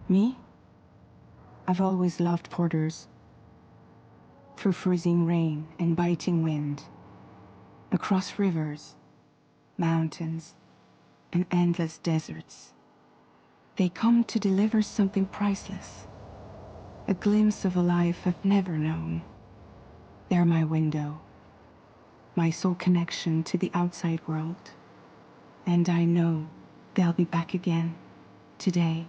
Me? I've always loved porters. Through freezing rain and biting wind, across rivers, mountains, and endless deserts. They come to deliver something priceless, a glimpse of a life I've never known. They're my window, my sole connection to the outside world. And I know they'll be back again today.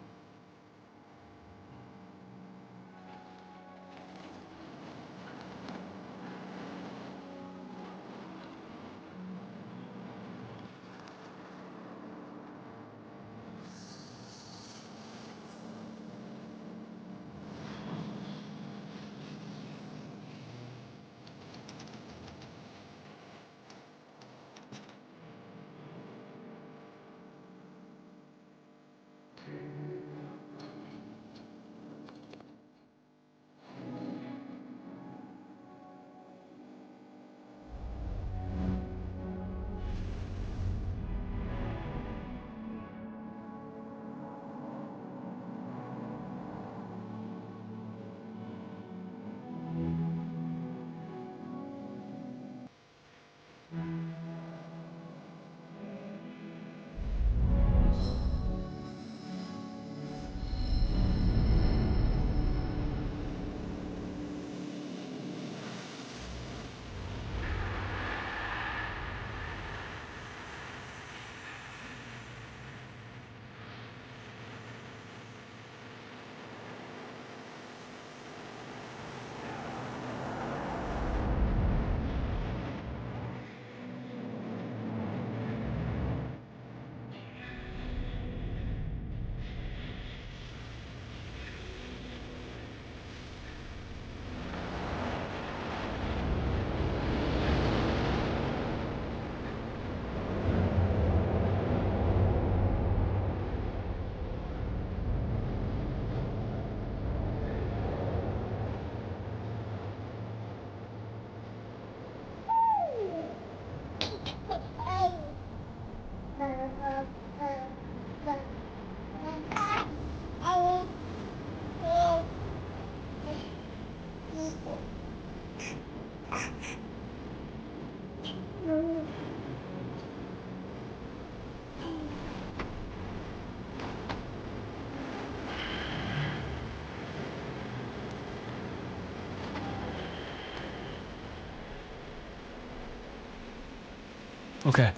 Okay,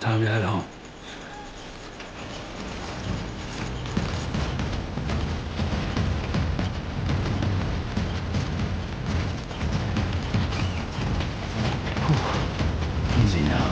time to head home. Whew. Easy now.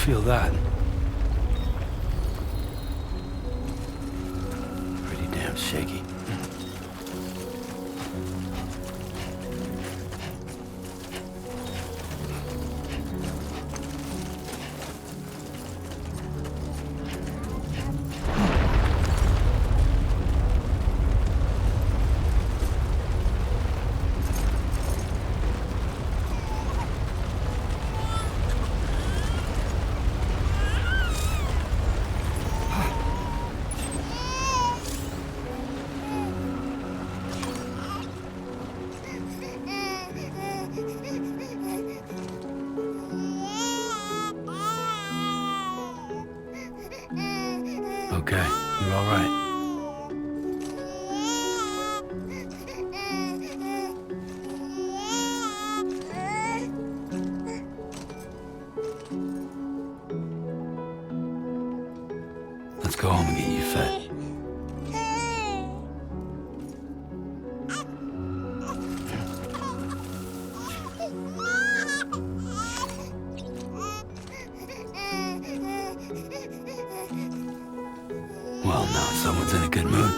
feel that? Pretty damn shaky. Okay, you're all right. Let's go home and get you fed. Well, now someone's in a good mood.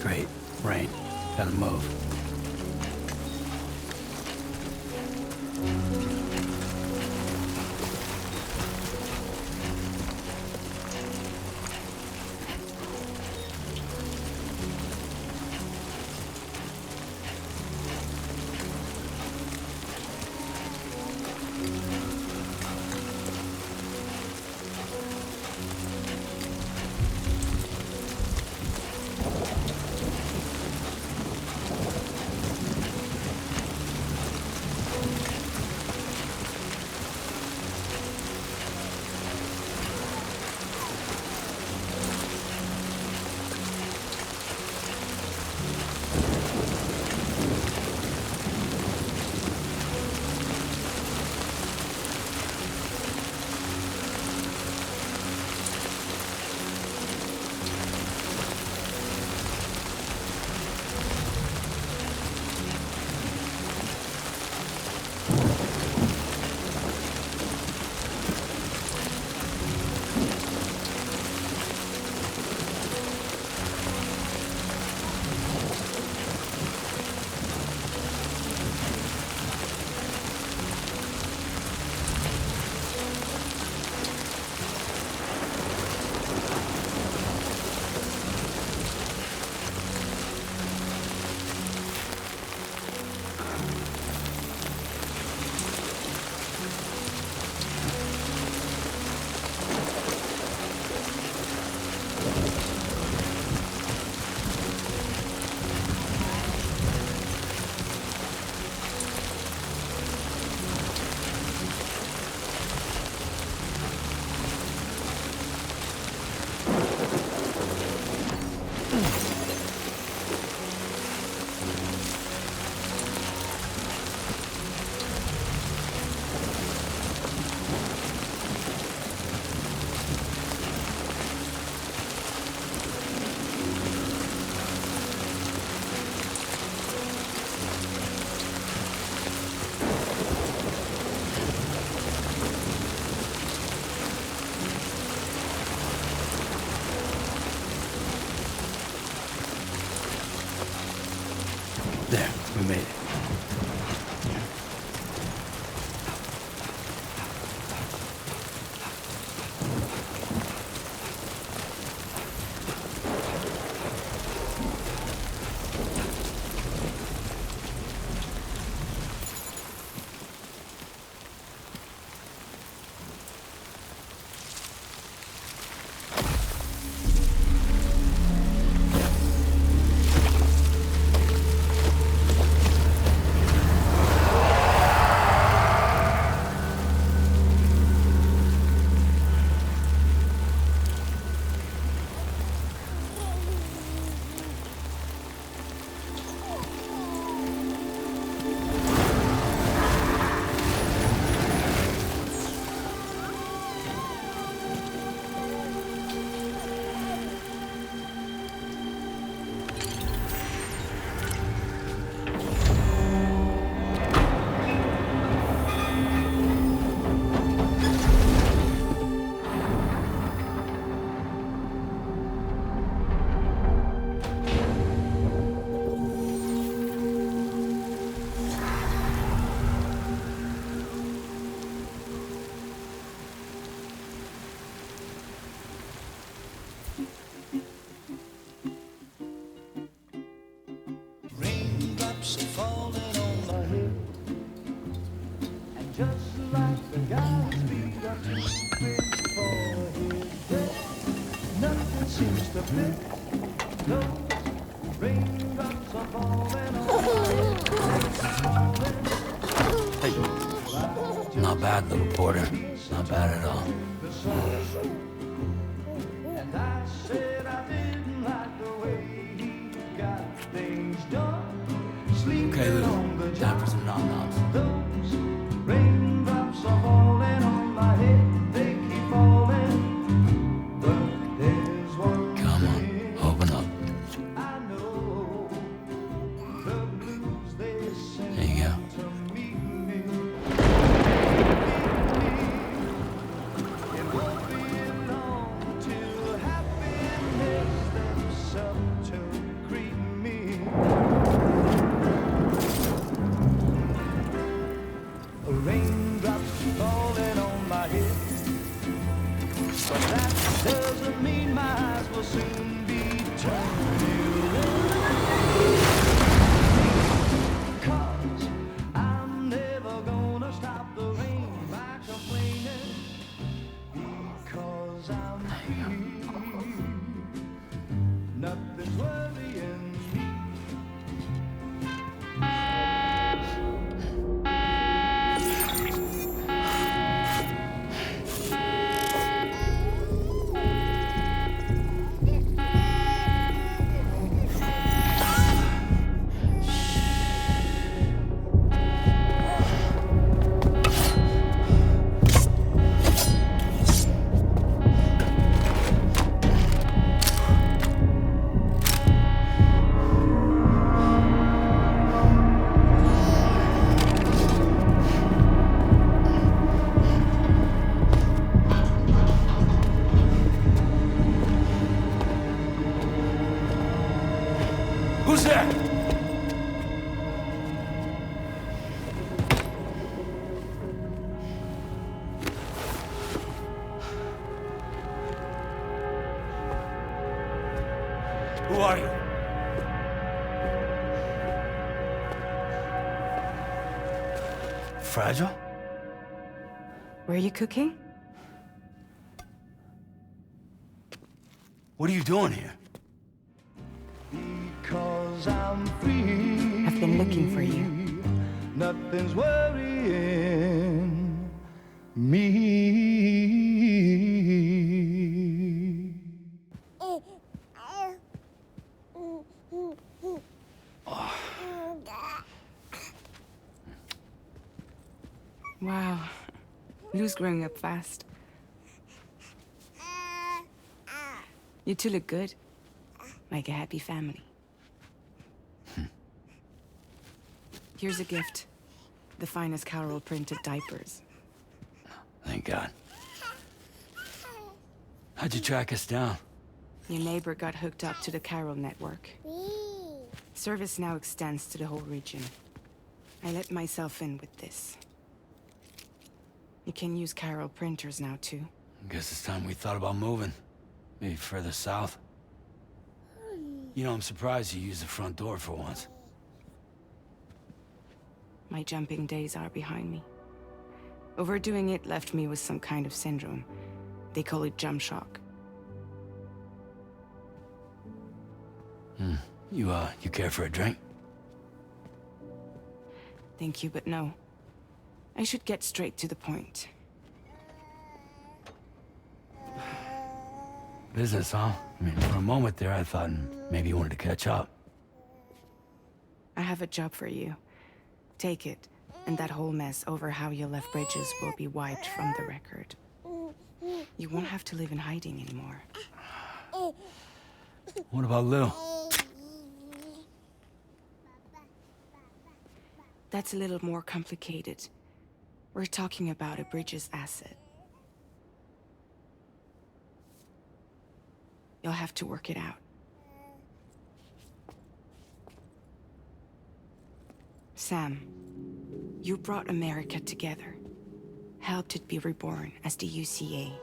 Great. Rain. Gotta move. We made it. Raindrops are falling on my head, and just like the guy's feet are too big for his head, nothing seems to fit. Those raindrops are falling on my head. Hey, not bad, little porter. Not bad at all. And I said I didn't like the way he got things done. Okay, Lou. Time for some nom-noms. Those raindrops are falling on my head. They keep falling. But there's one Come on, thing open up. I know. The blues they sing There you go. to meet me. It won't be long till happiness steps up to greet me. Raindrops falling on my head, but that doesn't mean my eyes will soon be turning red. 'Cause I'm never gonna stop the rain by complaining, because I'm free. Nothing's worrying me. Who's there? Who are you? Fragile? Were you cooking? What are you doing here? Because I'm free. I've been looking for you. Nothing's worrying me. Wow. Lou's growing up fast. You two look good. Like a happy family. Here's a gift. The finest Carol printed diapers. Thank God. How'd you track us down? Your neighbor got hooked up to the Carol network. Service now extends to the whole region. I let myself in with this. You can use chiral printers now, too. Guess it's time we thought about moving. Maybe further south. You know, I'm surprised you used the front door for once. My jumping days are behind me. Overdoing it left me with some kind of syndrome. They call it jump shock. You care for a drink? Thank you, but no. I should get straight to the point. Business, huh? I mean, for a moment there, I thought maybe you wanted to catch up. I have a job for you. Take it, and that whole mess over how you left Bridges will be wiped from the record. You won't have to live in hiding anymore. What about Lil? That's a little more complicated. We're talking about a Bridges asset. You'll have to work it out. Sam, you brought America together. Helped it be reborn as the UCA.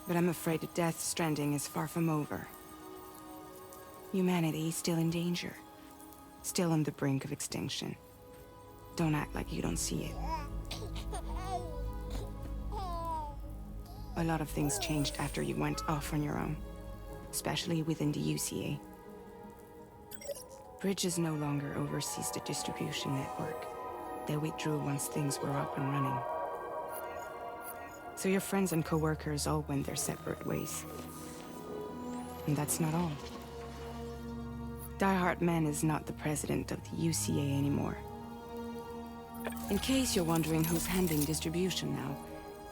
But I'm afraid that Death Stranding is far from over. Humanity is still in danger. Still on the brink of extinction. Don't act like you don't see it. A lot of things changed after you went off on your own. Especially within the UCA. Bridges no longer oversees the distribution network. They withdrew once things were up and running. So your friends and co-workers all went their separate ways. And that's not all. Die Hard Man is not the president of the UCA anymore. In case you're wondering who's handling distribution now,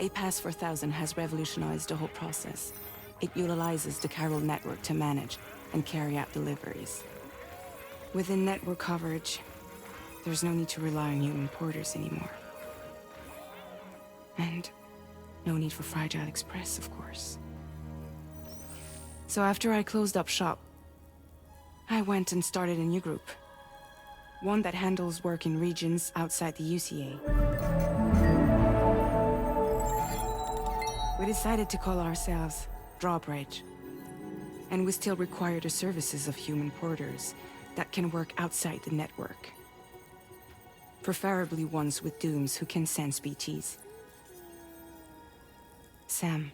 A Pass 4000 has revolutionized the whole process. It utilizes the chiral network to manage and carry out deliveries. Within network coverage, there's no need to rely on human porters anymore. And no need for Fragile Express, of course. So after I closed up shop, I went and started a new group. One that handles work in regions outside the UCA. We decided to call ourselves Drawbridge. And we still require the services of human porters that can work outside the network. Preferably ones with dooms who can sense BTs. Sam,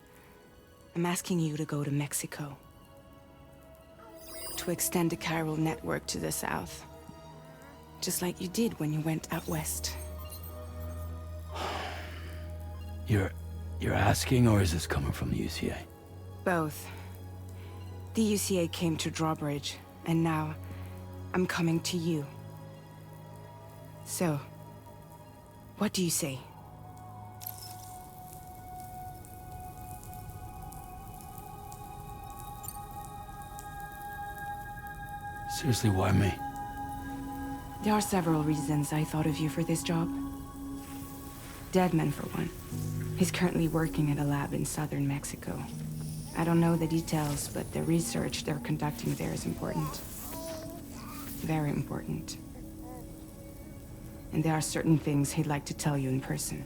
I'm asking you to go to Mexico. To extend the chiral network to the south. Just like you did when you went out west. You're asking, or is this coming from the UCA? Both. The UCA came to Drawbridge, and now I'm coming to you. So, what do you say? Seriously, why me? There are several reasons I thought of you for this job. Deadman, for one. He's currently working at a lab in southern Mexico. I don't know the details, but the research they're conducting there is important. Very important. And there are certain things he'd like to tell you in person.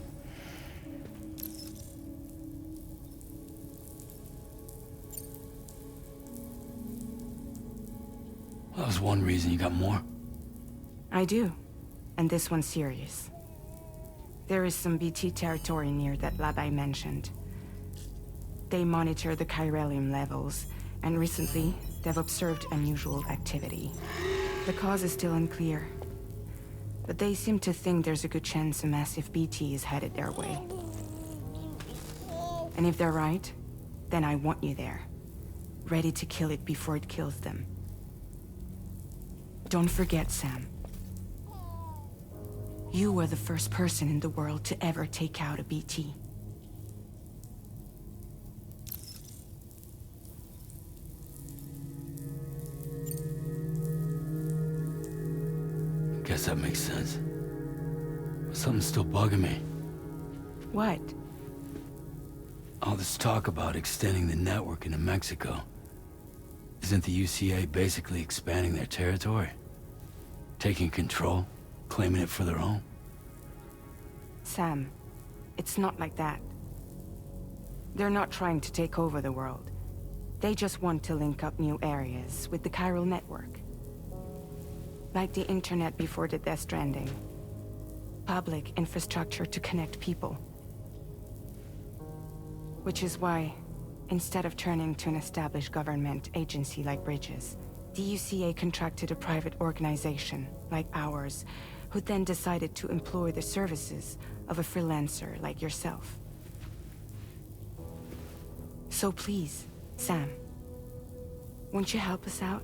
Well, that was one reason. You got more? I do. And this one's serious. There is some BT territory near that lab I mentioned. They monitor the chiralium levels, and recently, they've observed unusual activity. The cause is still unclear, but they seem to think there's a good chance a massive BT is headed their way. And if they're right, then I want you there, ready to kill it before it kills them. Don't forget, Sam. You were the first person in the world to ever take out a BT. Guess that makes sense. But something's still bugging me. What? All this talk about extending the network into Mexico. Isn't the UCA basically expanding their territory? Taking control? Claiming it for their own? Sam, it's not like that. They're not trying to take over the world. They just want to link up new areas with the chiral network. Like the internet before the Death Stranding. Public infrastructure to connect people. Which is why, instead of turning to an established government agency like Bridges, the UCA contracted a private organization, like ours, who then decided to employ the services of a freelancer like yourself. So please, Sam, won't you help us out?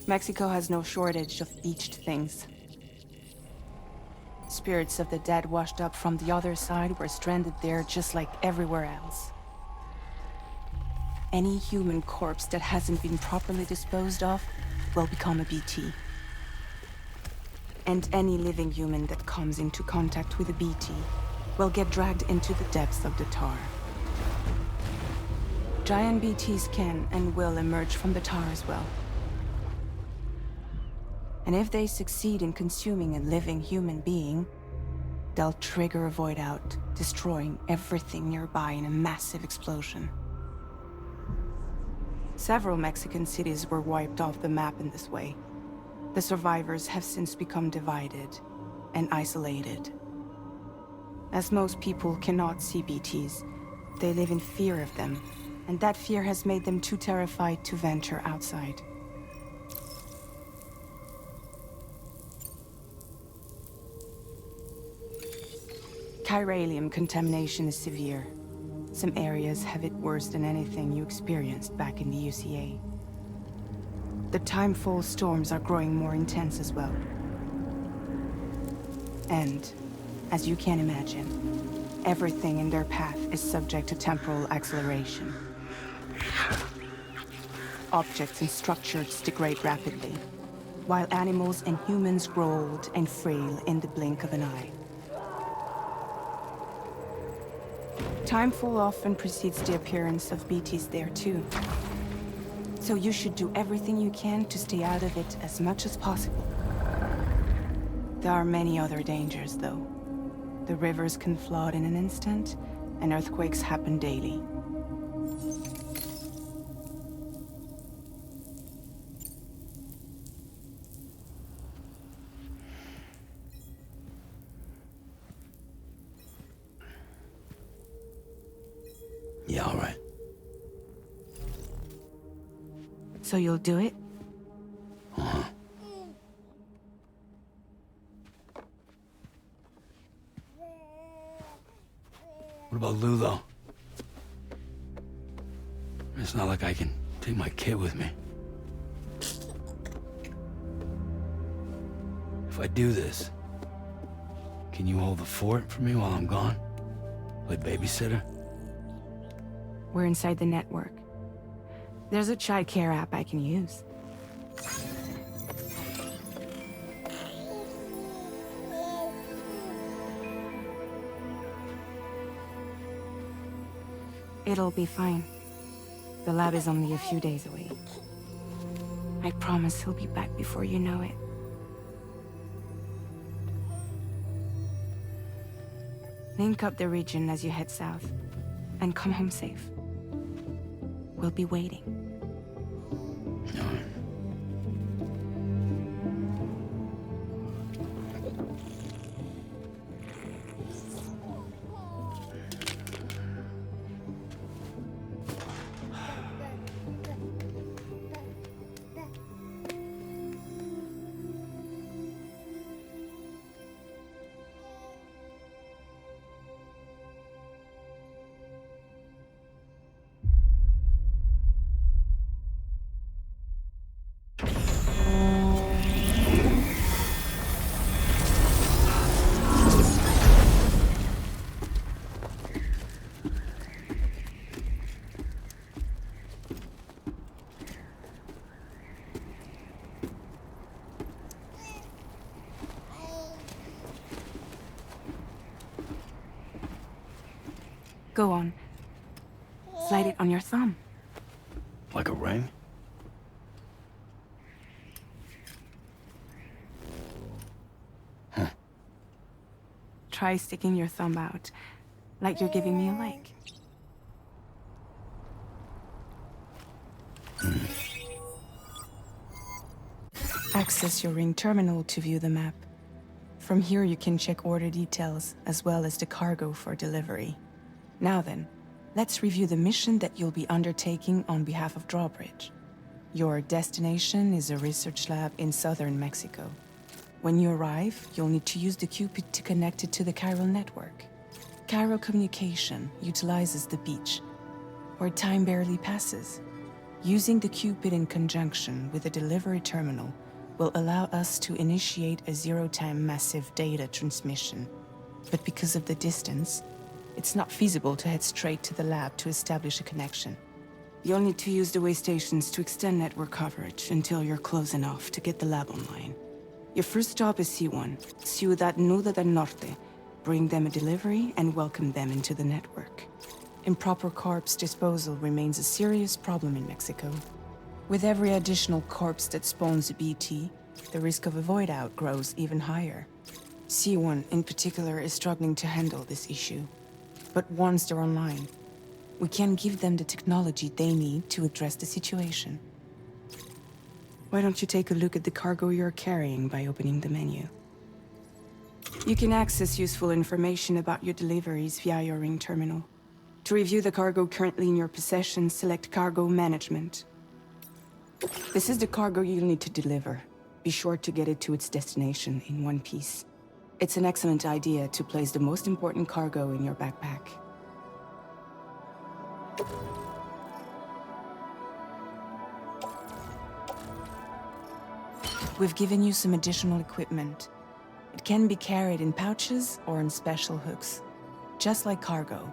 Mexico has no shortage of beached things. Spirits of the dead washed up from the other side were stranded there just like everywhere else. Any human corpse that hasn't been properly disposed of will become a BT. And any living human that comes into contact with a BT will get dragged into the depths of the tar. Giant BTs can and will emerge from the tar as well. And if they succeed in consuming a living human being, they'll trigger a void out, destroying everything nearby in a massive explosion. Several Mexican cities were wiped off the map in this way. The survivors have since become divided and isolated. As most people cannot see BTs, they live in fear of them, and that fear has made them too terrified to venture outside. Chiralium contamination is severe. Some areas have it worse than anything you experienced back in the UCA. The timefall storms are growing more intense as well. And, as you can imagine, everything in their path is subject to temporal acceleration. Objects and structures degrade rapidly, while animals and humans grow old and frail in the blink of an eye. Timefall often precedes the appearance of BTs there too. So you should do everything you can to stay out of it as much as possible. There are many other dangers though. The rivers can flood in an instant, and earthquakes happen daily. Yeah, all right. So you'll do it? Uh-huh. What about Lou, though? It's not like I can take my kid with me. If I do this, can you hold the fort for me while I'm gone? Play babysitter? We're inside the network. There's a child care app I can use. It'll be fine. The lab is only a few days away. I promise he'll be back before you know it. Link up the region as you head south, and come home safe. We'll be waiting. All right. Go on. Slide it on your thumb. Like a ring? Try sticking your thumb out, like you're giving me a like. Access your ring terminal to view the map. From here you can check order details, as well as the cargo for delivery. Now then, let's review the mission that you'll be undertaking on behalf of Drawbridge. Your destination is a research lab in southern Mexico. When you arrive, you'll need to use the Cupid to connect it to the chiral network. Chiral communication utilizes the beach, where time barely passes. Using the Cupid in conjunction with a delivery terminal will allow us to initiate a zero-time massive data transmission. But because of the distance, it's not feasible to head straight to the lab to establish a connection. You'll need to use the way stations to extend network coverage until you're close enough to get the lab online. Your first stop is C1, Ciudad Nuda del Norte. Bring them a delivery and welcome them into the network. Improper corpse disposal remains a serious problem in Mexico. With every additional corpse that spawns a BT, the risk of a void out grows even higher. C1 in particular is struggling to handle this issue. But once they're online, we can give them the technology they need to address the situation. Why don't you take a look at the cargo you're carrying by opening the menu? You can access useful information about your deliveries via your ring terminal. To review the cargo currently in your possession, select Cargo Management. This is the cargo you'll need to deliver. Be sure to get it to its destination in one piece. It's an excellent idea to place the most important cargo in your backpack. We've given you some additional equipment. It can be carried in pouches or in special hooks, just like cargo.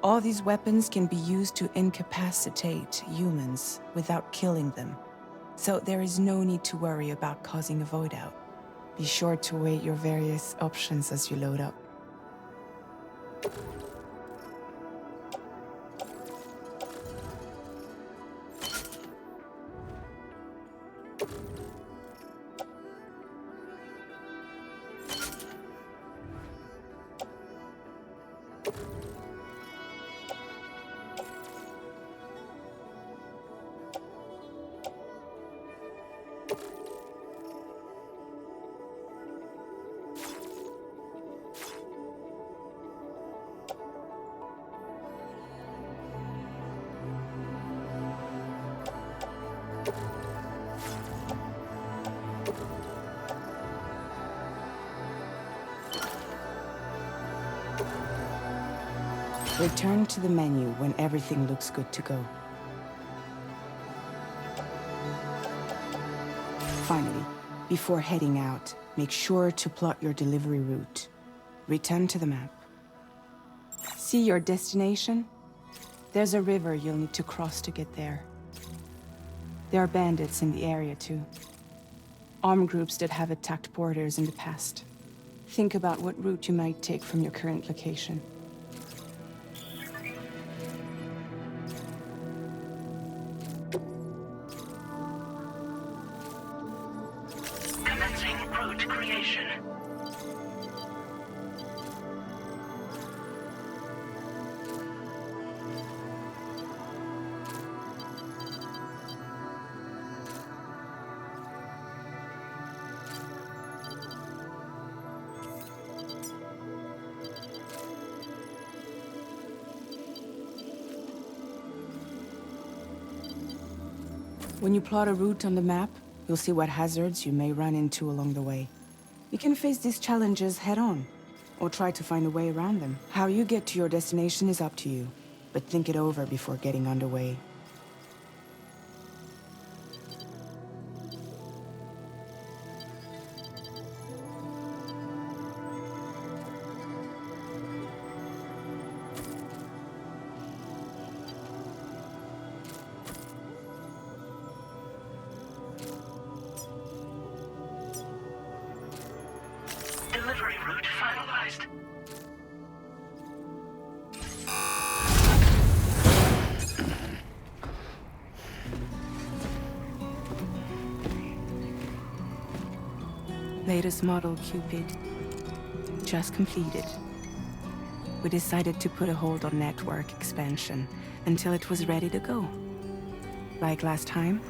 All these weapons can be used to incapacitate humans without killing them, so there is no need to worry about causing a void out. Be sure to weigh your various options as you load up. Return to the menu when everything looks good to go. Finally, before heading out, make sure to plot your delivery route. Return to the map. See your destination? There's a river you'll need to cross to get there. There are bandits in the area too. Armed groups that have attacked porters in the past. Think about what route you might take from your current location. Commencing route creation. When you plot a route on the map, you'll see what hazards you may run into along the way. You can face these challenges head-on, or try to find a way around them. How you get to your destination is up to you, but think it over before getting underway. Delivery route finalized. latest model, Cupid. Just completed. We decided to put a hold on network expansion until it was ready to go. Like last time,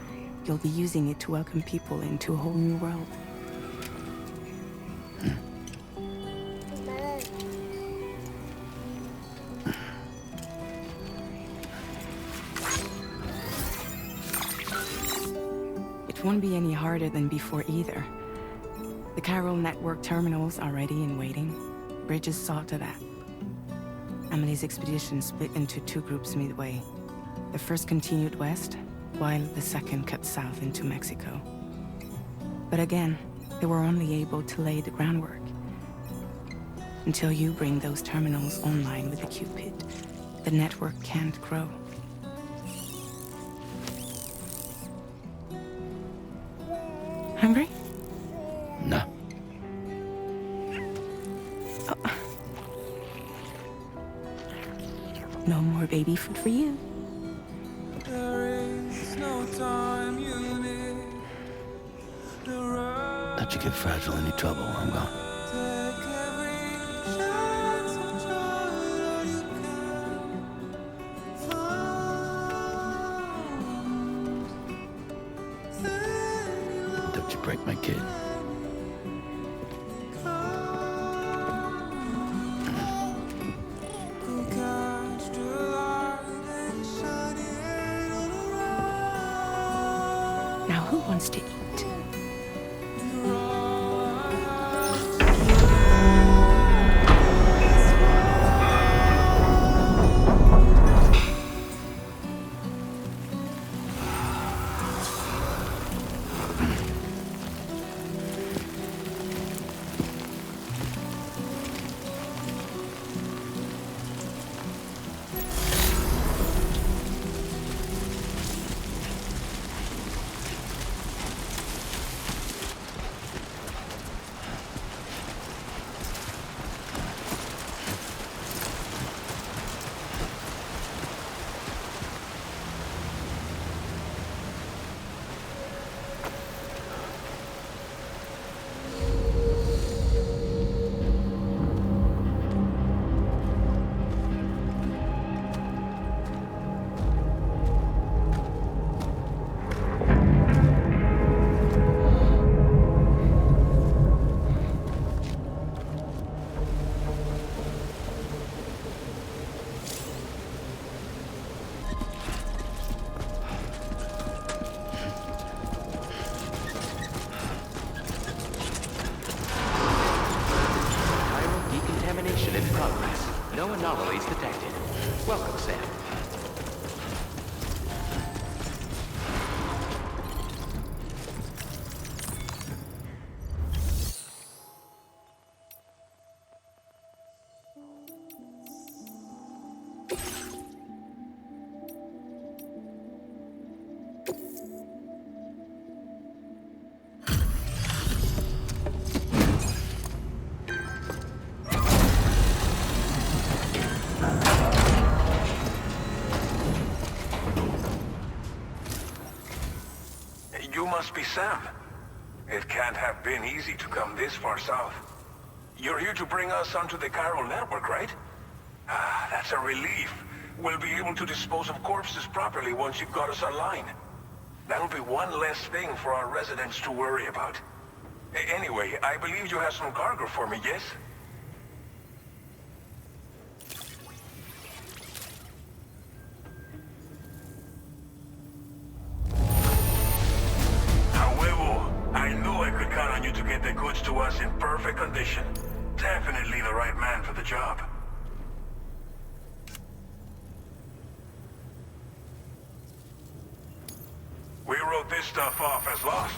you'll be using it to welcome people into a whole new world. It won't be any harder than before either. The Chiral network terminals are ready and waiting. Bridges saw to that. Emily's expedition split into two groups midway. The first continued west, while the second cut south into Mexico. But again, they were only able to lay the groundwork. Until you bring those terminals online with the Cupid, the network can't grow. Hungry? No. No more baby food for you. Don't you get fragile any trouble while I'm gone. Don't you break my kid. Now who wants to eat? No anomalies detected. Welcome, Sam. You must be Sam. It can't have been easy to come this far south. You're here to bring us onto the Chiral network, right? Ah, that's a relief. We'll be able to dispose of corpses properly once you've got us online. That'll be one less thing for our residents to worry about. Anyway, I believe you have some cargo for me, yes? I knew I could count on you to get the goods to us in perfect condition. Definitely the right man for the job. We wrote this stuff off as lost.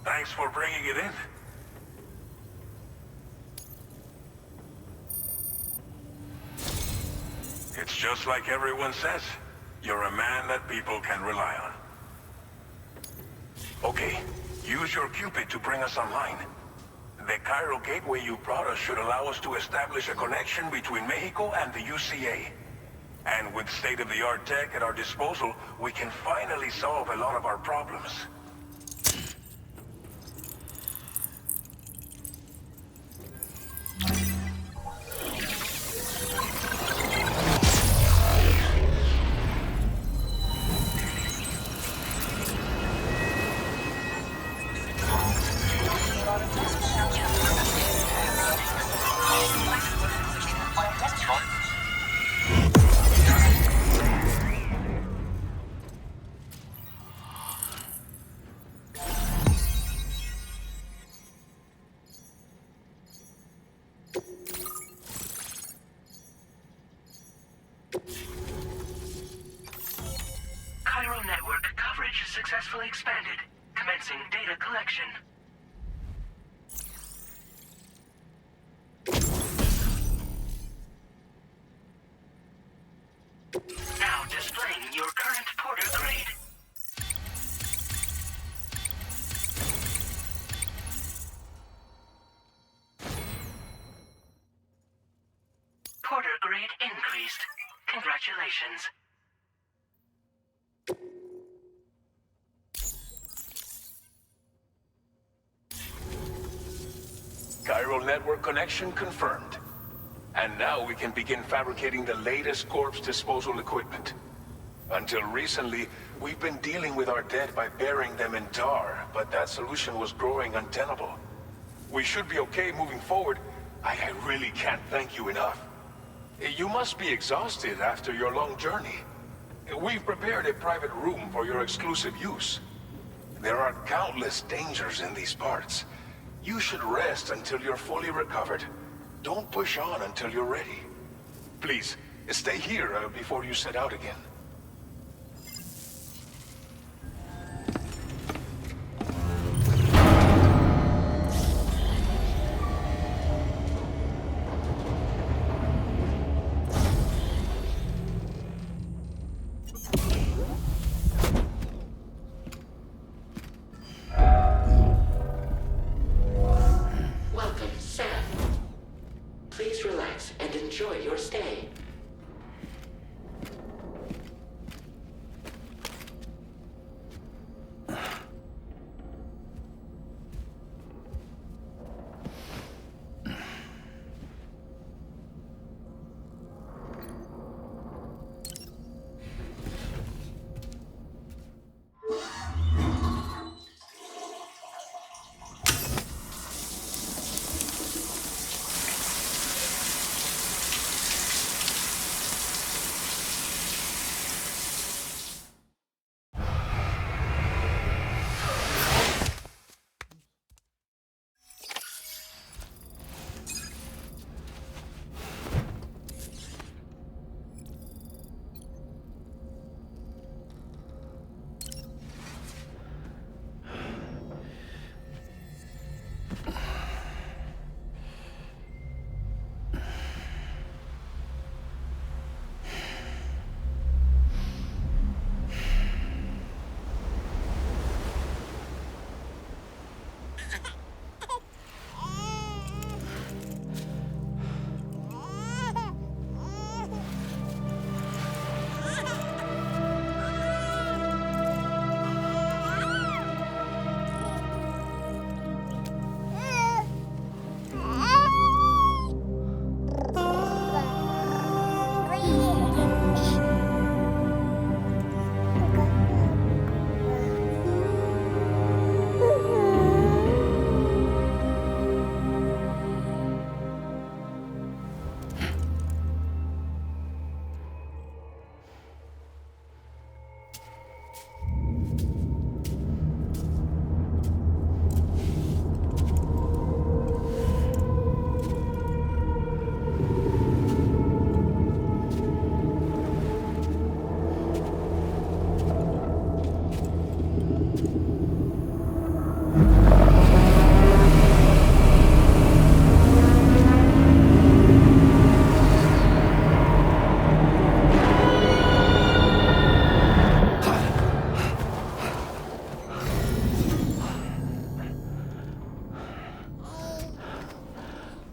Thanks for bringing it in. It's just like everyone says. You're a man that people can rely on. Okay. Use your Cupid to bring us online. The Chiral gateway you brought us should allow us to establish a connection between Mexico and the UCA. And with state-of-the-art tech at our disposal, we can finally solve a lot of our problems. Chiral network coverage successfully expanded. Commencing data collection. Now displaying your current porter grade. Porter grade increased. Congratulations. Chiral network connection confirmed. And now we can begin fabricating the latest corpse disposal equipment. Until recently, we've been dealing with our dead by burying them in tar, but that solution was growing untenable. We should be okay moving forward. I really can't thank you enough. You must be exhausted after your long journey. We've prepared a private room for your exclusive use. There are countless dangers in these parts. You should rest until you're fully recovered. Don't push on until you're ready. Please, stay here before you set out again. Welcome, Sam. Please relax and enjoy your stay.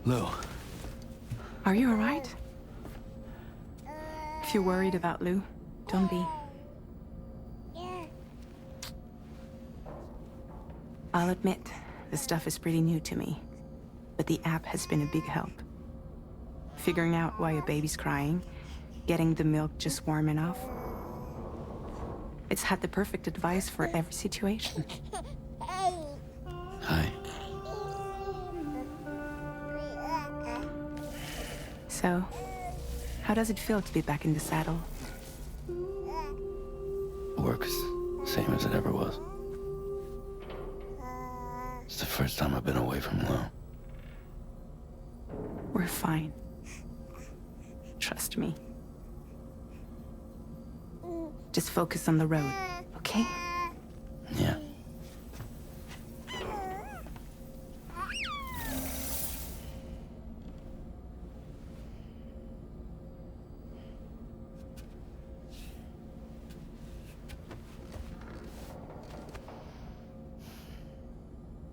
Lou, Are you alright? If you're worried about Lou, don't be. I'll admit, this stuff is pretty new to me, but the app has been a big help. Figuring out why a baby's crying, getting the milk just warm enough. It's had the perfect advice for every situation. Hi. So, how does it feel to be back in the saddle? Work's same as it ever was. It's the first time I've been away from Lou. We're fine. Trust me. Just focus on the road, okay? Yeah.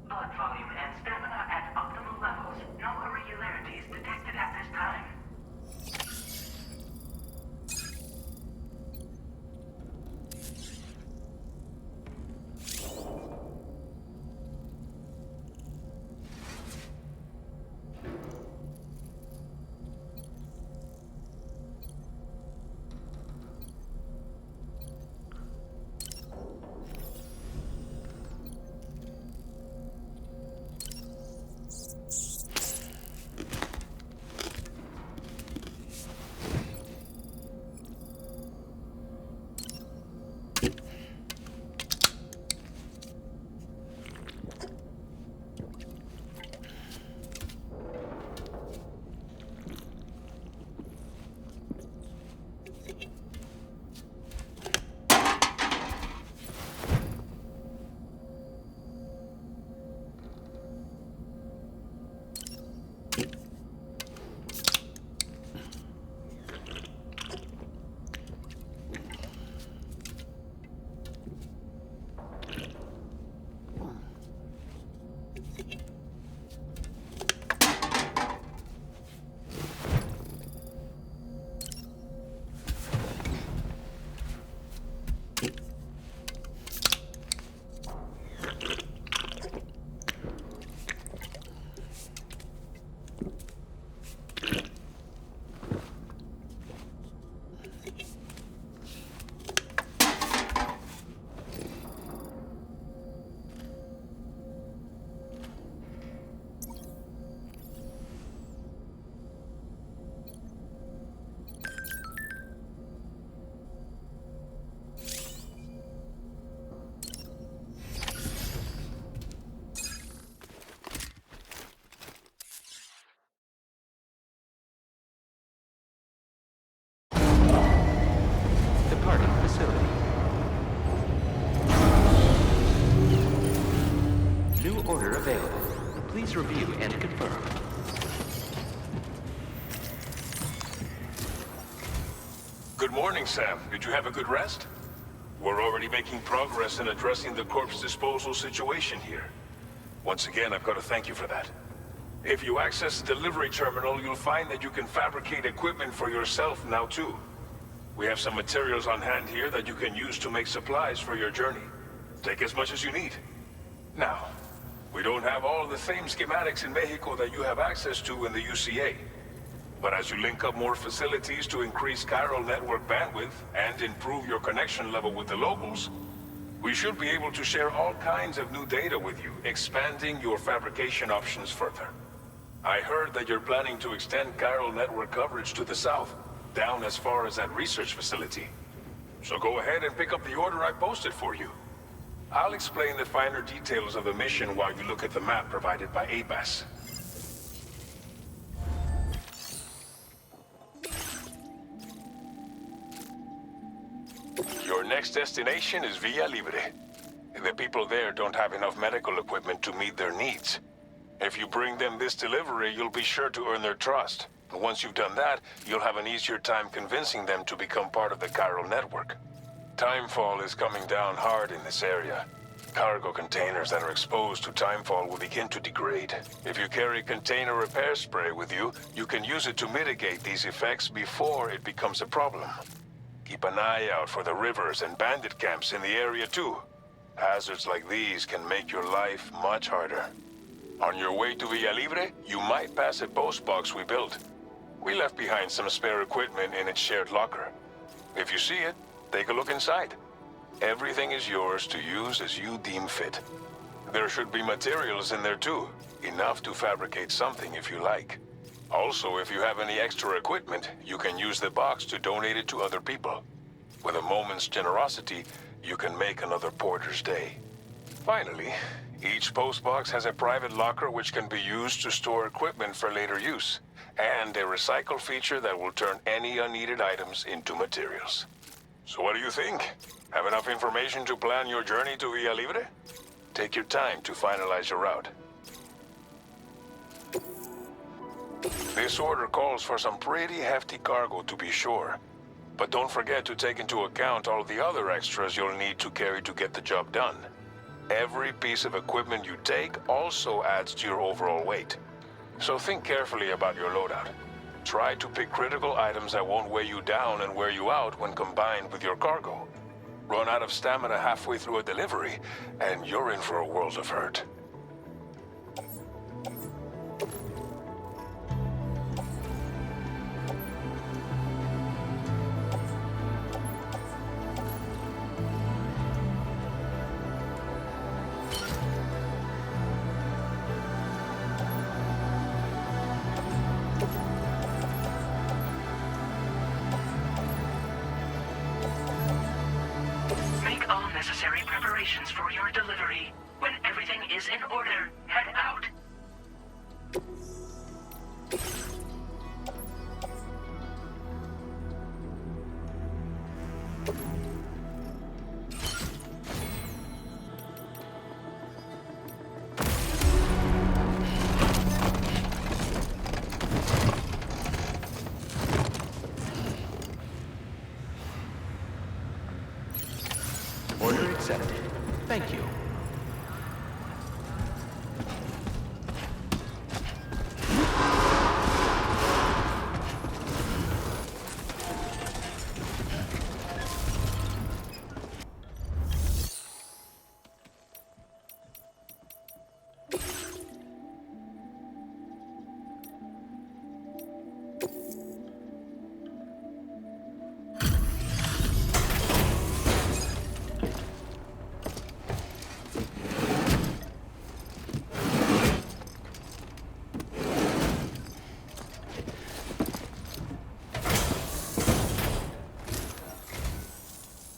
Blood volume and stamina at optimal levels. No irregularities detected at this time. Departing facility. New order available. Please review and confirm. Good morning, Sam. Did you have a good rest? We're already making progress in addressing the corpse disposal situation here. Once again, I've got to thank you for that. If you access the delivery terminal, you'll find that you can fabricate equipment for yourself now too. We have some materials on hand here that you can use to make supplies for your journey. Take as much as you need. Now, we don't have all the same schematics in Mexico that you have access to in the UCA. But as you link up more facilities to increase chiral network bandwidth and improve your connection level with the locals, we should be able to share all kinds of new data with you, expanding your fabrication options further. I heard that you're planning to extend chiral network coverage to the south, down as far as that research facility. So go ahead and pick up the order I posted for you. I'll explain the finer details of the mission while you look at the map provided by ABAS. Your next destination is Villa Libre. The people there don't have enough medical equipment to meet their needs. If you bring them this delivery, you'll be sure to earn their trust. And once you've done that, you'll have an easier time convincing them to become part of the chiral network. Timefall is coming down hard in this area. Cargo containers that are exposed to timefall will begin to degrade. If you carry container repair spray with you, you can use it to mitigate these effects before it becomes a problem. Keep an eye out for the rivers and bandit camps in the area too. Hazards like these can make your life much harder. On your way to Villa Libre, you might pass a post box we built. We left behind some spare equipment in its shared locker. If you see it, take a look inside. Everything is yours to use as you deem fit. There should be materials in there too, enough to fabricate something if you like. Also, if you have any extra equipment, you can use the box to donate it to other people. With a moment's generosity, you can make another porter's day. Finally, each postbox has a private locker which can be used to store equipment for later use, and a recycle feature that will turn any unneeded items into materials. So what do you think? Have enough information to plan your journey to Villa Libre? Take your time to finalize your route. This order calls for some pretty hefty cargo to be sure. But don't forget to take into account all the other extras you'll need to carry to get the job done. Every piece of equipment you take also adds to your overall weight. So think carefully about your loadout. Try to pick critical items that won't weigh you down and wear you out when combined with your cargo. Run out of stamina halfway through a delivery, and you're in for a world of hurt. Make all necessary preparations for your delivery. When everything is in order, head out. Order accepted. Thank you.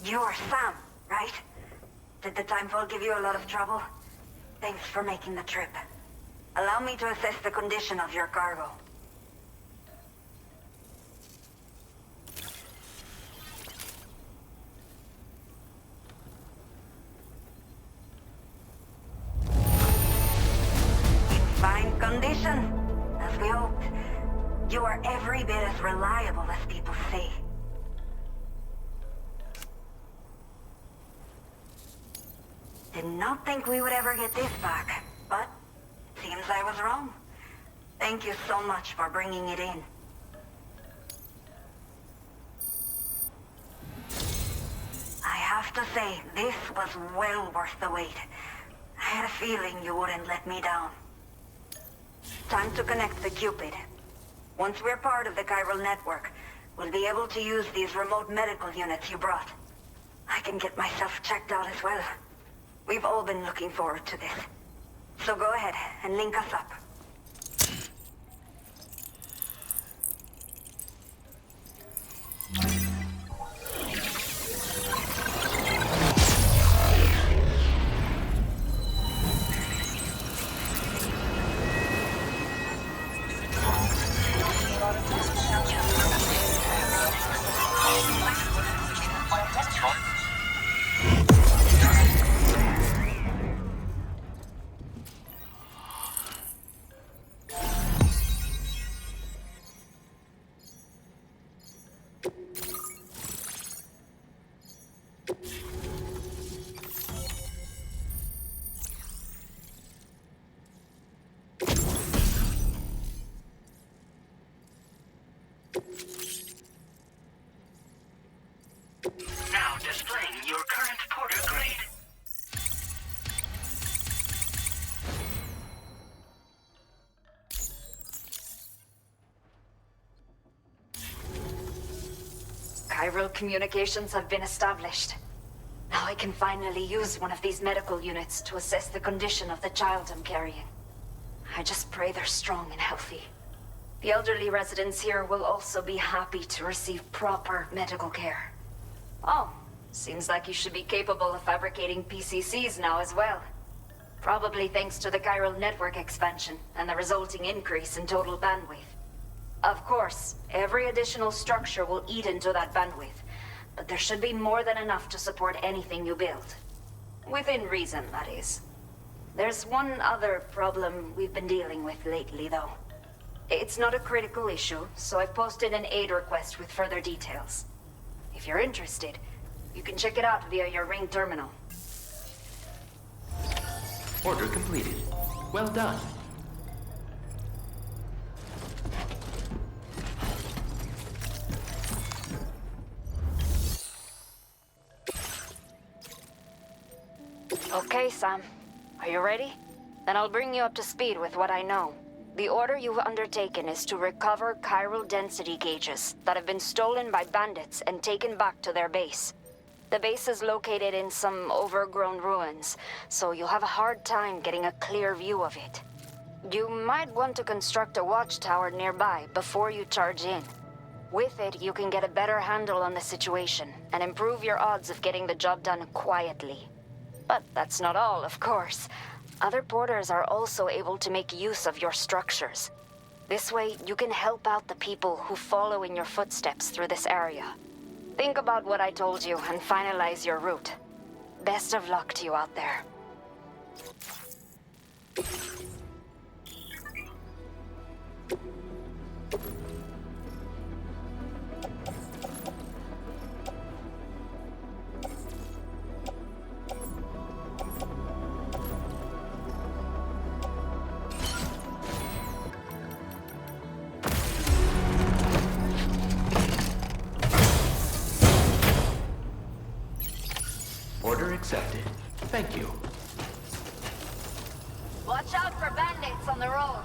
You're Sam, right? Did the timefall give you a lot of trouble? Thanks for making the trip. Allow me to assess the condition of your cargo. In fine condition, as we hoped. You are every bit as reliable as people say. Did not think we would ever get this back, but seems I was wrong. Thank you so much for bringing it in. I have to say, this was well worth the wait. I had a feeling you wouldn't let me down. Time to connect the Cupid. Once we're part of the chiral network, we'll be able to use these remote medical units you brought. I can get myself checked out as well. We've all been looking forward to this. So go ahead and link us up. Now displaying your current porter grade. Chiral communications have been established. Now I can finally use one of these medical units to assess the condition of the child I'm carrying. I just pray they're strong and healthy. The elderly residents here will also be happy to receive proper medical care. Oh, seems like you should be capable of fabricating PCCs now as well. Probably thanks to the chiral network expansion and the resulting increase in total bandwidth. Of course, every additional structure will eat into that bandwidth, but there should be more than enough to support anything you build. Within reason, that is. There's one other problem we've been dealing with lately, though. It's not a critical issue, so I've posted an aid request with further details. If you're interested, you can check it out via your Ring terminal. Order completed. Well done. Okay, Sam. Are you ready? Then I'll bring you up to speed with what I know. The order you've undertaken is to recover chiral density gauges that have been stolen by bandits and taken back to their base. The base is located in some overgrown ruins, so you'll have a hard time getting a clear view of it. You might want to construct a watchtower nearby before you charge in. With it, you can get a better handle on the situation and improve your odds of getting the job done quietly. But that's not all, of course. Other porters are also able to make use of your structures. This way, you can help out the people who follow in your footsteps through this area. Think about what I told you and finalize your route. Best of luck to you out there. Order accepted. Thank you. Watch out for bandits on the road.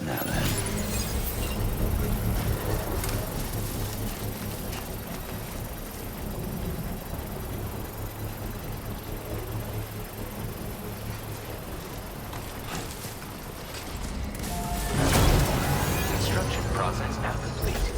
Now then. Construction process now complete.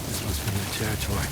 This must be new territory.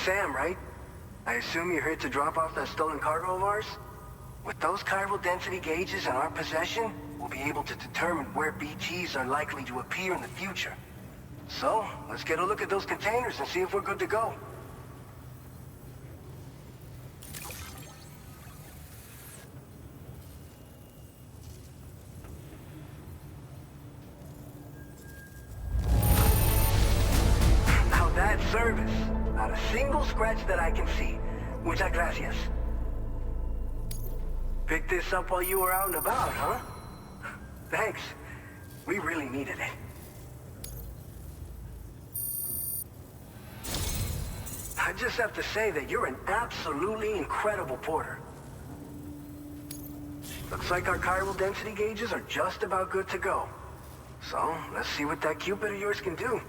Sam, right? I assume you're here to drop off that stolen cargo of ours? With those chiral density gauges in our possession, we'll be able to determine where BTs are likely to appear in the future. So, let's get a look at those containers and see if we're good to go. Now that's service. Not a single scratch that I can see. Muchas gracias. Picked this up while you were out and about, huh? Thanks. We really needed it. I just have to say that you're an absolutely incredible porter. Looks like our chiral density gauges are just about good to go. So, let's see what that Cupid of yours can do.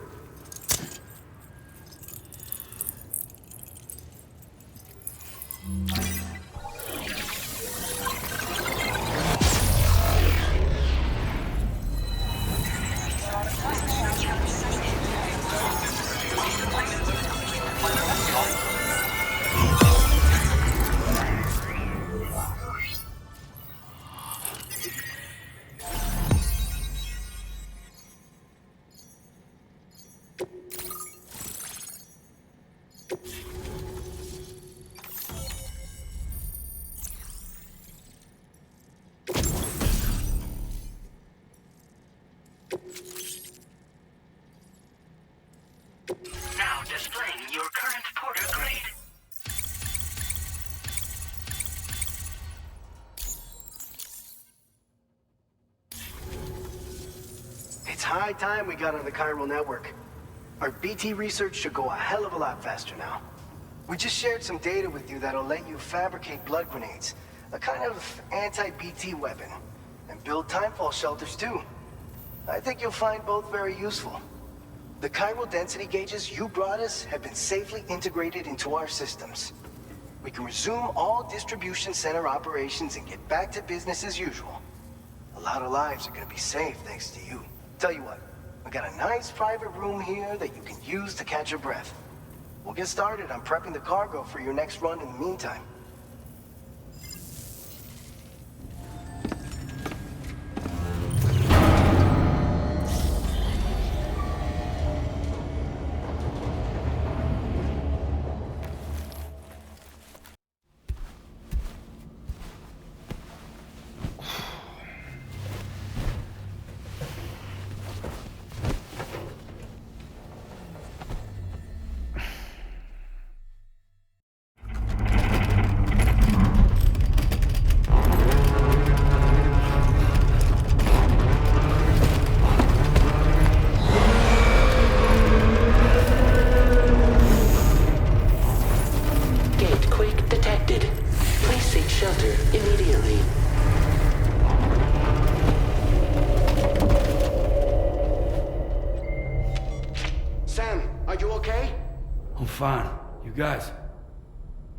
Now displaying your current porter grade. It's high time we got on the chiral network. Our BT research should go a hell of a lot faster now. We just shared some data with you that'll let you fabricate blood grenades, a kind of anti-BT weapon, and build timefall shelters too. I think you'll find both very useful. The chiral density gauges you brought us have been safely integrated into our systems. We can resume all distribution center operations and get back to business as usual. A lot of lives are gonna be saved thanks to you. Tell you what, we got a nice private room here that you can use to catch your breath. We'll get started on prepping the cargo for your next run in the meantime. Fine. You guys?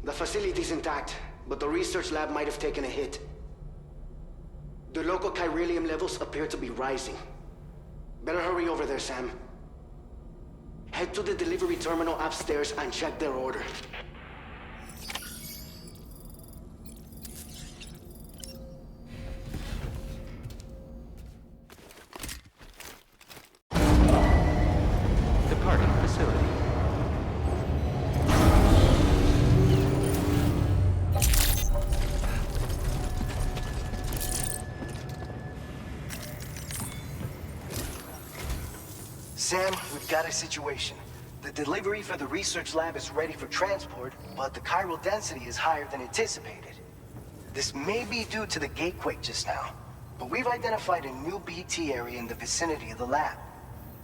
The facility's intact, but the research lab might have taken a hit. The local chiralium levels appear to be rising. Better hurry over there, Sam. Head to the delivery terminal upstairs and check their order. Departing facility. Sam, we've got a situation. The delivery for the research lab is ready for transport, but the chiral density is higher than anticipated. This may be due to the gatequake just now, but we've identified a new BT area in the vicinity of the lab.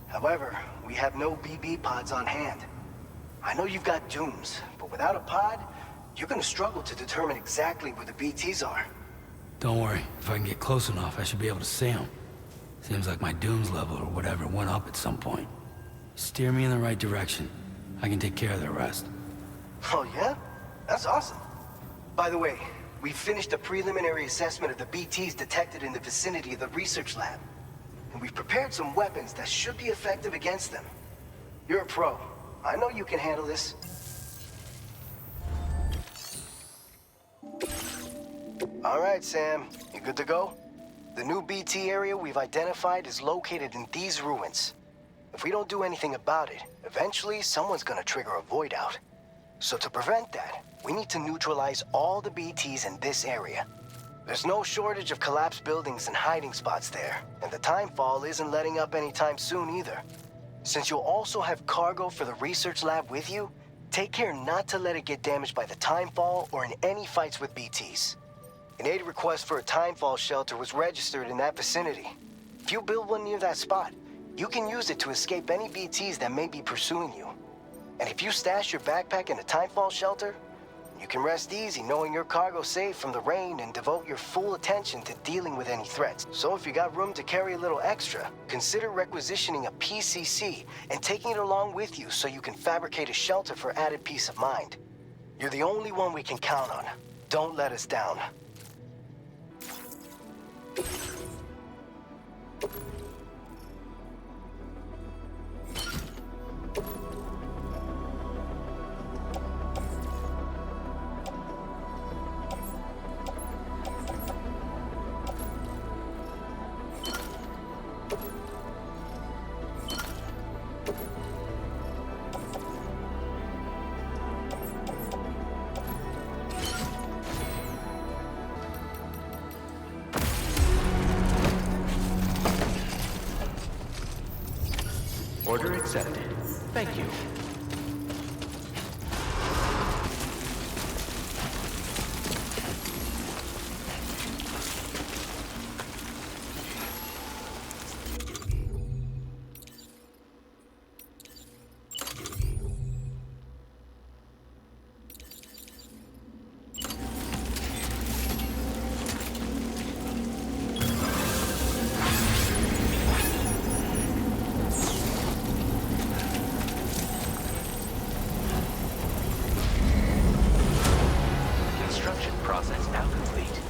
However, we have no BB pods on hand. I know you've got dooms, but without a pod, you're gonna struggle to determine exactly where the BTs are. Don't worry. If I can get close enough, I should be able to see them. Seems like my dooms level or whatever went up at some point. Steer me in the right direction. I can take care of the rest. Oh yeah? That's awesome. By the way, we finished a preliminary assessment of the BTs detected in the vicinity of the research lab. And we've prepared some weapons that should be effective against them. You're a pro. I know you can handle this. All right, Sam. You good to go? The new BT area we've identified is located in these ruins. If we don't do anything about it, eventually someone's gonna trigger a void out. So to prevent that, we need to neutralize all the BTs in this area. There's no shortage of collapsed buildings and hiding spots there, and the timefall isn't letting up anytime soon either. Since you'll also have cargo for the research lab with you, take care not to let it get damaged by the timefall or in any fights with BTs. An aid request for a timefall shelter was registered in that vicinity. If you build one near that spot, you can use it to escape any BTs that may be pursuing you. And if you stash your backpack in a timefall shelter, you can rest easy knowing your cargo's safe from the rain and devote your full attention to dealing with any threats. So if you got room to carry a little extra, consider requisitioning a PCC and taking it along with you so you can fabricate a shelter for added peace of mind. You're the only one we can count on. Don't let us down. Order accepted. Thank you. Construction process now complete.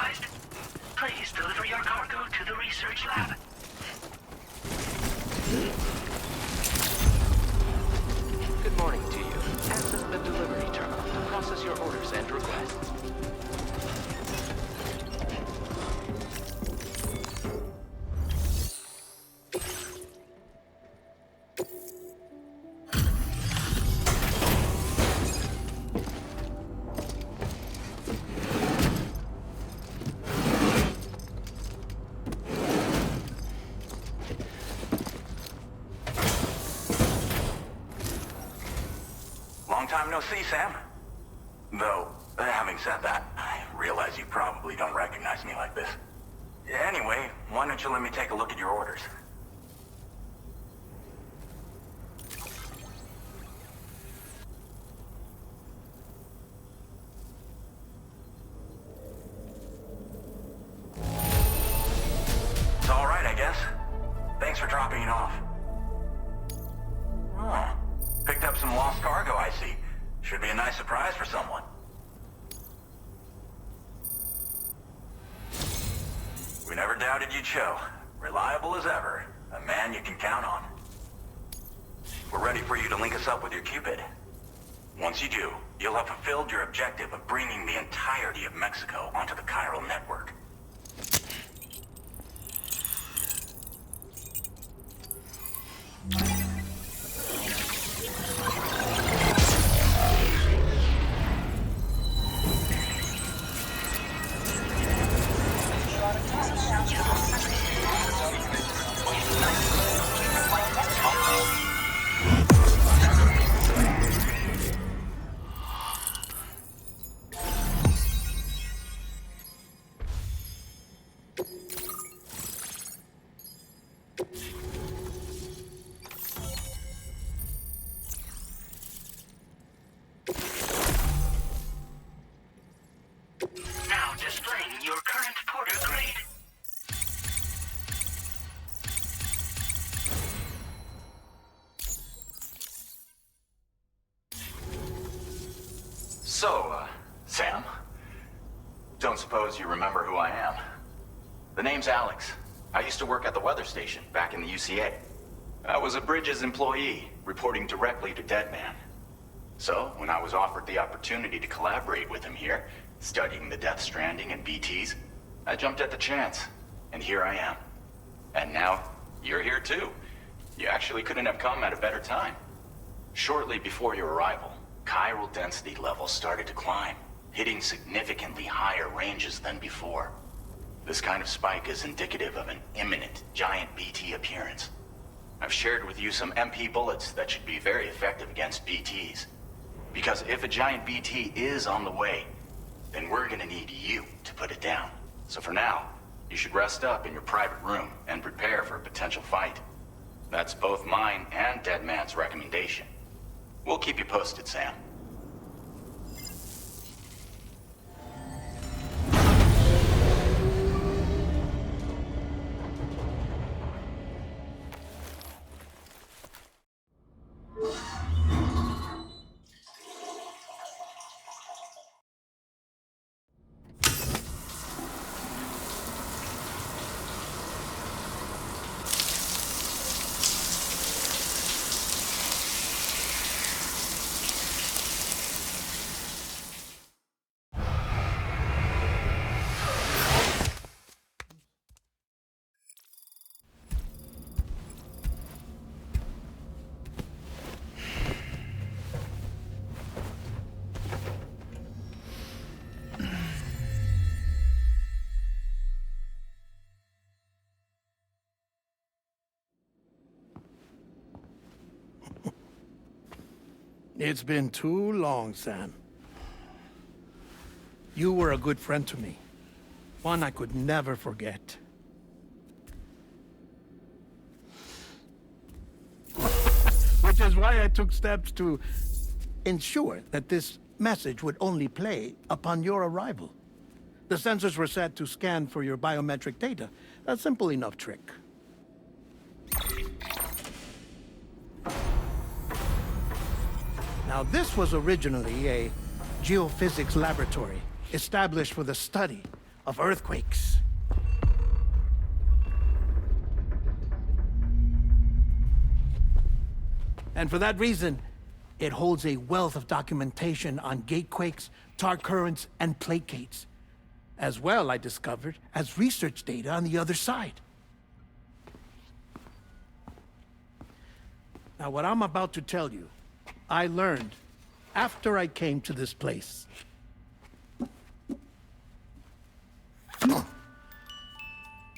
advised. Please deliver your cargo to the research lab. Good morning to you. Access the delivery terminal to process your orders and requests. Long time no see, Sam. Though, having said that, I realize you probably don't recognize me like this. Anyway, why don't you let me take a look at your orders? It's all right, I guess. Thanks for dropping it off. Oh, picked up some lost cargo, I see. Should be a nice surprise for someone. We never doubted you'd show. Reliable as ever. A man you can count on. We're ready for you to link us up with your Cupid. Once you do, you'll have fulfilled your objective of bringing the entirety of Mexico onto the chiral network. Now displaying your current porter grade. So, Sam, don't suppose you remember who I am? The name's Alex. I used to work at the weather station back in the UCA. I was a Bridges employee, reporting directly to Deadman. So, when I was offered the opportunity to collaborate with him here, studying the Death Stranding and BTs, I jumped at the chance, and here I am. And now, you're here too. You actually couldn't have come at a better time. Shortly before your arrival, chiral density levels started to climb, hitting significantly higher ranges than before. This kind of spike is indicative of an imminent giant BT appearance. I've shared with you some MP bullets that should be very effective against BTs. Because if a giant BT is on the way, then we're gonna need you to put it down. So for now, you should rest up in your private room and prepare for a potential fight. That's both mine and Deadman's recommendation. We'll keep you posted, Sam. It's been too long, Sam. You were a good friend to me. One I could never forget. Which is why I took steps to ensure that this message would only play upon your arrival. The sensors were set to scan for your biometric data. A simple enough trick. Now, this was originally a geophysics laboratory established for the study of earthquakes. And for that reason, it holds a wealth of documentation on gatequakes, tar currents, and plate gates. As well, I discovered, as research data on the other side. Now, what I'm about to tell you, I learned after I came to this place.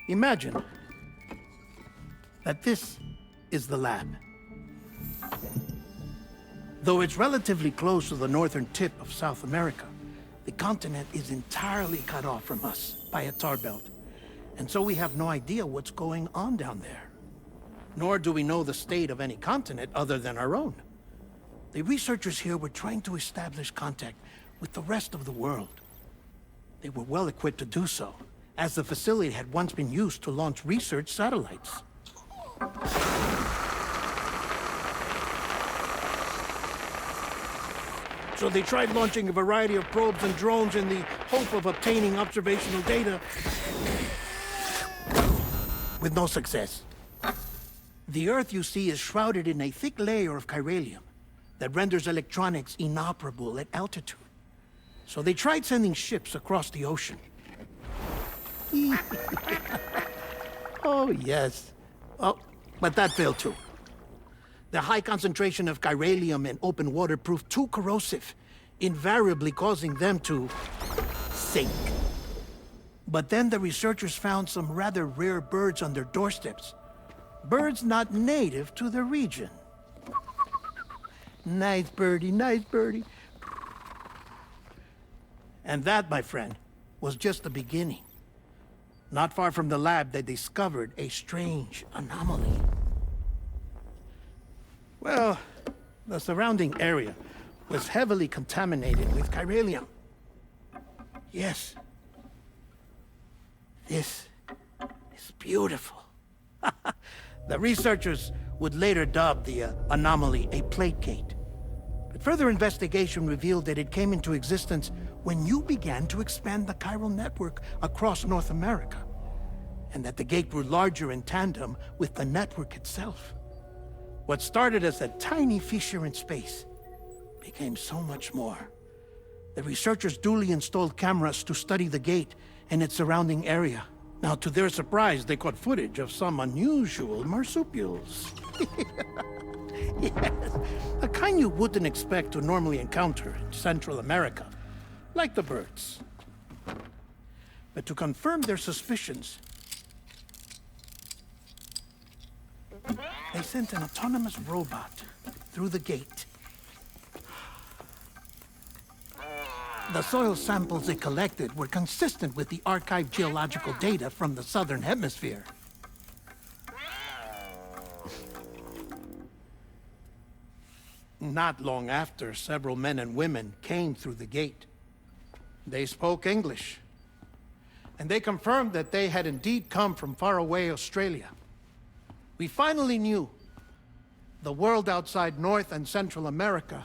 Imagine that this is the lab. Though it's relatively close to the northern tip of South America, the continent is entirely cut off from us by a tar belt. And so we have no idea what's going on down there. Nor do we know the state of any continent other than our own. The researchers here were trying to establish contact with the rest of the world. They were well equipped to do so, as the facility had once been used to launch research satellites. So they tried launching a variety of probes and drones in the hope of obtaining observational data, with no success. The Earth, you see, is shrouded in a thick layer of chiralium that renders electronics inoperable at altitude. So they tried sending ships across the ocean. Oh, yes. Oh, but that failed too. The high concentration of chiralium in open water proved too corrosive, invariably causing them to sink. But then the researchers found some rather rare birds on their doorsteps. Birds not native to the region. Nice birdie, nice birdie. And that, my friend, was just the beginning. Not far from the lab, they discovered a strange anomaly. Well, the surrounding area was heavily contaminated with chiralium. Yes. This is beautiful. The researchers would later dub the anomaly a plate gate. But further investigation revealed that it came into existence when you began to expand the chiral network across North America, and that the gate grew larger in tandem with the network itself. What started as a tiny fissure in space became so much more. The researchers duly installed cameras to study the gate and its surrounding area. Now, to their surprise, they caught footage of some unusual marsupials. Yes, the kind you wouldn't expect to normally encounter in Central America, like the birds. But to confirm their suspicions, they sent an autonomous robot through the gate. The soil samples it collected were consistent with the archived geological data from the southern hemisphere. Not long after, several men and women came through the gate. They spoke English, and they confirmed that they had indeed come from faraway Australia. We finally knew the world outside North and Central America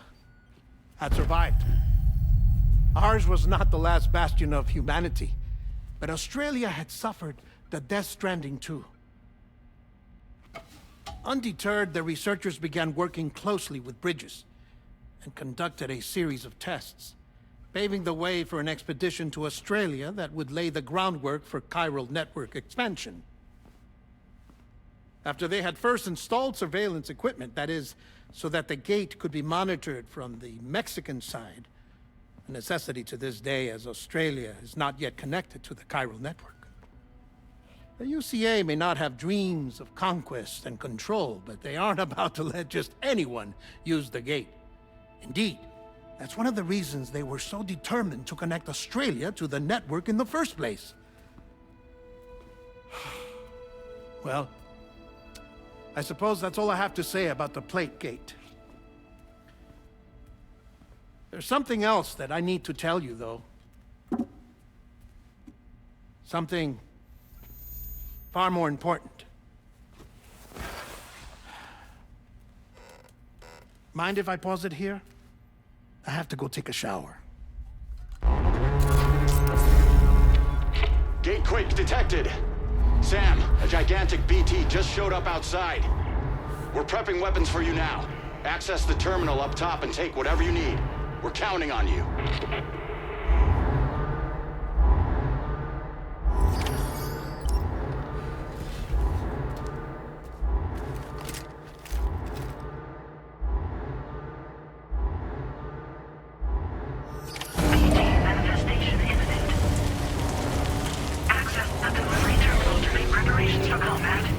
had survived. Ours was not the last bastion of humanity, but Australia had suffered the Death Stranding too. Undeterred, the researchers began working closely with Bridges and conducted a series of tests, paving the way for an expedition to Australia that would lay the groundwork for chiral network expansion. After they had first installed surveillance equipment, that is, so that the gate could be monitored from the Mexican side, a necessity to this day as Australia is not yet connected to the chiral network. The UCA may not have dreams of conquest and control, but they aren't about to let just anyone use the gate. Indeed, that's one of the reasons they were so determined to connect Australia to the network in the first place. Well, I suppose that's all I have to say about the plate gate. There's something else that I need to tell you, though. Something far more important. Mind if I pause it here? I have to go take a shower. Earthquake detected. Sam, a gigantic BT just showed up outside. We're prepping weapons for you now. Access the terminal up top and take whatever you need. We're counting on you. Manifestation imminent. Access the delivery terminal to make preparations for combat.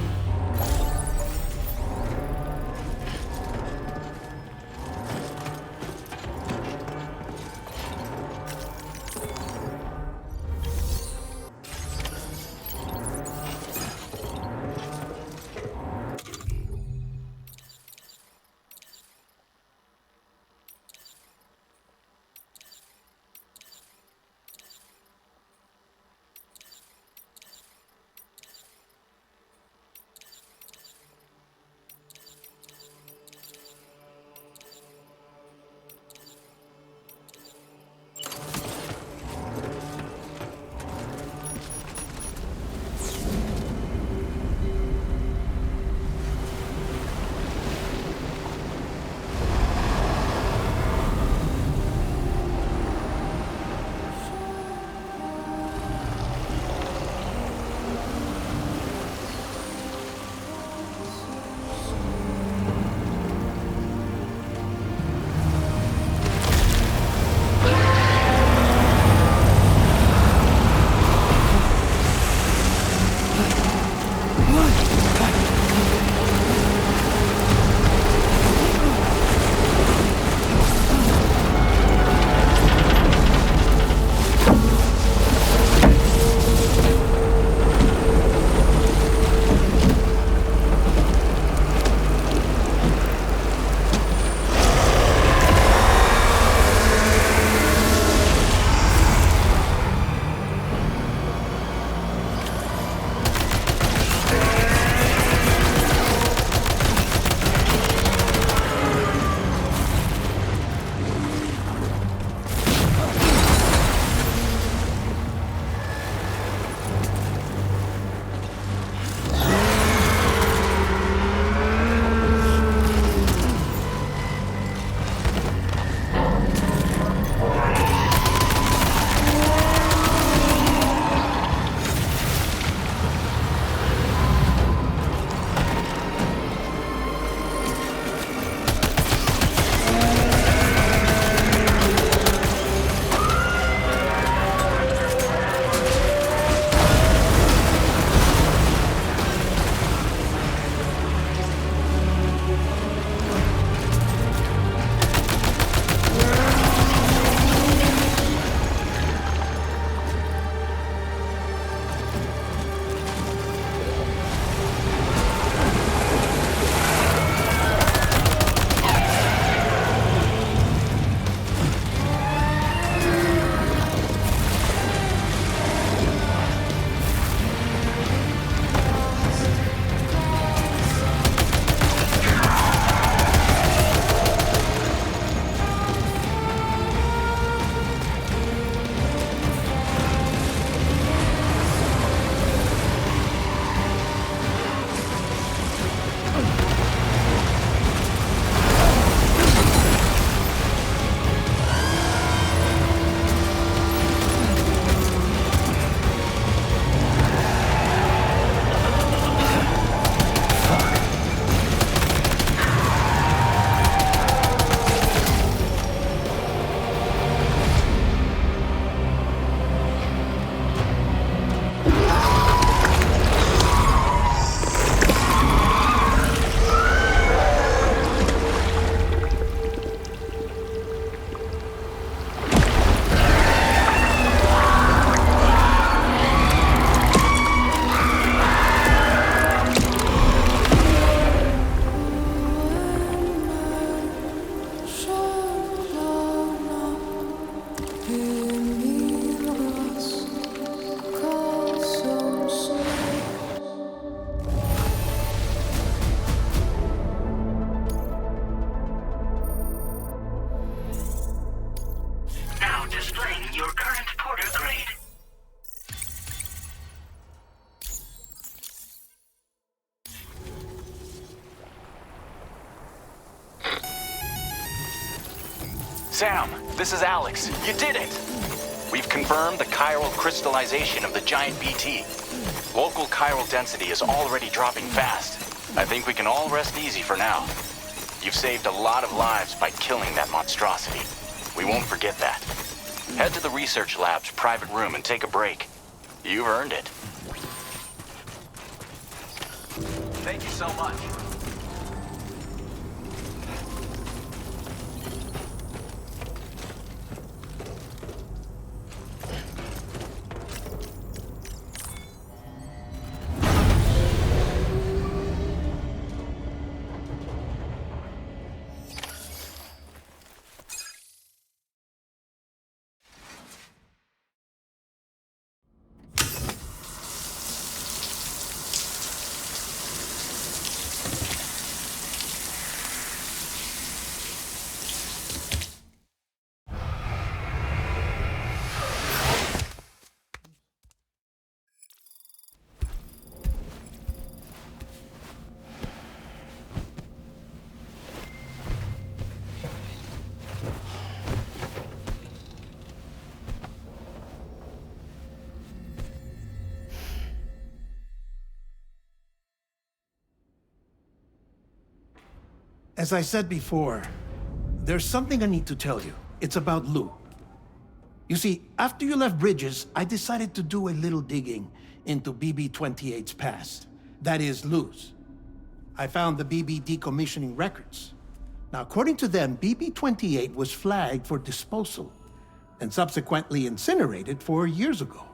Sam, this is Alex. You did it! We've confirmed the chiral crystallization of the giant BT. Local chiral density is already dropping fast. I think we can all rest easy for now. You've saved a lot of lives by killing that monstrosity. We won't forget that. Head to the research lab's private room and take a break. You've earned it. Thank you so much. As I said before, there's something I need to tell you. It's about Lou. You see, after you left Bridges, I decided to do a little digging into BB-28's past. That is, Lou's. I found the BB decommissioning records. Now, according to them, BB-28 was flagged for disposal and subsequently incinerated 4 years ago,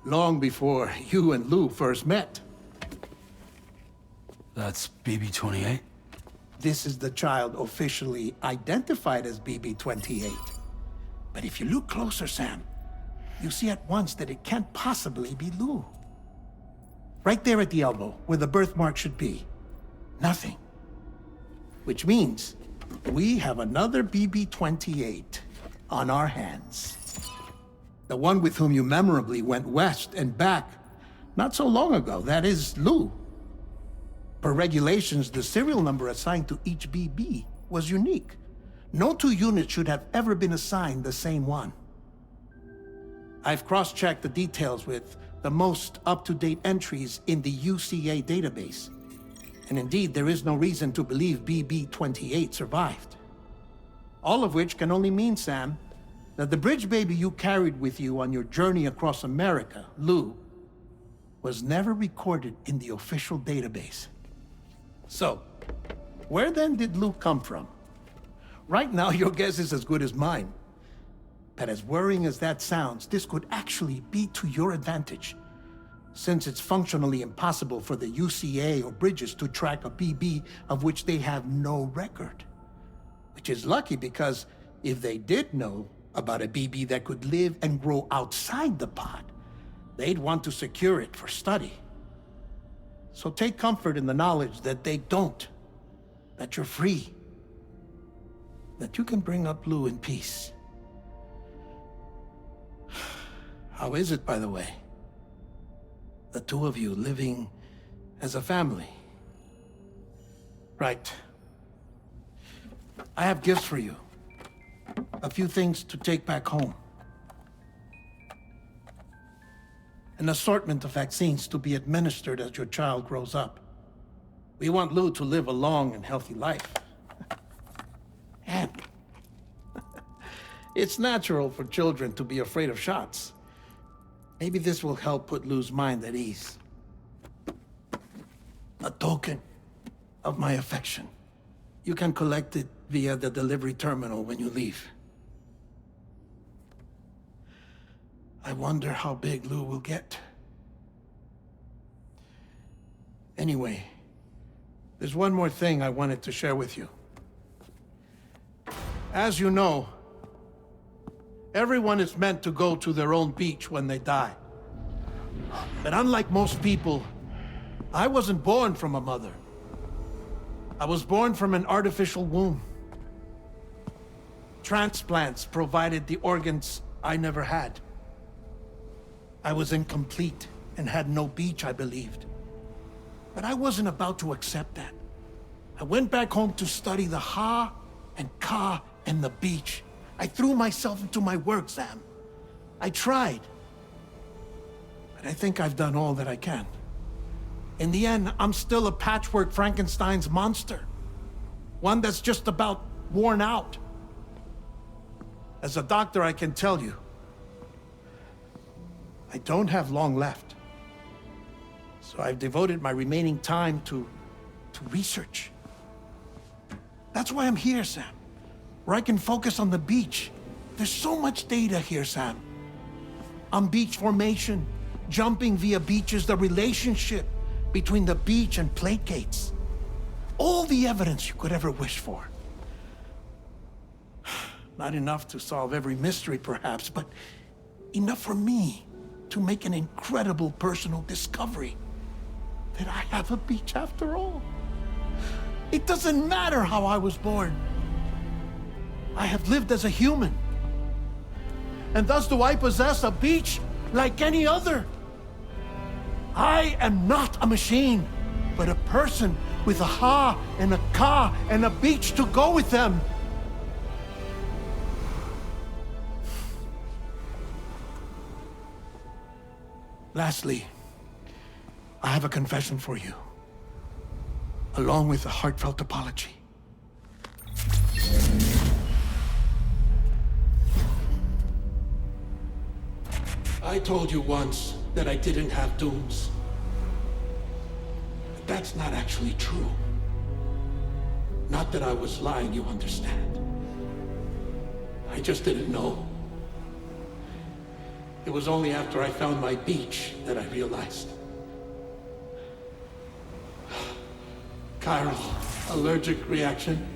long before you and Lou first met. That's BB-28? This is the child officially identified as BB-28. But if you look closer, Sam, you see at once that it can't possibly be Lou. Right there at the elbow, where the birthmark should be. Nothing. Which means we have another BB-28 on our hands. The one with whom you memorably went west and back not so long ago, that is Lou. Per regulations, the serial number assigned to each BB was unique. No two units should have ever been assigned the same one. I've cross-checked the details with the most up-to-date entries in the UCA database. And indeed, there is no reason to believe BB-28 survived. All of which can only mean, Sam, that the bridge baby you carried with you on your journey across America, Lou, was never recorded in the official database. So, where then did Lou come from? Right now, your guess is as good as mine. But as worrying as that sounds, this could actually be to your advantage, since it's functionally impossible for the UCA or Bridges to track a BB of which they have no record. Which is lucky because if they did know about a BB that could live and grow outside the pod, they'd want to secure it for study. So take comfort in the knowledge that they don't, that you're free, that you can bring up Lou in peace. How is it, by the way? The two of you living as a family. Right. I have gifts for you. A few things to take back home. An assortment of vaccines to be administered as your child grows up. We want Lou to live a long and healthy life. And it's natural for children to be afraid of shots. Maybe this will help put Lou's mind at ease. A token of my affection. You can collect it via the delivery terminal when you leave. I wonder how big Lou will get. Anyway, there's one more thing I wanted to share with you. As you know, everyone is meant to go to their own beach when they die. But unlike most people, I wasn't born from a mother. I was born from an artificial womb. Transplants provided the organs I never had. I was incomplete and had no beach, I believed. But I wasn't about to accept that. I went back home to study the Ha and Ka and the beach I threw myself into my work, Sam. I tried. But I think I've done all that I can. In the end, I'm still a patchwork Frankenstein's monster. One that's just about worn out. As a doctor, I can tell you, I don't have long left. So I've devoted my remaining time to research. That's why I'm here, Sam. Where I can focus on the beach. There's so much data here, Sam. On beach formation, jumping via beaches, the relationship between the beach and plate gates. All the evidence you could ever wish for. Not enough to solve every mystery, perhaps, but enough for me to make an incredible personal discovery. That I have a beach after all. It doesn't matter how I was born. I have lived as a human. And thus do I possess a beach like any other. I am not a machine, but a person with a ha and a ka and a beach to go with them. Lastly, I have a confession for you, along with a heartfelt apology. I told you once that I didn't have dooms. But that's not actually true. Not that I was lying, you understand. I just didn't know. It was only after I found my beach that I realized. Chiral allergic reaction.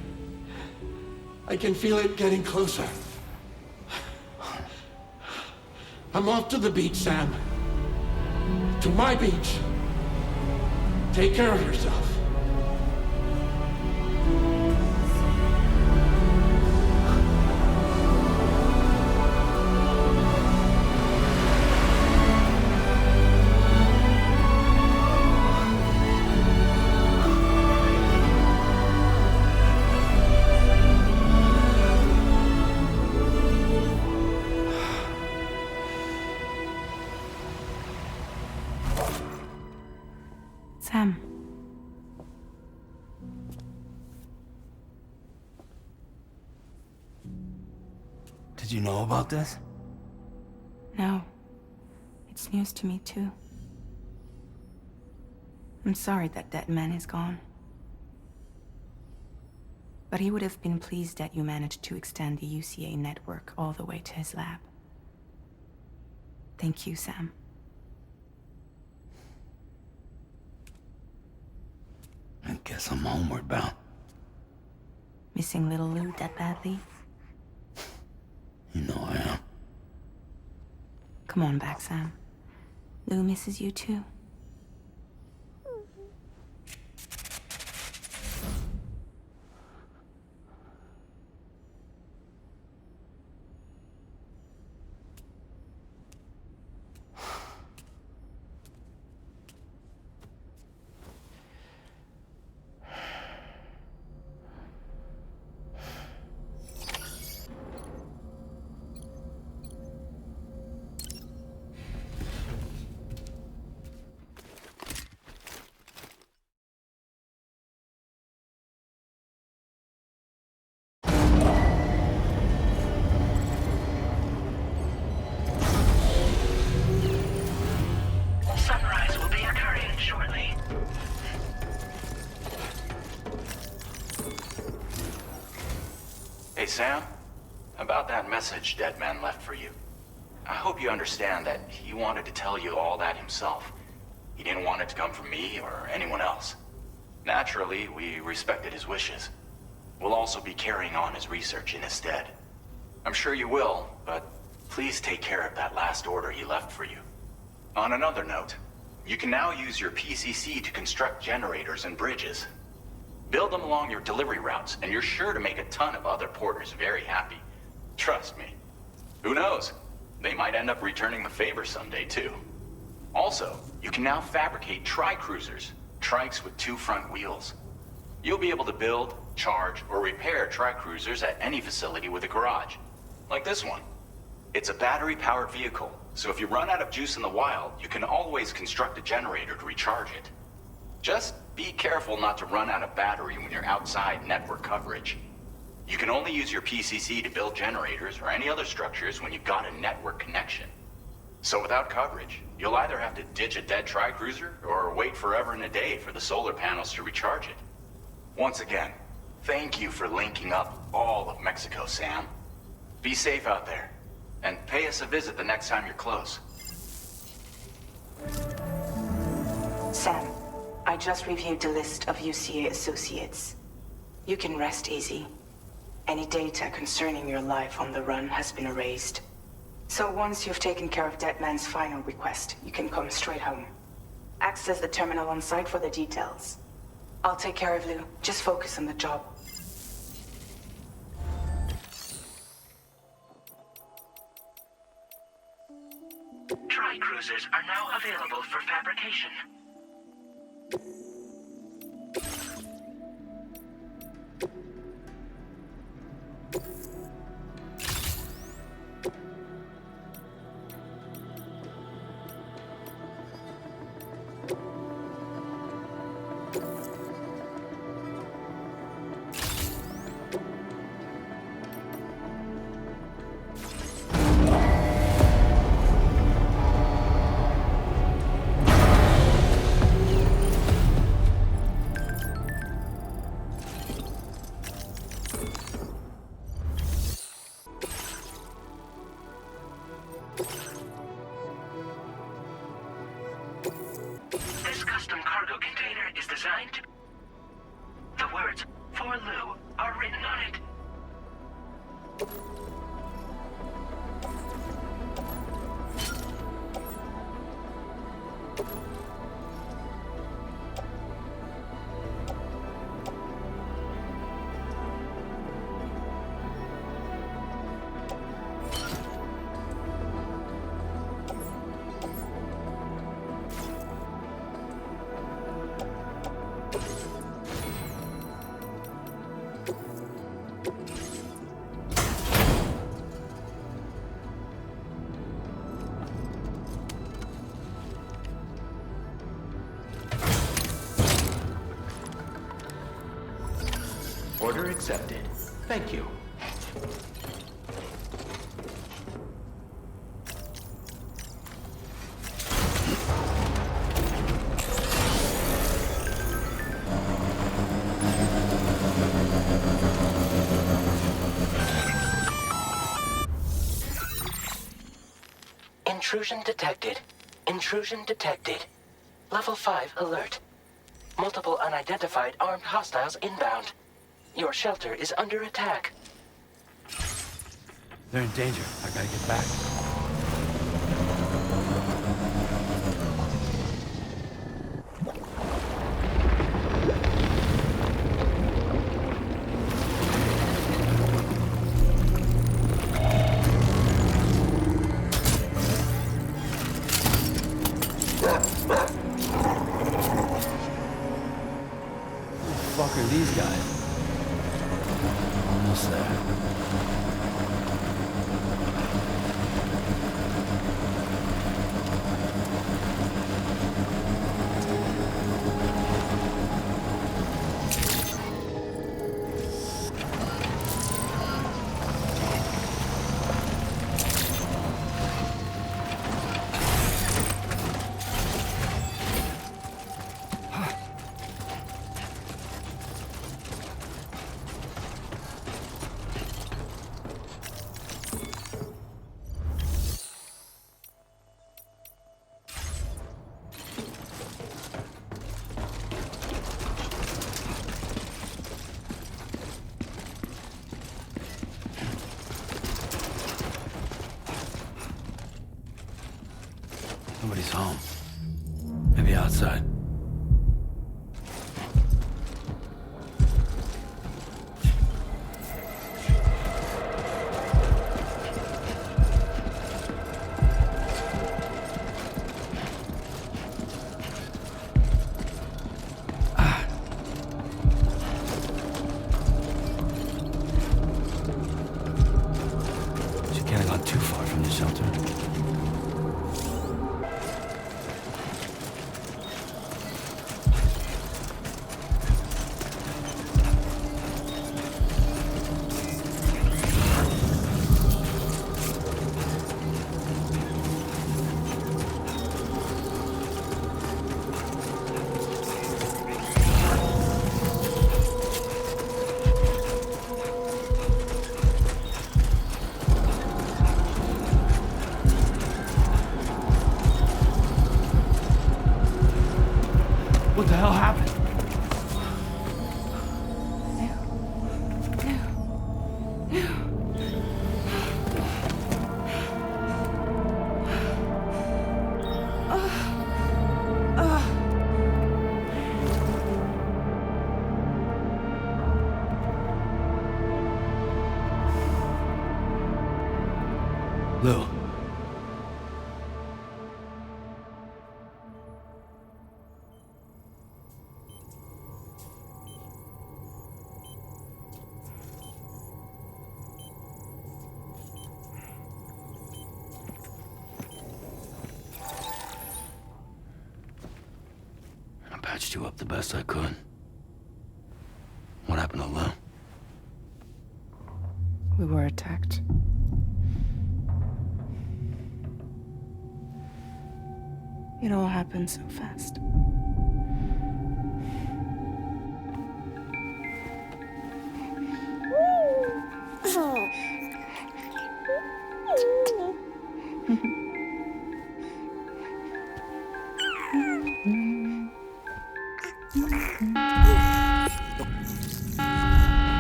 I can feel it getting closer. I'm off to the beach, Sam. To my beach. Take care of yourself. Sam. Did you know about this? No. It's news to me, too. I'm sorry that that man is gone. But he would have been pleased that you managed to extend the UCA network all the way to his lab. Thank you, Sam. I guess I'm homeward bound. Missing little Lou that badly? You know I am. Come on back, Sam. Lou misses you too. Sunrise will be occurring shortly. Hey, Sam. About that message Deadman left for you. I hope you understand that he wanted to tell you all that himself. He didn't want it to come from me or anyone else. Naturally, we respected his wishes. We'll also be carrying on his research in his stead. I'm sure you will, but please take care of that last order he left for you. On another note, you can now use your PCC to construct generators and bridges. Build them along your delivery routes, and you're sure to make a ton of other porters very happy. Trust me. Who knows? They might end up returning the favor someday, too. Also, you can now fabricate tri-cruisers, trikes with 2 front wheels. You'll be able to build, charge, or repair tri-cruisers at any facility with a garage. Like this one. It's a battery-powered vehicle, so if you run out of juice in the wild, you can always construct a generator to recharge it. Just be careful not to run out of battery when you're outside network coverage. You can only use your PCC to build generators or any other structures when you've got a network connection. So without coverage, you'll either have to ditch a dead tri-cruiser or wait forever and a day for the solar panels to recharge it. Once again, thank you for linking up all of Mexico, Sam. Be safe out there, and pay us a visit the next time you're close. Sam, I just reviewed the list of UCA associates. You can rest easy. Any data concerning your life on the run has been erased. So once you've taken care of Deadman's final request, you can come straight home. Access the terminal on site for the details. I'll take care of Lou. Just focus on the job. Tri-cruisers are now available for fabrication. This custom cargo container is designed to... The words, "For Lou," are written on it. Order accepted. Thank you. Intrusion detected. Intrusion detected. Level 5 alert. Multiple unidentified armed hostiles inbound. Your shelter is under attack. They're in danger. I gotta get back. Who the fuck are these guys? Almost there. Nobody's home. Maybe outside. What the hell happened? Lou. I patched you up the best I could. What happened to Lou? We were attacked. It all happened so fast.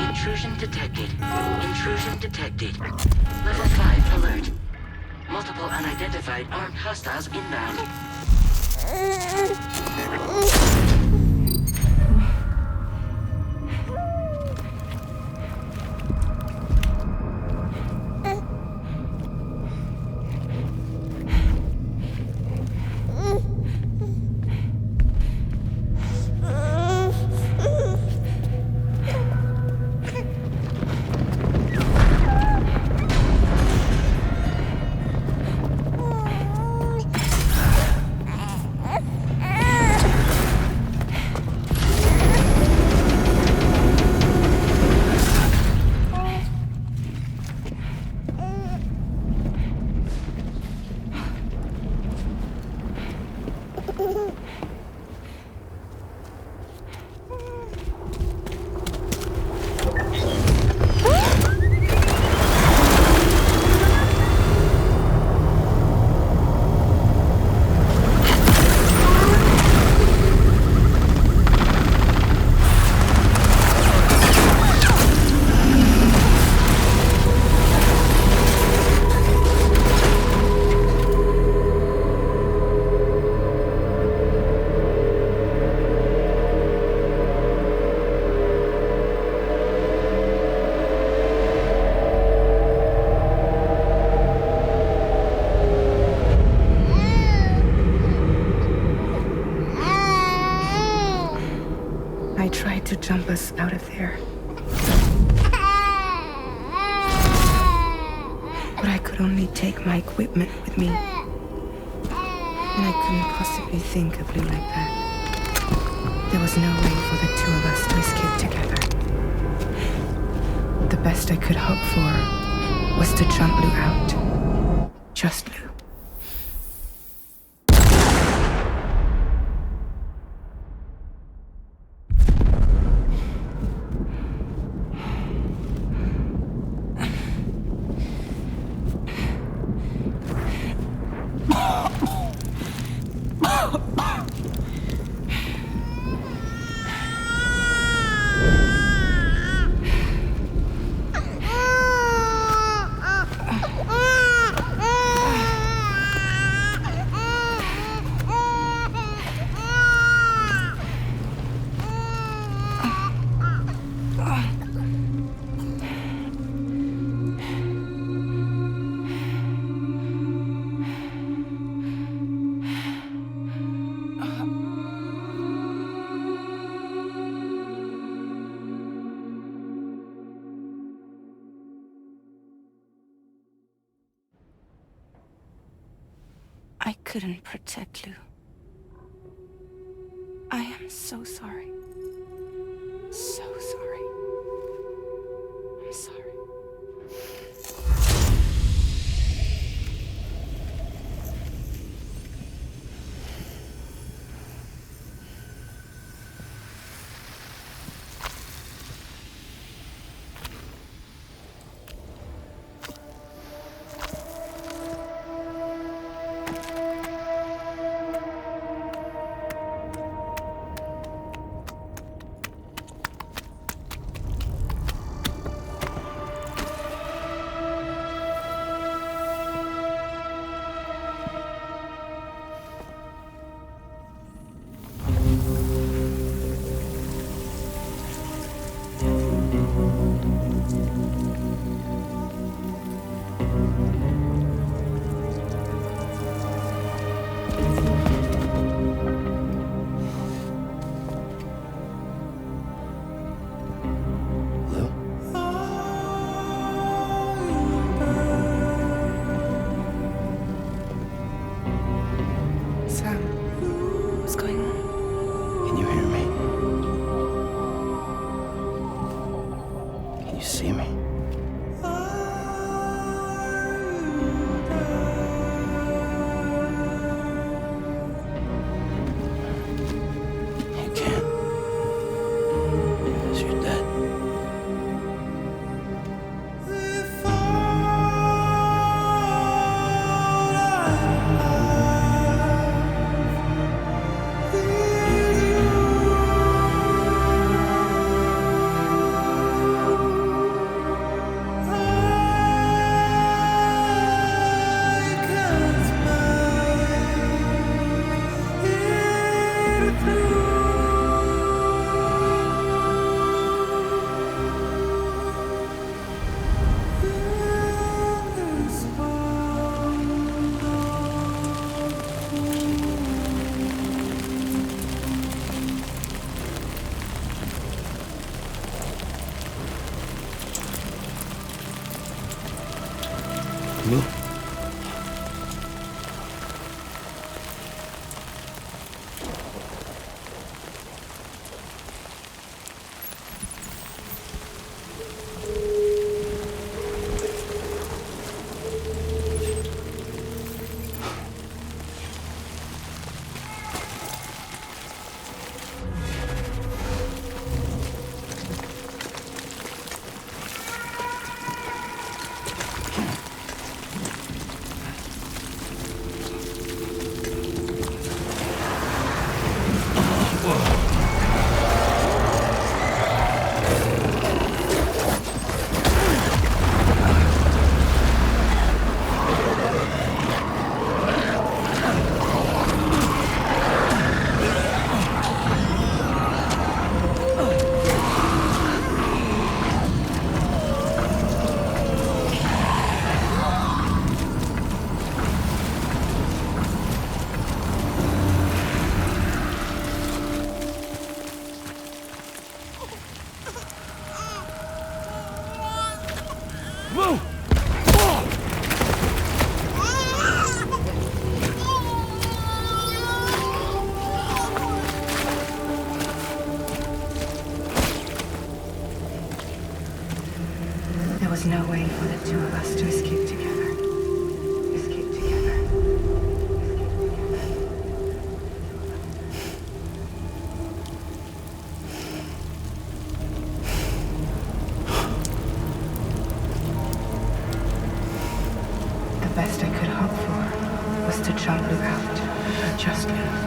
Intrusion detected. Intrusion detected. Level 5 alert. Multiple unidentified armed hostiles inbound. I tried to jump us out of there. But I could only take my equipment with me. And I couldn't possibly think of Lou like that. There was no way for the two of us to escape together. The best I could hope for was to jump Lou out. Just Lou. I couldn't protect Lou. I am so sorry. So sorry. I'm sorry. There was no way for the two of us to escape together. Escape together. The best I could hope for was to jump you out. Just now.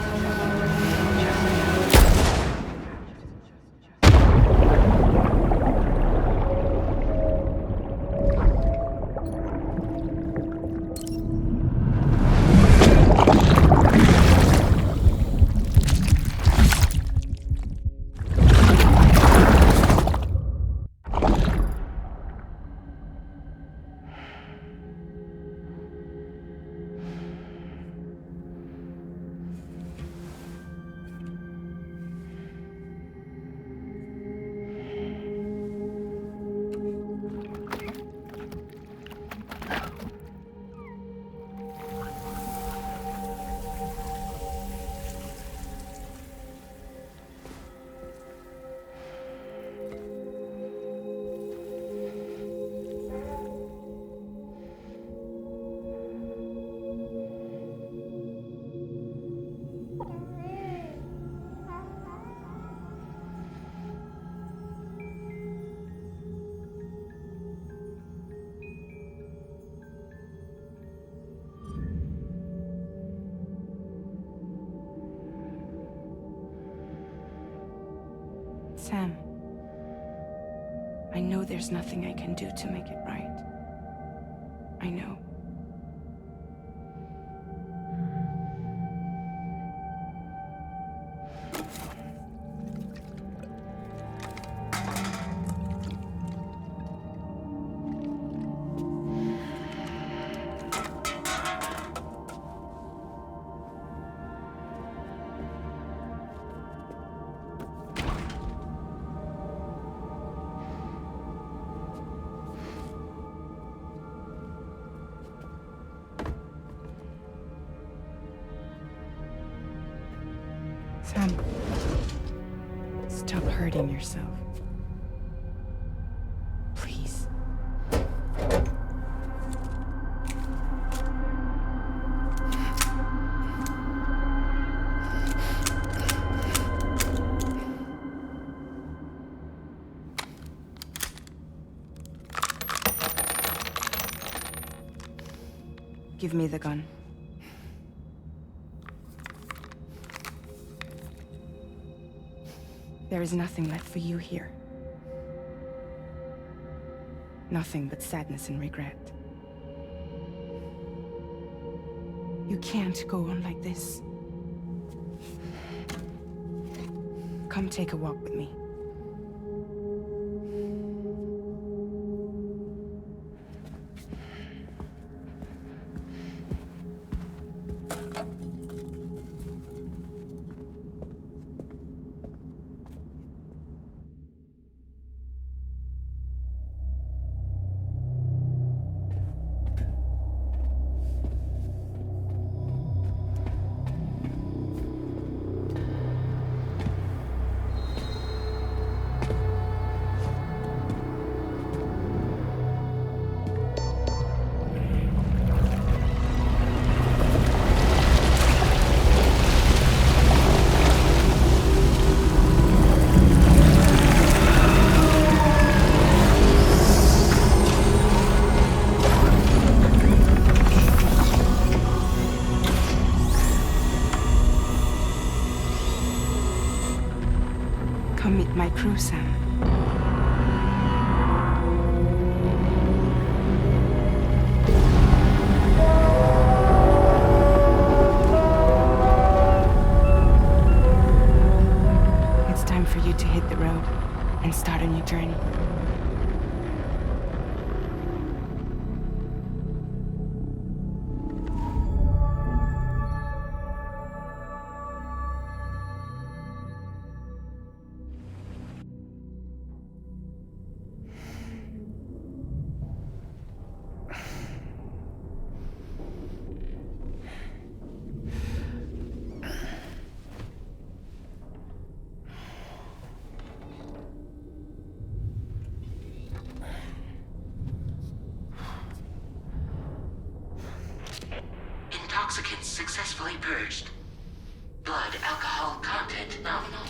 Sam, I know there's nothing I can do to make it right. I know. Sam, stop hurting yourself. Please. Give me the gun. There is nothing left for you here. Nothing but sadness and regret. You can't go on like this. Come take a walk with me. Come meet my crew, Sam. It's time for you to hit the road and start a new journey. Intoxicants successfully purged. Blood alcohol content nominal.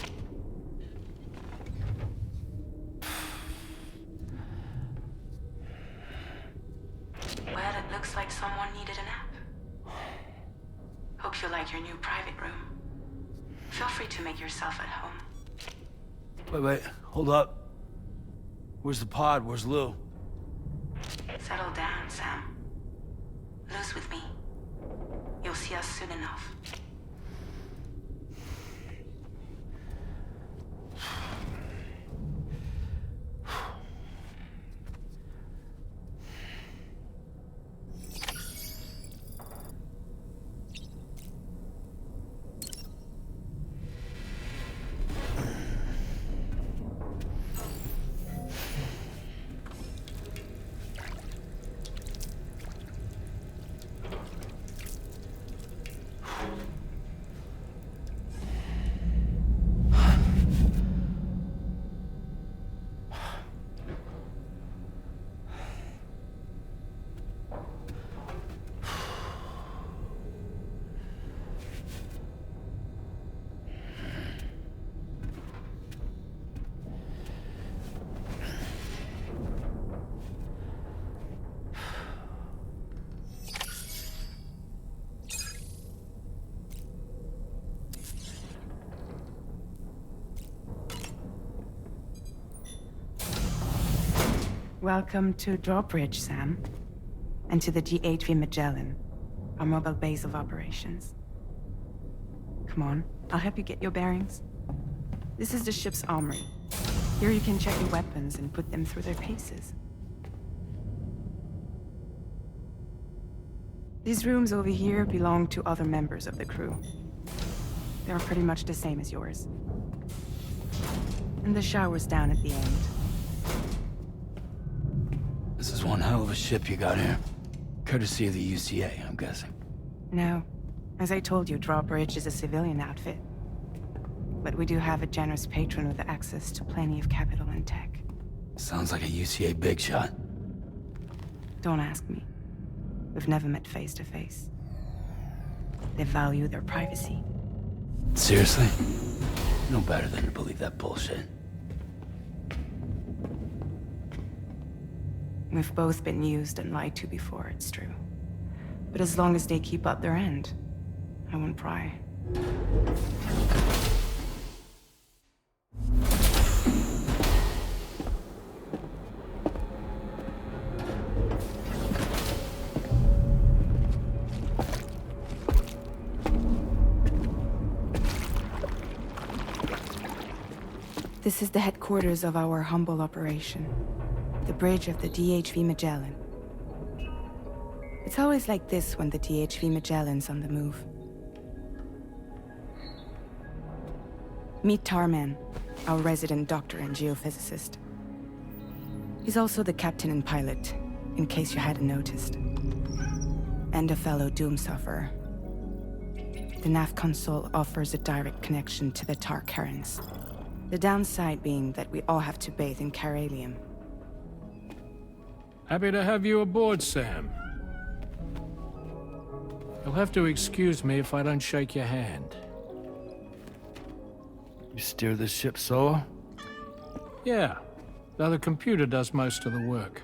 Well, it looks like someone needed a nap. Hope you like your new private room. Feel free to make yourself at home. Wait, hold up. Where's the pod? Where's Lou? Settle down, Sam. Lou's with me. You'll see us soon enough. Welcome to Drawbridge, Sam. And to the GHV Magellan, our mobile base of operations. Come on, I'll help you get your bearings. This is the ship's armory. Here you can check your weapons and put them through their paces. These rooms over here belong to other members of the crew. They're pretty much the same as yours. And the shower's down at the end. This is one hell of a ship you got here. Courtesy of the UCA, I'm guessing. No. As I told you, Drawbridge is a civilian outfit. But we do have a generous patron with access to plenty of capital and tech. Sounds like a UCA big shot. Don't ask me. We've never met face to face. They value their privacy. Seriously? No better than to believe that bullshit. We've both been used and lied to before, it's true. But as long as they keep up their end, I won't pry. This is the headquarters of our humble operation. The bridge of the DHV Magellan. It's always like this when the DHV Magellan's on the move. Meet Tarman, our resident doctor and geophysicist. He's also the captain and pilot, in case you hadn't noticed. And a fellow doom sufferer. The nav console offers a direct connection to the tar currents. The downside being that we all have to bathe in caralium. Happy to have you aboard, Sam. You'll have to excuse me if I don't shake your hand. You steer this ship solo? Yeah, though the computer does most of the work.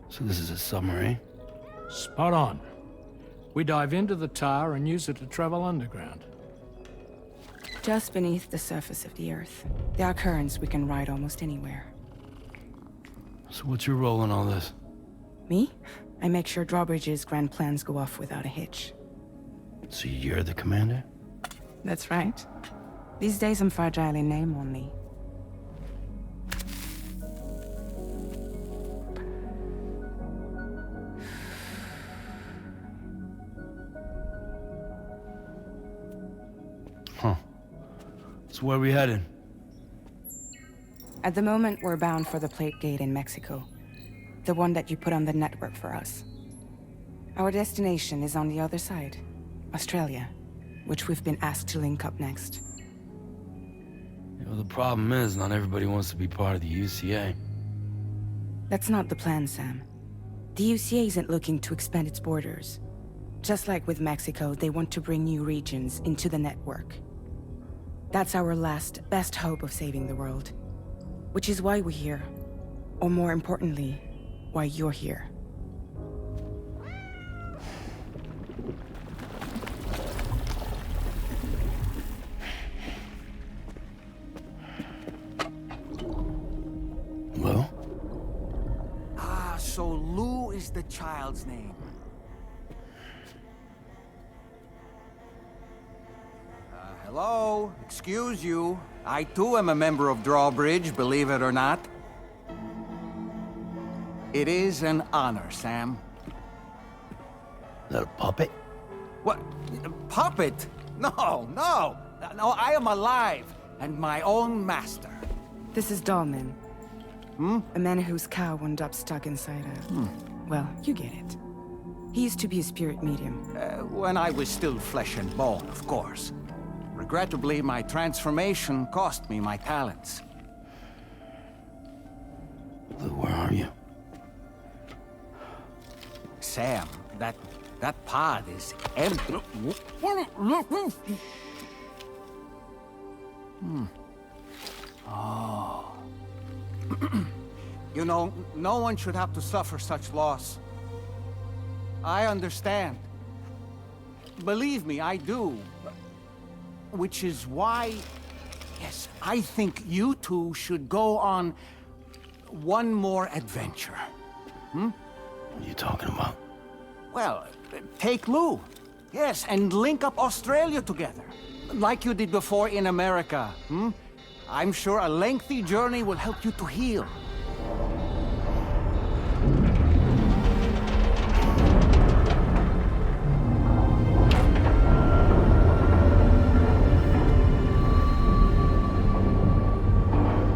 So this is a submarine? Spot on. We dive into the tar and use it to travel underground. Just beneath the surface of the Earth, there are currents we can ride almost anywhere. So what's your role in all this? Me? I make sure Drawbridge's grand plans go off without a hitch. So you're the commander? That's right. These days I'm fragile in name only. Huh. So where are we headed? At the moment, we're bound for the plate gate in Mexico. The one that you put on the network for us. Our destination is on the other side, Australia, which we've been asked to link up next. The problem is, not everybody wants to be part of the UCA. That's not the plan, Sam. The UCA isn't looking to expand its borders. Just like with Mexico, they want to bring new regions into the network. That's our last, best hope of saving the world. Which is why we're here. Or more importantly, why you're here. Well? So Lou is the child's name. Hello? Excuse you. I too am a member of Drawbridge, believe it or not. It is an honor, Sam. Is that a puppet? What? A puppet? No, no! No, I am alive, and my own master. This is Dahlman. A man whose cow wound up stuck inside a... Well, you get it. He used to be a spirit medium. When I was still flesh and bone, of course. Regrettably, my transformation cost me my talents. Lou, where are you? Sam, that pod is empty. Oh. You know, no one should have to suffer such loss. I understand. Believe me, I do. Which is why, yes, I think you two should go on one more adventure. What are you talking about? Well, take Lou. Yes, and link up Australia together. Like you did before in America. I'm sure a lengthy journey will help you to heal.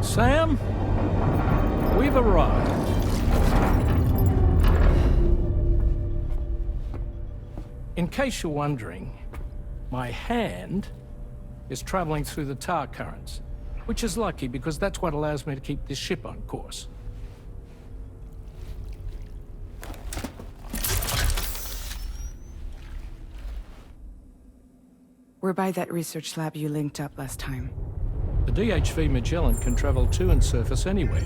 Sam, we've arrived. In case you're wondering, my hand is traveling through the tar currents, which is lucky because that's what allows me to keep this ship on course. We're by that research lab you linked up last time. The DHV Magellan can travel to and surface anywhere,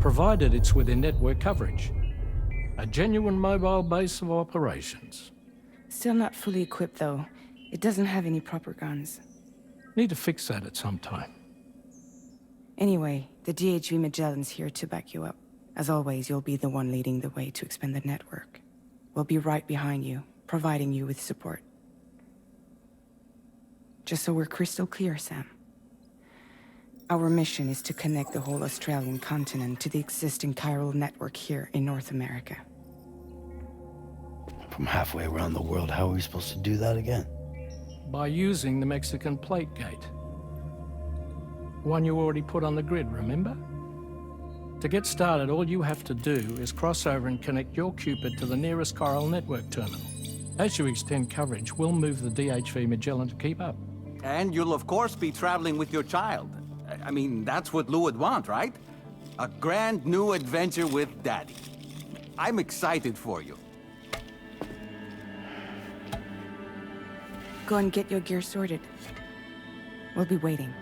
provided it's within network coverage. A genuine mobile base of operations. Still not fully equipped, though. It doesn't have any proper guns. Need to fix that at some time. Anyway, the DHV Magellan's here to back you up. As always, you'll be the one leading the way to expand the network. We'll be right behind you, providing you with support. Just so we're crystal clear, Sam. Our mission is to connect the whole Australian continent to the existing chiral network here in North America. From halfway around the world, how are we supposed to do that again? By using the Mexican plate gate. One you already put on the grid, remember? To get started, all you have to do is cross over and connect your Cupid to the nearest chiral network terminal. As you extend coverage, we'll move the DHV Magellan to keep up. And you'll of course be traveling with your child. I mean, that's what Lou would want, right? A grand new adventure with Daddy. I'm excited for you. Go and get your gear sorted. We'll be waiting.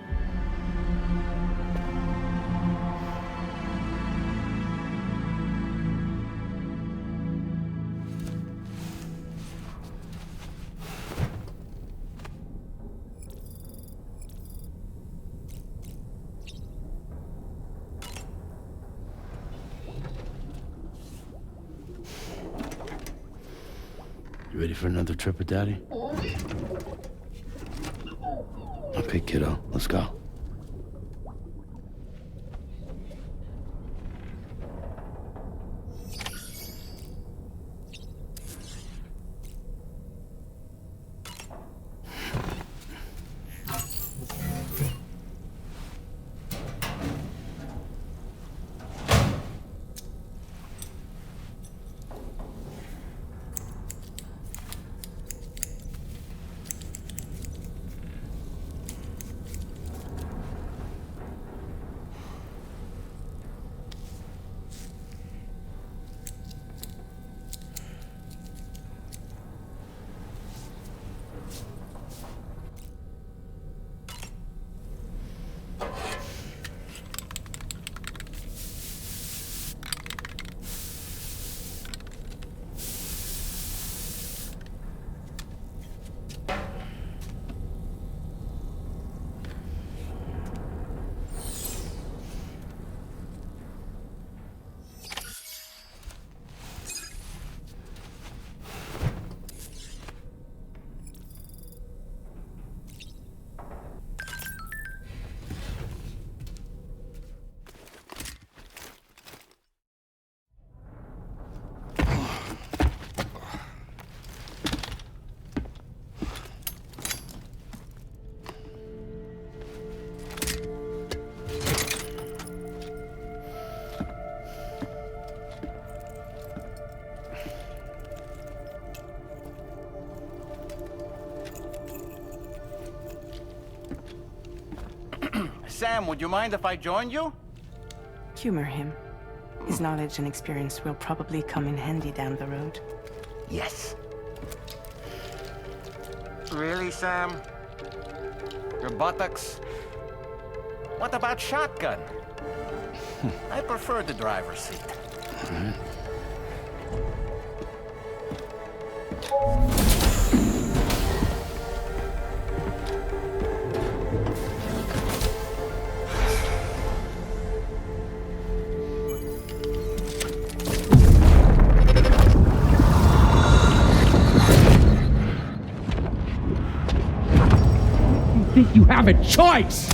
You ready for another trip with Daddy? Okay, kiddo, let's go. Sam, would you mind if I joined you? Humor him. His knowledge and experience will probably come in handy down the road. Yes. Really, Sam? Your buttocks? What about shotgun? I prefer the driver's seat. Think you have a choice!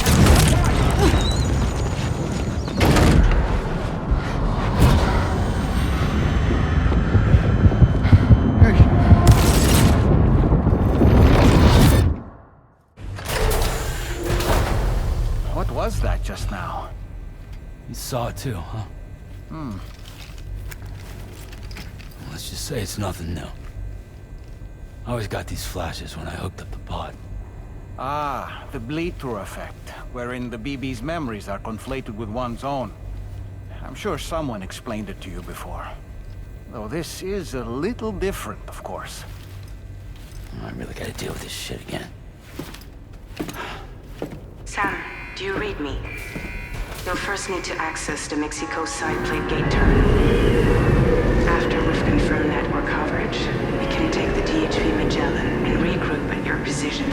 What was that just now? You saw it too, huh? Let's just say it's nothing new. I always got these flashes when I hooked up the pod. Ah, the bleed-through effect, wherein the BB's memories are conflated with one's own. I'm sure someone explained it to you before. Though this is a little different, of course. I really gotta deal with this shit again. Sam, do you read me? You'll first need to access the Mexico side plate gate terminal. After we've confirmed network coverage, we can take the DHV Magellan and regroup at your position.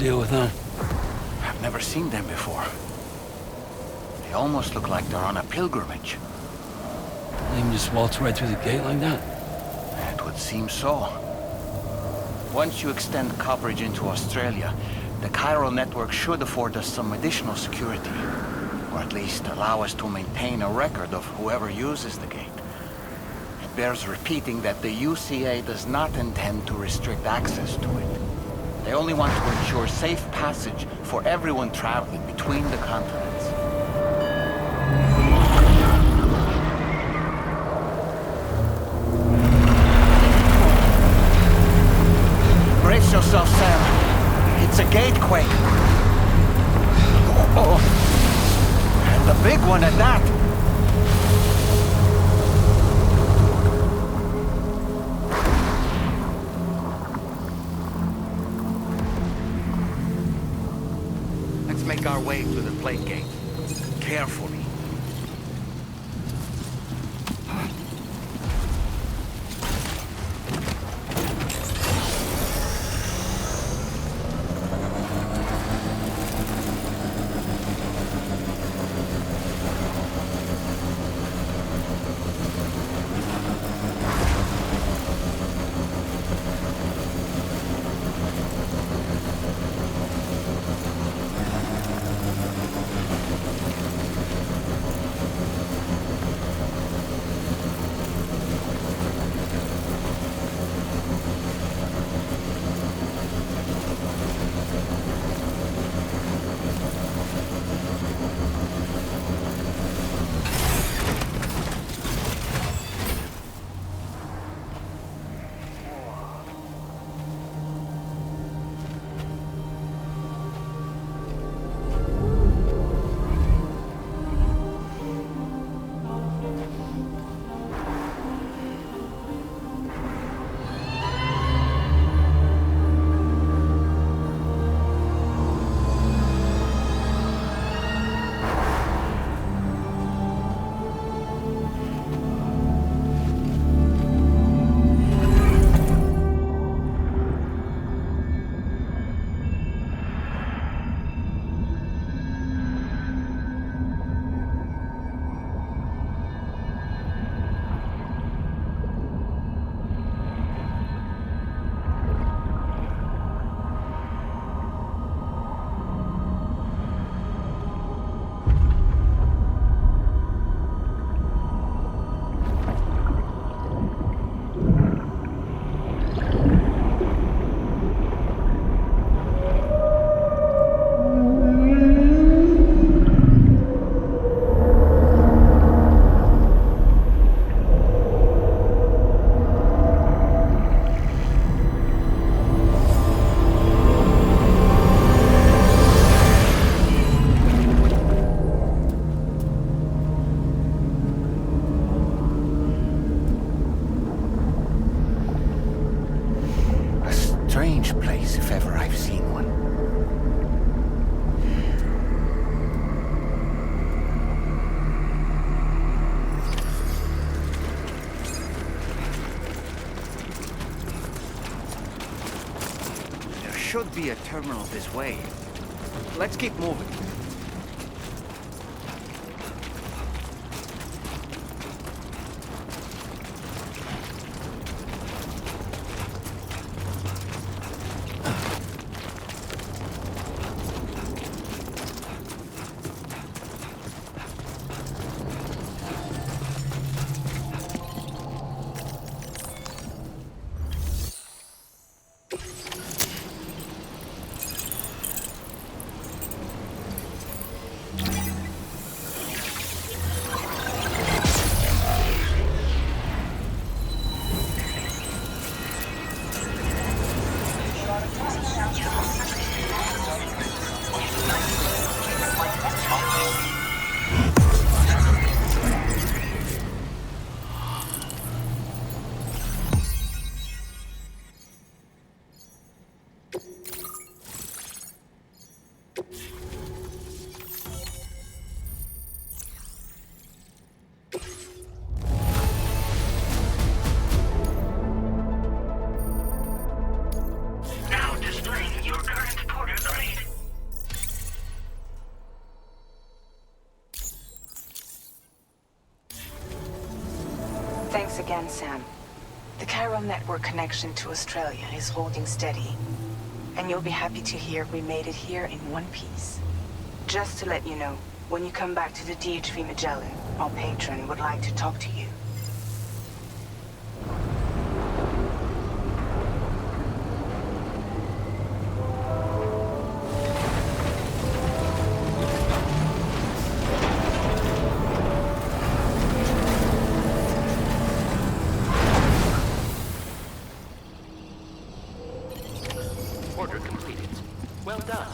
deal with them? I've never seen them before. They almost look like they're on a pilgrimage. They can just waltz right through the gate like that? It would seem so. Once you extend coverage into Australia, the chiral network should afford us some additional security. Or at least allow us to maintain a record of whoever uses the gate. It bears repeating that the UCA does not intend to restrict access to it. They only want to ensure safe passage for everyone traveling between the continents. Brace yourself, Sam. It's a gatequake. Oh. And a big one at that. Let's make our way through the plate gate. Carefully. Strange place, if ever I've seen one. There should be a terminal this way. Let's keep moving. again, Sam. The chiral network connection to Australia is holding steady. And you'll be happy to hear we made it here in one piece. Just to let you know, when you come back to the DHV Magellan, our patron would like to talk to you. Order completed. Well done.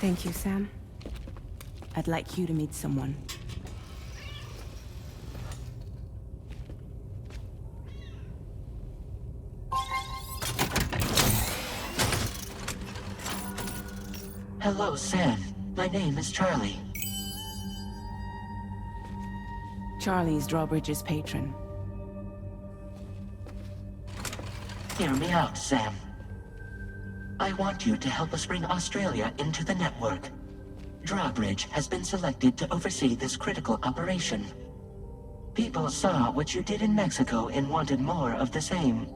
Thank you, Sam. I'd like you to meet someone. Hello, Sam. My name is Charlie. Charlie's Drawbridge's patron. Hear me out, Sam. I want you to help us bring Australia into the network. Drawbridge has been selected to oversee this critical operation. People saw what you did in Mexico and wanted more of the same.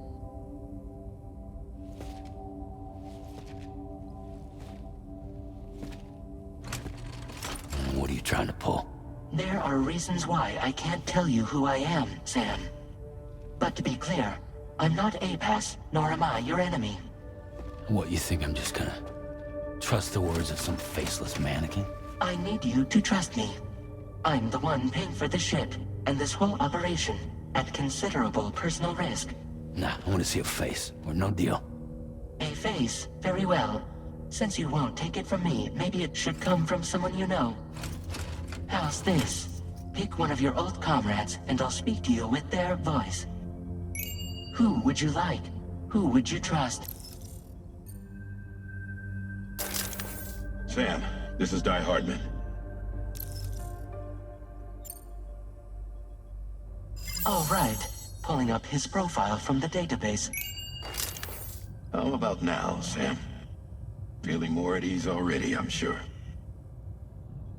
What are you trying to pull? There are reasons why I can't tell you who I am, Sam. But to be clear, I'm not APAS, nor am I your enemy. What, you think I'm just gonna trust the words of some faceless mannequin? I need you to trust me. I'm the one paying for the ship and this whole operation at considerable personal risk. Nah, I want to see a face, or no deal. A face? Very well. Since you won't take it from me, maybe it should come from someone you know. How's this? Pick one of your old comrades, and I'll speak to you with their voice. Who would you like? Who would you trust? Sam, this is Di Hardman. All right. Pulling up his profile from the database. How about now, Sam? Feeling more at ease already, I'm sure.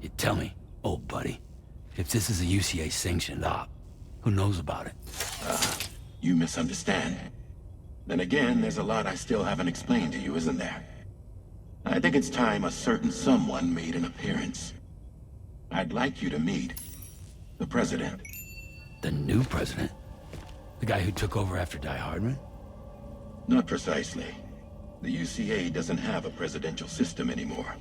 You tell me, old buddy, if this is a UCA-sanctioned op, who knows about it? You misunderstand. Then again, there's a lot I still haven't explained to you, isn't there? I think it's time a certain someone made an appearance. I'd like you to meet the President. The new president? The guy who took over after Di Hardman? Not precisely. The UCA doesn't have a presidential system anymore.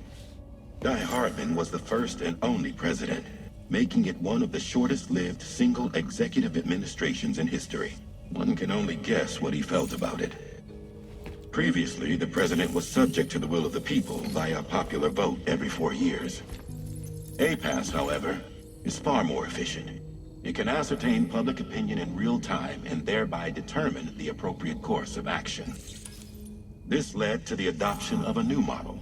Di Hardman was the first and only president, making it one of the shortest-lived single executive administrations in history. One can only guess what he felt about it. Previously, the president was subject to the will of the people via a popular vote every 4 years. APAS, however, is far more efficient. It can ascertain public opinion in real time and thereby determine the appropriate course of action. This led to the adoption of a new model.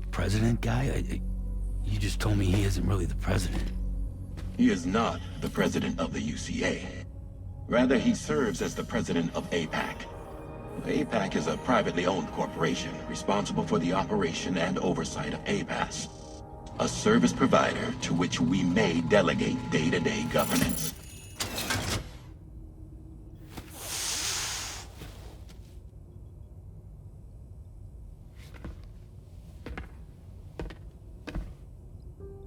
President guy? You just told me he isn't really the president. He is not the president of the UCA. Rather, he serves as the president of APAC. APAC is a privately owned corporation responsible for the operation and oversight of APAS, a service provider to which we may delegate day-to-day governance.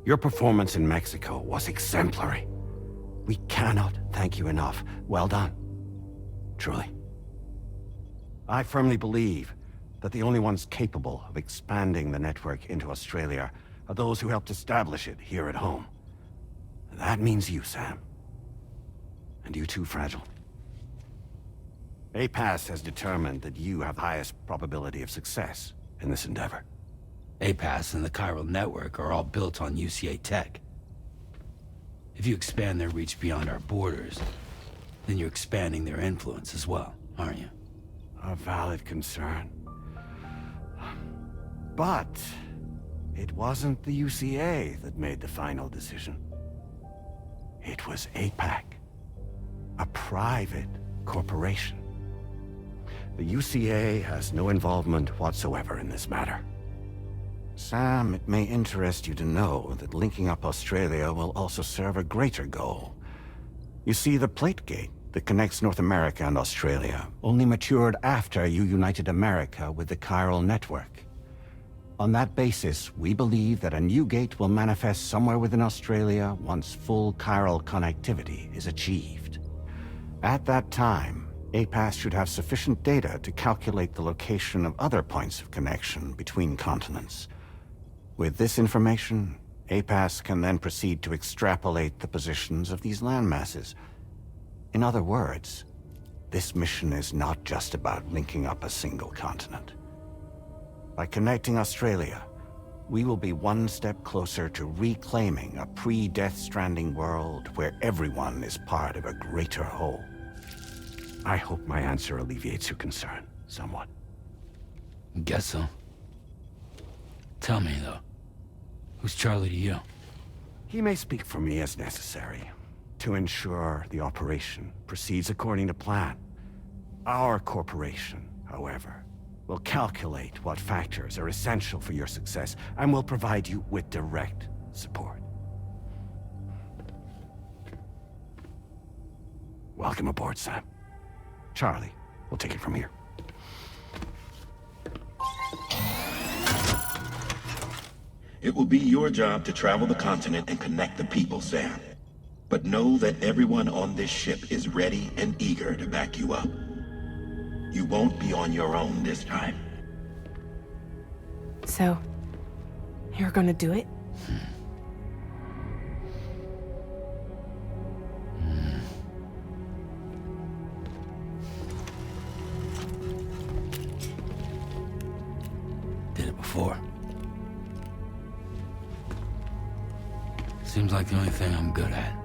Your performance in Mexico was exemplary. We cannot thank you enough. Well done. Truly. I firmly believe that the only ones capable of expanding the network into Australia are those who helped establish it here at home. That means you, Sam. And you too, Fragile. APAS has determined that you have the highest probability of success in this endeavor. APAS and the chiral network are all built on UCA tech. If you expand their reach beyond our borders, then you're expanding their influence as well, aren't you? A valid concern. But it wasn't the UCA that made the final decision. It was APAC, a private corporation. The UCA has no involvement whatsoever in this matter. Sam, it may interest you to know that linking up Australia will also serve a greater goal. You see, the plate gate that connects North America and Australia only matured after you united America with the chiral network. On that basis, we believe that a new gate will manifest somewhere within Australia once full chiral connectivity is achieved. At that time, APAS should have sufficient data to calculate the location of other points of connection between continents. With this information, APAS can then proceed to extrapolate the positions of these landmasses. In other words, this mission is not just about linking up a single continent. By connecting Australia, we will be one step closer to reclaiming a pre-Death Stranding world where everyone is part of a greater whole. I hope my answer alleviates your concern somewhat. Guess so. Tell me, though, who's Charlie to you? He may speak for me as necessary to ensure the operation proceeds according to plan. Our corporation, however, will calculate what factors are essential for your success and will provide you with direct support. Welcome aboard, Sam. Charlie, we'll take it from here. It will be your job to travel the continent and connect the people, Sam. But know that everyone on this ship is ready and eager to back you up. You won't be on your own this time. So, you're gonna do it? Did it before. Seems like the only thing I'm good at.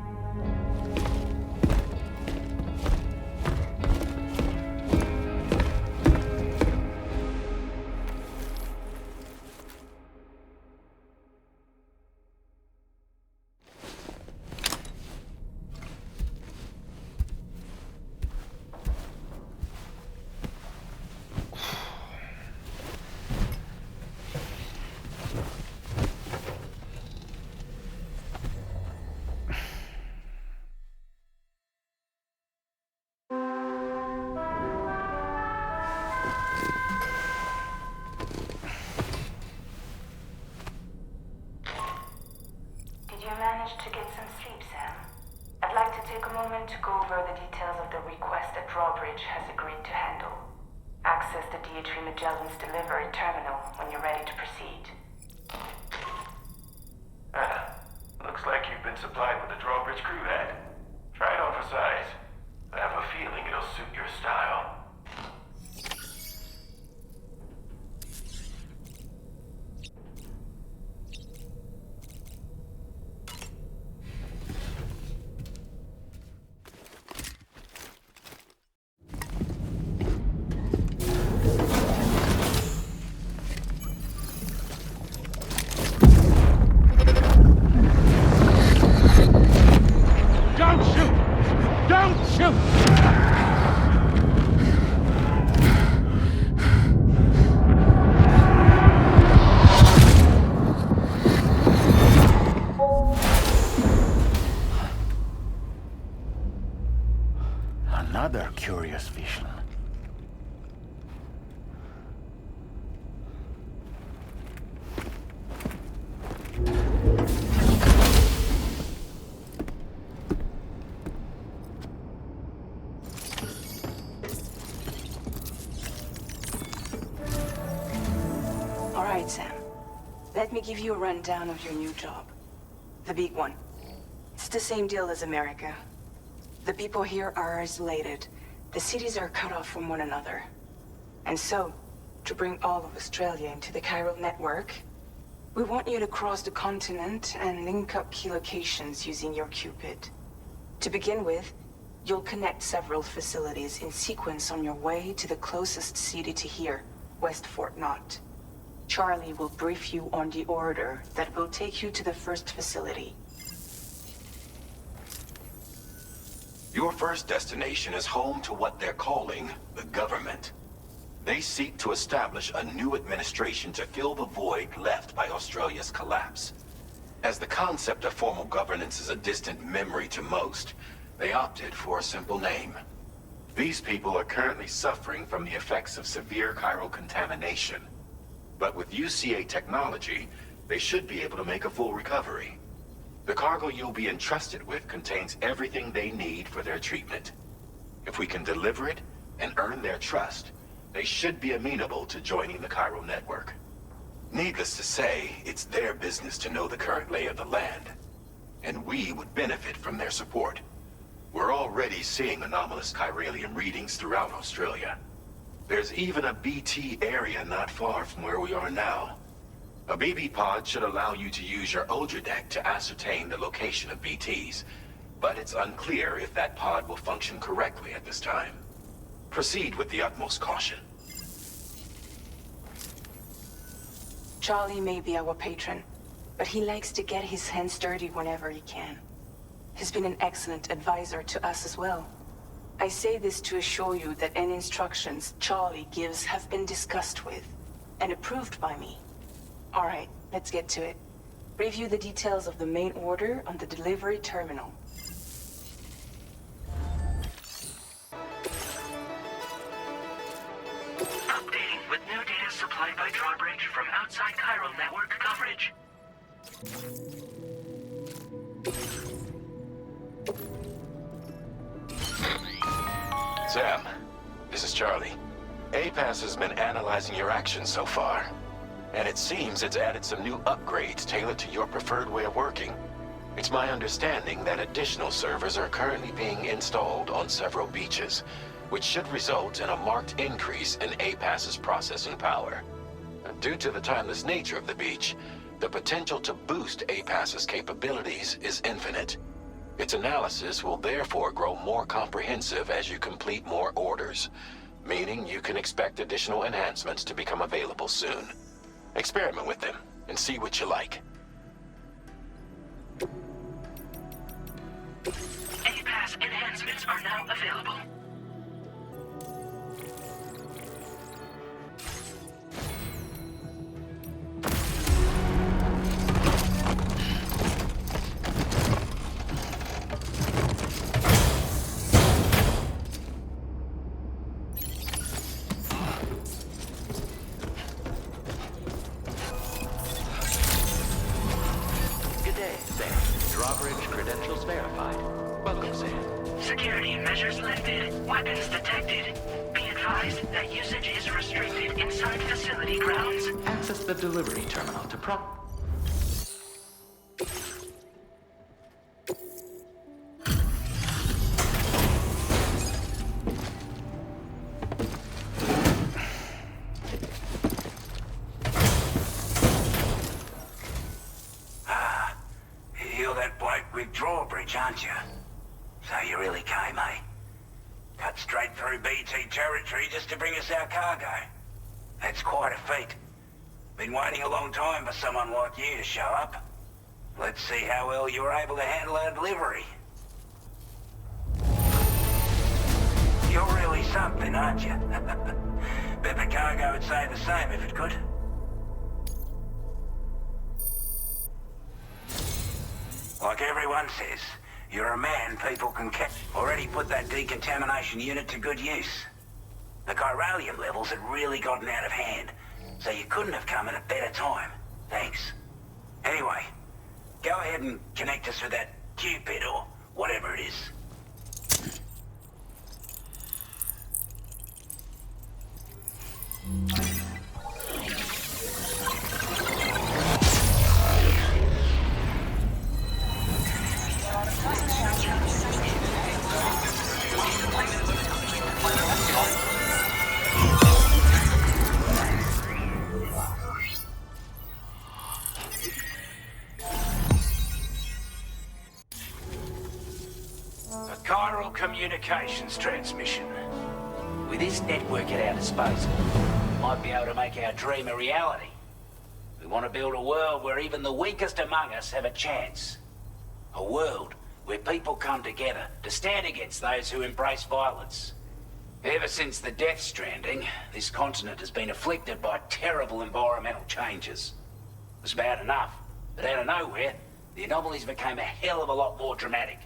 To get some sleep, Sam. I'd like to take a moment to go over the details of the request that Drawbridge has agreed to handle. Access the D.H. Magellan's delivery terminal when you're ready to proceed. Looks like you've been supplied with the Drawbridge crew then. Try it on for size. I have a feeling it'll suit your style. Another curious vision. All right, Sam. Let me give you a rundown of your new job. The big one. It's the same deal as America. The people here are isolated. The cities are cut off from one another. And so, to bring all of Australia into the chiral network, We want you to cross the continent and link up key locations using your Cupid. To begin with, you'll connect several facilities in sequence on your way to the closest city to here, West Fort Knott. Charlie will brief you on the order that will take you to the first facility. Your first destination is home to what they're calling the government. They seek to establish a new administration to fill the void left by Australia's collapse. As the concept of formal governance is a distant memory to most, they opted for a simple name. These people are currently suffering from the effects of severe chiral contamination. But with UCA technology, they should be able to make a full recovery. The cargo you'll be entrusted with contains everything they need for their treatment. If we can deliver it and earn their trust, they should be amenable to joining the chiral network. Needless to say, it's their business to know the current lay of the land, and we would benefit from their support. We're already seeing anomalous chiralium readings throughout Australia. There's even a BT area not far from where we are now. A BB pod should allow you to use your Ultra deck to ascertain the location of BTs, but it's unclear if that pod will function correctly at this time. Proceed with the utmost caution. Charlie may be our patron, but he likes to get his hands dirty whenever he can. He's been an excellent advisor to us as well. I say this to assure you that any instructions Charlie gives have been discussed with and approved by me. All right, let's get to it. Review the details of the main order on the delivery terminal. Updating with new data supplied by Drawbridge from outside chiral network coverage. Sam, this is Charlie. APAS has been analyzing your actions so far, and it seems it's added some new upgrades tailored to your preferred way of working. It's my understanding that additional servers are currently being installed on several beaches, which should result in a marked increase in APAS's processing power. Due to the timeless nature of the beach, the potential to boost APAS's capabilities is infinite. Its analysis will therefore grow more comprehensive as you complete more orders, meaning you can expect additional enhancements to become available soon. Experiment with them and see what you like. APAS enhancements are now available. Drawbridge credentials verified. Welcome, Sam. Security measures lifted. Weapons detected. Be advised that usage is restricted inside facility grounds. Access the delivery terminal to Drawbridge, aren't you? So you really came, eh? Cut straight through BT territory just to bring us our cargo. That's quite a feat. Been waiting a long time for someone like you to show up. Let's see how well you were able to handle our delivery. You're really something, aren't you? Bet the cargo would say the same if it could. Like everyone says, you're a man people can catch. Already put that decontamination unit to good use. The chiralium levels had really gotten out of hand, so you couldn't have come at a better time. Thanks. Anyway, go ahead and connect us with that Cupid or whatever it is. Chiral communications transmission. With this network at our disposal, we might be able to make our dream a reality. We want to build a world where even the weakest among us have a chance. A world where people come together to stand against those who embrace violence. Ever since the Death Stranding, this continent has been afflicted by terrible environmental changes. It was bad enough, but out of nowhere, the anomalies became a hell of a lot more dramatic.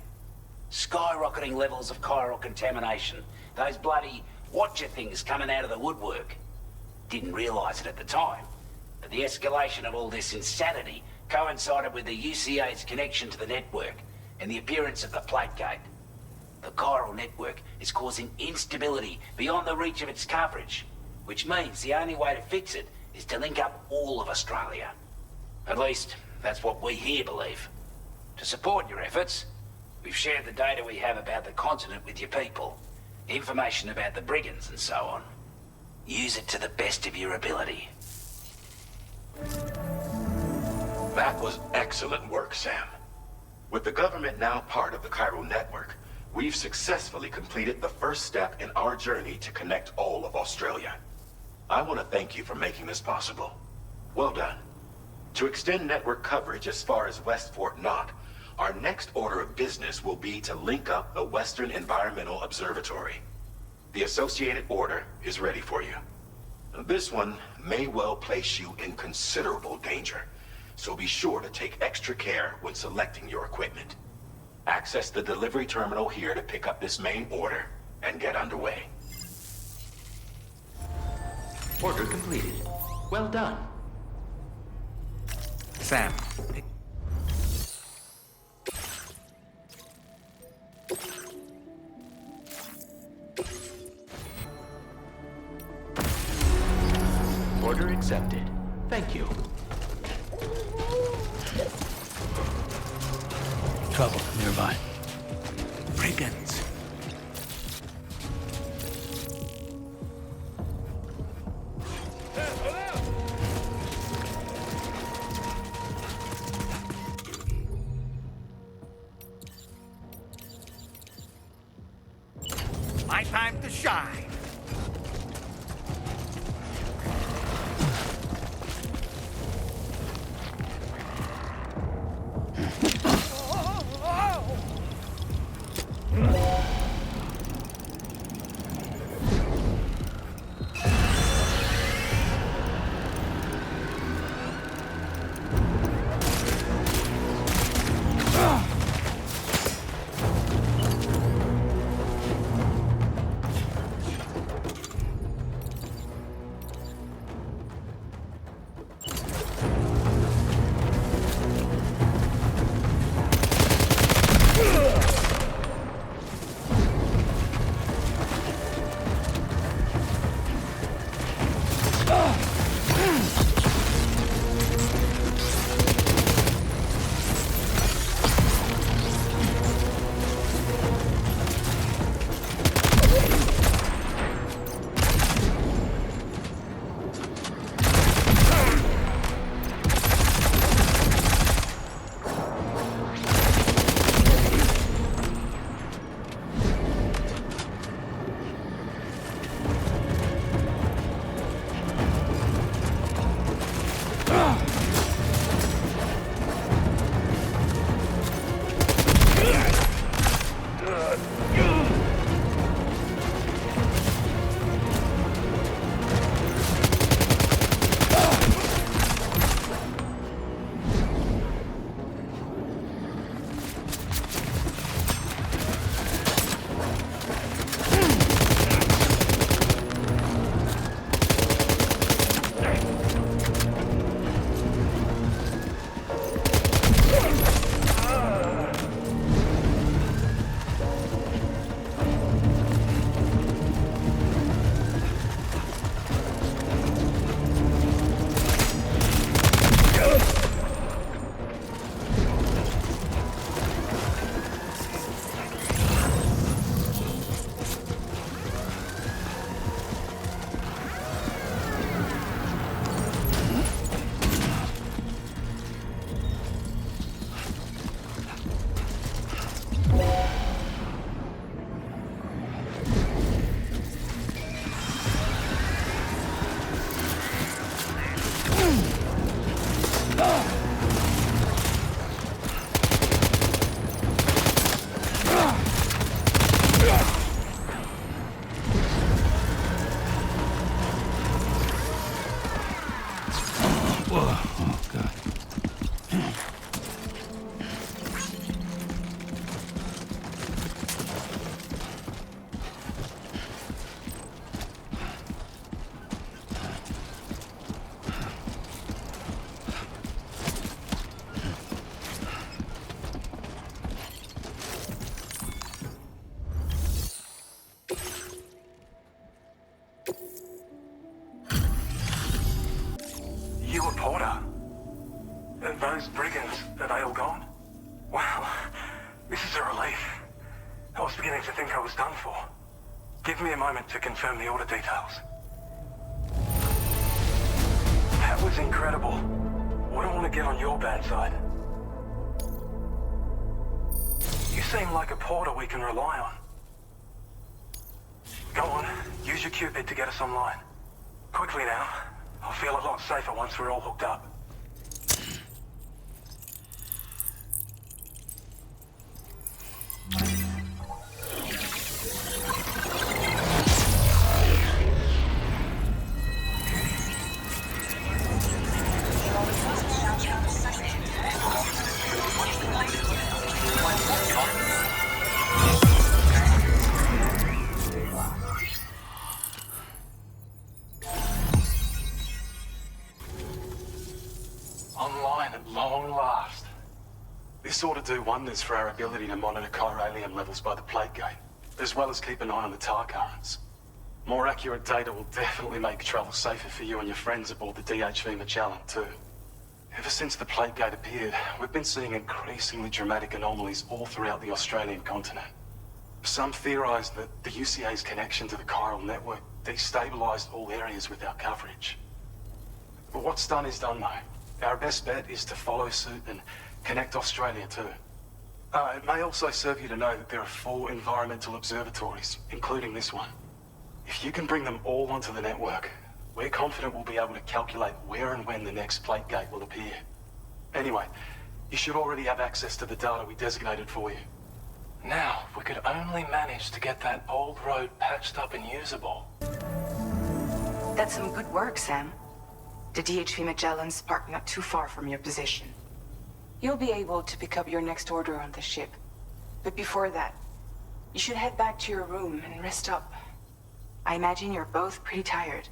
Skyrocketing levels of chiral contamination, those bloody watcher things coming out of the woodwork. Didn't realize it at the time, but the escalation of all this insanity coincided with the UCA's connection to the network and the appearance of the plate gate. The chiral network is causing instability beyond the reach of its coverage, which means the only way to fix it is to link up all of Australia. At least, that's what we here believe. To support your efforts, we've shared the data we have about the continent with your people, information about the brigands and so on. Use it to the best of your ability. That was excellent work, Sam. With the government now part of the chiral network, we've successfully completed the first step in our journey to connect all of Australia. I want to thank you for making this possible. Well done. To extend network coverage as far as West Fort Knott, our next order of business will be to link up the Western Environmental Observatory. The associated order is ready for you. This one may well place you in considerable danger, so be sure to take extra care when selecting your equipment. Access the delivery terminal here to pick up this main order and get underway. Order completed. Well done. Sam. Order accepted. Thank you. Trouble nearby. Brigands. My time to shine. was done for. Give me a moment to confirm the order details. That was incredible. Wouldn't want to get on your bad side. You seem like a porter we can rely on. Go on, use your Cupid to get us online. Quickly now. I'll feel a lot safer once we're all hooked up. Online at long last. This ought to do wonders for our ability to monitor chiralium levels by the plate gate, as well as keep an eye on the tar currents. More accurate data will definitely make travel safer for you and your friends aboard the DHV Magellan, too. Ever since the plate gate appeared, we've been seeing increasingly dramatic anomalies all throughout the Australian continent. Some theorize that the UCA's connection to the chiral network destabilized all areas with our coverage. But what's done is done, though. Our best bet is to follow suit and connect Australia too. It may also serve you to know that there are 4 environmental observatories, including this one. If you can bring them all onto the network, we're confident we'll be able to calculate where and when the next plate gate will appear. Anyway, you should already have access to the data we designated for you. Now, if we could only manage to get that old road patched up and usable. That's some good work, Sam. The DHV Magellan's parked not too far from your position. You'll be able to pick up your next order on the ship. But before that, you should head back to your room and rest up. I imagine you're both pretty tired.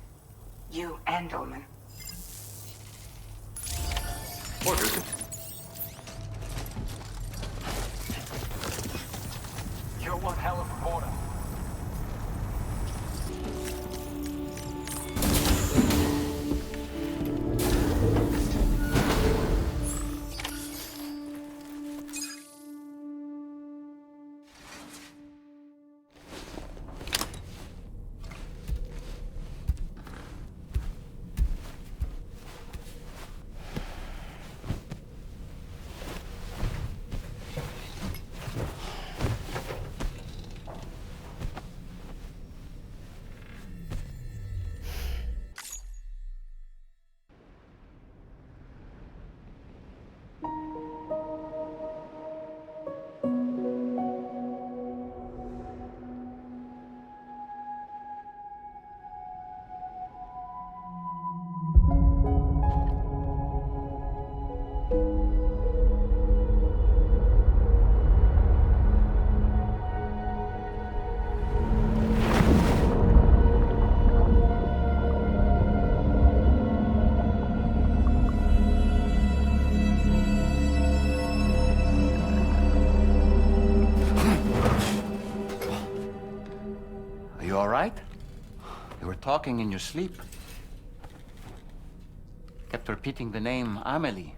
You and Dolman. Ordered. You're one hell of a porter. Talking in your sleep. Kept repeating the name Amelie.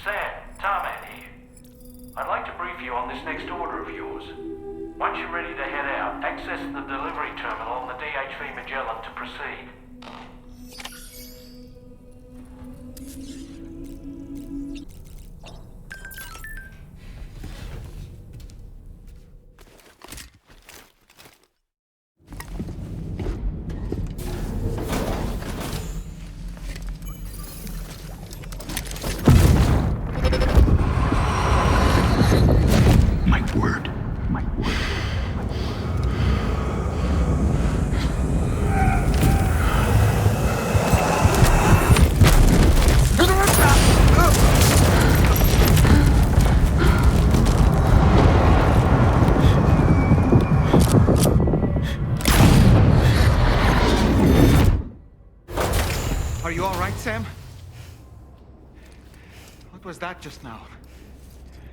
Sam, Tarman here. I'd like to brief you on this next order of yours. Once you're ready to head out, access the delivery terminal on the DHV Magellan to proceed. Are you all right, Sam? What was that just now?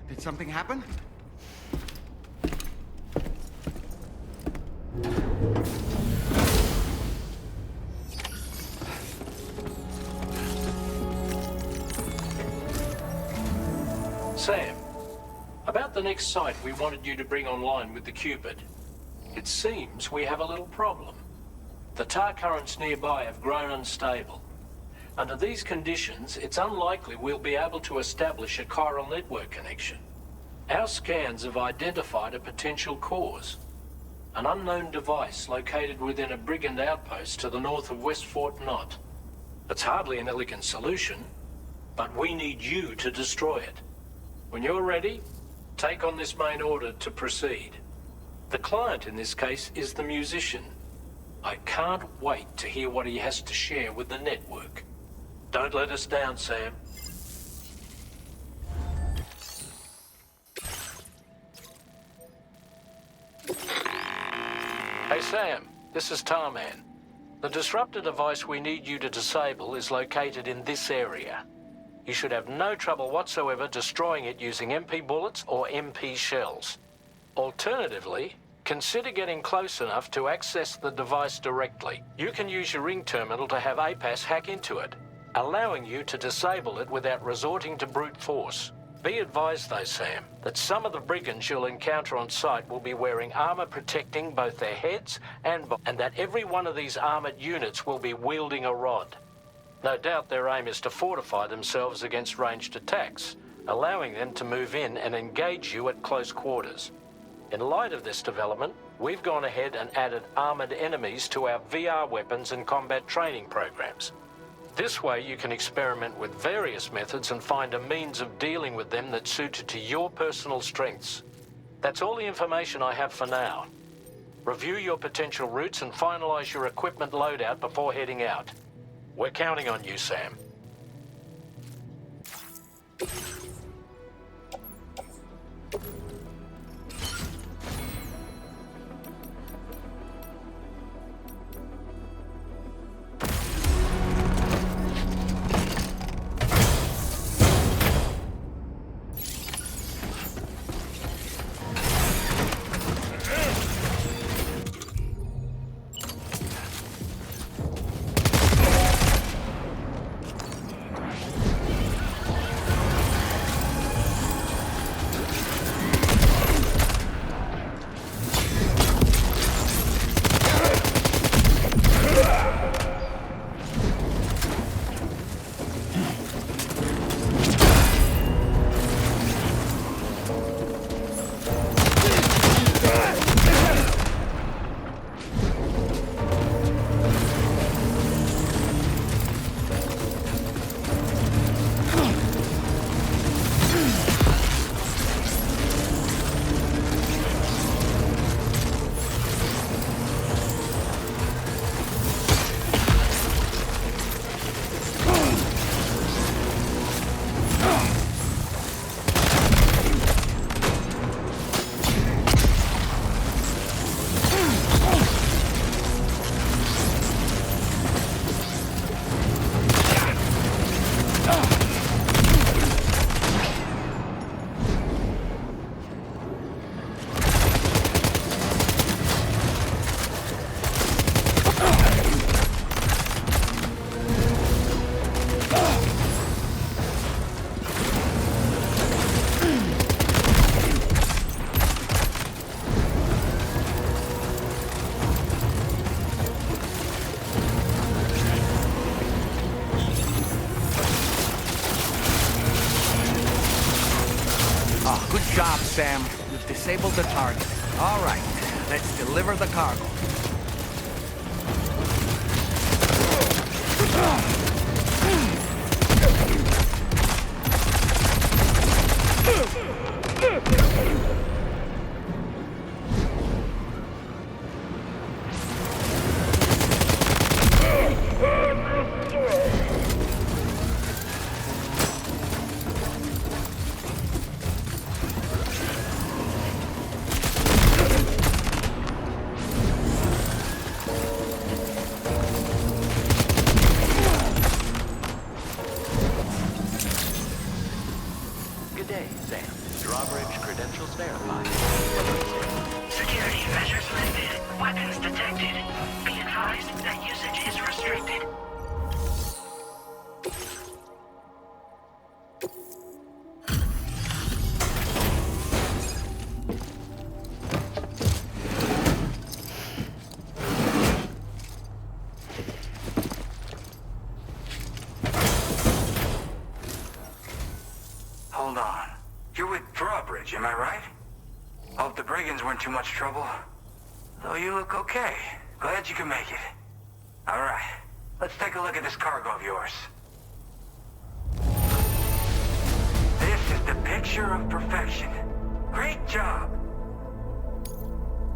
Did something happen? Sam, about the next site we wanted you to bring online with the Cupid. It seems we have a little problem. The tar currents nearby have grown unstable. Under these conditions, it's unlikely we'll be able to establish a chiral network connection. Our scans have identified a potential cause. An unknown device located within a brigand outpost to the north of West Fort Knott. It's hardly an elegant solution, but we need you to destroy it. When you're ready, take on this main order to proceed. The client in this case is the musician. I can't wait to hear what he has to share with the network. Don't let us down, Sam. Hey Sam, this is Tarman. The disruptor device we need you to disable is located in this area. You should have no trouble whatsoever destroying it using MP bullets or MP shells. Alternatively, consider getting close enough to access the device directly. You can use your ring terminal to have APAS hack into it, allowing you to disable it without resorting to brute force. Be advised though, Sam, that some of the brigands you'll encounter on site will be wearing armor protecting both their heads and that every one of these armored units will be wielding a rod. No doubt their aim is to fortify themselves against ranged attacks, allowing them to move in and engage you at close quarters. In light of this development, we've gone ahead and added armored enemies to our VR weapons and combat training programs. This way you can experiment with various methods and find a means of dealing with them that's suited to your personal strengths. That's all the information I have for now. Review your potential routes and finalize your equipment loadout before heading out. We're counting on you, Sam. Sam, you've disabled the target. All right, let's deliver the cargo. hold on. You're with Drawbridge, am I right? Hope the brigands weren't too much trouble. Though you look okay. Glad you can make it. Alright, let's take a look at this cargo of yours. This is the picture of perfection. Great job.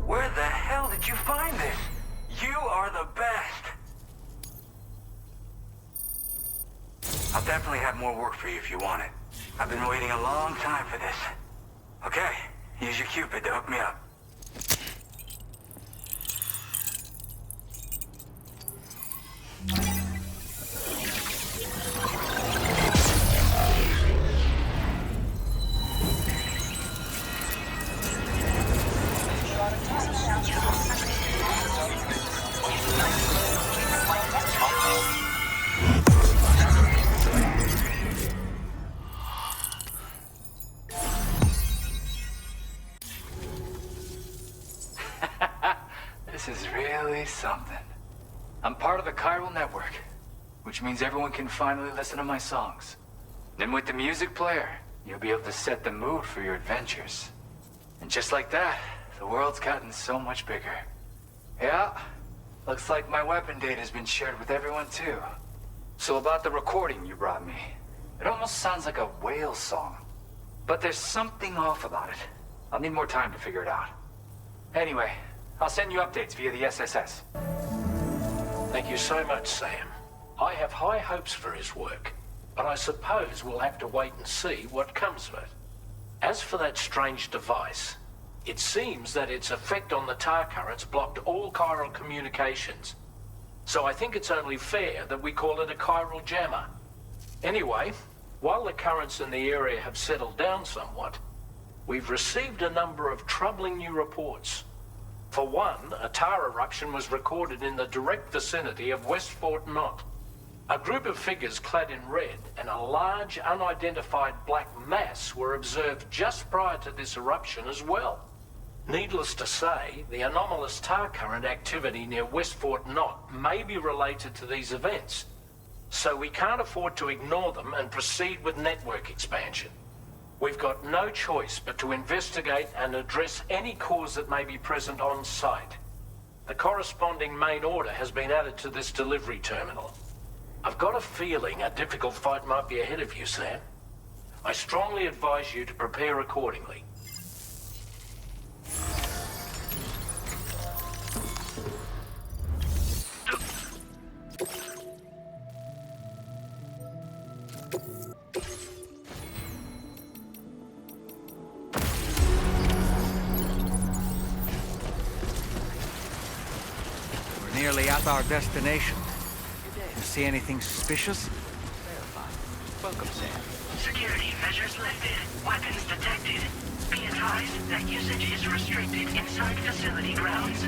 Where the hell did you find this? You are the best. I'll definitely have more work for you if you want it. I've been waiting a long time for this. Okay, use your Cupid to hook me up. This is really something. I'm part of the chiral network, which means everyone can finally listen to my songs. Then with the music player, you'll be able to set the mood for your adventures. And just like that, the world's gotten so much bigger. Yeah, looks like my weapon data has been shared with everyone too. So about the recording you brought me, it almost sounds like a whale song. But there's something off about it. I'll need more time to figure it out. Anyway, I'll send you updates via the SSS. Thank you so much, Sam. I have high hopes for his work, but I suppose we'll have to wait and see what comes of it. As for that strange device, it seems that its effect on the tar currents blocked all chiral communications. So I think it's only fair that we call it a chiral jammer. Anyway, while the currents in the area have settled down somewhat, we've received a number of troubling new reports. For one, a tar eruption was recorded in the direct vicinity of West Fort Knot. A group of figures clad in red and a large unidentified black mass were observed just prior to this eruption as well. Needless to say, the anomalous tar current activity near West Fort Knot may be related to these events, so we can't afford to ignore them and proceed with network expansion. We've got no choice but to investigate and address any cause that may be present on site. The corresponding main order has been added to this delivery terminal. I've got a feeling a difficult fight might be ahead of you, Sam. I strongly advise you to prepare accordingly. Nearly at our destination. You see anything suspicious? Welcome, Sam. Security measures lifted. Weapons detected. Be advised that usage is restricted inside facility grounds.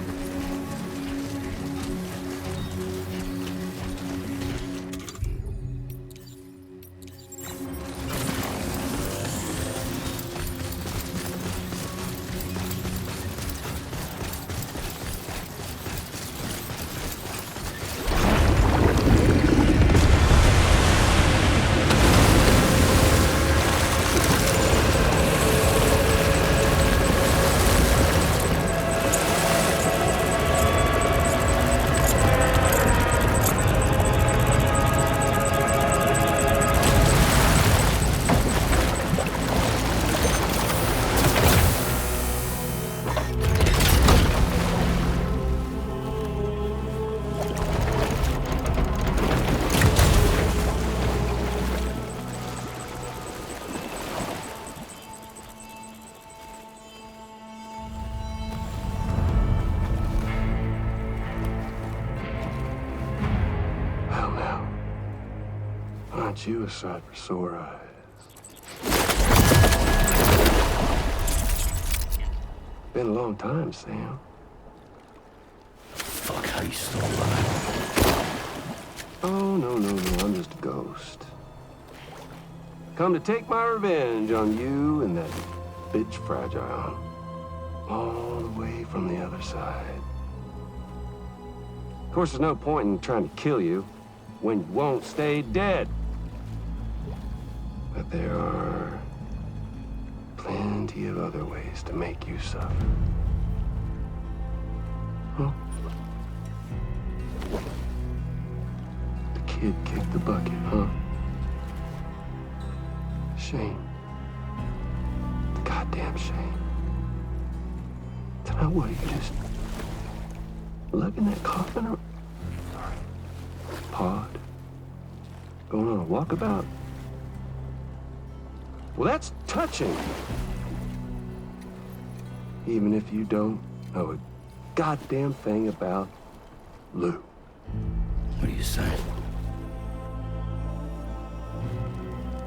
Aren't you a sight for sore eyes? Been a long time, Sam. Fuck, how you still alive? Oh, no, I'm just a ghost. Come to take my revenge on you and that bitch Fragile. All the way from the other side. Of course, there's no point in trying to kill you when you won't stay dead. But there are plenty of other ways to make you suffer. Huh? The kid kicked the bucket, huh? Shame. The goddamn shame. Tonight, what, you just lugging that coffin around? Pod? Going on a walkabout? Well, that's touching. Even if you don't know a goddamn thing about Lou. What are you saying?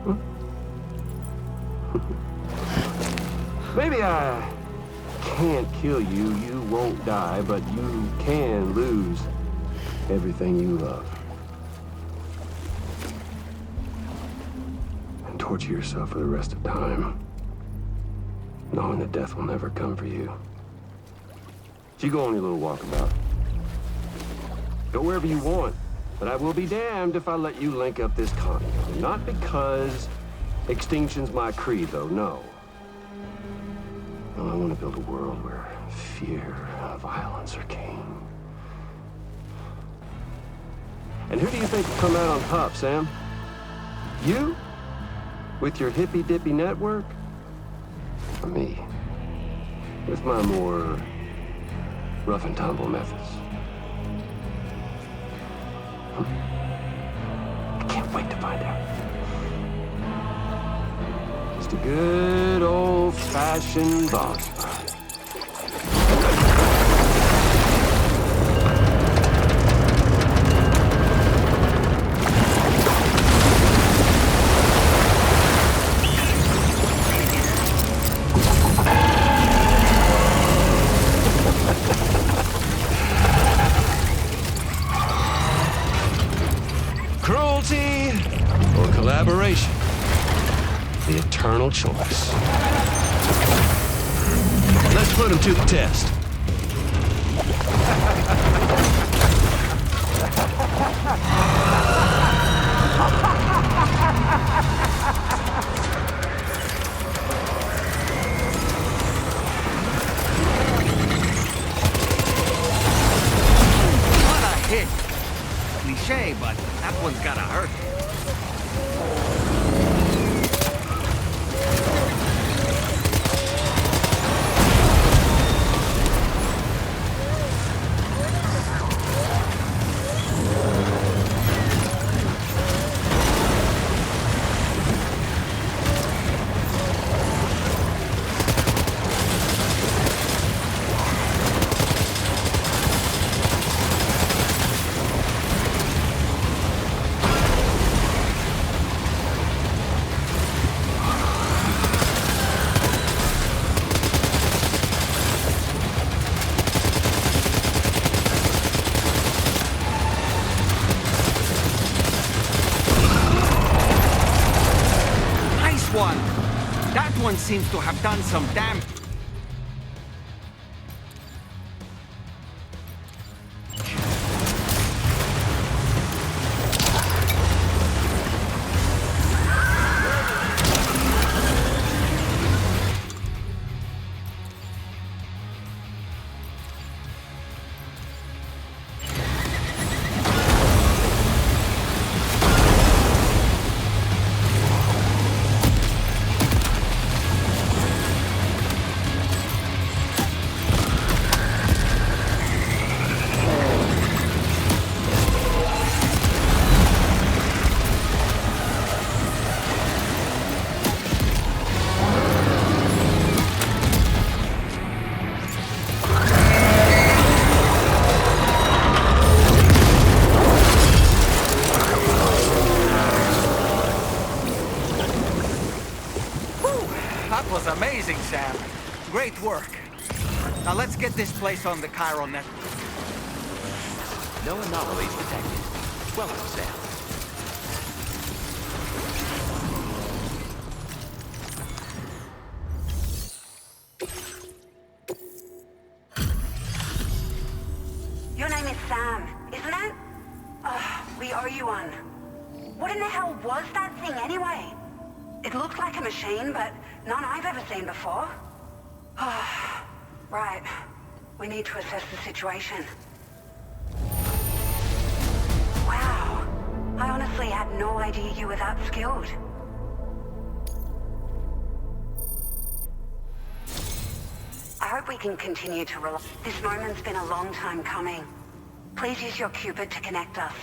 Huh? Maybe I can't kill you, you won't die, but you can lose everything you love. And torture yourself for the rest of time, knowing that death will never come for you. So you go on your little walkabout. Go wherever you want, but I will be damned if I let you link up this continent. Not because extinction's my creed, though, no. Well, I want to build a world where fear and violence are king. And who do you think will come out on top, Sam? You? With your hippy-dippy network? Or me? With my more rough and tumble methods? I can't wait to find out. Just a good old-fashioned boss fight. Cruelty or collaboration? The eternal choice. Let's put him to the test. What a hit! Cliche, but that one's gotta hurt. That one seems to have done some damage. That was amazing, Sam. Great work. Now let's get this place on the chiral network. No anomalies detected. Welcome, Sam. Your name is Sam, isn't it? We owe you one. What in the hell was that thing anyway? It looked like a machine, but none I've ever seen before. Right. We need to assess the situation. Wow. I honestly had no idea you were that skilled. I hope we can continue to rely. This moment's been a long time coming. Please use your Cupid to connect us.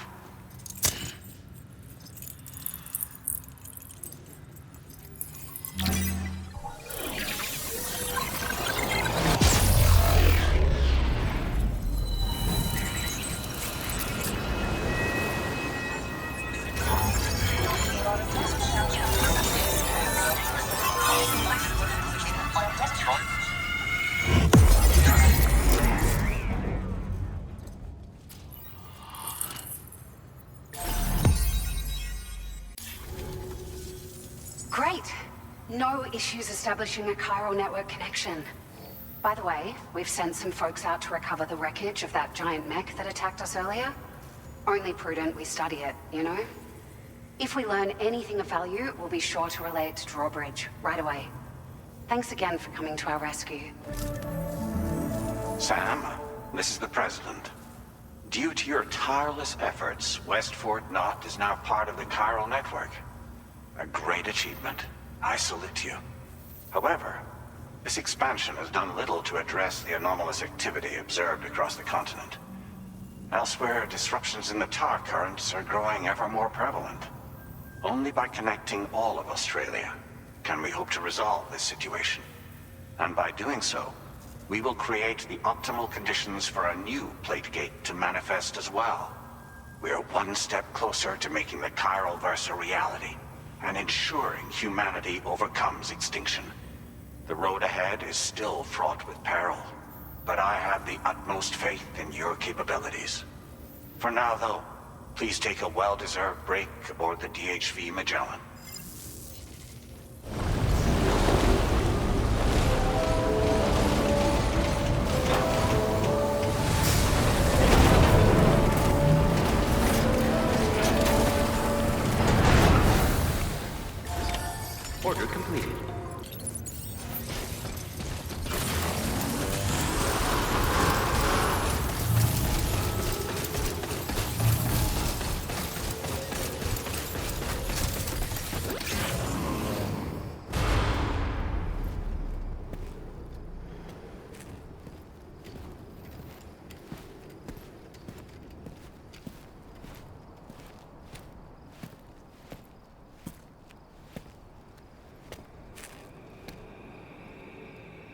Great. No issues establishing a chiral network connection. By the way, we've sent some folks out to recover the wreckage of that giant mech that attacked us earlier. Only prudent we study it, you know? If we learn anything of value, we'll be sure to relay it to Drawbridge right away. Thanks again for coming to our rescue. Sam, this is the President. Due to your tireless efforts, West Fort Knot is now part of the chiral network. A great achievement. I salute you. However, this expansion has done little to address the anomalous activity observed across the continent. Elsewhere, disruptions in the tar currents are growing ever more prevalent. Only by connecting all of Australia can we hope to resolve this situation. And by doing so, we will create the optimal conditions for a new Plategate to manifest as well. We are one step closer to making the chiral verse a reality, and ensuring humanity overcomes extinction. The road ahead is still fraught with peril, but I have the utmost faith in your capabilities. For now, though, please take a well-deserved break aboard the DHV Magellan. Order completed.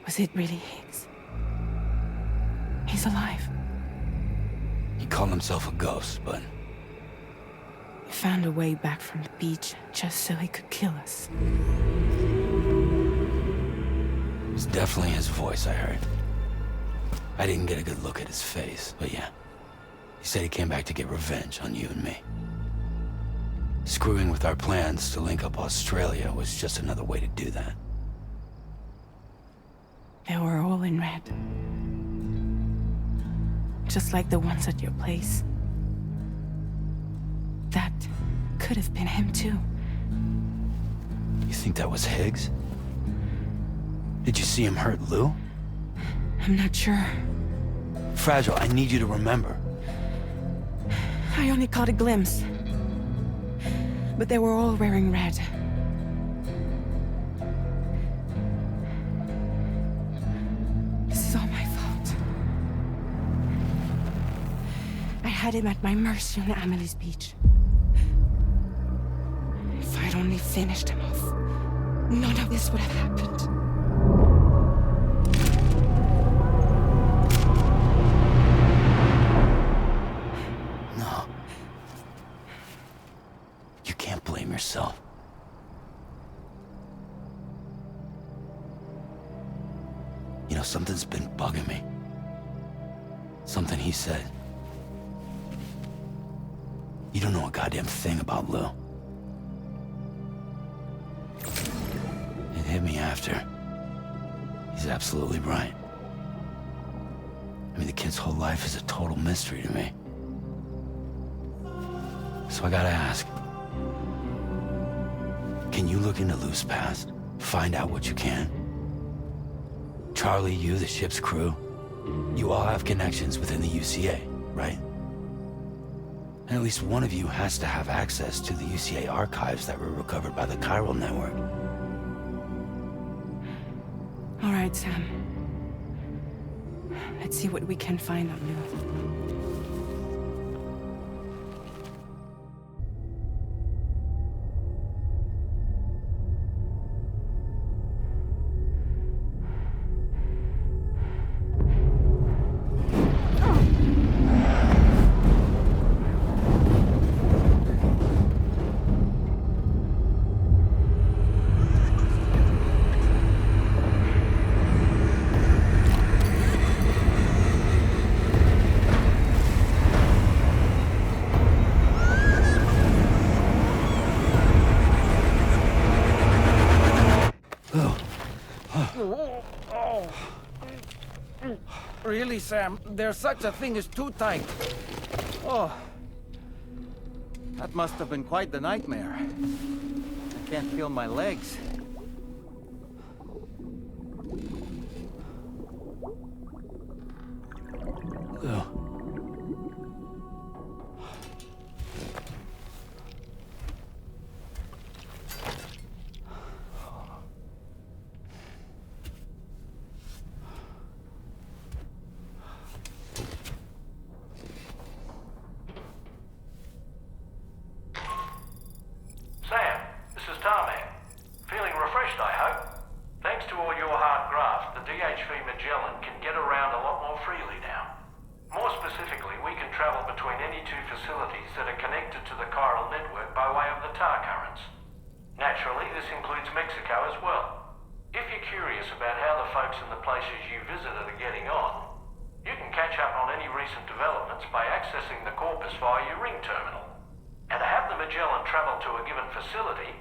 Was it really Higgs? He's alive. He called himself a ghost, but... He found a way back from the beach just so he could kill us. It was definitely his voice I heard. I didn't get a good look at his face, but yeah. He said he came back to get revenge on you and me. Screwing with our plans to link up Australia was just another way to do that. They were all in red. Just like the ones at your place. That could have been him too. You think that was Higgs? Did you see him hurt Lou? I'm not sure. Fragile, I need you to remember. I only caught a glimpse. But they were all wearing red. This is all my fault. I had him at my mercy on Amelie's beach. If I'd only finished him off, none of this would have happened. No. You can't blame yourself. You know, something's been bugging me. Something he said. You don't know a goddamn thing about Lou. It hit me after. He's absolutely right. I mean, the kid's whole life is a total mystery to me. So I gotta ask. Can you look into Lou's past? Find out what you can? Charlie, you, the ship's crew, you all have connections within the UCA, right? And at least one of you has to have access to the UCA archives that were recovered by the chiral network. All right, Sam. Let's see what we can find on Lou. Really, Sam? There's such a thing as too tight. Oh. That must have been quite the nightmare. I can't feel my legs. Lou. Sam, this is Tarmac. Feeling refreshed, I hope. Thanks to all your hard graft, the DHV Magellan can get around a lot more freely now. More specifically, we can travel between any two facilities that are connected to the chiral network by way of the tar currents. Naturally, this includes Mexico as well. If you're curious about how the folks in the places you visited are getting on, you can catch up on any recent developments by accessing the corpus via your ring terminal. And to have the Magellan travel to a given facility,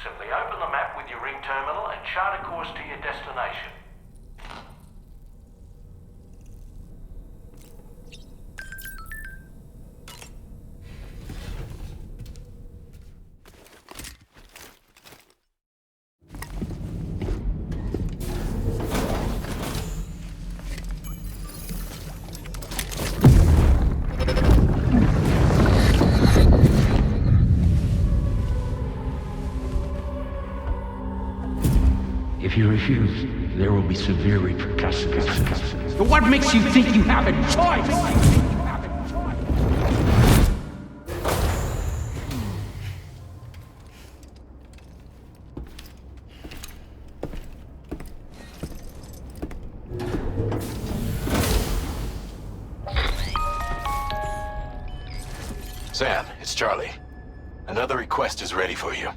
simply open the map with your ring terminal and chart a course to your destination. If you refuse, there will be severe repercussions. But what makes you think you have a choice? Sam, it's Charlie. Another request is ready for you.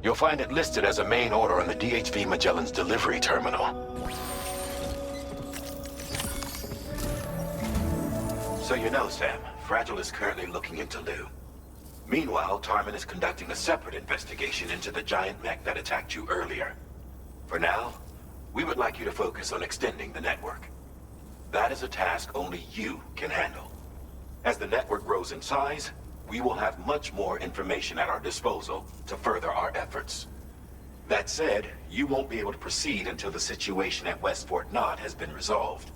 You'll find it listed as a main order on the DHV Magellan's delivery terminal. So you know, Sam, Fragile is currently looking into Lou. Meanwhile, Tarman is conducting a separate investigation into the giant mech that attacked you earlier. For now, we would like you to focus on extending the network. That is a task only you can handle. As the network grows in size, we will have much more information at our disposal to further our efforts. That said, you won't be able to proceed until the situation at West Fort Knott has been resolved.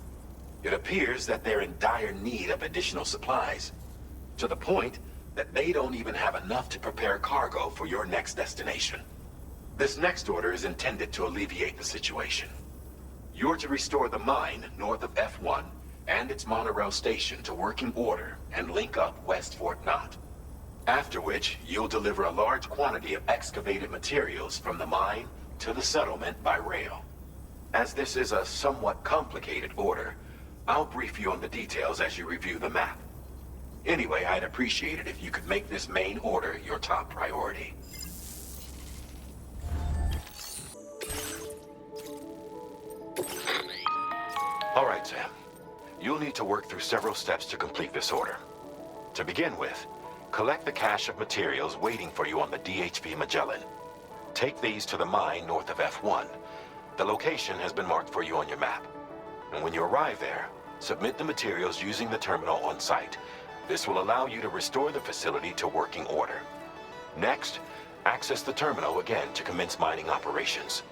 It appears that they're in dire need of additional supplies, to the point that they don't even have enough to prepare cargo for your next destination. This next order is intended to alleviate the situation. You're to restore the mine north of F1 and its monorail station to working order and link up West Fort Knott. After which, you'll deliver a large quantity of excavated materials from the mine to the settlement by rail. As this is a somewhat complicated order, I'll brief you on the details as you review the map. Anyway, I'd appreciate it if you could make this main order your top priority. All right, Sam. You'll need to work through several steps to complete this order. To begin with, collect the cache of materials waiting for you on the DHV Magellan. Take these to the mine north of F1. The location has been marked for you on your map. And when you arrive there, submit the materials using the terminal on site. This will allow you to restore the facility to working order. Next, Access the terminal again to commence mining operations.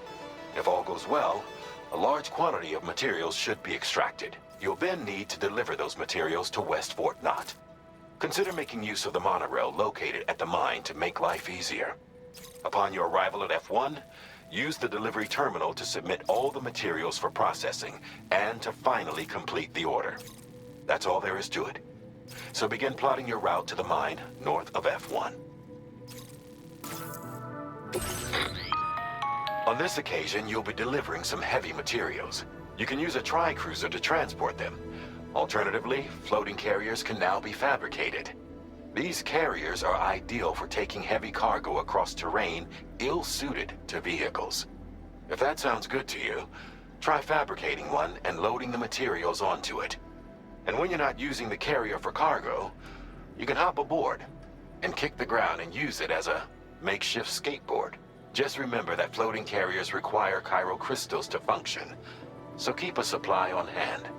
If all goes well, a large quantity of materials should be extracted. You'll then need to deliver those materials to West Fort Knot. Consider making use of the monorail located at the mine to make life easier. Upon your arrival at F1, use the delivery terminal to submit all the materials for processing and to finally complete the order. That's all there is to it. So begin plotting your route to the mine north of F1. On this occasion, you'll be delivering some heavy materials. You can use a tri-cruiser to transport them. Alternatively, floating carriers can now be fabricated. These carriers are ideal for taking heavy cargo across terrain ill-suited to vehicles. If that sounds good to you, try fabricating one and loading the materials onto it. And when you're not using the carrier for cargo, you can hop aboard and kick the ground and use it as a makeshift skateboard. Just remember that floating carriers require chiral crystals to function, so keep a supply on hand.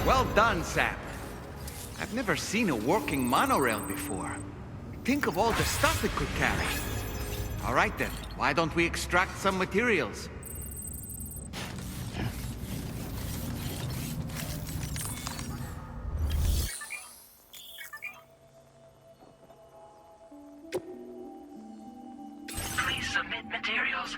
Well done, Sam. I've never seen a working monorail before. Think of all the stuff it could carry. All right then, why don't we extract some materials? Please submit materials.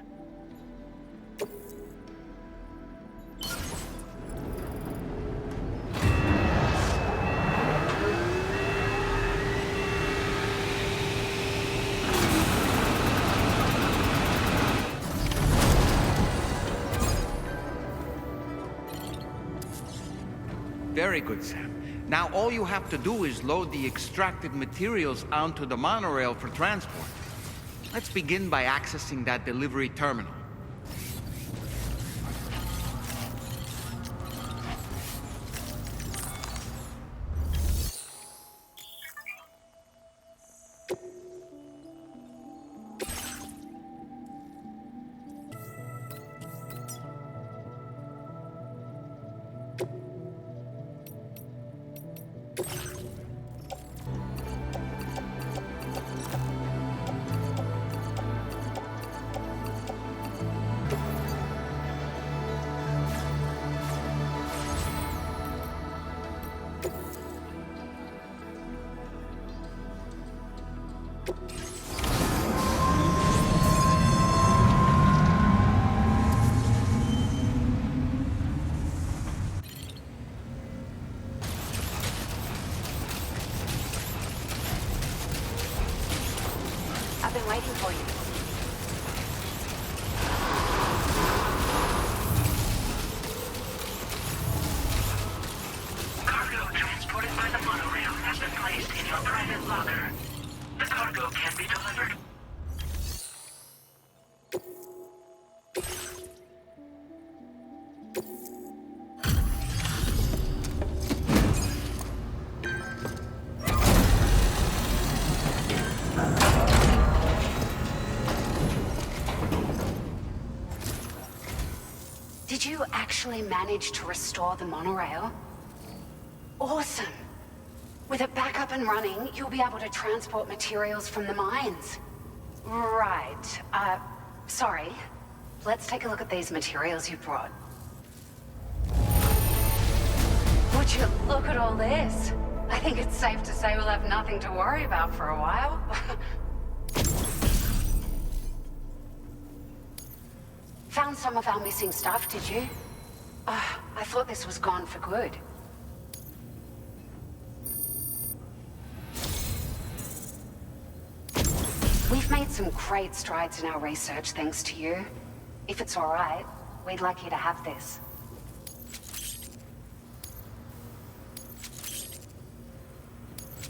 Very good, Sam. Now all you have to do is load the extracted materials onto the monorail for transport. Let's begin by accessing that delivery terminal. I've been waiting for you. Cargo transported by the monorail has been placed in your private locker. The cargo can be delivered. actually managed to restore the monorail? Awesome. With it back up and running, you'll be able to transport materials from the mines. Right. Sorry. Let's take a look at these materials you brought. Would you look at all this? I think it's safe to say we'll have nothing to worry about for a while. Found some of our missing stuff, did you? I thought this was gone for good. We've made some great strides in our research thanks to you. If it's all right, we'd like you to have this.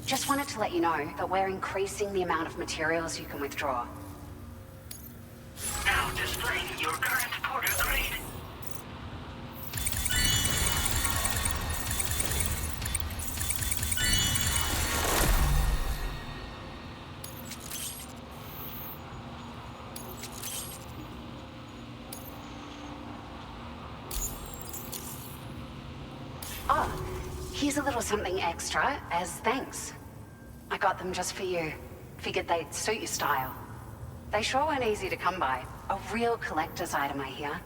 Just wanted to let you know that we're increasing the amount of materials you can withdraw. Now displaying your current porter grade. Oh, here's a little something extra as thanks. I got them just for you. Figured they'd suit your style. They sure weren't easy to come by. A real collector's item, I hear.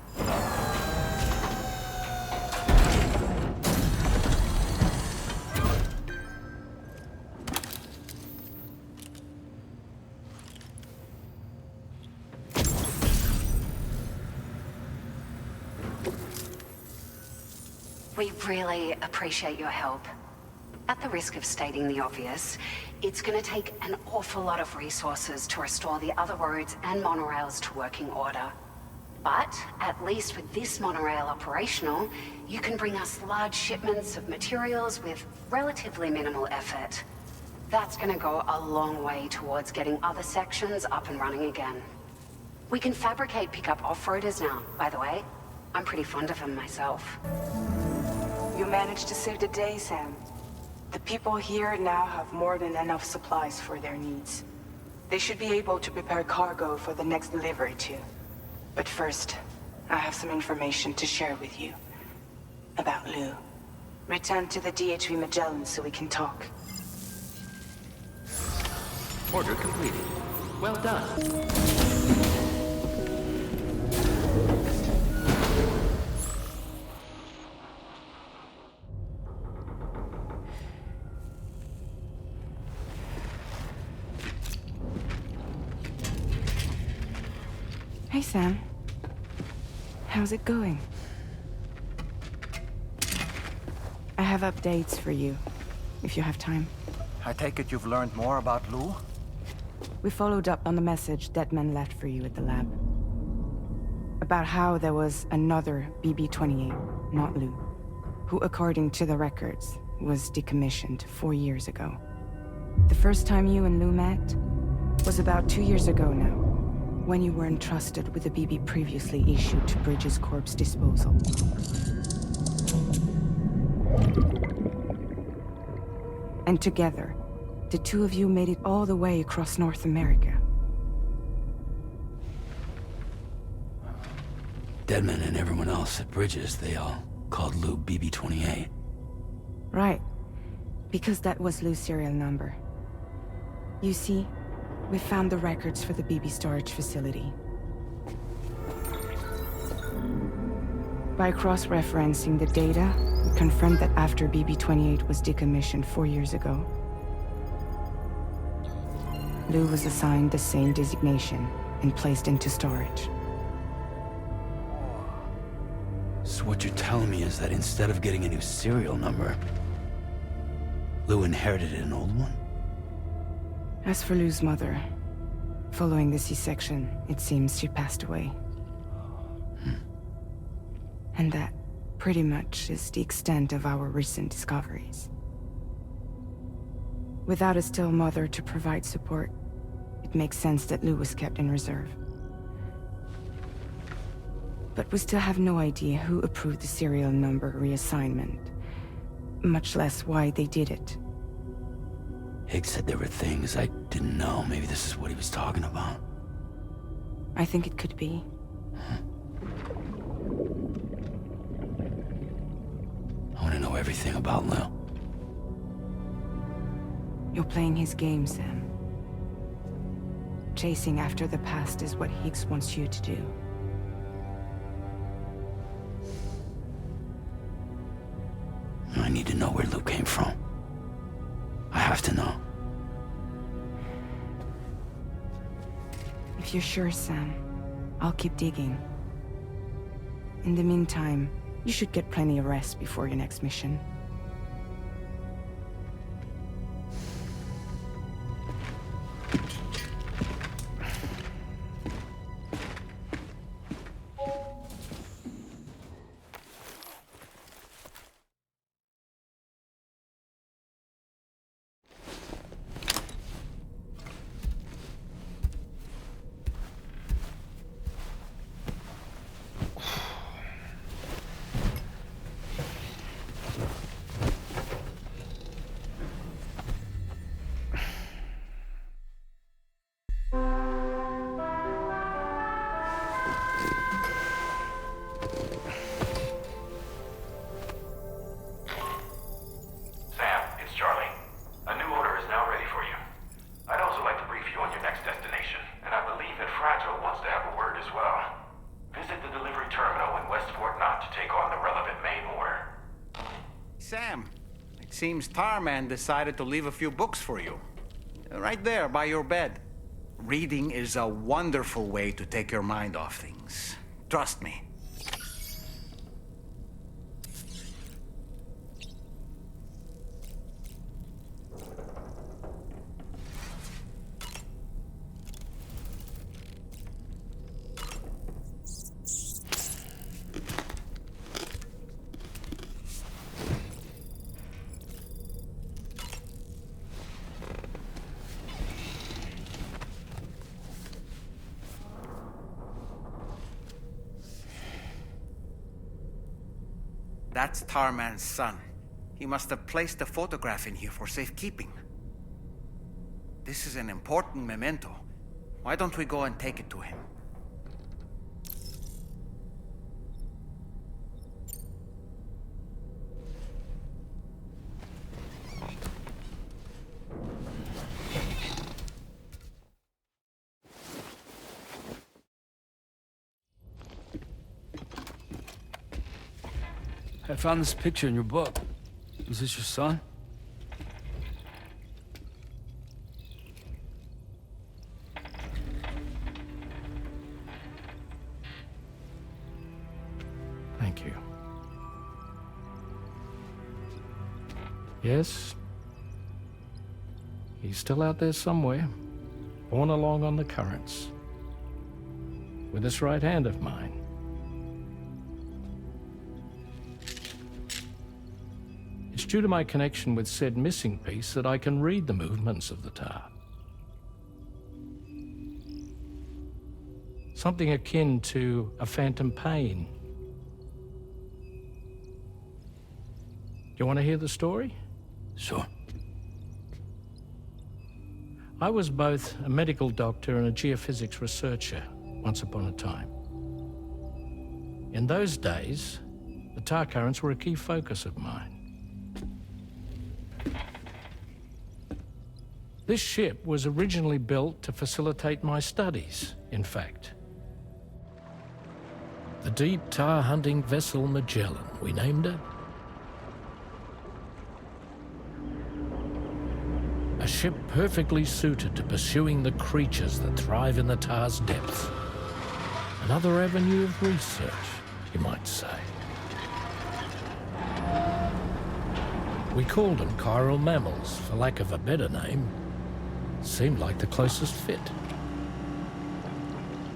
We really appreciate your help. At the risk of stating the obvious, it's gonna take an awful lot of resources to restore the other roads and monorails to working order. But at least with this monorail operational, you can bring us large shipments of materials with relatively minimal effort. That's gonna go a long way towards getting other sections up and running again. We can fabricate pickup off-roaders now, by the way. I'm pretty fond of them myself. You managed to save the day, Sam. The people here now have more than enough supplies for their needs. They should be able to prepare cargo for the next delivery too. But first, I have some information to share with you. About Lou. Return to the DHV Magellan so we can talk. Order completed. Well done. Hey, Sam. How's it going? I have updates for you, if you have time. I take it you've learned more about Lou? We followed up on the message Deadman left for you at the lab. About how there was another BB-28, not Lou, who, according to the records, was decommissioned 4 years ago. The first time you and Lou met was about 2 years ago now, when you were entrusted with the BB previously issued to Bridges Corp's disposal. And together, the two of you made it all the way across North America. Deadman and everyone else at Bridges, they all called Lou BB-28. Right. Because that was Lou's serial number. You see, we found the records for the BB storage facility. By cross-referencing the data, we confirmed that after BB-28 was decommissioned 4 years ago, Lou was assigned the same designation and placed into storage. So what you're telling me is that instead of getting a new serial number, Lou inherited an old one? As for Lou's mother, following the C-section, it seems she passed away. And that, pretty much, is the extent of our recent discoveries. Without a still mother to provide support, it makes sense that Lou was kept in reserve. But we still have no idea who approved the serial number reassignment, much less why they did it. Higgs said there were things I didn't know. Maybe this is what he was talking about. I think it could be. everything about Lil. You're playing his game, Sam. Chasing after the past is what Higgs wants you to do. I need to know where Lou came from. I have to know. If you're sure, Sam, I'll keep digging. In the meantime, you should get plenty of rest before your next mission. Sam, it seems Tarman decided to leave a few books for you. Right there, by your bed. Reading is a wonderful way to take your mind off things. Trust me. That's Tarman's son. He must have placed a photograph in here for safekeeping. This is an important memento. Why don't we go and take it to him? I found this picture in your book. Is this your son? Thank you. Yes. He's still out there somewhere, borne along on the currents, with this right hand of mine. It's due to my connection with said missing piece that I can read the movements of the tar. Something akin to a phantom pain. Do you want to hear the story? Sure. I was both a medical doctor and a geophysics researcher once upon a time. In those days, the tar currents were a key focus of mine. This ship was originally built to facilitate my studies, in fact. The deep tar hunting vessel Magellan, we named it. A ship perfectly suited to pursuing the creatures that thrive in the tar's depths. Another avenue of research, you might say. We called them chiral mammals, for lack of a better name. Seemed like the closest fit.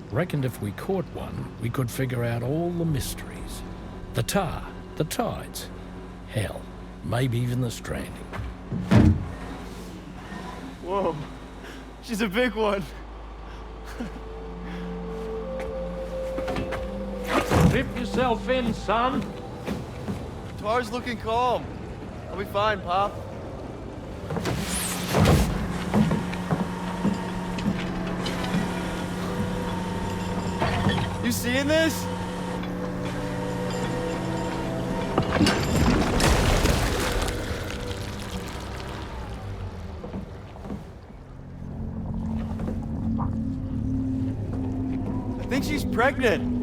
Reckoned if we caught one, we could figure out all the mysteries. The tar, the tides, hell, maybe even the stranding. Whoa, she's a big one. Dip yourself in, son. Tar's looking calm. I'll be fine, Pop. You seeing this? pregnant!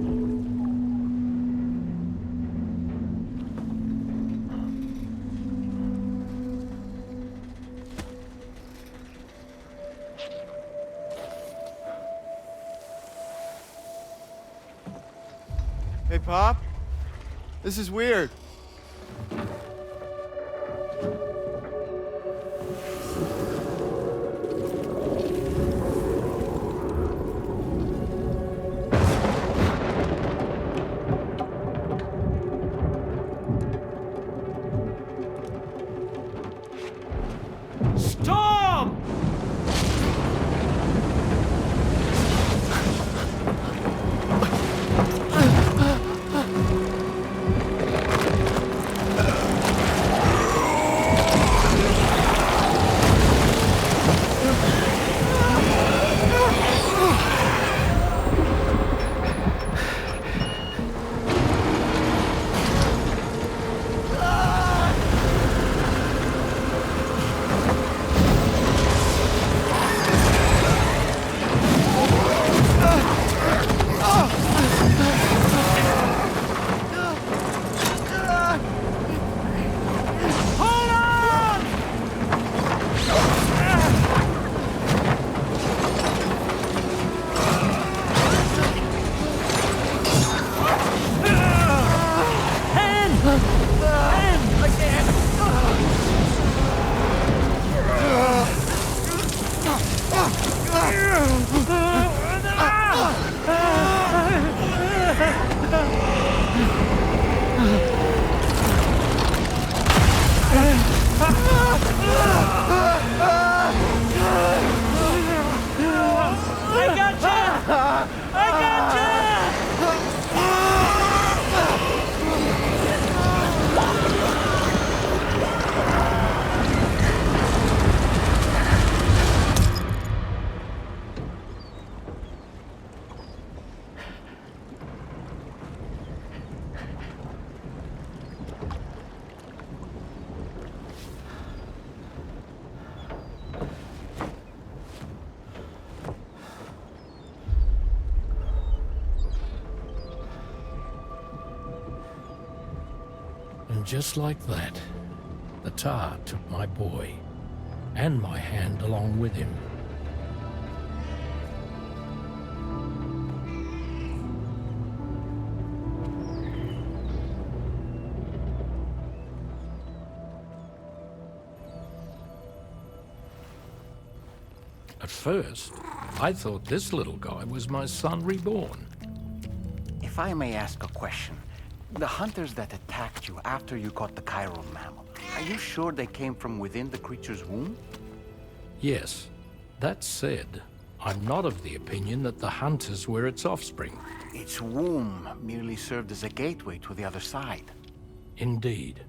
Hey, Pop? This is weird. Storm! And just like that, the tar took my boy, and my hand along with him. At first, I thought this little guy was my son reborn. If I may ask a question, the hunters that attacked you after you caught the chiral mammal, are you sure they came from within the creature's womb? Yes. That said, I'm not of the opinion that the hunters were its offspring. Its womb merely served as a gateway to the other side. Indeed.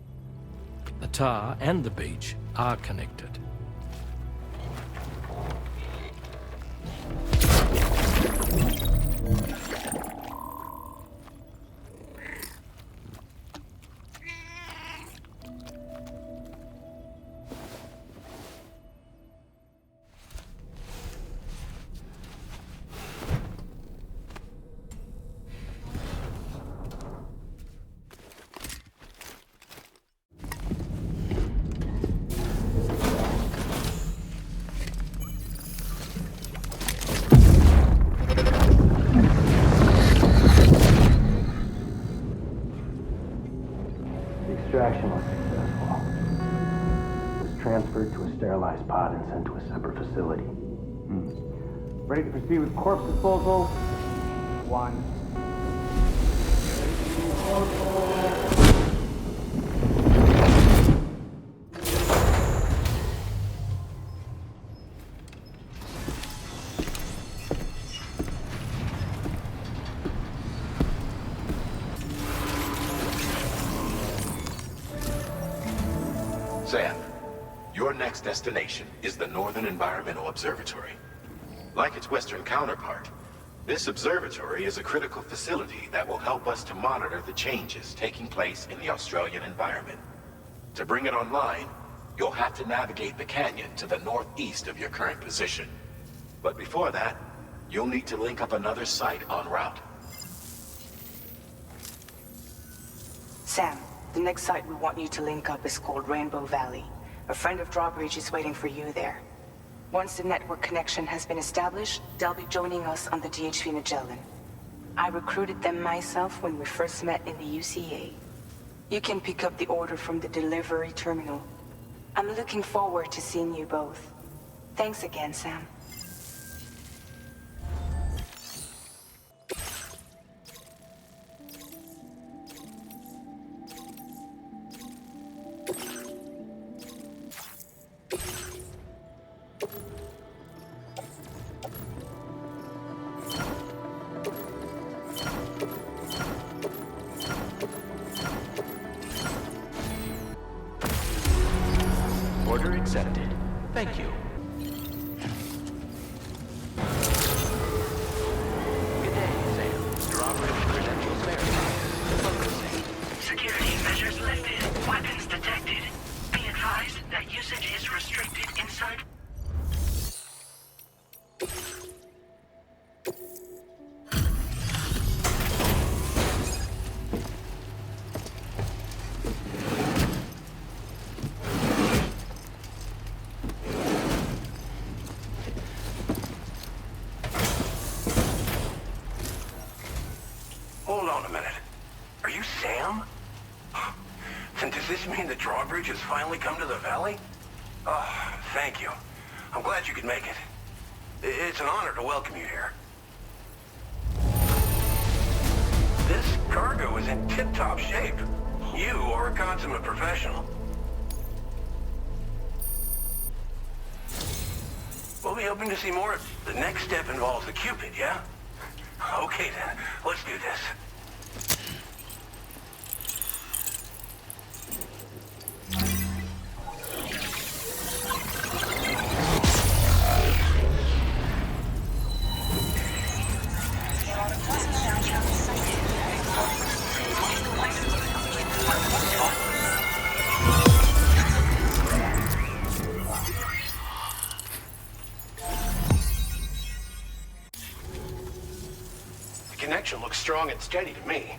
The tar and the beach are connected. Extraction was successful. It was transferred to a sterilized pod and sent to a separate facility. Ready to proceed with corpse disposal? 1. Sam, your next destination is the Northern Environmental Observatory. Like its Western counterpart, this observatory is a critical facility that will help us to monitor the changes taking place in the Australian environment. To bring it online, you'll have to navigate the canyon to the northeast of your current position. But before that, you'll need to link up another site en route. Sam, the next site we want you to link up is called Rainbow Valley. A friend of Drawbridge is waiting for you there. Once the network connection has been established, they'll be joining us on the DHV Magellan. I recruited them myself when we first met in the UCA. You can pick up the order from the delivery terminal. I'm looking forward to seeing you both. Thanks again, Sam. Order accepted. Thank you. Good day, Sam. Drawbridge credentials verified. Focusing. Security measures lifted. Weapons detected. Be advised that usage is restricted inside. Hold on a minute. Are you Sam? Then does this mean the drawbridge has finally come to the valley? Oh, thank you. I'm glad you could make it. It's an honor to welcome you here. This cargo is in tip-top shape. You are a consummate professional. We'll be hoping to see more. The next step involves the Cupid, yeah? Okay then, let's do this. The connection looks strong and steady to me.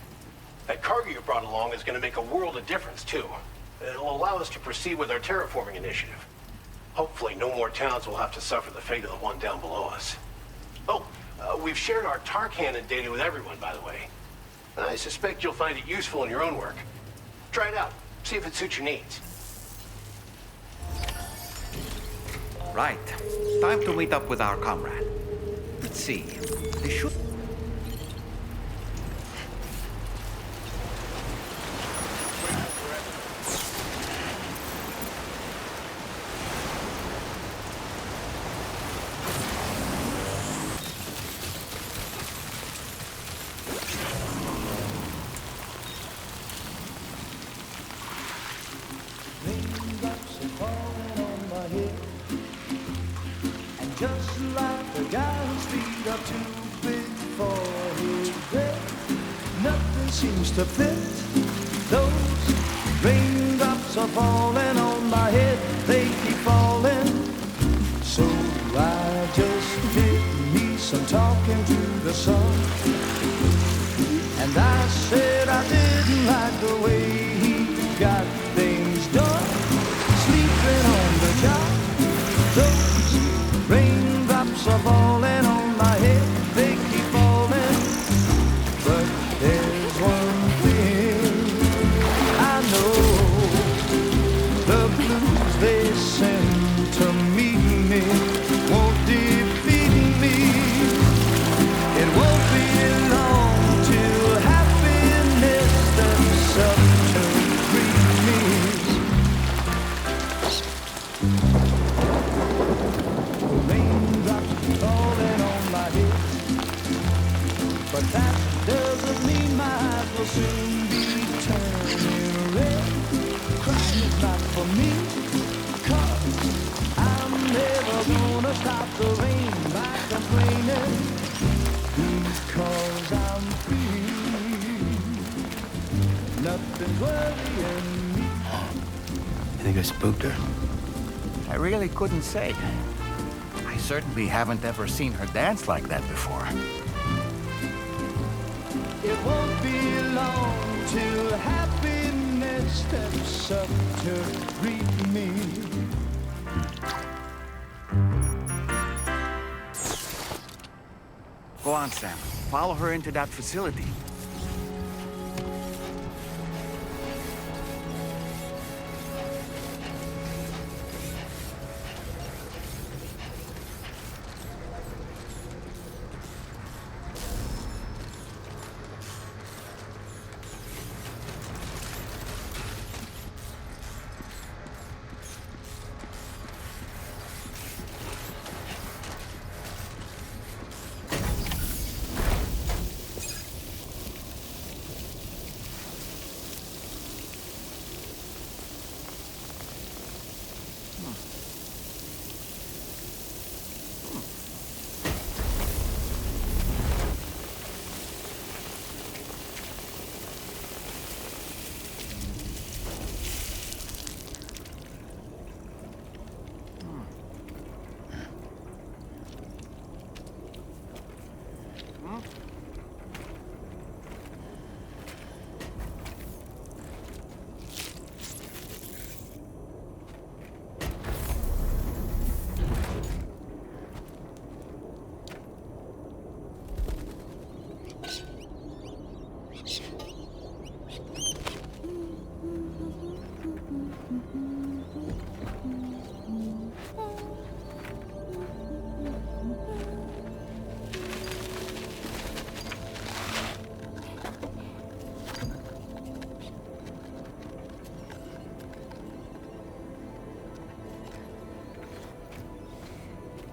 That cargo you brought along is going to make a world of difference, too. It'll allow us to proceed with our terraforming initiative. Hopefully, no more towns will have to suffer the fate of the one down below us. Oh, we've shared our tar cannon data with everyone, by the way. I suspect you'll find it useful in your own work. Try it out. See if it suits your needs. Right. Time to meet up with our comrade. Let's see. They should... Just like the guy whose feet are too big for his bed, nothing seems to fit. Those raindrops are falling on my head, they keep falling. So I just did me some talking to the sun, and I said I didn't like the way he got things done, sleeping on the job. Those raindrops are falling on my head, they keep falling. But there's one thing I know, the blues they send to meet me won't defeat me. It won't be long till happiness themselves to greet me. Falling on my head, but that doesn't mean my eyes will soon be turning red. Crying is not for me, 'cause I'm never gonna stop the rain by complaining, because I'm free. Nothing's worrying me. You think I spooked her? I really couldn't say. I certainly haven't ever seen her dance like that before. It won't be long till happiness steps up to greet me. Go on, Sam. Follow her into that facility.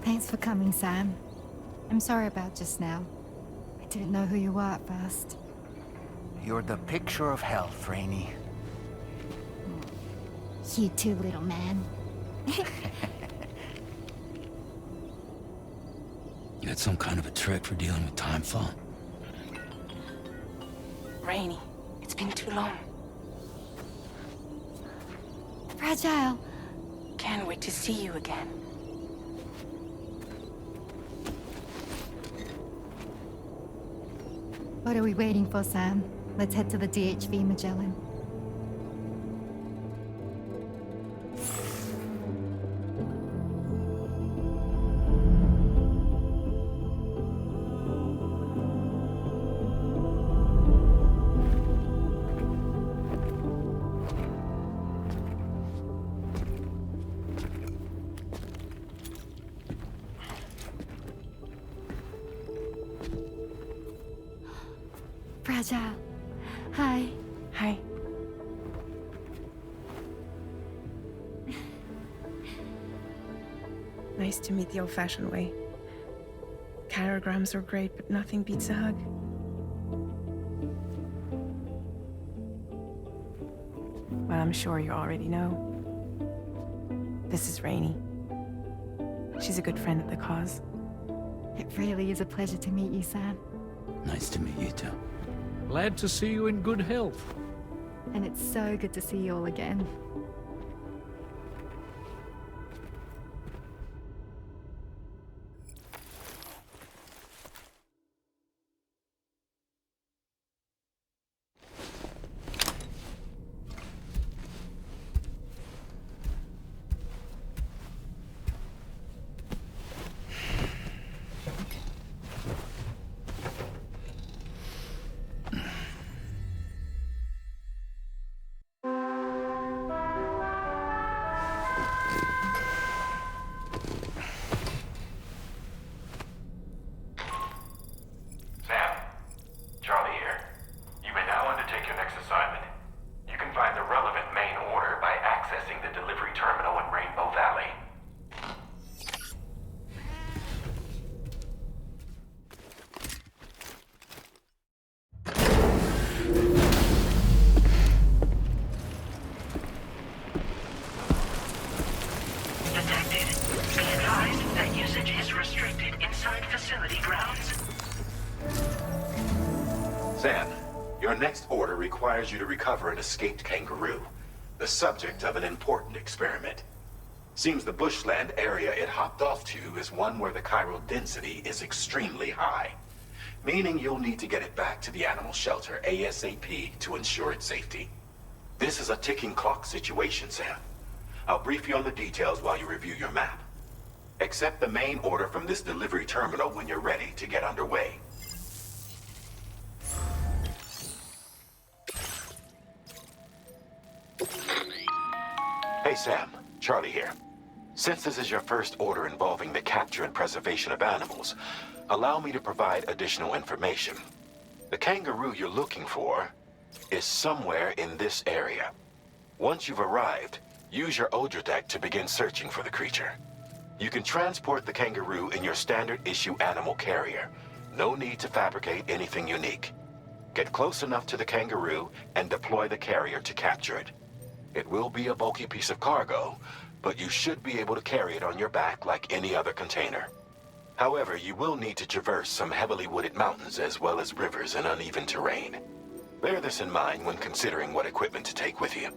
Thanks for coming, Sam. I'm sorry about just now. I didn't know who you were at first. You're the picture of health, Rainey. You too, little man. You had some kind of a trick for dealing with timefall? Rainey, it's been too long. Fragile. Can't wait to see you again. What are we waiting for, Sam? Let's head to the DHV Magellan. Fragile. Hi. Hi. Nice to meet the old-fashioned way. Carograms are great, but nothing beats a hug. Well, I'm sure you already know. This is Rainey. She's a good friend of the cause. It really is a pleasure to meet you, Sam. Nice to meet you too. Glad to see you in good health. And it's so good to see you all again. Sam, your next order requires you to recover an escaped kangaroo, the subject of an important experiment. Seems the bushland area it hopped off to is one where the chiral density is extremely high. meaning you'll need to get it back to the animal shelter ASAP to ensure its safety. This is a ticking clock situation, Sam. I'll brief you on the details while you review your map. Accept the main order from this delivery terminal when you're ready to get underway. Hey Sam, Charlie here. Since this is your first order involving the capture and preservation of animals, allow me to provide additional information. The kangaroo you're looking for is somewhere in this area. Once you've arrived, use your Odradek to begin searching for the creature. You can transport the kangaroo in your standard issue animal carrier. No need to fabricate anything unique. Get close enough to the kangaroo and deploy the carrier to capture it. It will be a bulky piece of cargo, but you should be able to carry it on your back like any other container. However, you will need to traverse some heavily wooded mountains as well as rivers and uneven terrain. Bear this in mind when considering what equipment to take with you.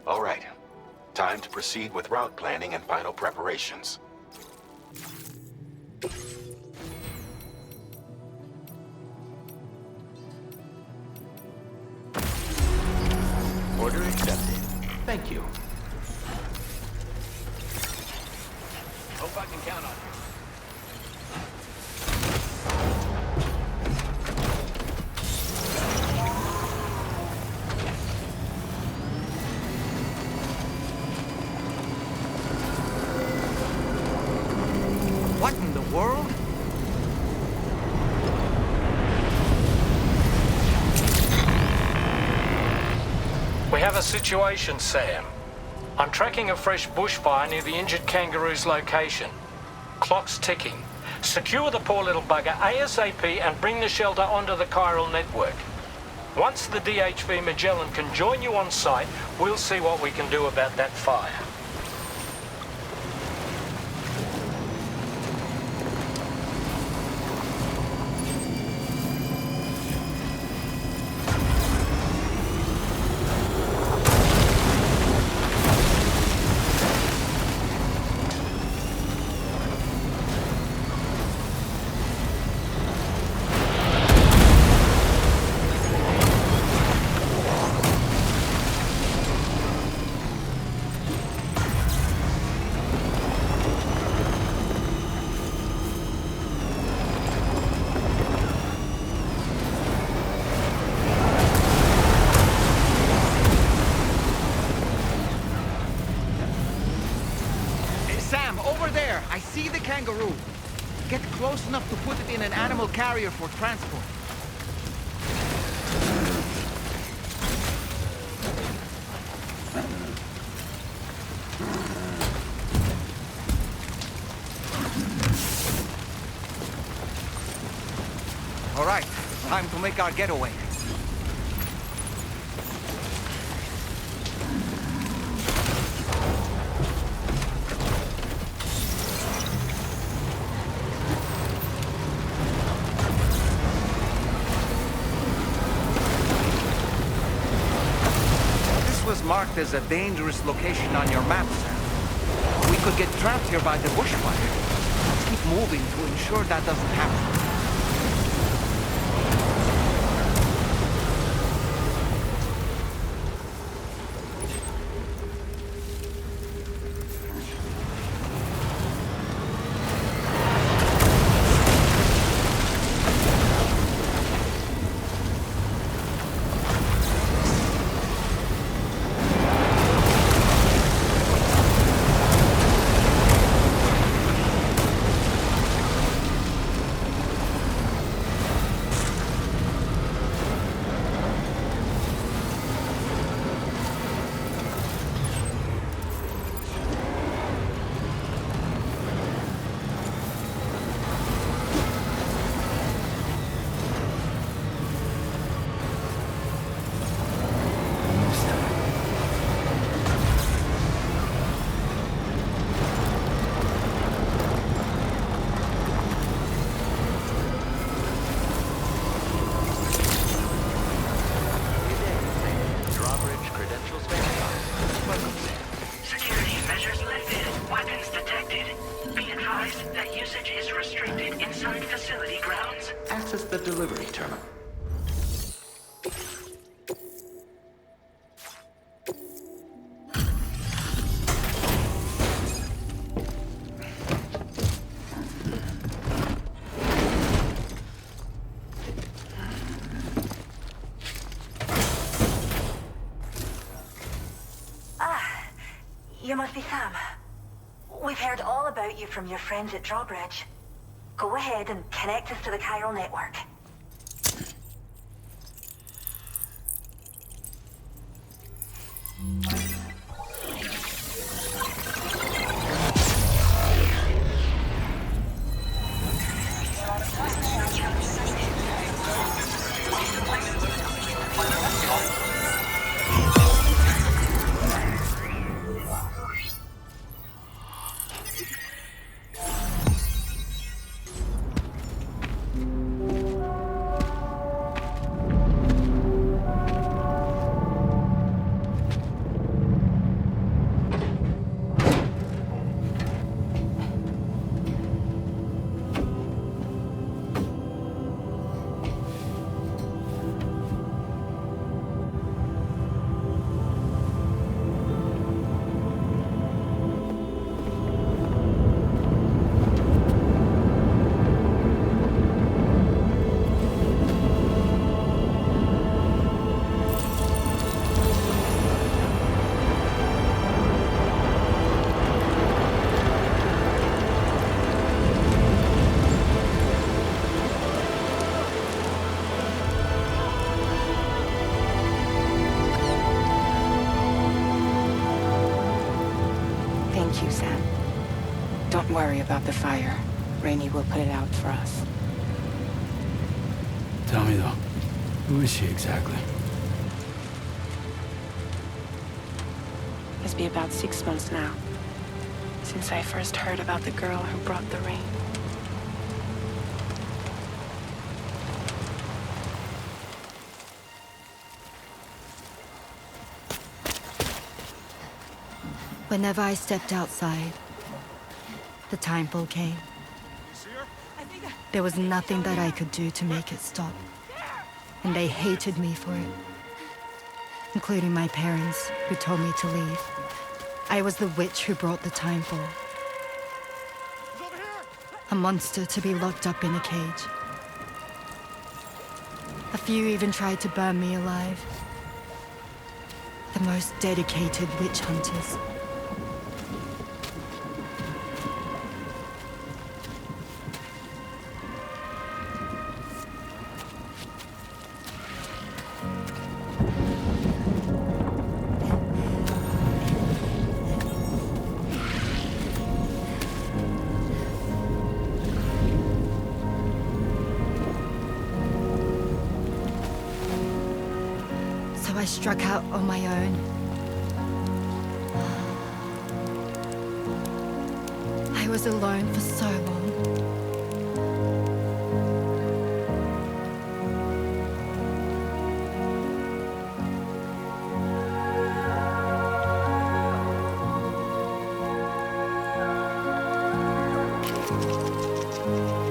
All right, time to proceed with route planning and final preparations. Order accepted. Thank you. Hope I can count on you. What in the world? We have a situation, Sam. I'm tracking a fresh bushfire near the injured kangaroo's location. Clock's ticking. Secure the poor little bugger ASAP and bring the shelter onto the chiral network. Once the DHV Magellan can join you on site, we'll see what we can do about that fire. I see the kangaroo. Get close enough to put it in an animal carrier for transport. All right, time to make our getaway. Marked as a dangerous location on your map, sir. We could get trapped here by the bushfire. Let's keep moving to ensure that doesn't happen. that usage is restricted inside facility grounds. Access the delivery terminal. You must be Sam. We've heard all about you from your friends at Drawbridge. Go ahead and connect us to the chiral network. Thank you, Sam. Don't worry about the fire. Rainey will put it out for us. Tell me though, who is she exactly? It's been about 6 months now, since I first heard about the girl who brought the rain. Whenever I stepped outside, the timefall came. There was nothing that I could do to make it stop. And they hated me for it. Including my parents, who told me to leave. I was the witch who brought the timefall. A monster to be locked up in a cage. A few even tried to burn me alive. The most dedicated witch hunters. I struck out on my own. I was alone for so long.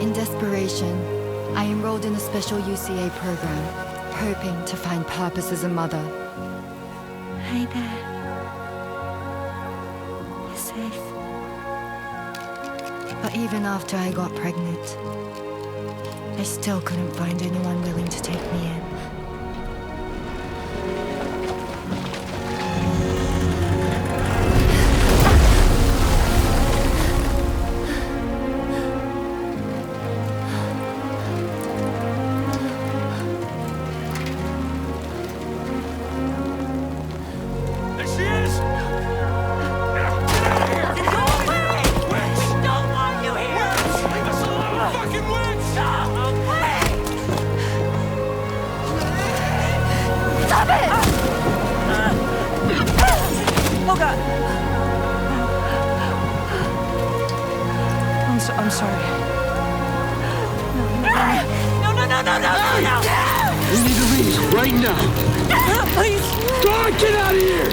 In desperation, I enrolled in a special UCA program. Hoping to find purpose as a mother. Hi there. You're safe. But even after I got pregnant, I still couldn't find anyone willing to take me in. I'm sorry. No. We need to leave right now. Please. God, get out of here!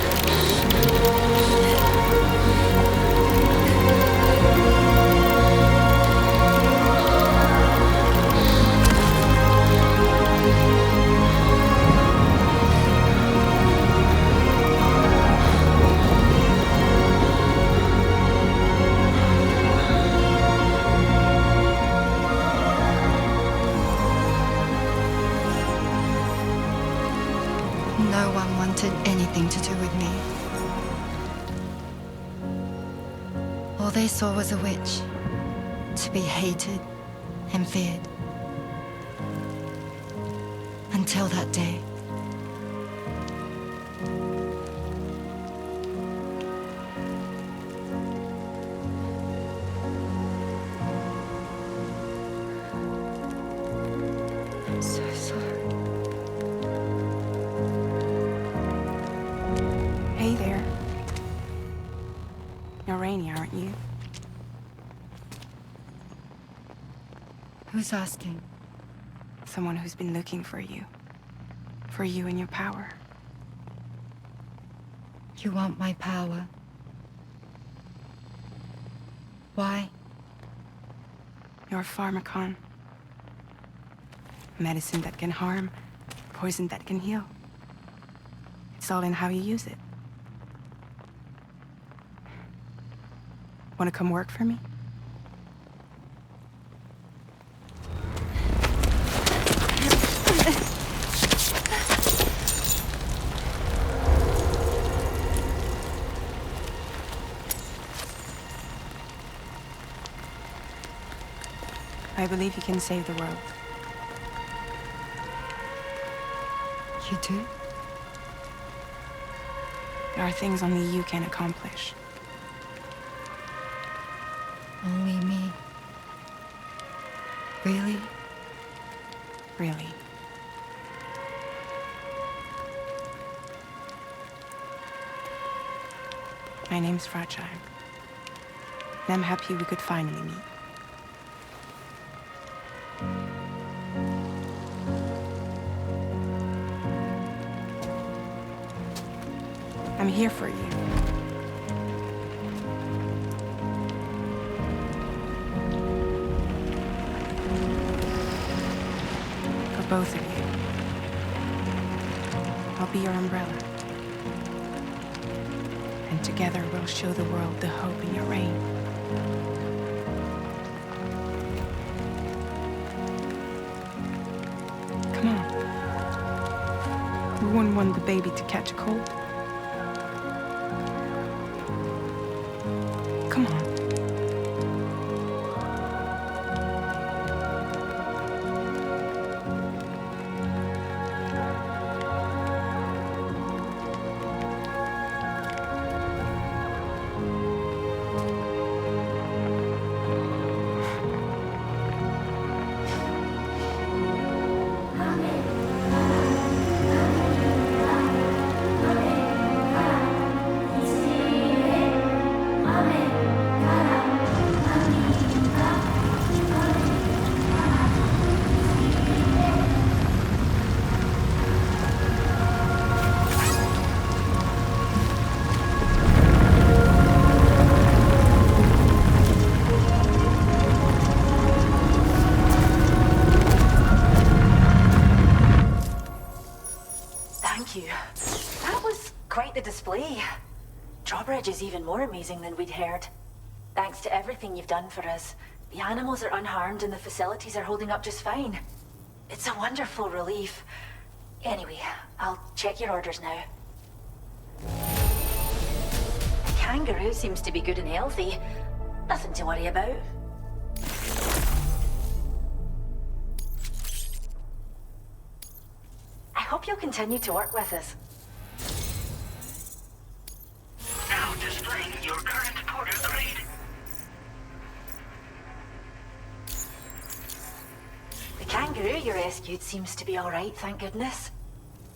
me. All they saw was a witch, to be hated and feared. Until that day. I'm so sorry. Hey there. You're Rainey, aren't you? Who's asking? Someone who's been looking for you. For you and your power. You want my power? Why? You're a pharmacon. Medicine that can harm, poison that can heal. It's all in how you use it. Want to come work for me? I believe you can save the world. You do? There are things only you can accomplish. Only me. Really? Really. My name's Fragile. And I'm happy we could finally meet. I'm here for you. For both of you. I'll be your umbrella. And together we'll show the world the hope in your reign. Come on. We wouldn't want the baby to catch a cold. Come on. display. Drawbridge is even more amazing than we'd heard. Thanks to everything you've done for us, the animals are unharmed and the facilities are holding up just fine. It's a wonderful relief. Anyway, I'll check your orders now. The kangaroo seems to be good and healthy. Nothing to worry about. I hope you'll continue to work with us. Now displaying your current porter grade. The kangaroo you rescued seems to be all right, thank goodness.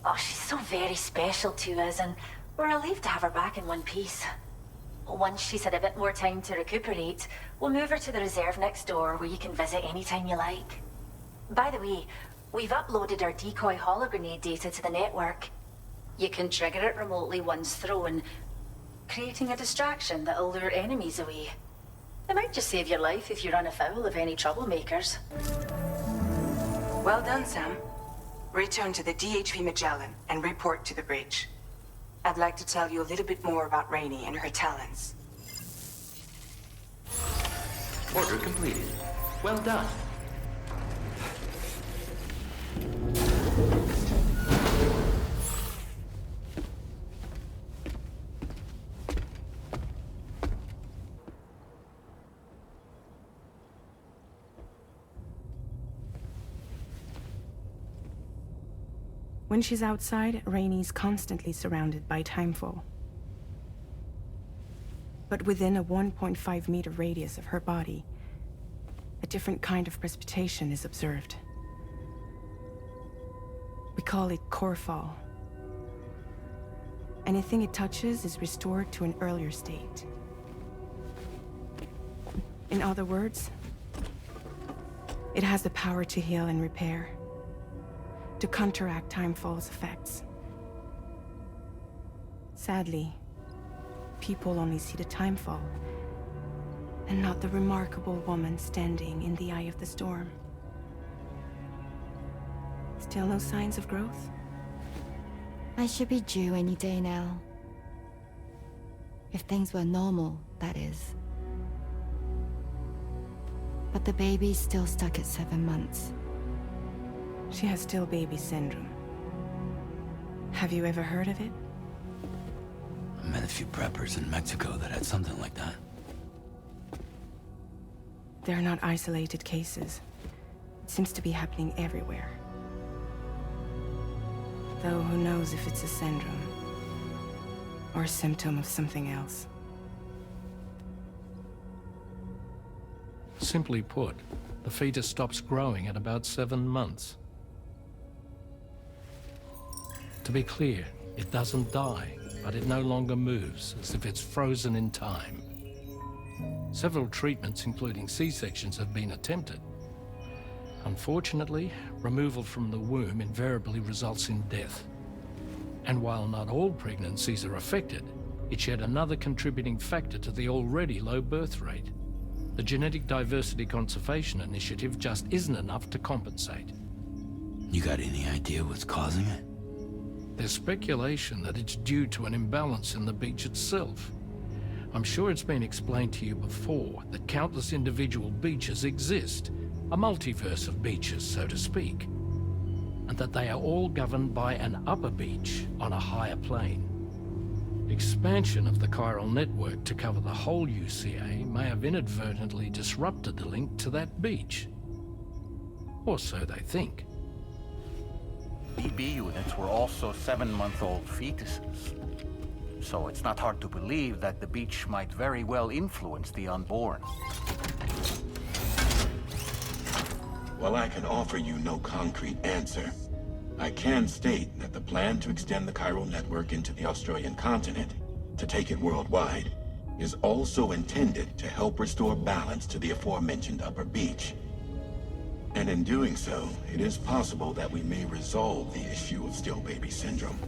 Oh, she's so very special to us, and we're relieved to have her back in one piece. Once she's had a bit more time to recuperate, we'll move her to the reserve next door where you can visit anytime you like. By the way, we've uploaded our decoy hologrenade data to the network. You can trigger it remotely once thrown, creating a distraction that'll lure enemies away. It might just save your life if you run afoul of any troublemakers. Well done, Sam. Return to the DHV Magellan and report to the bridge. I'd like to tell you a little bit more about Rainey and her talents. Order completed. Well done. When she's outside, Rainie's constantly surrounded by timefall. But within a 1.5-meter radius of her body, a different kind of precipitation is observed. We call it core fall. Anything it touches is restored to an earlier state. In other words, it has the power to heal and repair, to counteract timefall's effects. Sadly, people only see the timefall, and not the remarkable woman standing in the eye of the storm. Still no signs of growth? I should be due any day now. If things were normal, that is. But the baby's still stuck at 7 months. She has still baby syndrome. Have you ever heard of it? I met a few preppers in Mexico that had something like that. They're not isolated cases. It seems to be happening everywhere. Though who knows if it's a syndrome or a symptom of something else. Simply put, the fetus stops growing at about 7 months. To be clear, it doesn't die, but it no longer moves, as if it's frozen in time. Several treatments, including C-sections, have been attempted. Unfortunately, removal from the womb invariably results in death. And while not all pregnancies are affected, it's yet another contributing factor to the already low birth rate. The Genetic Diversity Conservation Initiative just isn't enough to compensate. You got any idea what's causing it? There's speculation that it's due to an imbalance in the beach itself. I'm sure it's been explained to you before that countless individual beaches exist, a multiverse of beaches, so to speak, and that they are all governed by an upper beach on a higher plane. Expansion of the chiral network to cover the whole UCA may have inadvertently disrupted the link to that beach. Or so they think. BB units were also 7-month-old fetuses. So it's not hard to believe that the beach might very well influence the unborn. While I can offer you no concrete answer, I can state that the plan to extend the chiral network into the Australian continent, to take it worldwide, is also intended to help restore balance to the aforementioned upper beach. And in doing so, it is possible that we may resolve the issue of still baby syndrome.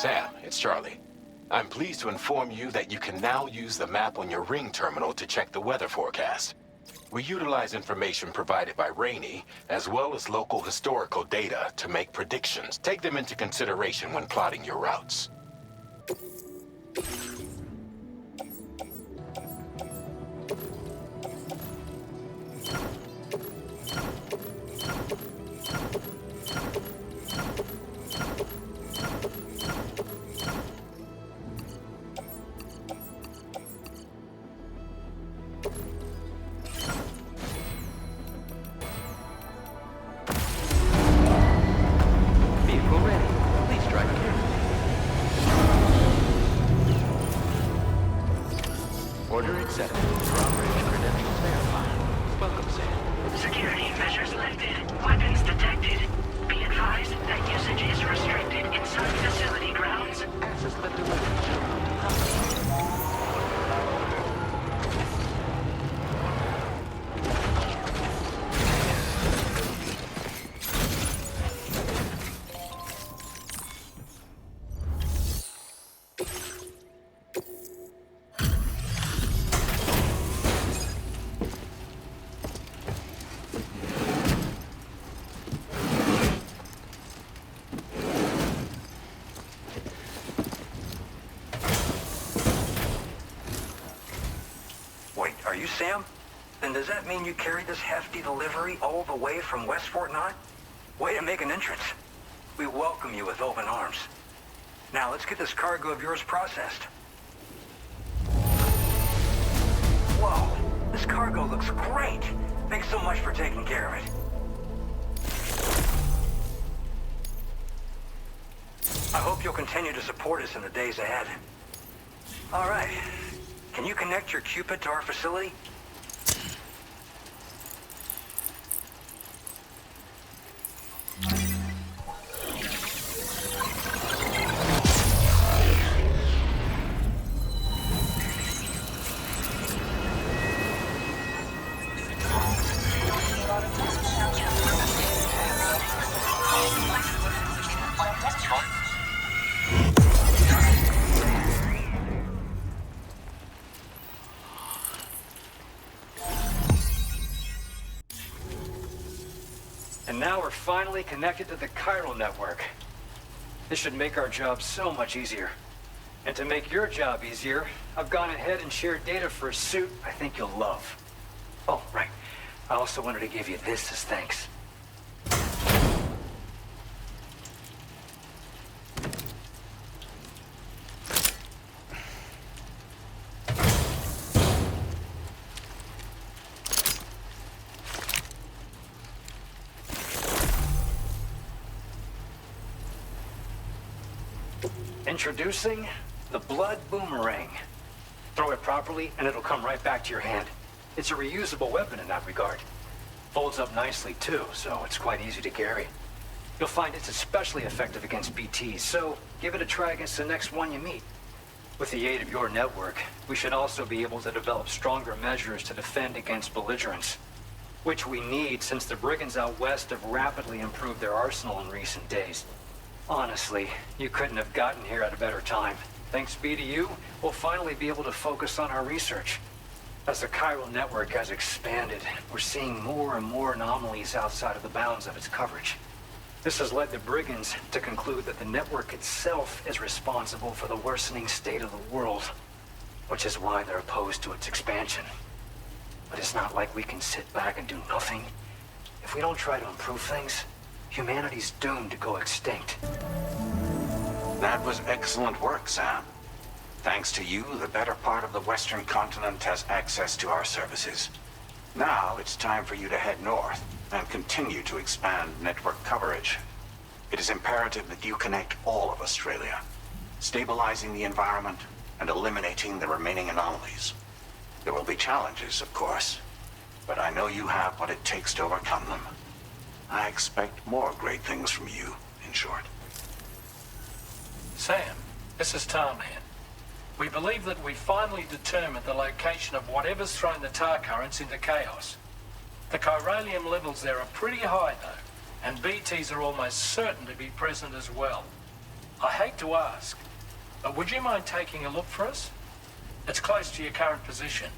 Sam, it's Charlie. I'm pleased to inform you that you can now use the map on your ring terminal to check the weather forecast. We utilize information provided by Rainey, as well as local historical data to make predictions. Take them into consideration when plotting your routes. Vehicle ready. Please drive carefully. Order accepted. Drawbridge credentials verified. Welcome, Sam. Security measures lifted. Weapons detected. Be advised that usage is restricted inside facility grounds. Access the delivery terminal. Wait, are you Sam? Then does that mean you carried this hefty delivery all the way from West Fort Knott? Way to make an entrance. We welcome you with open arms. Now let's get this cargo of yours processed. Whoa, this cargo looks great. Thanks so much for taking care of it. I hope you'll continue to support us in the days ahead. All right. Can you connect your Cupid to our facility? And now we're finally connected to the chiral network. This should make our job so much easier. And to make your job easier, I've gone ahead and shared data for a suit I think you'll love. Oh, right. I also wanted to give you this as thanks. Introducing the Blood Boomerang. Throw it properly and it'll come right back to your hand. It's a reusable weapon in that regard. Folds up nicely too, so it's quite easy to carry. You'll find it's especially effective against BTs, so give it a try against the next one you meet. With the aid of your network, we should also be able to develop stronger measures to defend against belligerents, which we need since the brigands out west have rapidly improved their arsenal in recent days. Honestly, you couldn't have gotten here at a better time. Thanks be to you, we'll finally be able to focus on our research. As the chiral network has expanded, we're seeing more and more anomalies outside of the bounds of its coverage. This has led the brigands to conclude that the network itself is responsible for the worsening state of the world, which is why they're opposed to its expansion. But it's not like we can sit back and do nothing. If we don't try to improve things, humanity's doomed to go extinct. That was excellent work, Sam. Thanks to you, the better part of the Western continent has access to our services. Now it's time for you to head north and continue to expand network coverage. It is imperative that you connect all of Australia, stabilizing the environment and eliminating the remaining anomalies. There will be challenges, of course, but I know you have what it takes to overcome them. I expect more great things from you, in short. Sam, this is Tarman. We believe that we finally determined the location of whatever's thrown the tar currents into chaos. The chiralium levels there are pretty high, though, and BTs are almost certain to be present as well. I hate to ask, but would you mind taking a look for us? It's close to your current position.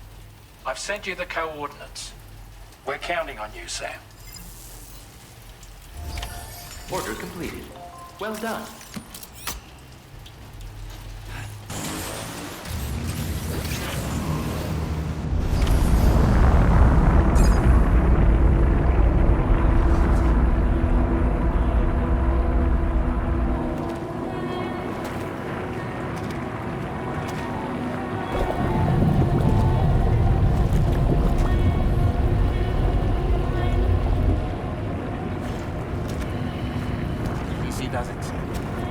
I've sent you the coordinates. We're counting on you, Sam. Order completed. Well done. PC does it.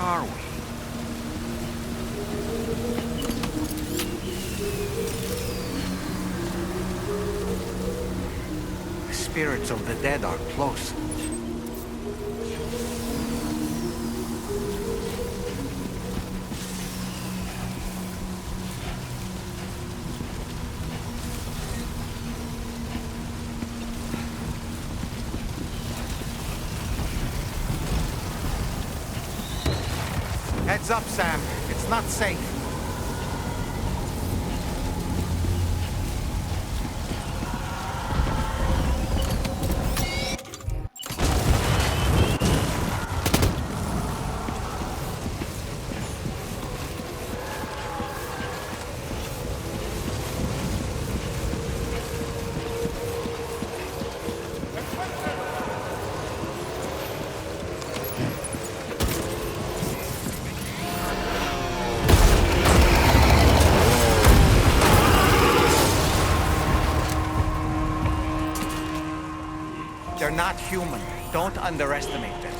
are we? The spirits of the dead are close. Heads up, Sam. It's not safe. They're not human. Don't underestimate them.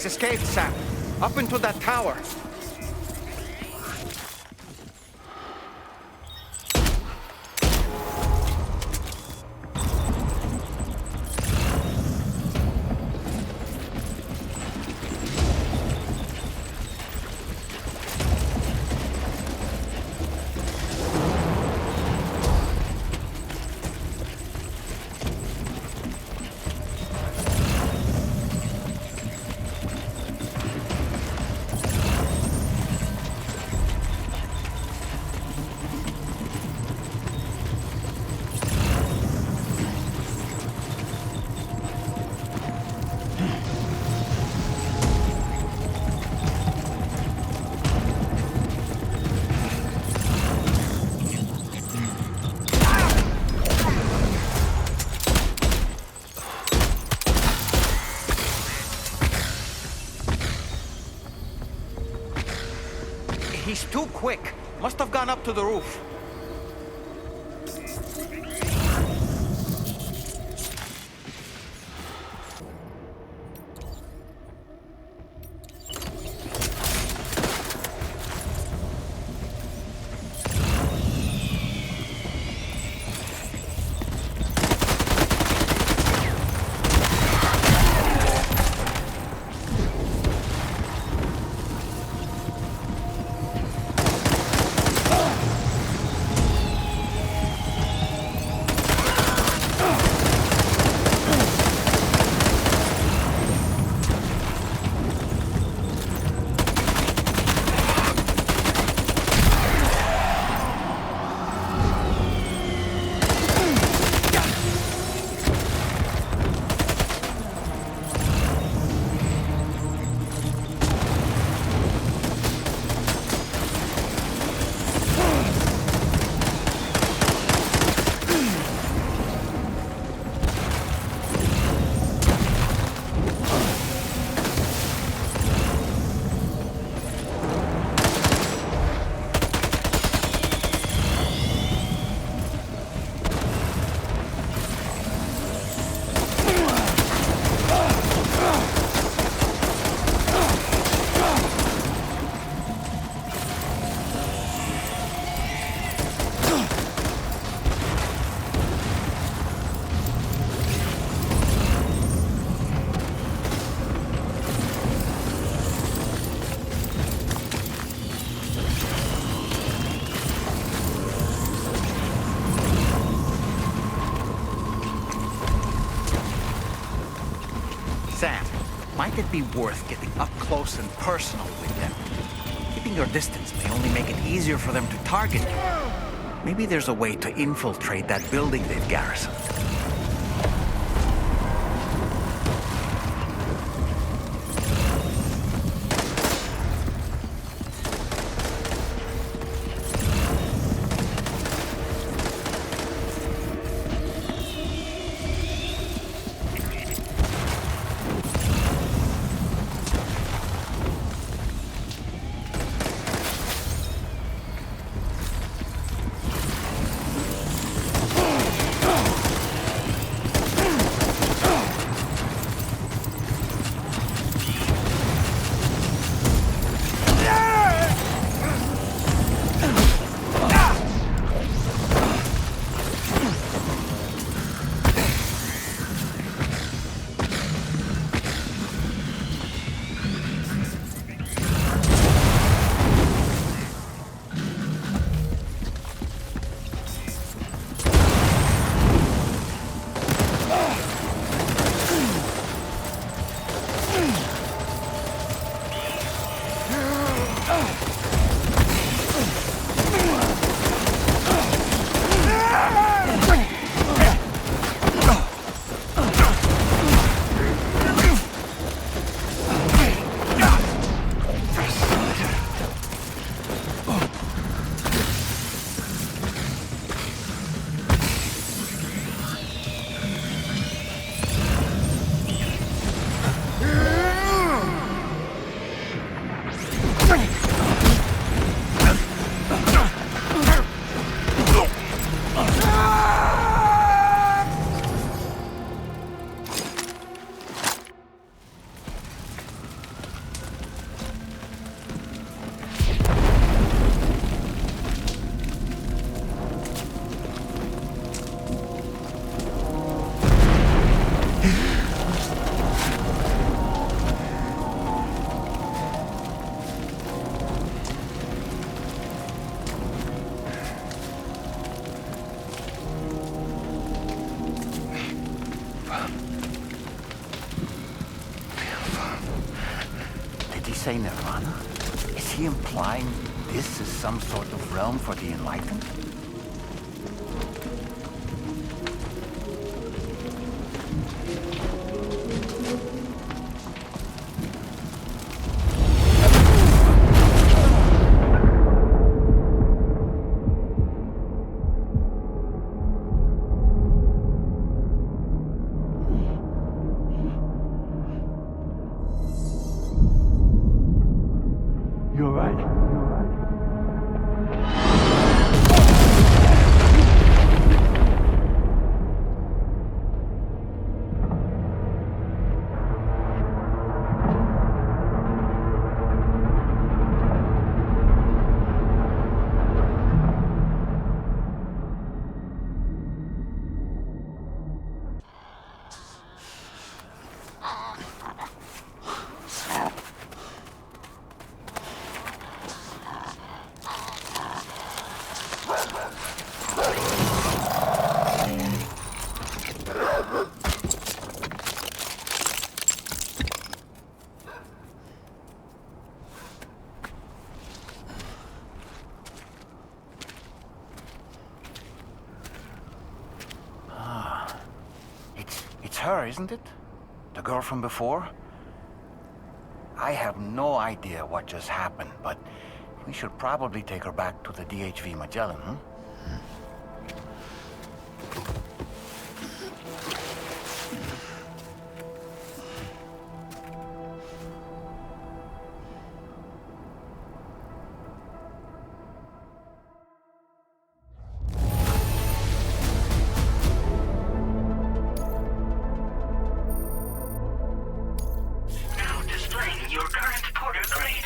He's escaped, Sam. Up into that tower. He's too quick. Must have gone up to the roof. Sam, might it be worth getting up close and personal with them? Keeping your distance may only make it easier for them to target you. Maybe there's a way to infiltrate that building they've garrisoned. say Nirvana? Is he implying this is some sort of realm for the enlightened? You're right. It's her, isn't it? The girl from before? I have no idea what just happened, but we should probably take her back to the DHV Magellan, huh? Your current porter grade.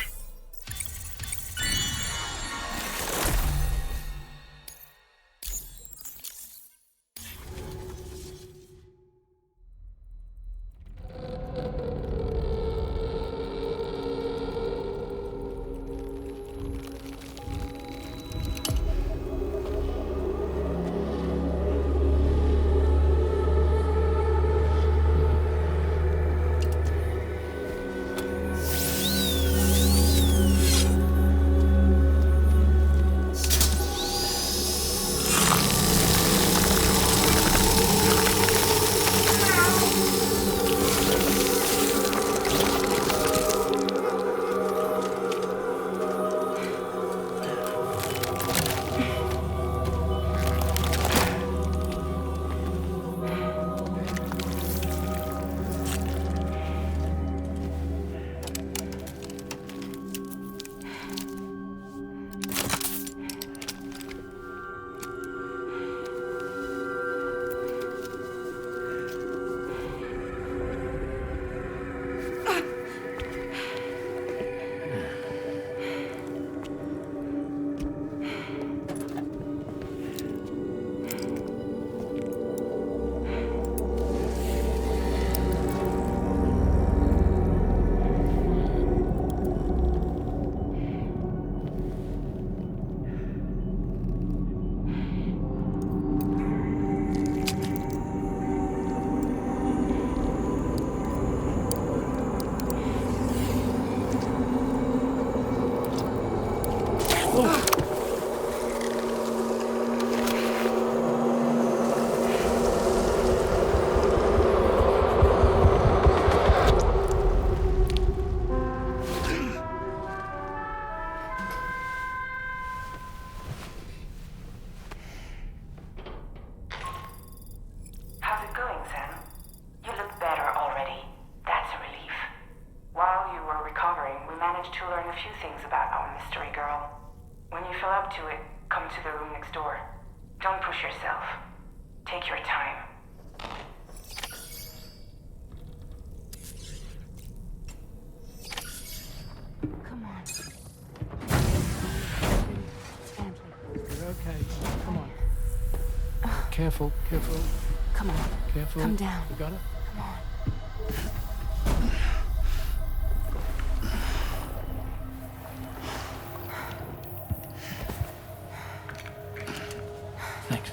Careful, careful. Come on. Careful. Come down. You got it? Come on. Thanks.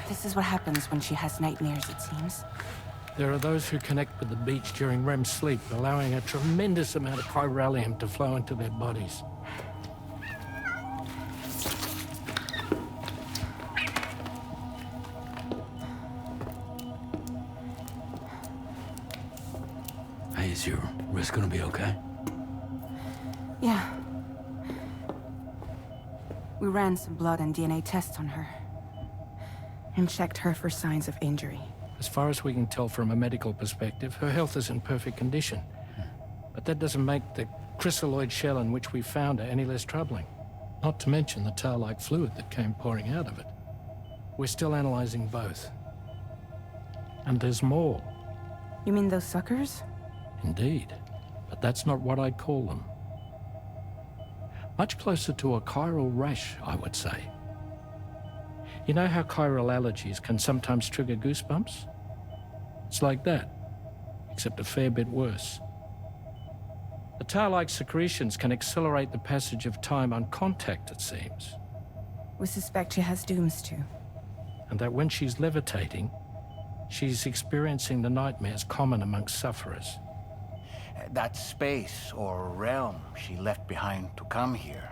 This is what happens when she has nightmares, it seems. There are those who connect with the beach during REM sleep, allowing a tremendous amount of chiralium to flow into their bodies. Hey, is your wrist gonna be okay? Yeah. We ran some blood and DNA tests on her. And checked her for signs of injury. As far as we can tell from a medical perspective, her health is in perfect condition. But that doesn't make the chrysaloid shell in which we found her any less troubling. Not to mention the tar-like fluid that came pouring out of it. We're still analyzing both. And there's more. You mean those suckers? Indeed. But that's not what I'd call them. Much closer to a chiral rash, I would say. You know how chiral allergies can sometimes trigger goosebumps? It's like that, except a fair bit worse. The tar-like secretions can accelerate the passage of time on contact, it seems. We suspect she has dooms too. And that when she's levitating, she's experiencing the nightmares common amongst sufferers. That space or realm she left behind to come here.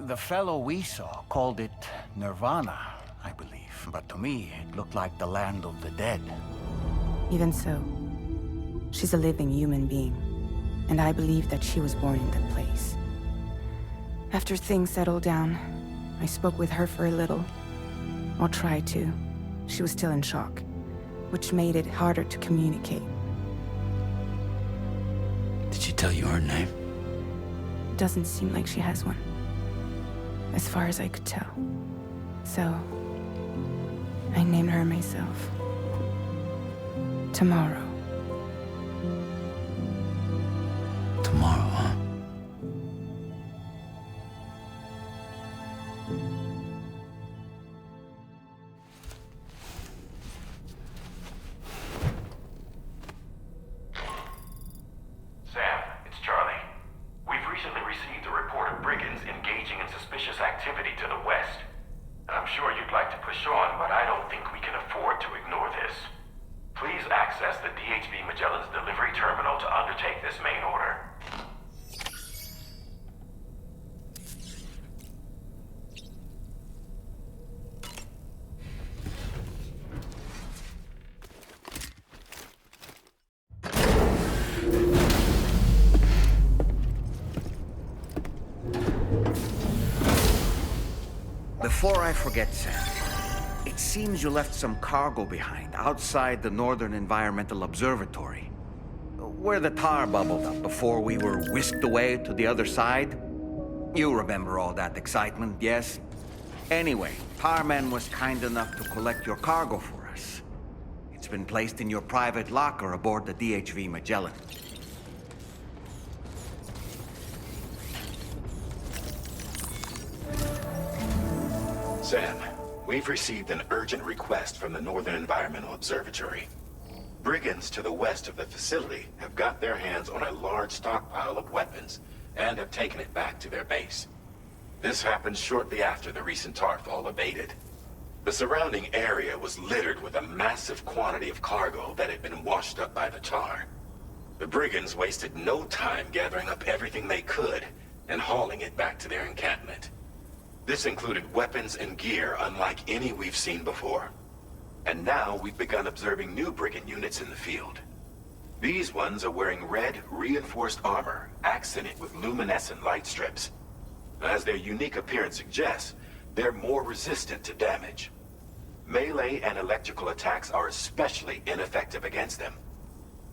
The fellow we saw called it Nirvana, I believe. But to me, it looked like the land of the dead. Even so, she's a living human being. And I believe that she was born in that place. After things settled down, I spoke with her for a little. Or tried to. She was still in shock, which made it harder to communicate. Did she tell you her name? It doesn't seem like she has one. As far as I could tell. So, I named her myself. Tomorrow. Tomorrow, huh? Sam, it's Charlie. We've recently received a report of brigands engaging in suspicious activity to the west. I'm sure you'd like to push on, but I don't think we can afford to ignore this. Please access the DHV Magellan's delivery terminal to undertake this main order. Before I forget, Sam, it seems you left some cargo behind outside the Northern Environmental Observatory, where the tar bubbled up before we were whisked away to the other side. You remember all that excitement, yes? Anyway, Tarman was kind enough to collect your cargo for us. It's been placed in your private locker aboard the DHV Magellan. Sam, we've received an urgent request from the Northern Environmental Observatory. Brigands to the west of the facility have got their hands on a large stockpile of weapons and have taken it back to their base. This happened shortly after the recent tarfall abated. The surrounding area was littered with a massive quantity of cargo that had been washed up by the tar. The brigands wasted no time gathering up everything they could and hauling it back to their encampment. This included weapons and gear unlike any we've seen before. And now we've begun observing new brigand units in the field. These ones are wearing red, reinforced armor, accented with luminescent light strips. As their unique appearance suggests, they're more resistant to damage. Melee and electrical attacks are especially ineffective against them.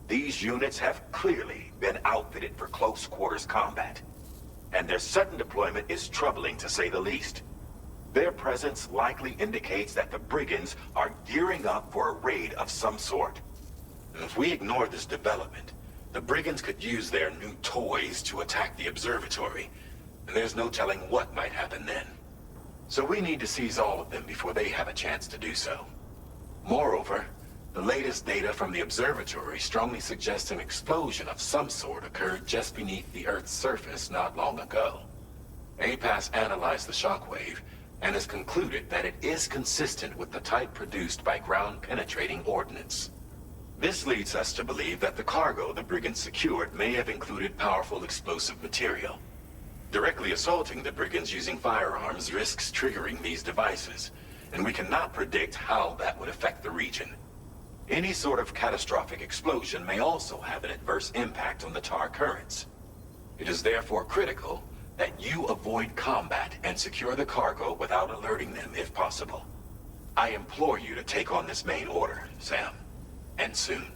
These units have clearly been outfitted for close quarters combat. And their sudden deployment is troubling to say the least. Their presence likely indicates that the brigands are gearing up for a raid of some sort. And if we ignore this development, the brigands could use their new toys to attack the observatory, and there's no telling what might happen then. So we need to seize all of them before they have a chance to do so. Moreover, the latest data from the observatory strongly suggests an explosion of some sort occurred just beneath the Earth's surface not long ago. APAS analyzed the shockwave, and has concluded that it is consistent with the type produced by ground-penetrating ordnance. This leads us to believe that the cargo the brigands secured may have included powerful explosive material. Directly assaulting the brigands using firearms risks triggering these devices, and we cannot predict how that would affect the region. Any sort of catastrophic explosion may also have an adverse impact on the tar currents. It is therefore critical that you avoid combat and secure the cargo without alerting them if possible. I implore you to take on this main order, Sam. And soon.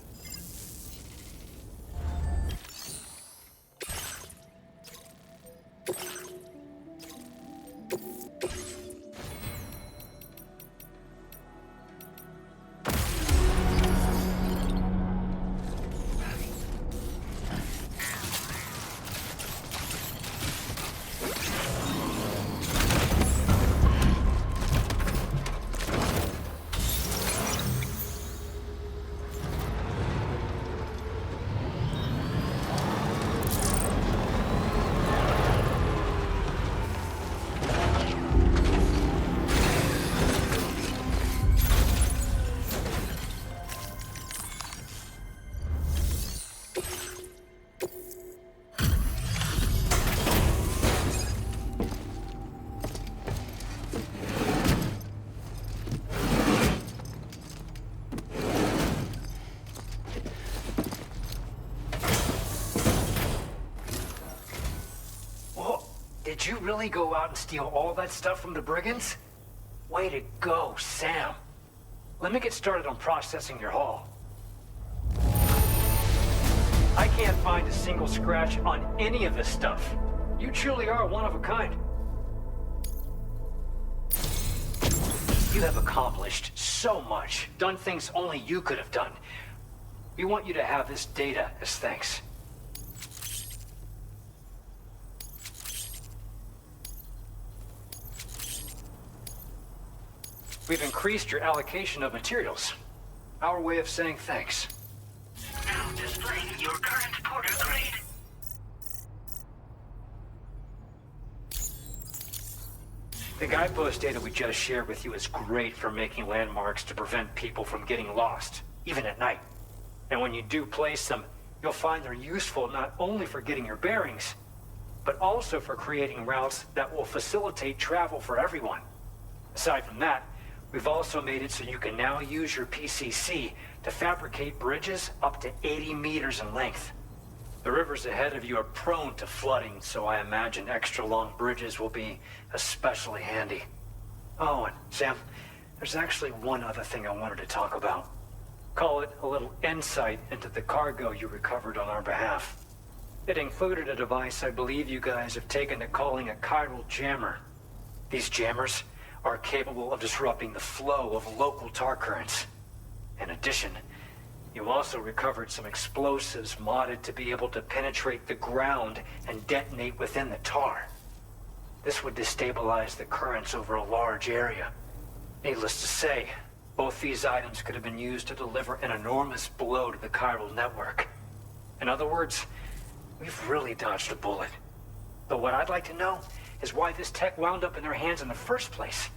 Did you really go out and steal all that stuff from the brigands? Way to go, Sam. Let me get started on processing your haul. I can't find a single scratch on any of this stuff. You truly are one of a kind. You have accomplished so much, done things only you could have done. We want you to have this data as thanks. We've increased your allocation of materials. Our way of saying thanks. Now displaying your current porter grade. The guidepost data we just shared with you is great for making landmarks to prevent people from getting lost, even at night. And when you do place them, you'll find they're useful not only for getting your bearings, but also for creating routes that will facilitate travel for everyone. Aside from that, we've also made it so you can now use your PCC to fabricate bridges up to 80 meters in length. The rivers ahead of you are prone to flooding, so I imagine extra long bridges will be especially handy. Oh, and Sam, there's actually one other thing I wanted to talk about. Call it a little insight into the cargo you recovered on our behalf. It included a device I believe you guys have taken to calling a chiral jammer. These jammers are capable of disrupting the flow of local tar currents. In addition, you also recovered some explosives modded to be able to penetrate the ground and detonate within the tar. This would destabilize the currents over a large area. Needless to say, both these items could have been used to deliver an enormous blow to the chiral network. In other words, we've really dodged a bullet. But what I'd like to know is why this tech wound up in their hands in the first place.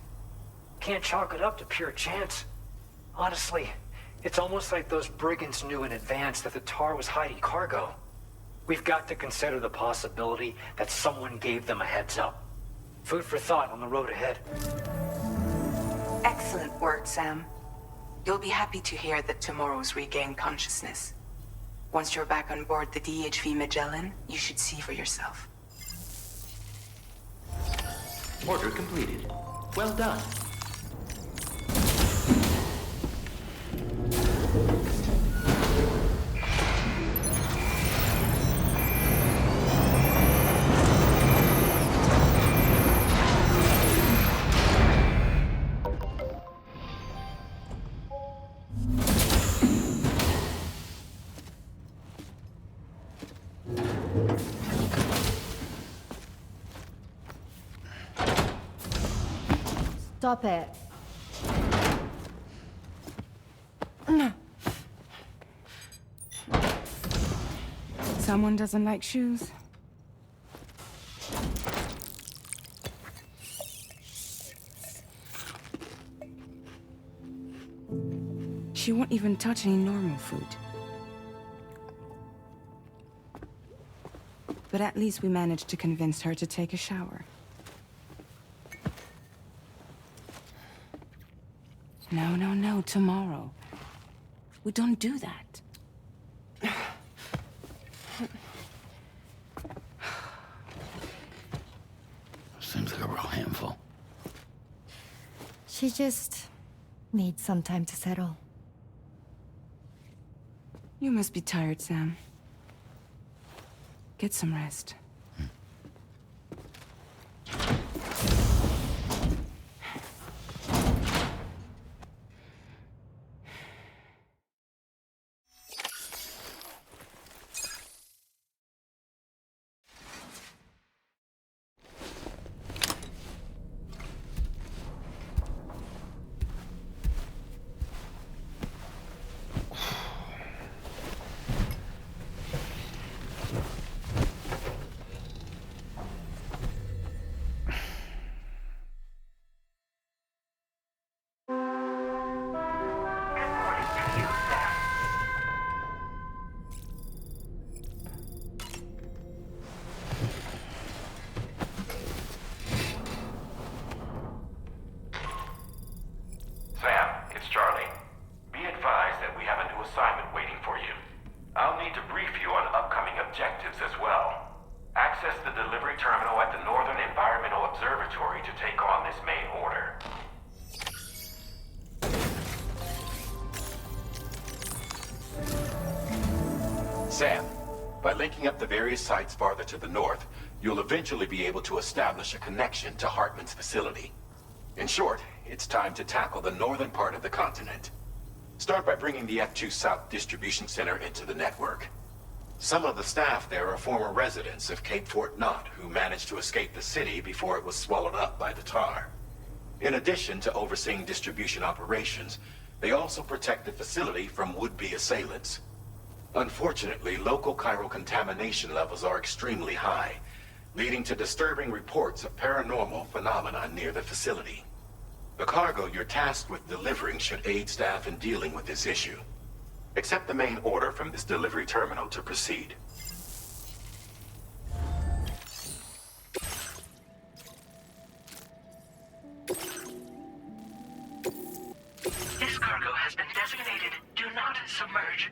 Can't chalk it up to pure chance. Honestly, it's almost like those brigands knew in advance that the tar was hiding cargo. We've got to consider the possibility that someone gave them a heads up. Food for thought on the road ahead. Excellent work, Sam. You'll be happy to hear that tomorrow's regained consciousness. Once you're back on board the DHV Magellan, you should see for yourself. Order completed. Well done. Stop it. Someone doesn't like shoes? She won't even touch any normal food. But at least we managed to convince her to take a shower. No, tomorrow. We don't do that. Seems like a real handful. She just needs some time to settle. You must be tired, Sam. Get some rest. Sam, it's Charlie. Be advised that we have a new assignment waiting for you. I'll need to brief you on upcoming objectives as well. Access the delivery terminal at the Northern Environmental Observatory to take on this main order. Sam, by linking up the various sites farther to the north, you'll eventually be able to establish a connection to Hartman's facility. In short, it's time to tackle the northern part of the continent. Start by bringing the F2 South Distribution Center into the network. Some of the staff there are former residents of Cape Fort Knott who managed to escape the city before it was swallowed up by the tar. In addition to overseeing distribution operations, they also protect the facility from would-be assailants. Unfortunately, local chiral contamination levels are extremely high, leading to disturbing reports of paranormal phenomena near the facility. The cargo you're tasked with delivering should aid staff in dealing with this issue. Accept the main order from this delivery terminal to proceed. This cargo has been designated Do Not Submerge.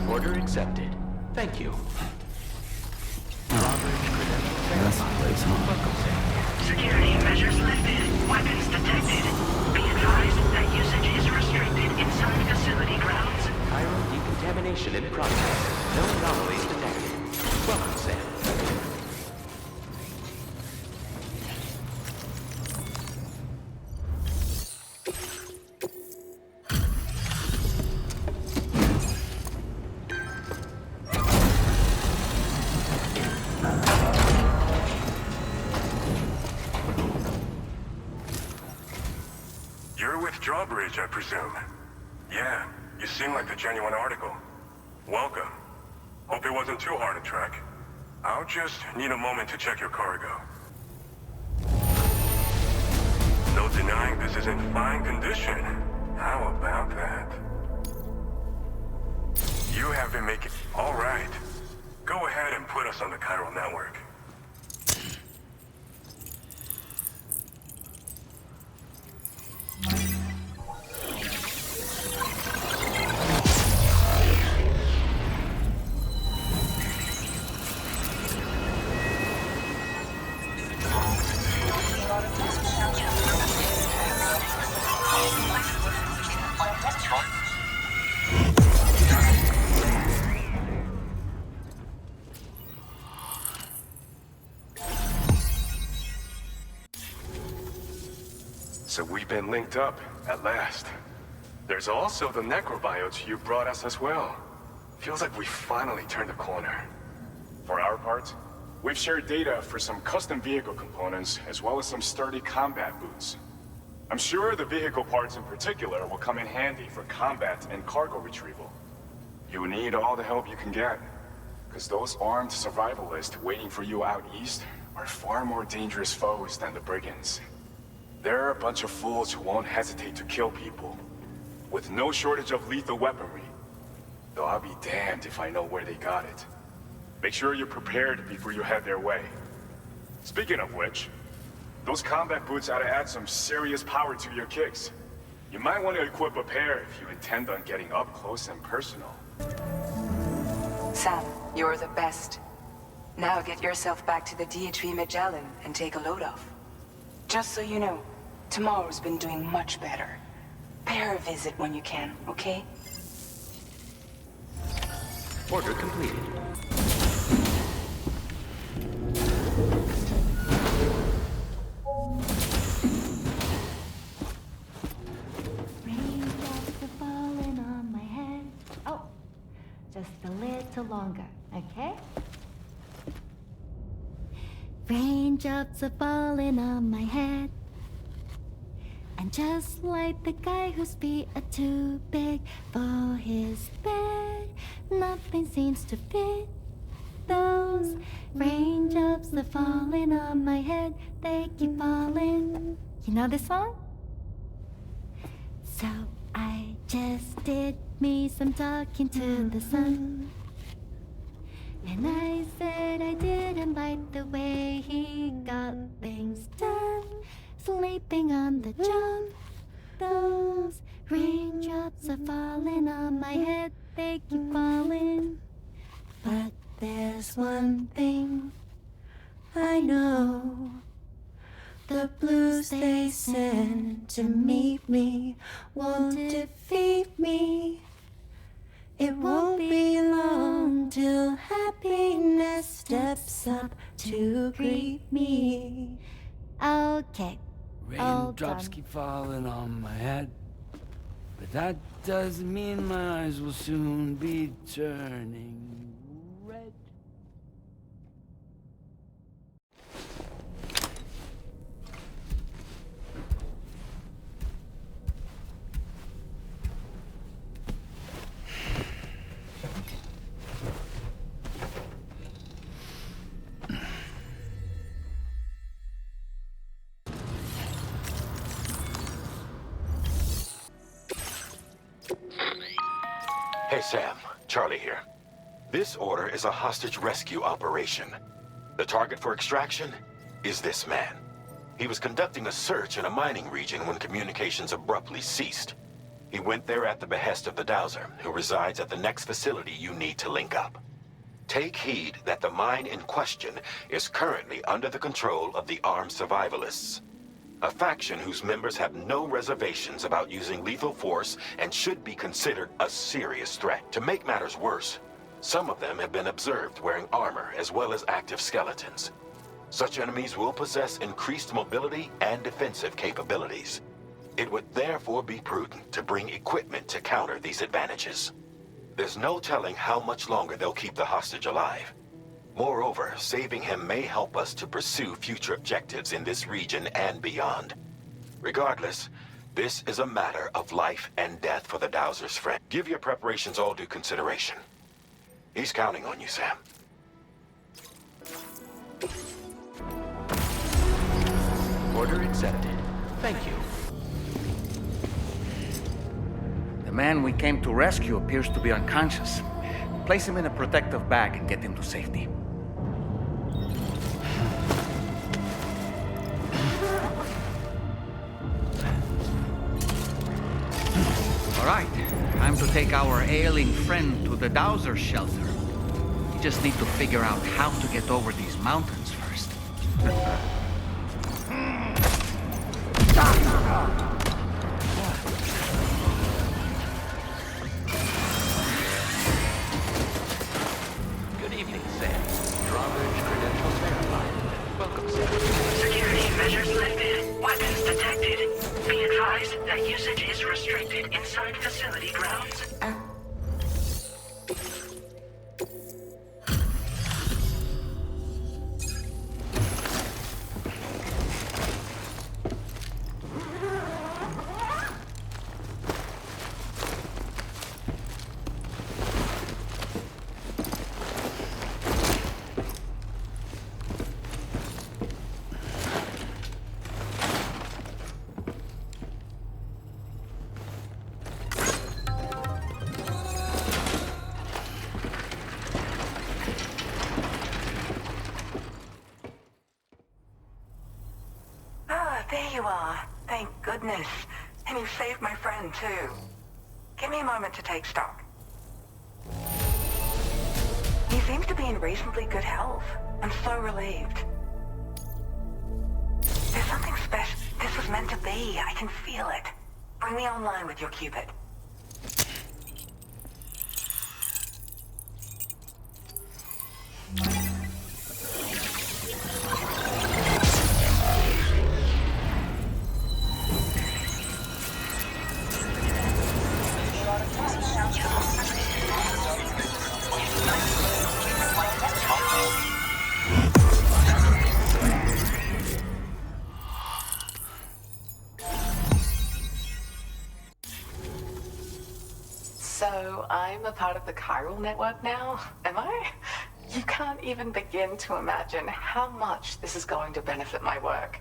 Order accepted. Thank you. Drawbridge credentials verified. Welcome, Sam. Security measures lifted. Weapons detected. Be advised that usage is restricted inside facility grounds. Chiral decontamination in process. No anomalies detected. Welcome, Sam. Drawbridge, I presume. Yeah, you seem like the genuine article. Welcome. Hope it wasn't too hard to track. I'll just need a moment to check your cargo. No denying this is in fine condition. How about that? You have been making... All right. Go ahead and put us on the chiral network. So we've been linked up, at last. There's also the necrobiotes you brought us as well. Feels like we finally turned a corner. For our part, we've shared data for some custom vehicle components, as well as some sturdy combat boots. I'm sure the vehicle parts in particular will come in handy for combat and cargo retrieval. You need all the help you can get, because those armed survivalists waiting for you out east are far more dangerous foes than the brigands. They're a bunch of fools who won't hesitate to kill people, with no shortage of lethal weaponry. Though I'll be damned if I know where they got it. Make sure you're prepared before you head their way. Speaking of which, those combat boots ought to add some serious power to your kicks. You might want to equip a pair if you intend on getting up close and personal. Sam, you're the best. Now get yourself back to the DHV Magellan and take a load off. Just so you know, tomorrow's been doing much better. Pay her a visit when you can, okay? Order completed. Raindrops are falling on my head. Oh, just a little longer, okay? Raindrops are falling on my head. And just like the guy whose feet are too big for his bed, nothing seems to fit. Those raindrops are falling on my head, they keep falling. You know this song? So I just did me some talking to the sun. And I said I didn't like the way he got things done. Sleeping on the job. Those raindrops are falling on my head, they keep falling. But there's one thing I know. The blues they send to meet me won't defeat me. It won't be long till happiness steps up to greet me. Okay. Raindrops keep falling on my head, but that doesn't mean my eyes will soon be turning red. Hey Sam, Charlie here. This order is a hostage rescue operation. The target for extraction is this man. He was conducting a search in a mining region when communications abruptly ceased. He went there at the behest of the Dowser, who resides at the next facility you need to link up. Take heed that the mine in question is currently under the control of the armed survivalists. A faction whose members have no reservations about using lethal force and should be considered a serious threat. To make matters worse, some of them have been observed wearing armor as well as active skeletons. Such enemies will possess increased mobility and defensive capabilities. It would therefore be prudent to bring equipment to counter these advantages. There's no telling how much longer they'll keep the hostage alive. Moreover, saving him may help us to pursue future objectives in this region and beyond. Regardless, this is a matter of life and death for the Dowser's friend. Give your preparations all due consideration. He's counting on you, Sam. Order accepted. Thank you. The man we came to rescue appears to be unconscious. Place him in a protective bag and get him to safety. All right, time to take our ailing friend to the Dowser shelter. We just need to figure out how to get over these mountains first. Good evening, Sam. Drawbridge credentials verified. Welcome, Sam. Security measures lifted. Weapons detected. Be advised that usage is restricted inside facility grounds. you are. Thank goodness. And you saved my friend, too. Give me a moment to take stock. He seems to be in reasonably good health. I'm so relieved. There's something special. This was meant to be. I can feel it. Bring me online with your Cupid. So, I'm a part of the chiral network now, am I? You can't even begin to imagine how much this is going to benefit my work.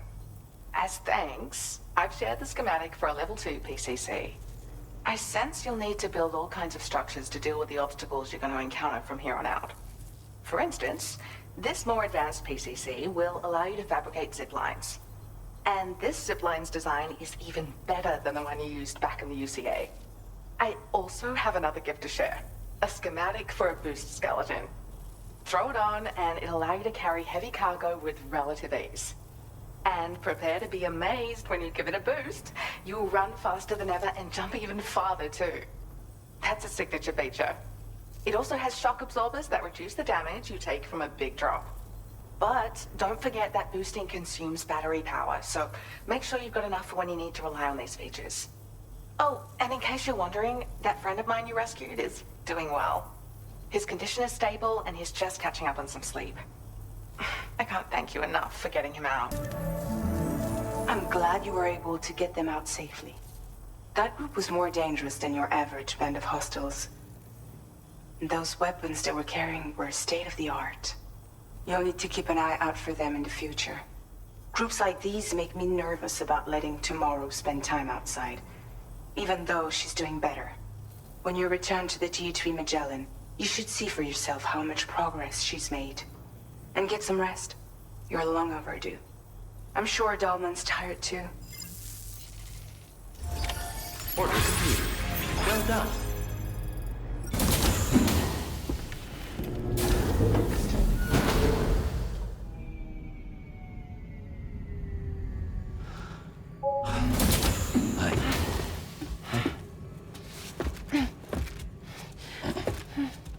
As thanks, I've shared the schematic for a level 2 PCC. I sense you'll need to build all kinds of structures to deal with the obstacles you're going to encounter from here on out. For instance, this more advanced PCC will allow you to fabricate zip lines. And this zip line's design is even better than the one you used back in the UCA. I also have another gift to share. A schematic for a boost skeleton. Throw it on and it'll allow you to carry heavy cargo with relative ease. And prepare to be amazed when you give it a boost. You'll run faster than ever and jump even farther too. That's a signature feature. It also has shock absorbers that reduce the damage you take from a big drop. But don't forget that boosting consumes battery power, so make sure you've got enough for when you need to rely on these features. Oh, and in case you're wondering, that friend of mine you rescued is doing well. His condition is stable and he's just catching up on some sleep. I can't thank you enough for getting him out. I'm glad you were able to get them out safely. That group was more dangerous than your average band of hostiles. Those weapons they were carrying were state-of-the-art. You'll need to keep an eye out for them in the future. Groups like these make me nervous about letting Tomorrow spend time outside, even though she's doing better. When you return to the THV Magellan, you should see for yourself how much progress she's made. And get some rest. You're long overdue. I'm sure Dahlman's tired too. Order computer. Well done.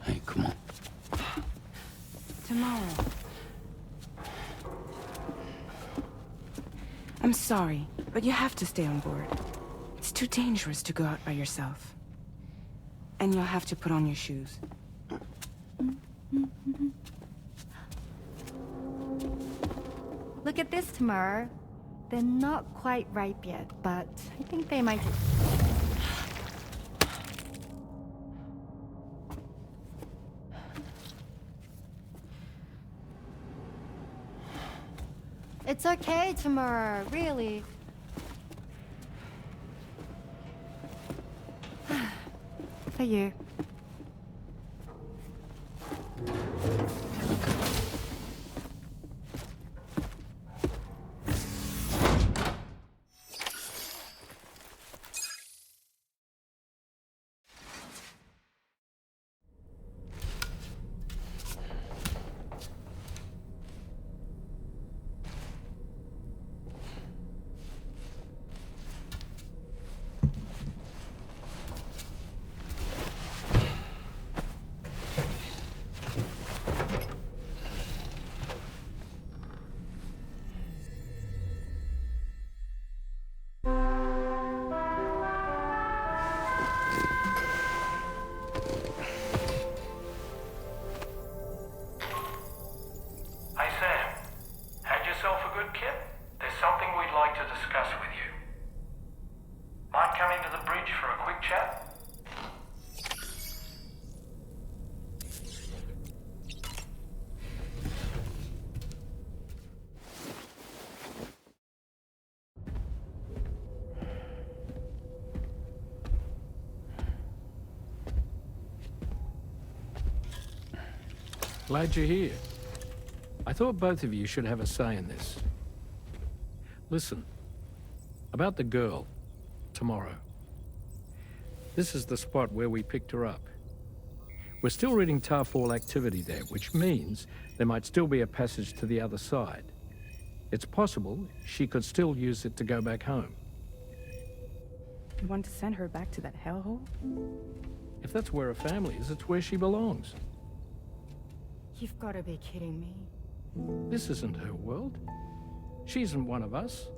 Hey, come on. Tomorrow. I'm sorry, but you have to stay on board. It's too dangerous to go out by yourself. And you'll have to put on your shoes. Look at this, Tamar. They're not quite ripe yet, but I think they might... It's okay, Tamar, really. For you. Glad you're here. I thought both of you should have a say in this. Listen, About the girl, tomorrow. This is the spot where we picked her up. We're still reading Tarfall activity there, which means there might still be a passage to the other side. It's possible she could still use it to go back home. You want to send her back to that hellhole? If that's where her family is, it's where she belongs. You've got to be kidding me. This isn't her world. She isn't one of us.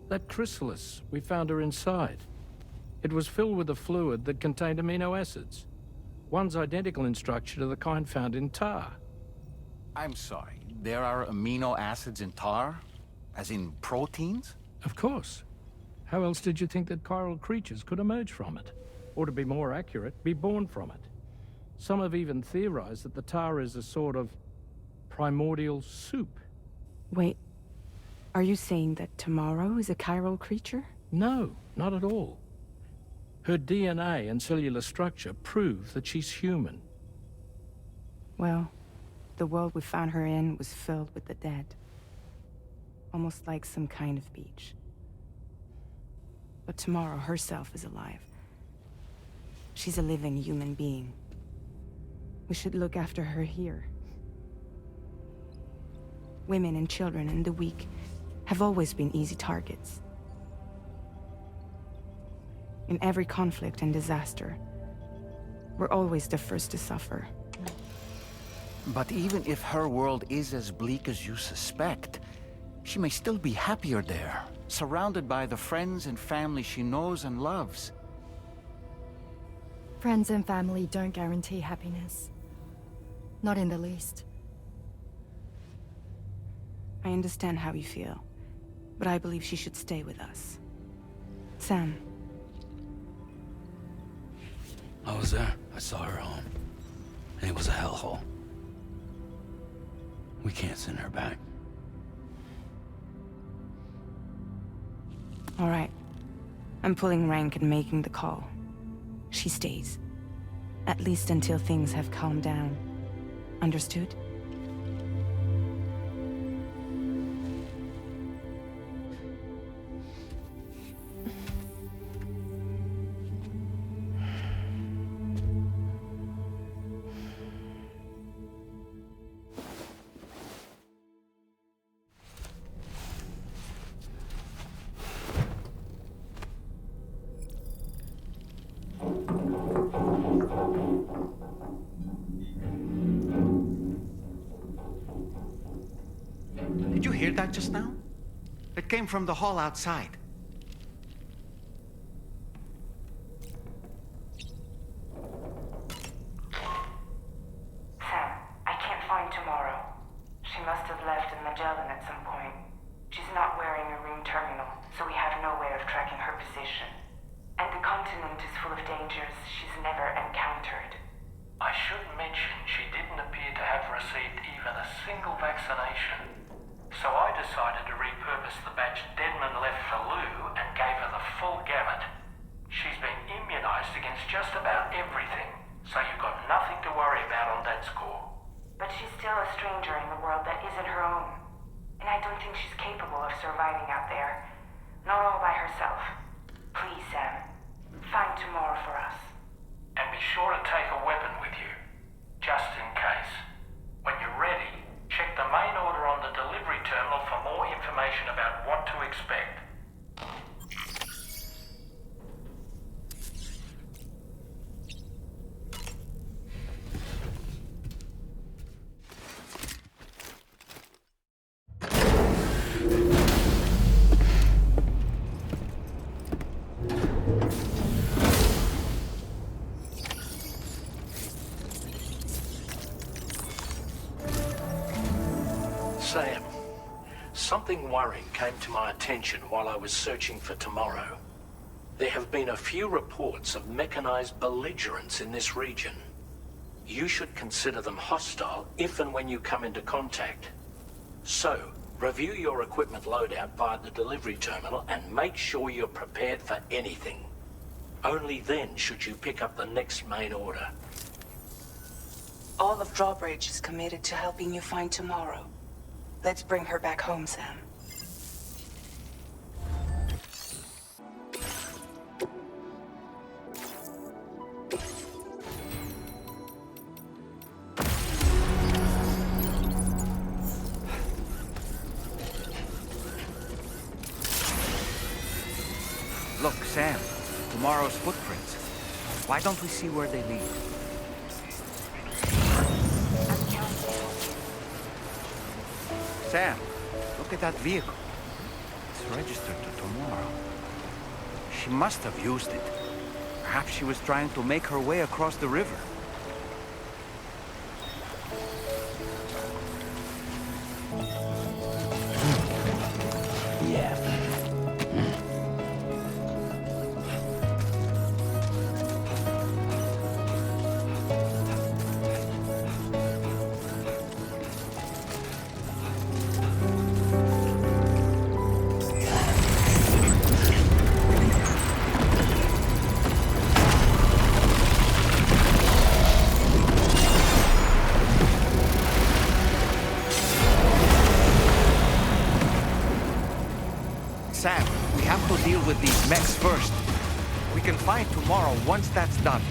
That chrysalis, we found her inside. It was filled with a fluid that contained amino acids. One's identical in structure to the kind found in tar. I'm sorry, there are amino acids in tar? As in proteins? Of course. How else did you think that chiral creatures could emerge from it? Or to be more accurate, be born from it? Some have even theorized that the tar is a sort of primordial soup. Wait, are you saying that Tomorrow is a chiral creature? No, not at all. Her DNA and cellular structure prove that she's human. Well, the world we found her in was filled with the dead. Almost like some kind of beach. But Tomorrow herself is alive. She's a living human being. We should look after her here. Women and children and the weak have always been easy targets. In every conflict and disaster, we're always the first to suffer. But even if her world is as bleak as you suspect, she may still be happier there, surrounded by the friends and family she knows and loves. Friends and family don't guarantee happiness. Not in the least. I understand how you feel, but I believe she should stay with us. Sam. I was there. I saw her home. And it was a hellhole. We can't send her back. All right. I'm pulling rank and making the call. She stays. At least until things have calmed down. Understood? Did you hear that just now? It came from the hall outside. Sam, I can't find Tomorrow. She must have left in Magellan at some point. She's not wearing a room terminal, so we have no way of tracking her position. And the continent is full of dangers she's never encountered. I should mention she didn't appear to have received even a single vaccination. So I decided to repurpose the batch Deadman left for Lou and gave her the full gamut. She's been immunized against just about everything, so you've got nothing to worry about on that score. But she's still a stranger in the world that isn't her own. And I don't think she's capable of surviving out there. Not all by herself. Please, Sam. Find Tomorrow for us. And be sure to take a weapon with you, just in case. When you're ready, check the main order on the delivery terminal for more information about what to expect. Sam, something worrying came to my attention while I was searching for Tomorrow. There have been a few reports of mechanized belligerents in this region. You should consider them hostile if and when you come into contact. So, review your equipment loadout via the delivery terminal and make sure you're prepared for anything. Only then should you pick up the next main order. All of Drawbridge is committed to helping you find Tomorrow. Let's bring her back home, Sam. Sam, tomorrow's footprints. Why don't we see where they lead? Sam, look at that vehicle. It's registered to tomorrow. She must have used it. Perhaps she was trying to make her way across the river. Yeah. Sam, we have to deal with these mechs first. We can fight tomorrow once that's done.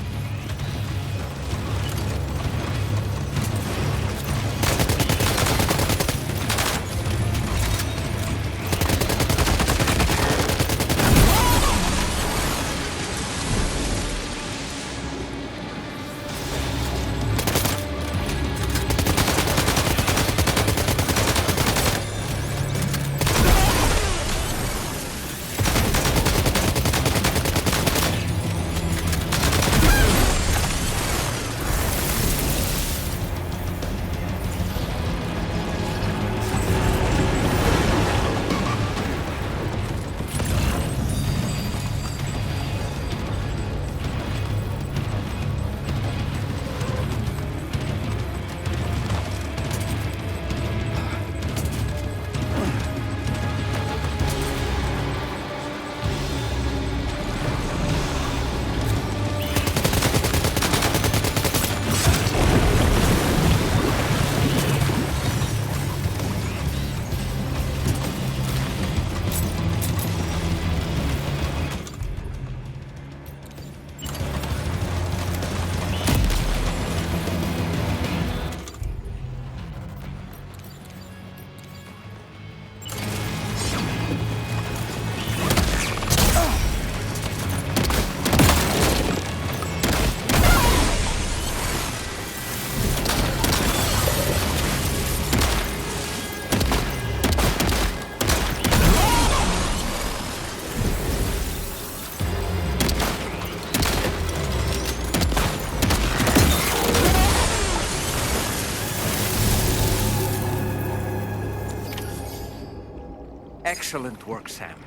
Excellent work, Sam.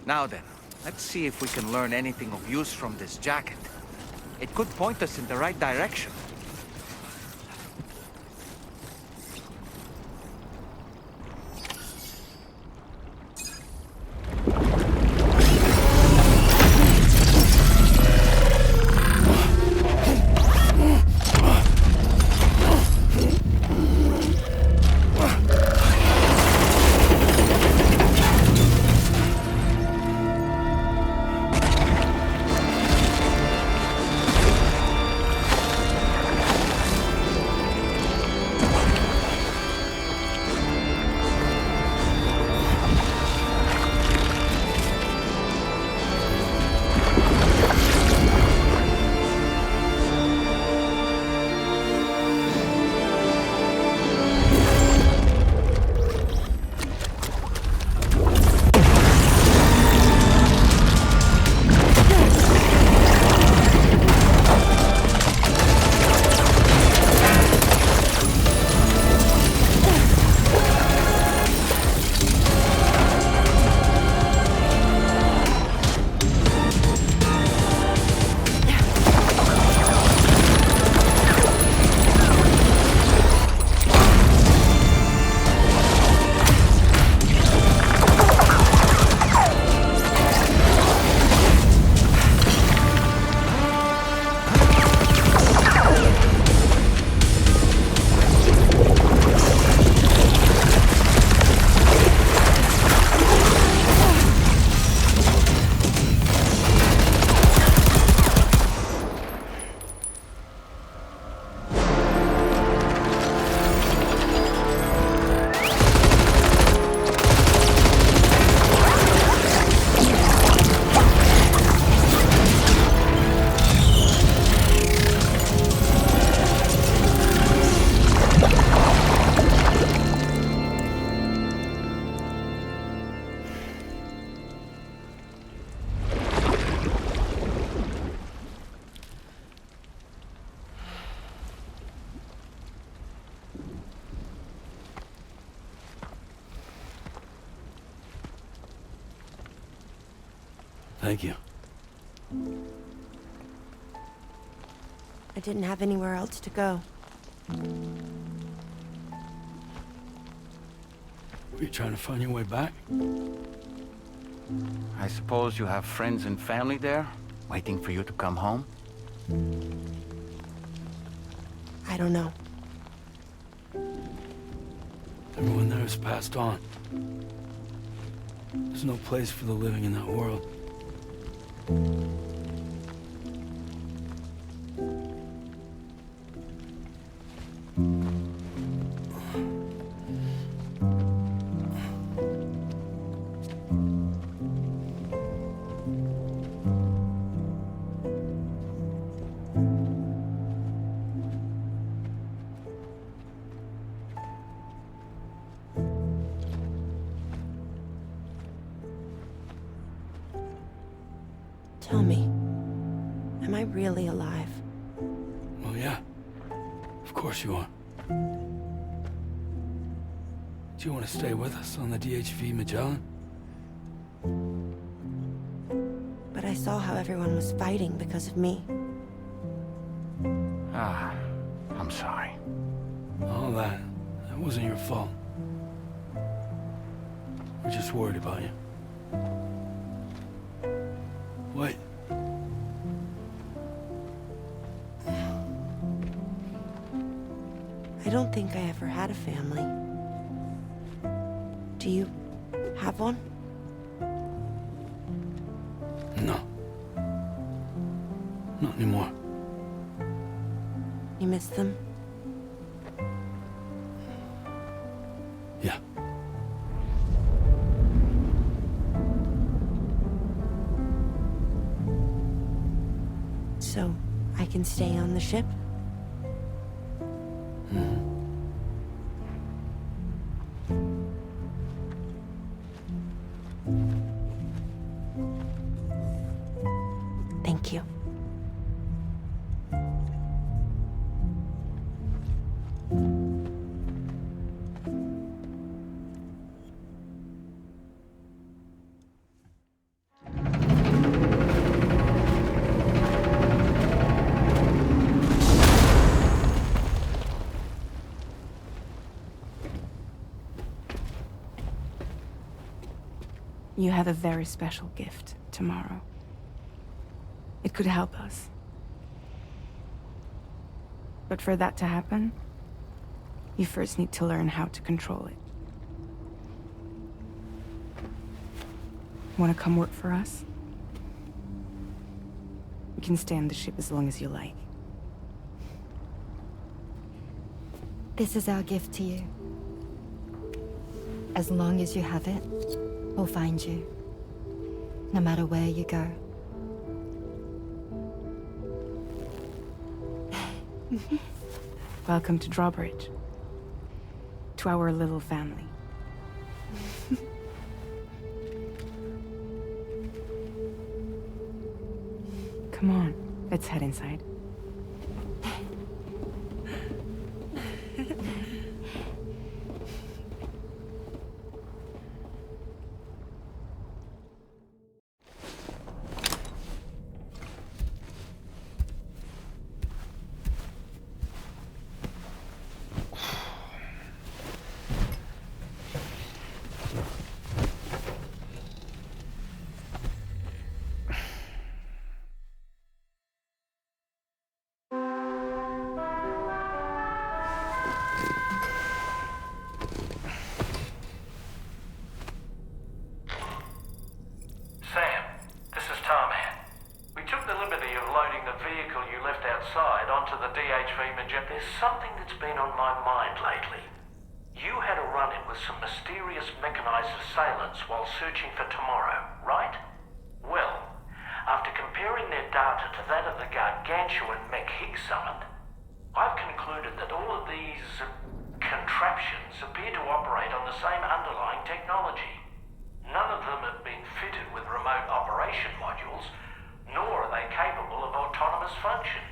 Now then, let's see if we can learn anything of use from this jacket. It could point us in the right direction. Thank you. I didn't have anywhere else to go. Were you trying to find your way back? I suppose you have friends and family there, waiting for you to come home? I don't know. Everyone there has passed on. There's no place for the living in that world. Tell me, am I really alive? Well, yeah. Of course you are. Do you want to stay with us on the DHV Magellan? But I saw how everyone was fighting because of me. I'm sorry. All that wasn't your fault. We're just worried about you. Wait. I don't think I ever had a family. Do you have one? No. Not anymore. You miss them? Yeah. So, I can stay on the ship? Thank you. You have a very special gift tomorrow. It could help us. But for that to happen, you first need to learn how to control it. Want to come work for us? You can stay on the ship as long as you like. This is our gift to you. As long as you have it, we'll find you. No matter where you go. Welcome to Drawbridge. To our little family. Come on, let's head inside. Sam, this is Tarman. We took the liberty of loading the vehicle you left outside onto the DHV Magellan. There's something that's been on my mind lately. You had a run-in with some mysterious mechanized assailants while searching for tomorrow, right? Well, after comparing their data to that of the gargantuan mech Higgs summoned, I've concluded that all of these contraptions appear to operate on the same underlying technology. None of them have been fitted with remote operation modules, nor are they capable of autonomous function.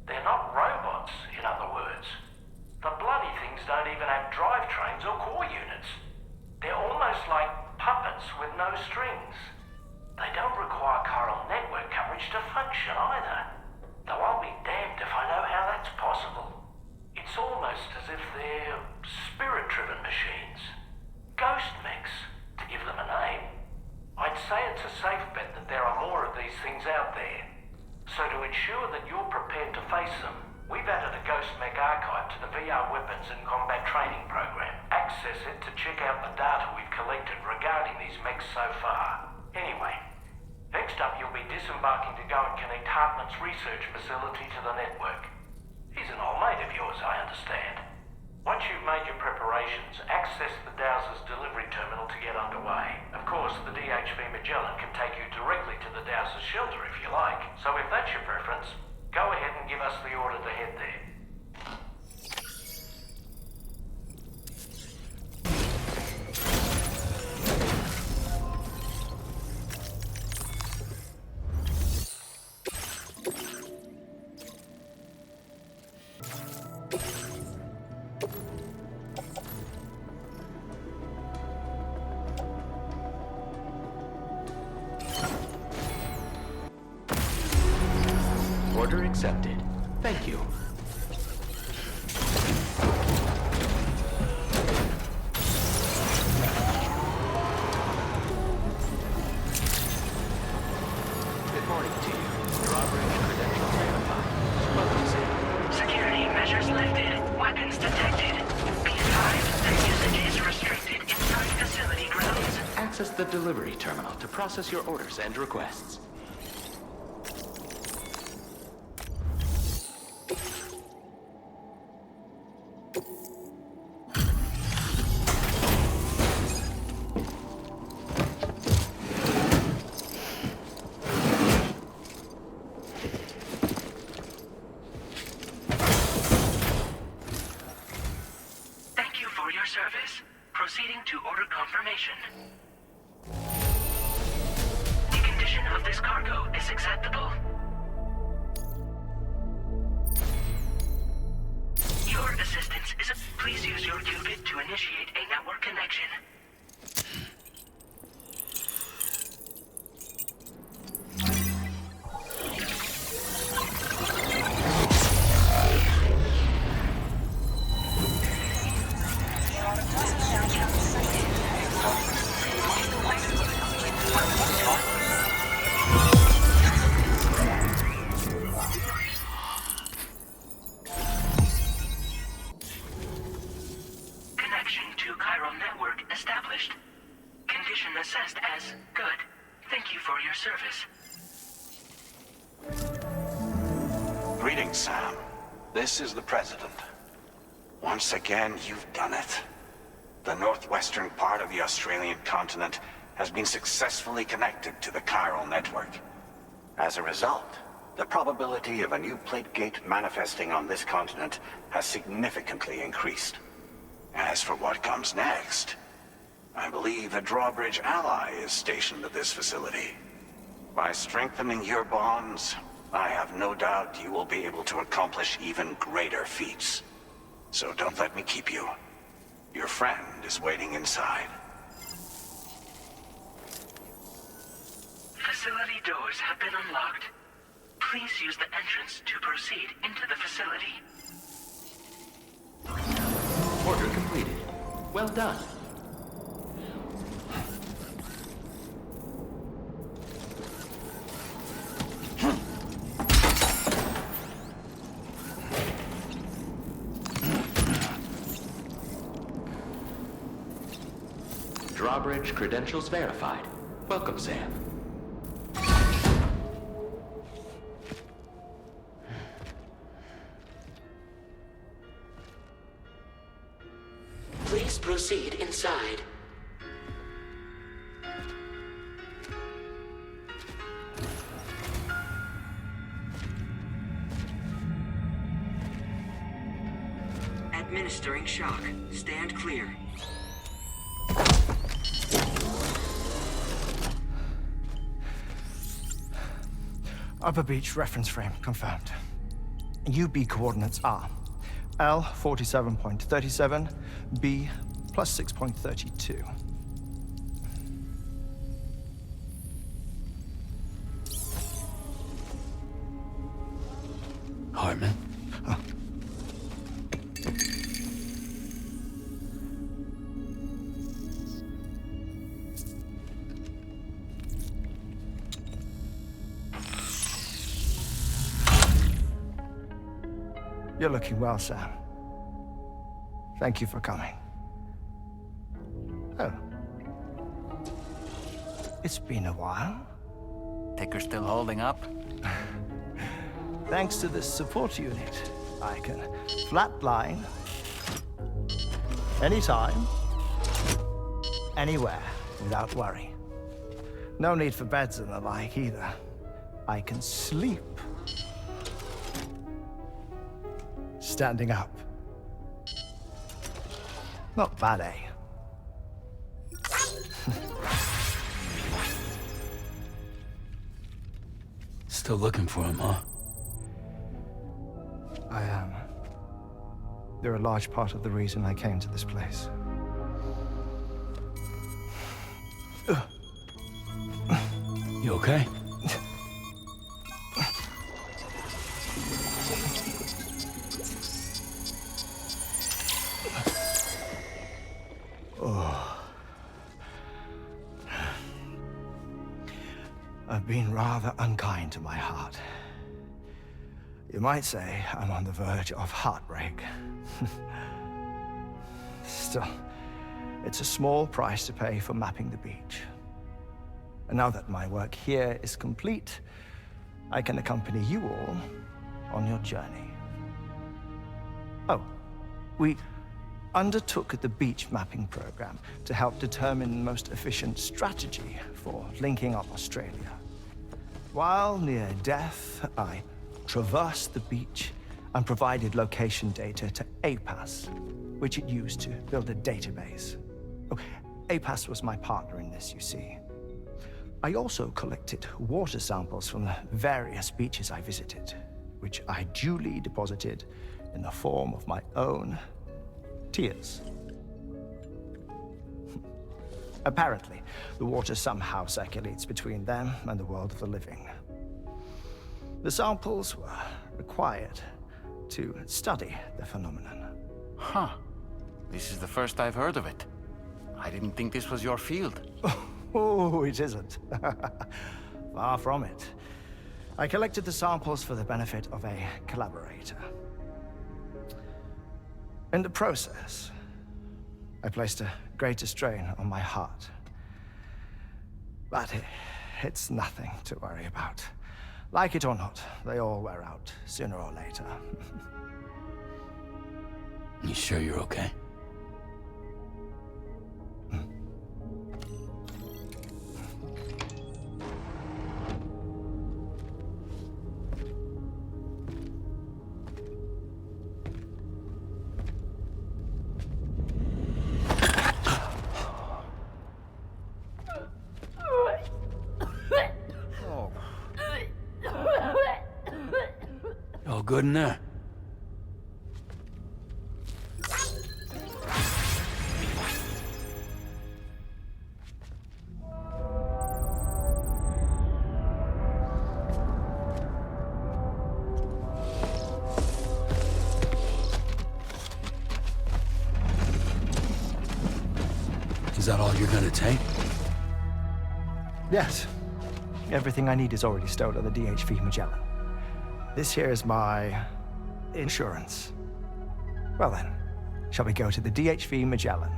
They're not robots, in other words. The bloody things don't even have drivetrains or core units. They're almost like puppets with no strings. They don't require drive to the VR weapons and combat training program. Access it to check out the data we've collected regarding these mechs so far. Anyway, next up you'll be disembarking to go and connect Hartman's research facility to the network. He's an old mate of yours, I understand. Once you've made your preparations, access the Dowser's delivery terminal to get underway. Of course, the DHV Magellan can take you directly to the Dowser's shelter if you like. So if that's your preference, go ahead and give us the order to head there. Order accepted. Thank you. Good morning to you. Drawbridge credentials verified. Welcome, Sam. Security measures lifted. Weapons detected. Be advised that usage is restricted inside facility grounds. Access the delivery terminal to process your orders and requests. Thank you for your service. Proceeding to order confirmation. The condition of this cargo is acceptable. Your assistance is please use your qubit to initiate a network connection. Connection to chiral network established. Condition assessed as good. Thank you for your service. Greetings, Sam. This is the President. Once again, you've done it. The northwestern part of the Australian continent has been successfully connected to the chiral network. As a result, the probability of a new plate gate manifesting on this continent has significantly increased. As for what comes next, I believe a drawbridge ally is stationed at this facility. By strengthening your bonds, I have no doubt you will be able to accomplish even greater feats. So don't let me keep you. Your friend is waiting inside. Facility doors have been unlocked. Please use the entrance to proceed into the facility. Order completed. Well done. Drawbridge credentials verified. Welcome, Sam. Please proceed inside. Administering shock. Stand clear. Upper Beach reference frame confirmed. UB coordinates are L 47.37, B plus 6.32. Hartman? You're looking well, Sam. Thank you for coming. Oh. It's been a while. Ticker still holding up? Thanks to this support unit, I can flatline anytime, anywhere, without worry. No need for beds and the like either. I can sleep standing up. Not bad, eh? Still looking for him, huh? I am. They're a large part of the reason I came to this place. You okay? Oh. I've been rather unkind to my heart. You might say I'm on the verge of heartbreak. Still, it's a small price to pay for mapping the beach. And now that my work here is complete, I can accompany you all on your journey. Oh, we undertook the beach mapping program to help determine the most efficient strategy for linking up Australia. While near Death, I traversed the beach and provided location data to APAS, which it used to build a database. Oh, APAS was my partner in this, you see. I also collected water samples from the various beaches I visited, which I duly deposited in the form of my own tears. Apparently, the water somehow circulates between them and the world of the living. The samples were required to study the phenomenon. Huh. This is the first I've heard of it. I didn't think this was your field. Oh, it isn't. Far from it. I collected the samples for the benefit of a collaborator. In the process, I placed a greater strain on my heart. But it's nothing to worry about. Like it or not, they all wear out, sooner or later. You sure you're okay? All good in there? Is that all you're gonna take? Yes. Everything I need is already stowed on the DHV Magellan. This here is my insurance. Well then, shall we go to the DHV Magellan?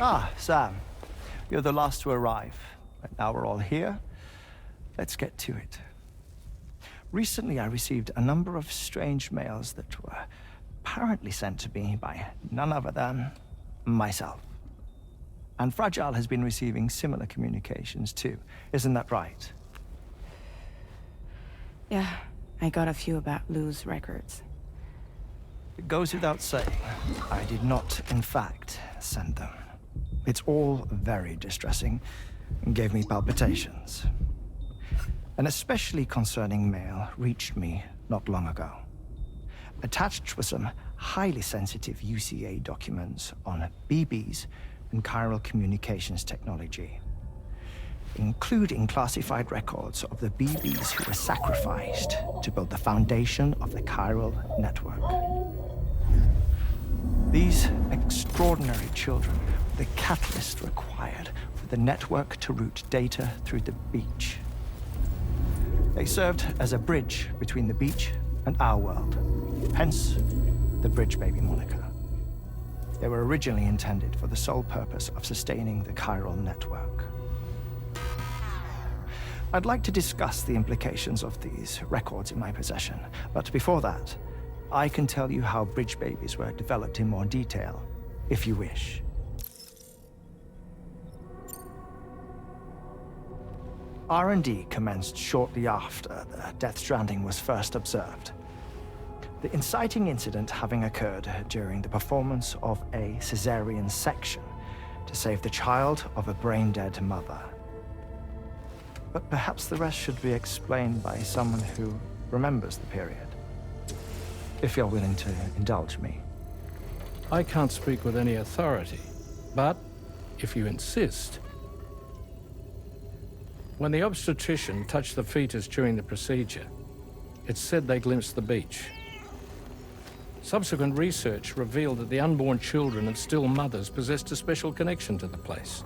Ah, Sam. You're the last to arrive. And now we're all here. Let's get to it. Recently, I received a number of strange mails that were apparently sent to me by none other than myself. And Fragile has been receiving similar communications too. Isn't that right? Yeah, I got a few about Lou's records. It goes without saying, I did not, in fact, send them. It's all very distressing and gave me palpitations. An especially concerning mail reached me not long ago. Attached were some highly sensitive UCA documents on BBs and chiral communications technology, including classified records of the BBs who were sacrificed to build the foundation of the chiral network. These extraordinary children were the catalyst required for the network to route data through the beach. They served as a bridge between the beach and our world, hence the Bridge Baby moniker. They were originally intended for the sole purpose of sustaining the chiral network. I'd like to discuss the implications of these records in my possession, but before that, I can tell you how Bridge Babies were developed in more detail, if you wish. R&D commenced shortly after the Death Stranding was first observed. The inciting incident having occurred during the performance of a cesarean section to save the child of a brain-dead mother. But perhaps the rest should be explained by someone who remembers the period. If you're willing to indulge me. I can't speak with any authority, but if you insist. When the obstetrician touched the fetus during the procedure, it's said they glimpsed the beach. Subsequent research revealed that the unborn children and still mothers possessed a special connection to the place.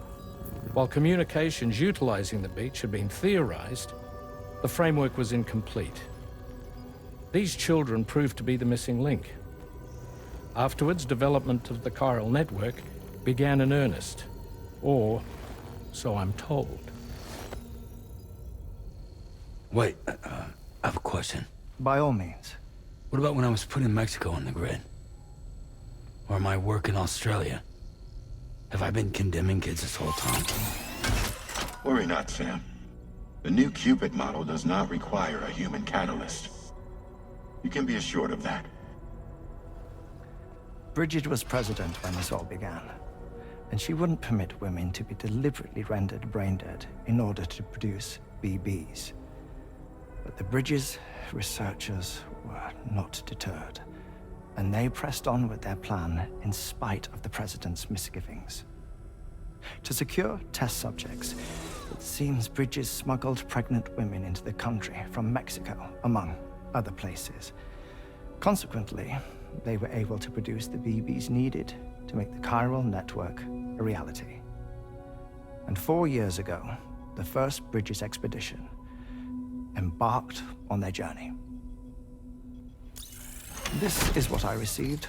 While communications utilizing the beach had been theorized, the framework was incomplete. These children proved to be the missing link. Afterwards, development of the chiral network began in earnest, or so I'm told. Wait, I have a question. By all means. What about when I was putting Mexico on the grid? Or my work in Australia? Have I been condemning kids this whole time? Worry not, Sam. The new Cupid model does not require a human catalyst. You can be assured of that. Bridget was president when this all began, and she wouldn't permit women to be deliberately rendered brain-dead in order to produce BBs. But the Bridges researchers were not deterred, and they pressed on with their plan in spite of the president's misgivings. To secure test subjects, it seems Bridges smuggled pregnant women into the country from Mexico, among other places. Consequently, they were able to produce the BBs needed to make the chiral network a reality. And 4 years ago, the first Bridges expedition embarked on their journey. This is what I received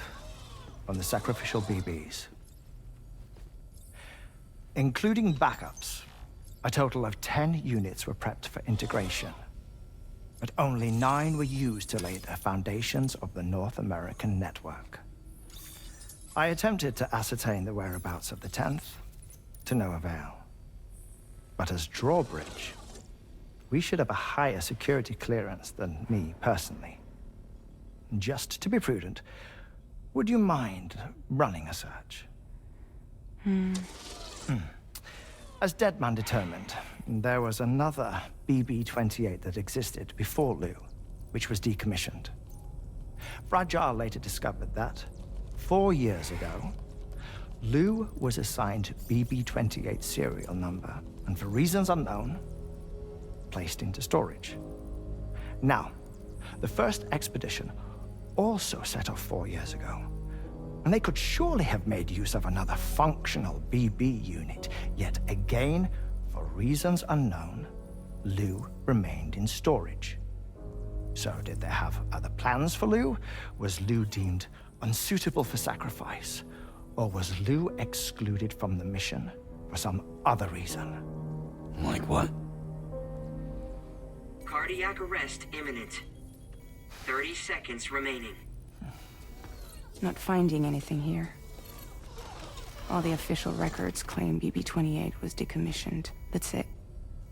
from the sacrificial BBs. Including backups, a total of 10 units were prepped for integration, but only 9 were used to lay the foundations of the North American network. I attempted to ascertain the whereabouts of the 10th, to no avail. But as drawbridge, we should have a higher security clearance than me personally. Just to be prudent, would you mind running a search? As Deadman determined, there was another BB-28 that existed before Lou, which was decommissioned. Fragile later discovered that, 4 years ago, Lou was assigned BB-28 serial number, and for reasons unknown, placed into storage. Now, the first expedition also set off 4 years ago, and they could surely have made use of another functional BB unit, yet again, for reasons unknown, Lou remained in storage. So did they have other plans for Lou? Was Lou deemed unsuitable for sacrifice? Or was Lou excluded from the mission for some other reason? Like what? Cardiac arrest imminent. 30 seconds remaining. Not finding anything here. All the official records claim BB-28 was decommissioned. That's it.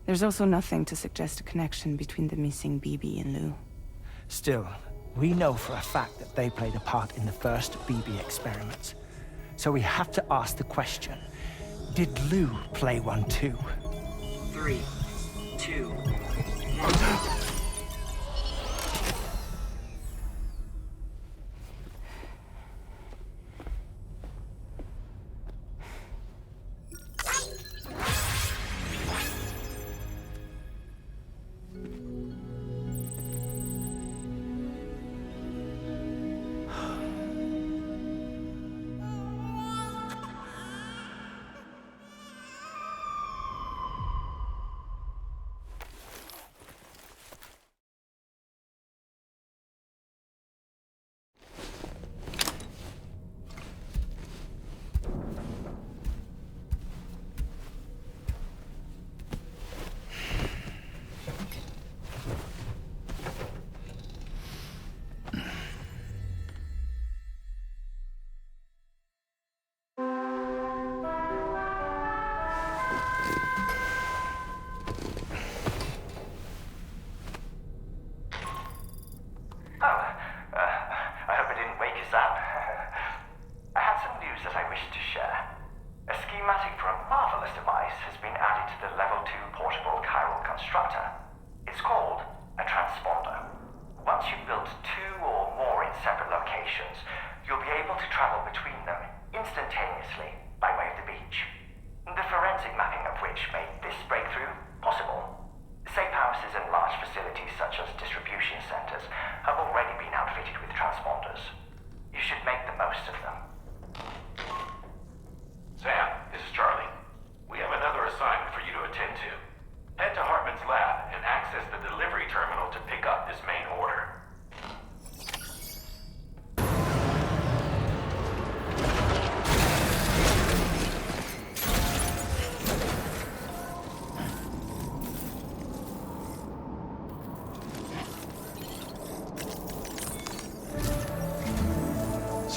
There's also nothing to suggest a connection between the missing BB and Lou. Still, We know for a fact that they played a part in the first BB experiments. So we have to ask the question, did Lou play one too? 3, 2, 1.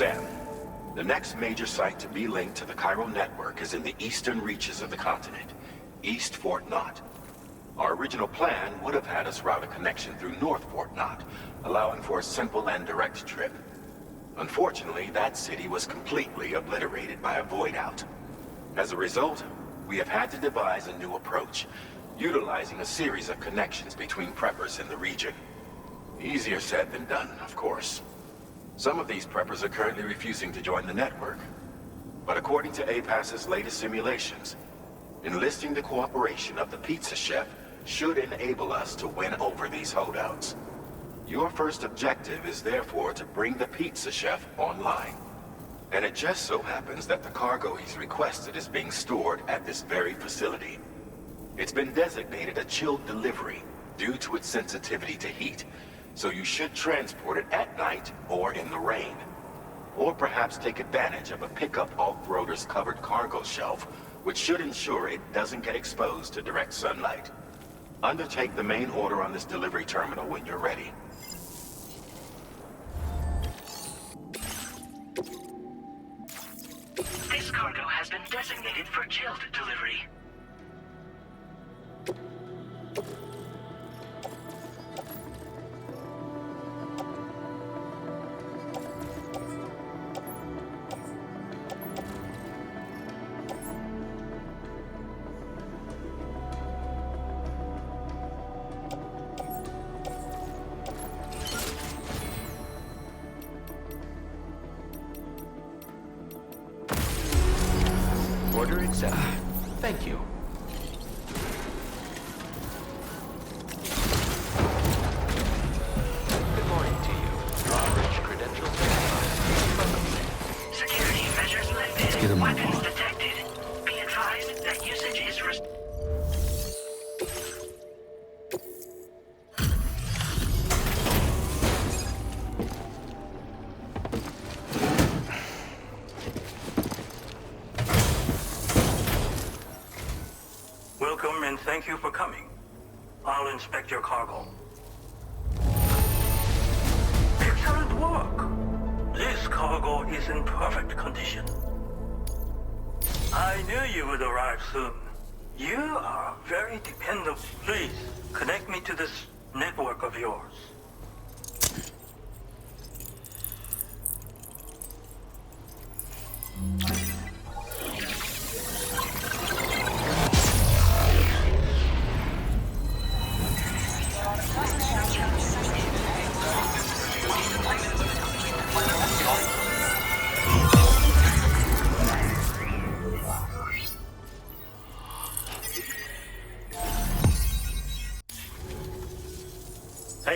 Sam, the next major site to be linked to the Cairo network is in the eastern reaches of the continent, East Fort Knot. Our original plan would have had us route a connection through North Fort Knot, allowing for a simple and direct trip. Unfortunately, that city was completely obliterated by a void out. As a result, we have had to devise a new approach, utilizing a series of connections between preppers in the region. Easier said than done, of course. Some of these preppers are currently refusing to join the network. But according to APAS's latest simulations, enlisting the cooperation of the pizza chef should enable us to win over these holdouts. Your first objective is therefore to bring the pizza chef online. And it just so happens that the cargo he's requested is being stored at this very facility. It's been designated a chilled delivery due to its sensitivity to heat, so you should transport it at night or in the rain. Or perhaps take advantage of a pickup off-roader's covered cargo shelf, which should ensure it doesn't get exposed to direct sunlight. Undertake the main order on this delivery terminal when you're ready. This cargo has been designated for chilled delivery. Order accepted. Thank you. Good morning to you. Drawbridge credentials verified. Security measures lifted. Get him Weapons on. detected. Be advised that usage is Welcome and thank you for coming. I'll inspect your cargo. Excellent work. This cargo is in perfect condition. I knew you would arrive soon. You are very dependable. Please, connect me to this network of yours.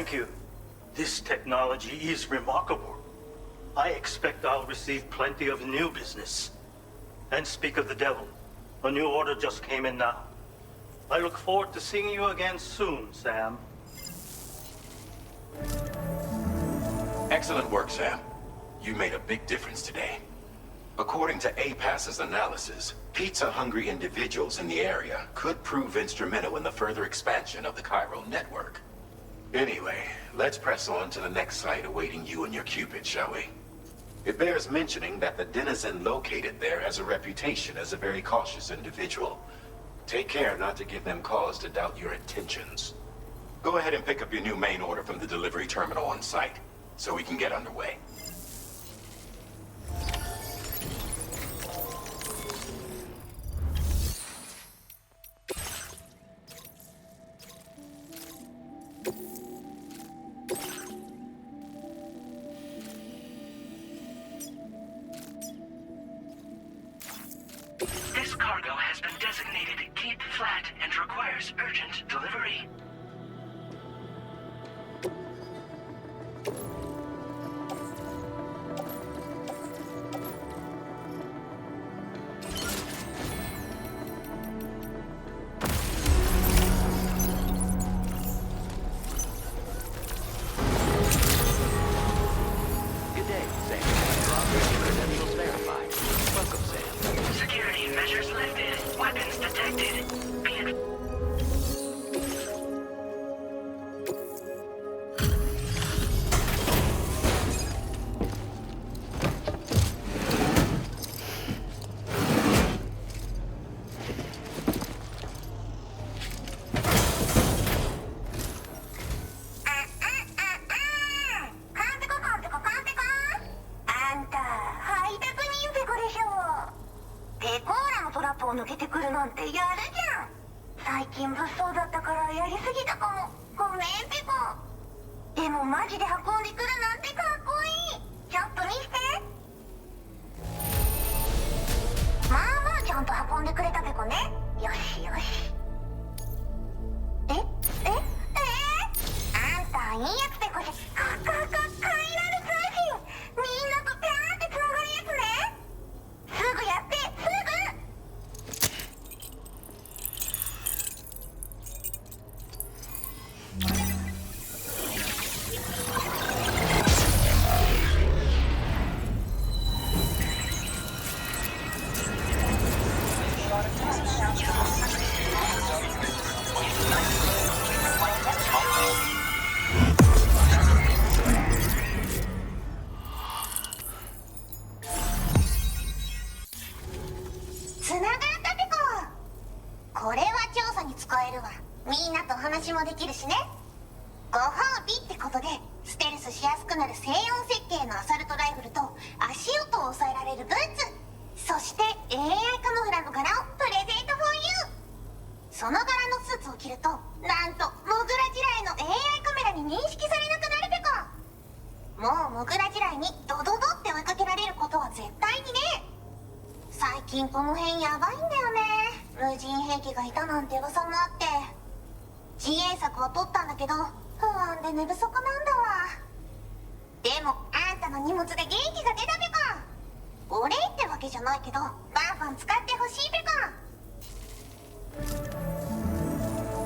Thank you. This technology is remarkable. I expect I'll receive plenty of new business. And speak of the devil, a new order just came in now. I look forward to seeing you again soon, Sam. Excellent work, Sam. You made a big difference today. According to APAS's analysis, pizza-hungry individuals in the area could prove instrumental in the further expansion of the Cairo network. Anyway, let's press on to the next site awaiting you and your Cupid, shall we? It bears mentioning that the denizen located there has a reputation as a very cautious individual. Take care not to give them cause to doubt your intentions. Go ahead and pick up your new main order from the delivery terminal on site, so we can get underway. This cargo has been designated Keep Flat and requires urgent delivery. Good day, Sam. Your operating credentials verified. Welcome, Sam. Security measures lifted. Weapons detected. Be advised.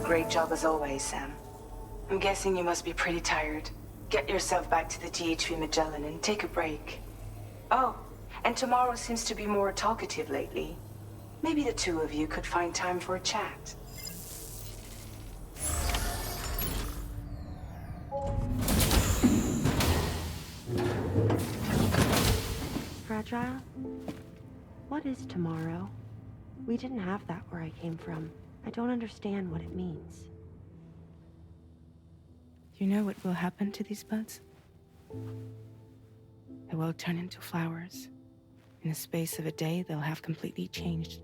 Great job as always, Sam. I'm guessing you must be pretty tired. Get yourself back to the DHV Magellan and take a break. Oh, and tomorrow seems to be more talkative lately. Maybe the two of you could find time for a chat. Fragile? What is tomorrow? We didn't have that where I came from. I don't understand what it means. You know what will happen to these buds? They will turn into flowers. In the space of a day, they'll have completely changed.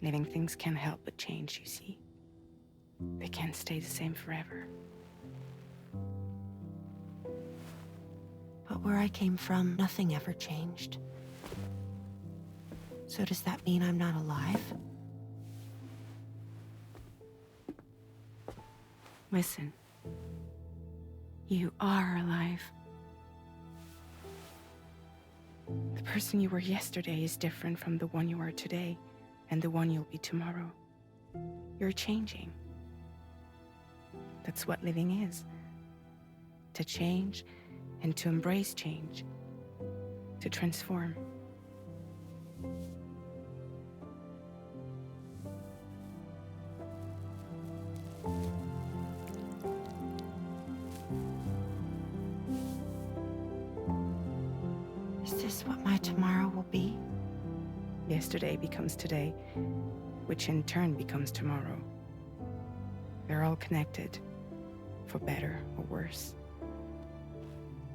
Living things can't help but change, you see. They can't stay the same forever. But where I came from, nothing ever changed. So does that mean I'm not alive? Listen, You are alive. The person you were yesterday is different from the one you are today, and the one you'll be tomorrow. You're changing. That's what living is. To change and to embrace change. To transform. Is this what my tomorrow will be? Yesterday becomes today, which in turn becomes tomorrow. They're all connected, for better or worse.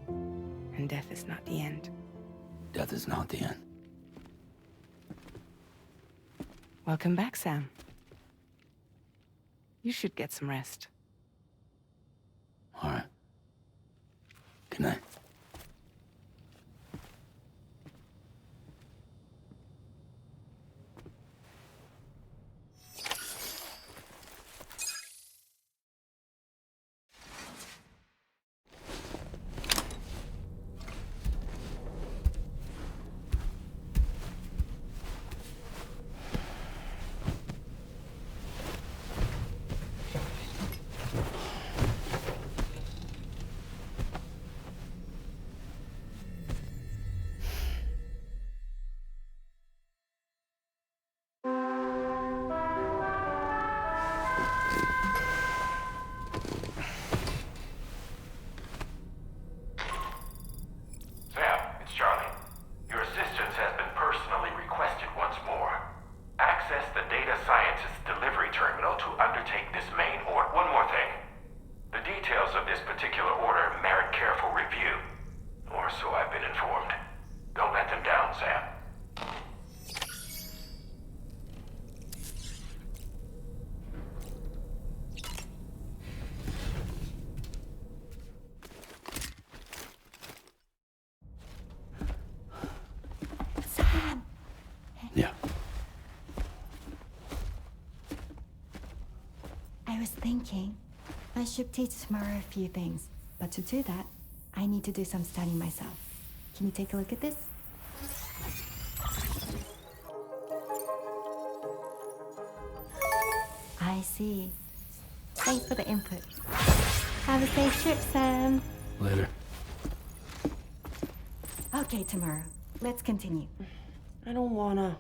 And death is not the end. Death is not the end. Welcome back, Sam. You should get some rest. All right. Good night. Sam, it's Charlie. Your assistance has been personally requested once more. Access the data scientist's delivery terminal to undertake this main order. One more thing. The details of this particular order merit careful review. Or so I've been informed. Don't let them down, Sam. Sam! Yeah. I was thinking, I should teach tomorrow a few things, but to do that, I need to do some studying myself. Can you take a look at this? I see. Thanks for the input. Have a safe trip, Sam. Later. Okay, tomorrow. Let's continue. I don't wanna.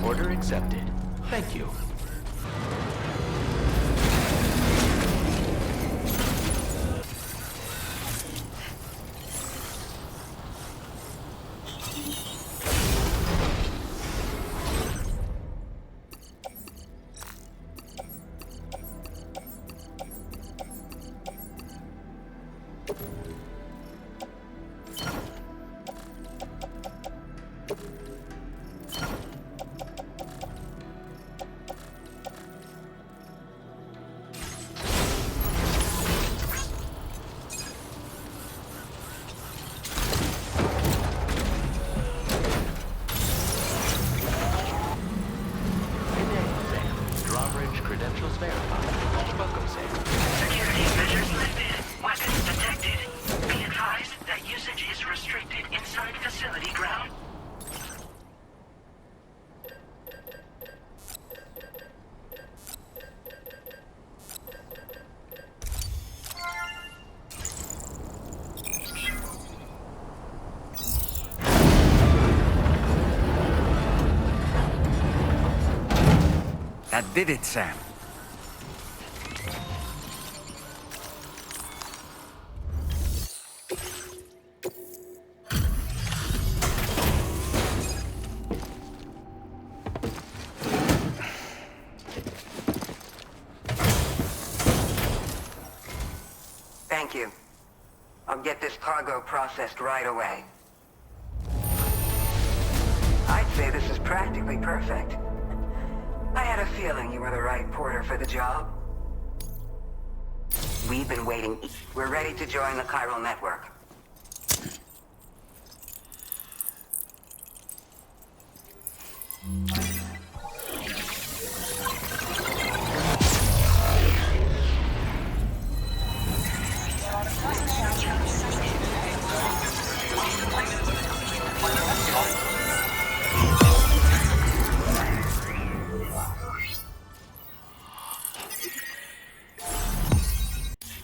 Order accepted. Thank you. Drawbridge credentials verified. Welcome, Sam. Security measures lifted. Weapons detected. Be advised that usage is restricted inside facility ground. That did it, Sam. Thank you. I'll get this cargo processed right away. I'd say this is practically perfect. I had a feeling you were the right porter for the job. We've been waiting. We're ready to join the chiral network.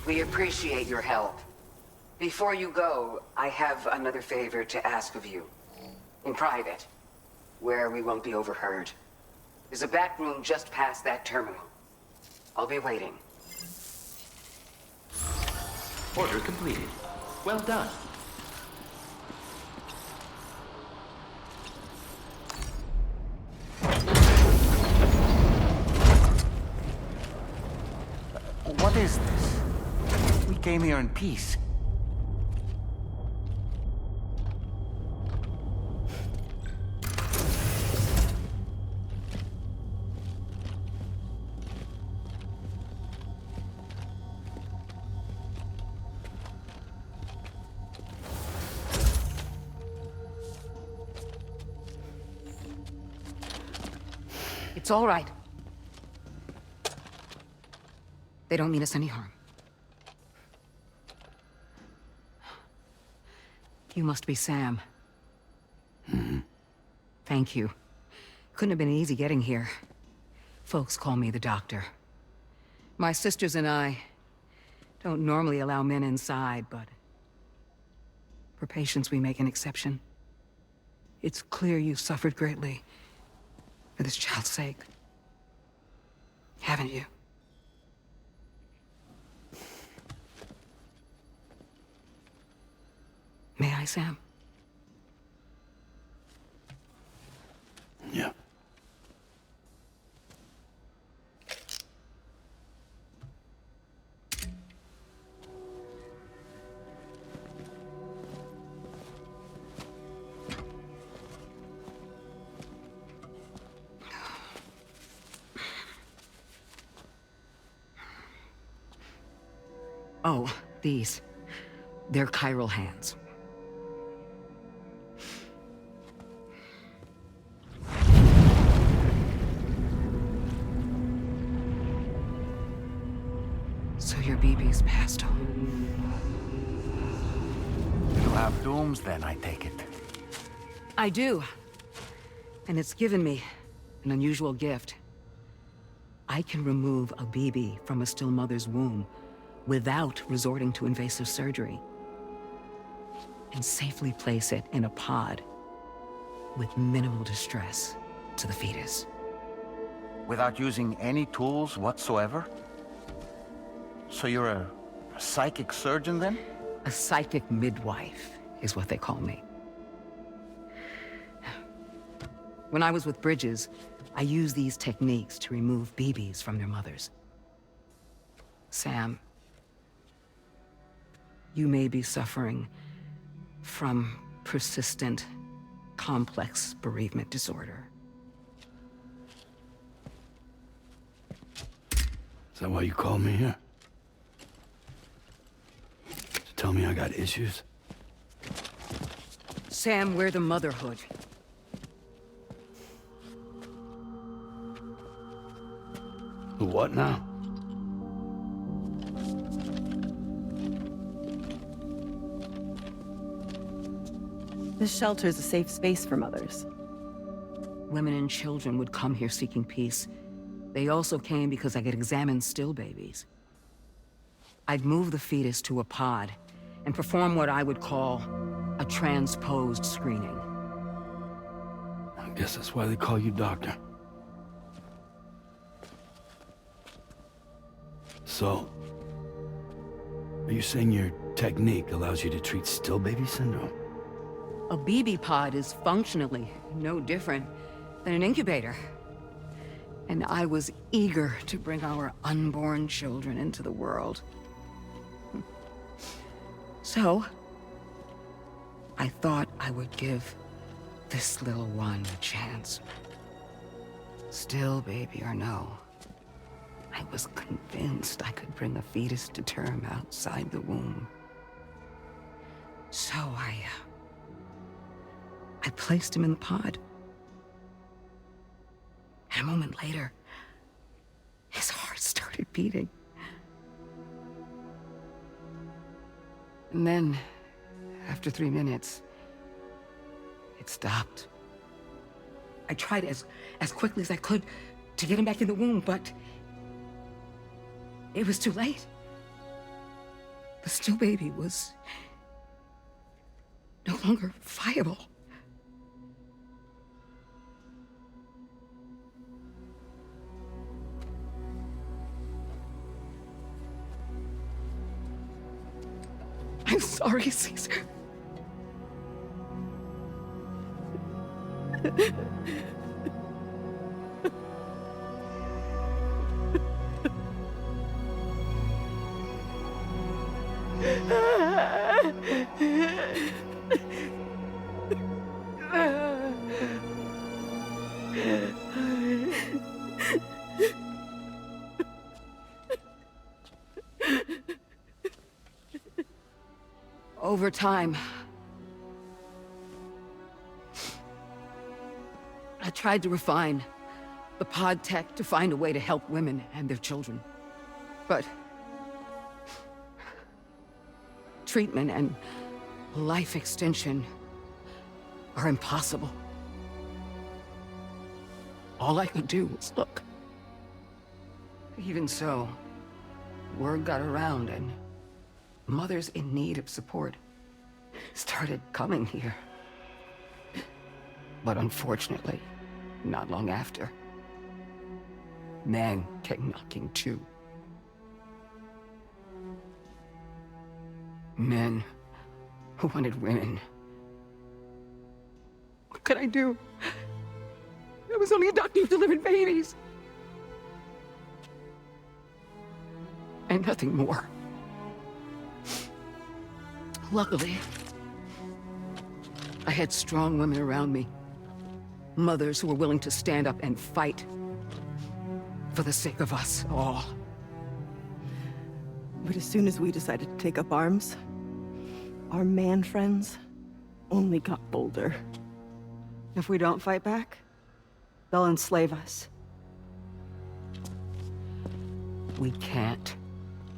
We appreciate your help. Before you go, I have another favor to ask of you. In private, where we won't be overheard. There's a back room just past that terminal. I'll be waiting. Order completed. Well done. What is this? We came here in peace. It's all right. They don't mean us any harm. You must be Sam. Thank you. Couldn't have been easy getting here. Folks call me the doctor. My sisters and I don't normally allow men inside, but for patients we make an exception. It's clear you suffered greatly for this child's sake. Haven't you? May I, Sam? Yeah. Oh, these. They're chiral hands. So your BB's passed on. You have dooms then, I take it. I do. And it's given me an unusual gift. I can remove a BB from a still mother's womb without resorting to invasive surgery, and safely place it in a pod with minimal distress to the fetus. Without using any tools whatsoever? So you're a psychic surgeon then? A psychic midwife is what they call me. When I was with Bridges, I used these techniques to remove BBs from their mothers. Sam, you may be suffering from persistent, complex bereavement disorder. Is that why you called me here? To tell me I got issues? Sam, we're the motherhood. The what now? This shelter is a safe space for mothers. Women and children would come here seeking peace. They also came because I could examine still babies. I'd move the fetus to a pod and perform what I would call a transposed screening. I guess that's why they call you doctor. So, are you saying your technique allows you to treat still baby syndrome? A BB pod is functionally no different than an incubator. And I was eager to bring our unborn children into the world. So, I thought I would give this little one a chance. Still, baby or no, I was convinced I could bring a fetus to term outside the womb. So I placed him in the pod. And a moment later, his heart started beating. And then, after 3 minutes, it stopped. I tried as quickly as I could to get him back in the womb, but it was too late. The still baby was no longer viable. I'm sorry, Caesar. Over time, I tried to refine the pod tech to find a way to help women and their children. But treatment and life extension are impossible. All I could do was look. Even so, word got around and mothers in need of support started coming here. But unfortunately, not long after, men came knocking too. Men who wanted women. What could I do? I was only a doctor who delivered babies. And nothing more. Luckily, I had strong women around me. Mothers who were willing to stand up and fight for the sake of us all. But as soon as we decided to take up arms, our man friends only got bolder. If we don't fight back, they'll enslave us. We can't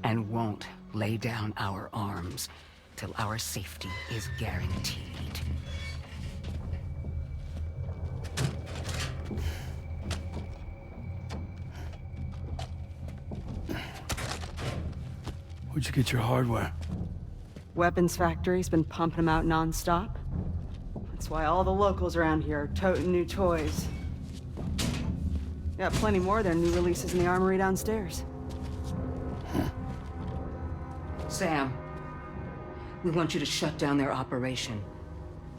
and won't lay down our arms till our safety is guaranteed. Where'd you get your hardware? Weapons factory's been pumping them out non-stop. That's why all the locals around here are toting new toys. Got plenty more of their new releases in the armory downstairs. Sam, we want you to shut down their operation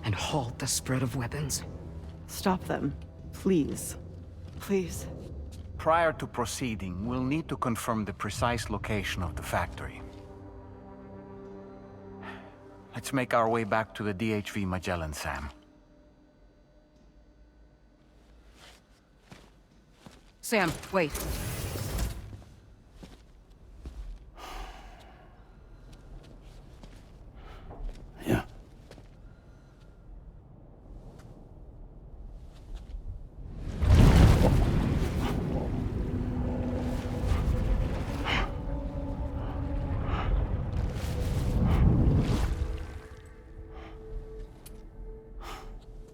and halt the spread of weapons. Stop them, please. Please. Prior to proceeding, we'll need to confirm the precise location of the factory. Let's make our way back to the DHV Magellan, Sam. Sam, wait. Yeah.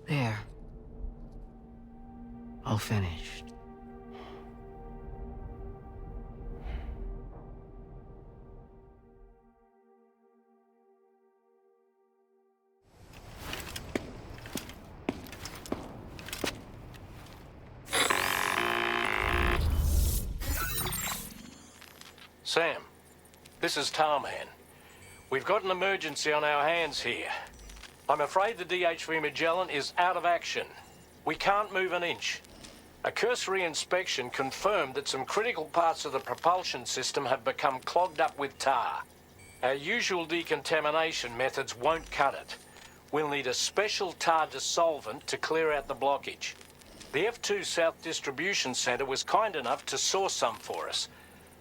There. All finished. Sam, this is Tarman. We've got an emergency on our hands here. I'm afraid the DHV Magellan is out of action. We can't move an inch. A cursory inspection confirmed that some critical parts of the propulsion system have become clogged up with tar. Our usual decontamination methods won't cut it. We'll need a special tar dissolvent to clear out the blockage. The F2 South Distribution Centre was kind enough to source some for us.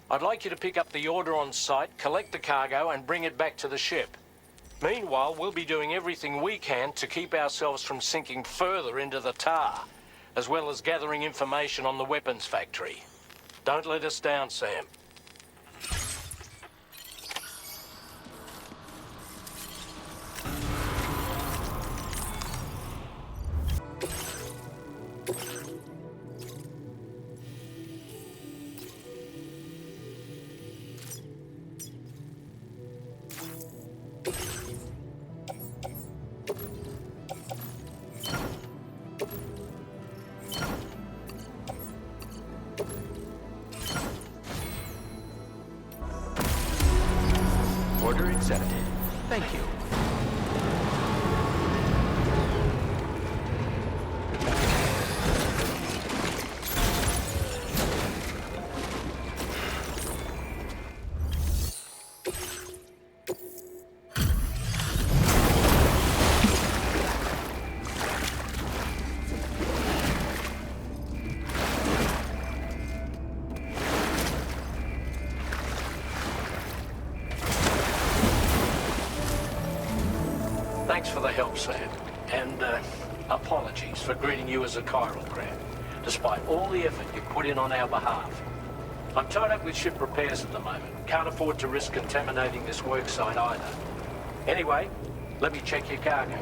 I'd like you to pick up the order on site, collect the cargo and bring it back to the ship. Meanwhile, we'll be doing everything we can to keep ourselves from sinking further into the tar, as well as gathering information on the weapons factory. Don't let us down, Sam. Order accepted. Thank you. Thanks for the help, Sam. And apologies for greeting you as a chiral craft, despite all the effort you put in on our behalf. I'm tied up with ship repairs at the moment. Can't afford to risk contaminating this worksite either. Anyway, let me check your cargo.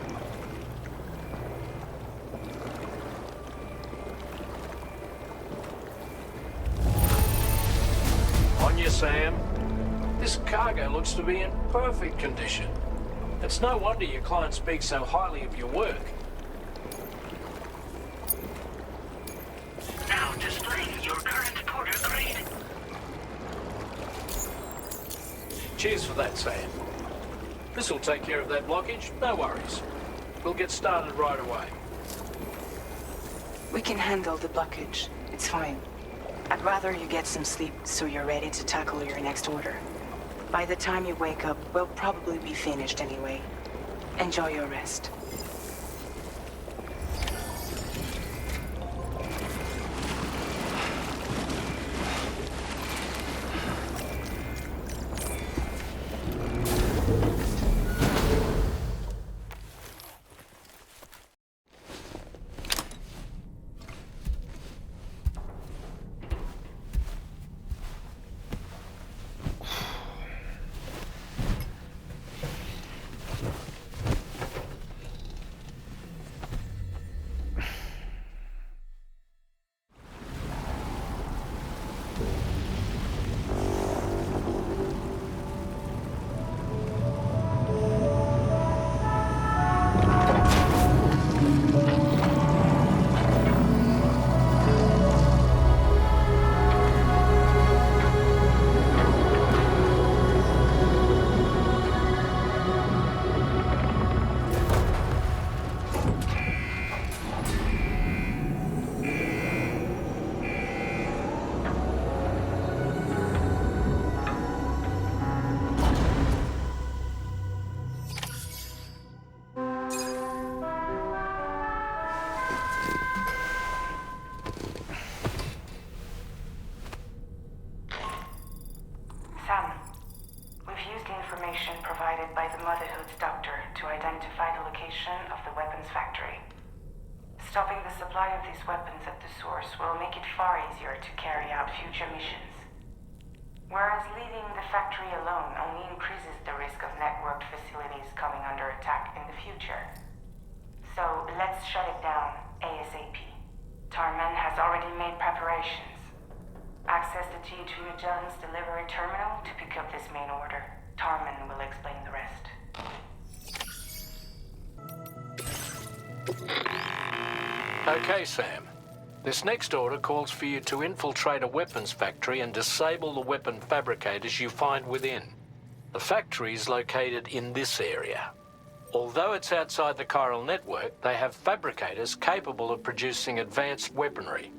On you, Sam. This cargo looks to be in perfect condition. It's no wonder your client speaks so highly of your work. Now displaying your current porter grade. Cheers for that, Sam. This'll take care of that blockage, no worries. We'll get started right away. We can handle the blockage. It's fine. I'd rather you get some sleep so you're ready to tackle your next order. By the time you wake up, we'll probably be finished anyway. Enjoy your rest. Sam, we've used the information provided by the Motherhood's doctor to identify the location of the weapons factory. Stopping the supply of these weapons at the source will make it far easier to carry out future missions. Whereas leaving the factory alone only increases the risk of networked facilities coming under attack in the future. So let's shut it down ASAP. Tarman has already made preparations. Access the T2 Magellan's delivery terminal to pick up this main order. Tarman will explain the rest. Okay, Sam. This next order calls for you to infiltrate a weapons factory and disable the weapon fabricators you find within. The factory is located in this area. Although it's outside the chiral network, they have fabricators capable of producing advanced weaponry.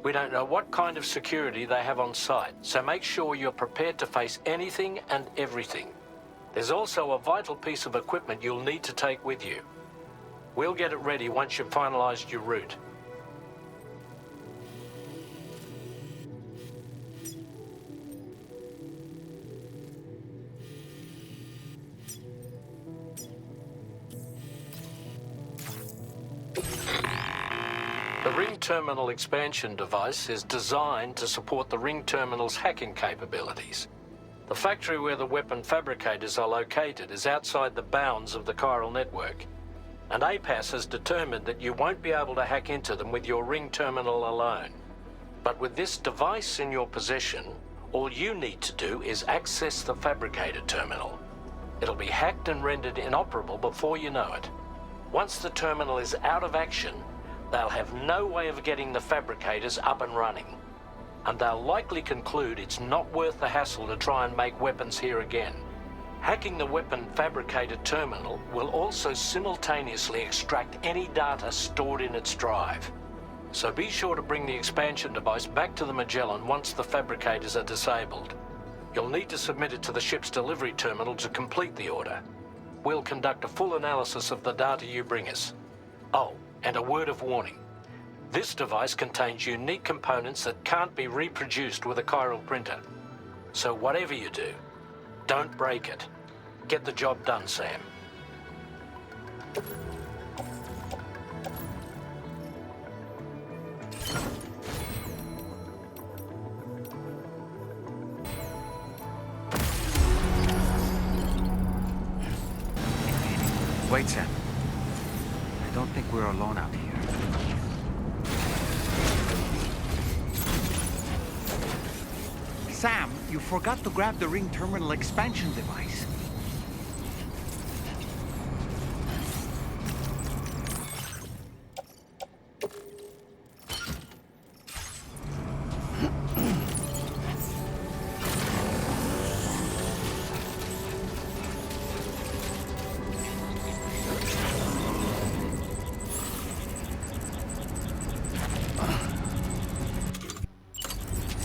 We don't know what kind of security they have on site, so make sure you're prepared to face anything and everything. There's also a vital piece of equipment you'll need to take with you. We'll get it ready once you've finalized your route. The Ring Terminal expansion device is designed to support the Ring Terminal's hacking capabilities. The factory where the weapon fabricators are located is outside the bounds of the chiral network, and APAS has determined that you won't be able to hack into them with your Ring Terminal alone. But with this device in your possession, all you need to do is access the fabricator terminal. It'll be hacked and rendered inoperable before you know it. Once the terminal is out of action, they'll have no way of getting the fabricators up and running. And they'll likely conclude it's not worth the hassle to try and make weapons here again. Hacking the weapon fabricator terminal will also simultaneously extract any data stored in its drive. So be sure to bring the expansion device back to the Magellan once the fabricators are disabled. You'll need to submit it to the ship's delivery terminal to complete the order. We'll conduct a full analysis of the data you bring us. Oh, and a word of warning. This device contains unique components that can't be reproduced with a chiral printer. So whatever you do, don't break it. Get the job done, Sam. Wait, Sam. I don't think we're alone out here. Sam, you forgot to grab the Ring Terminal expansion device.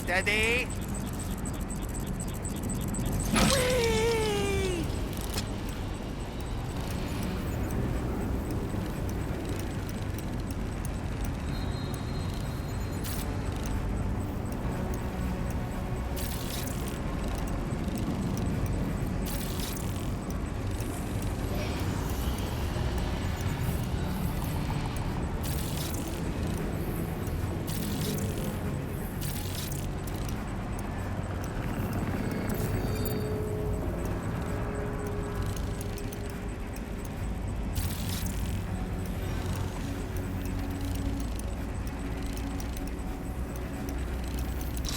Steady.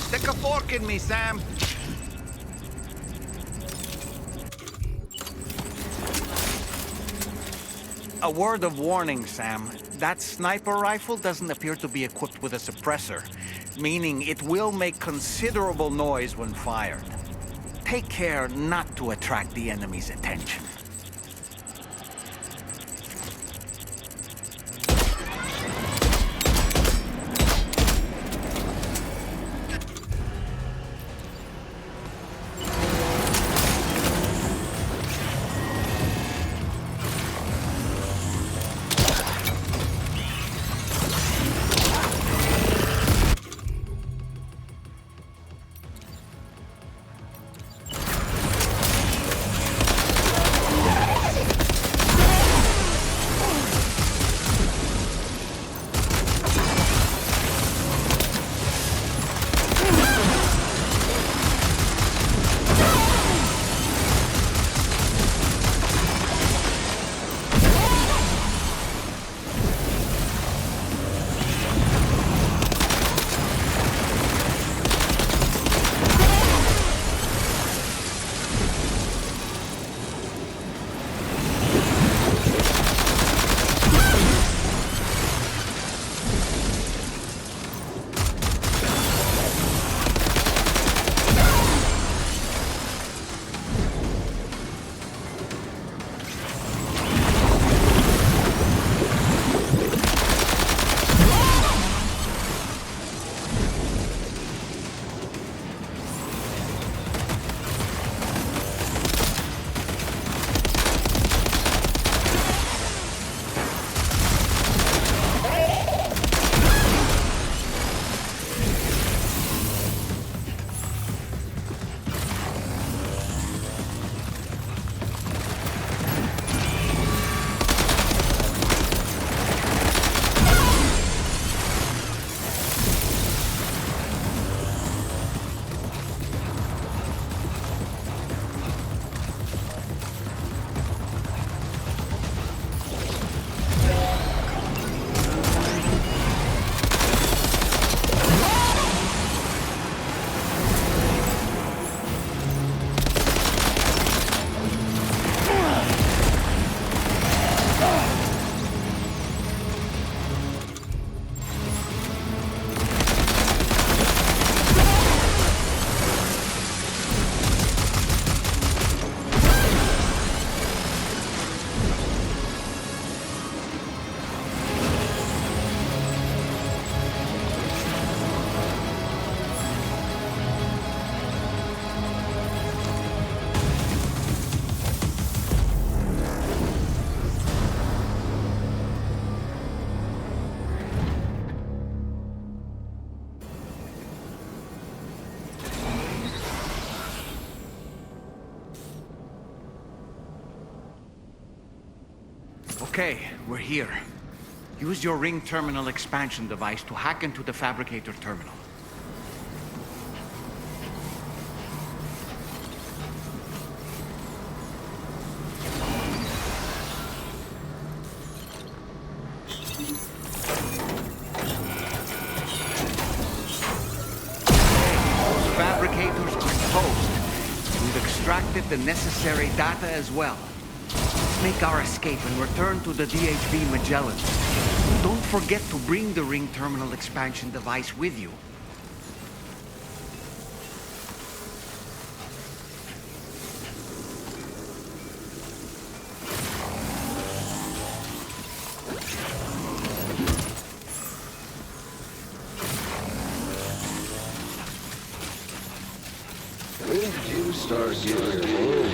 Stick a fork in me, Sam. A word of warning, Sam. That sniper rifle doesn't appear to be equipped with a suppressor, meaning it will make considerable noise when fired. Take care not to attract the enemy's attention. Okay, we're here. Use your ring terminal expansion device to hack into the fabricator terminal. Those fabricators are closed. We've extracted the necessary data as well. Let's make our escape and return to the DHV Magellan. Don't forget to bring the ring terminal expansion device with you. When did you start getting your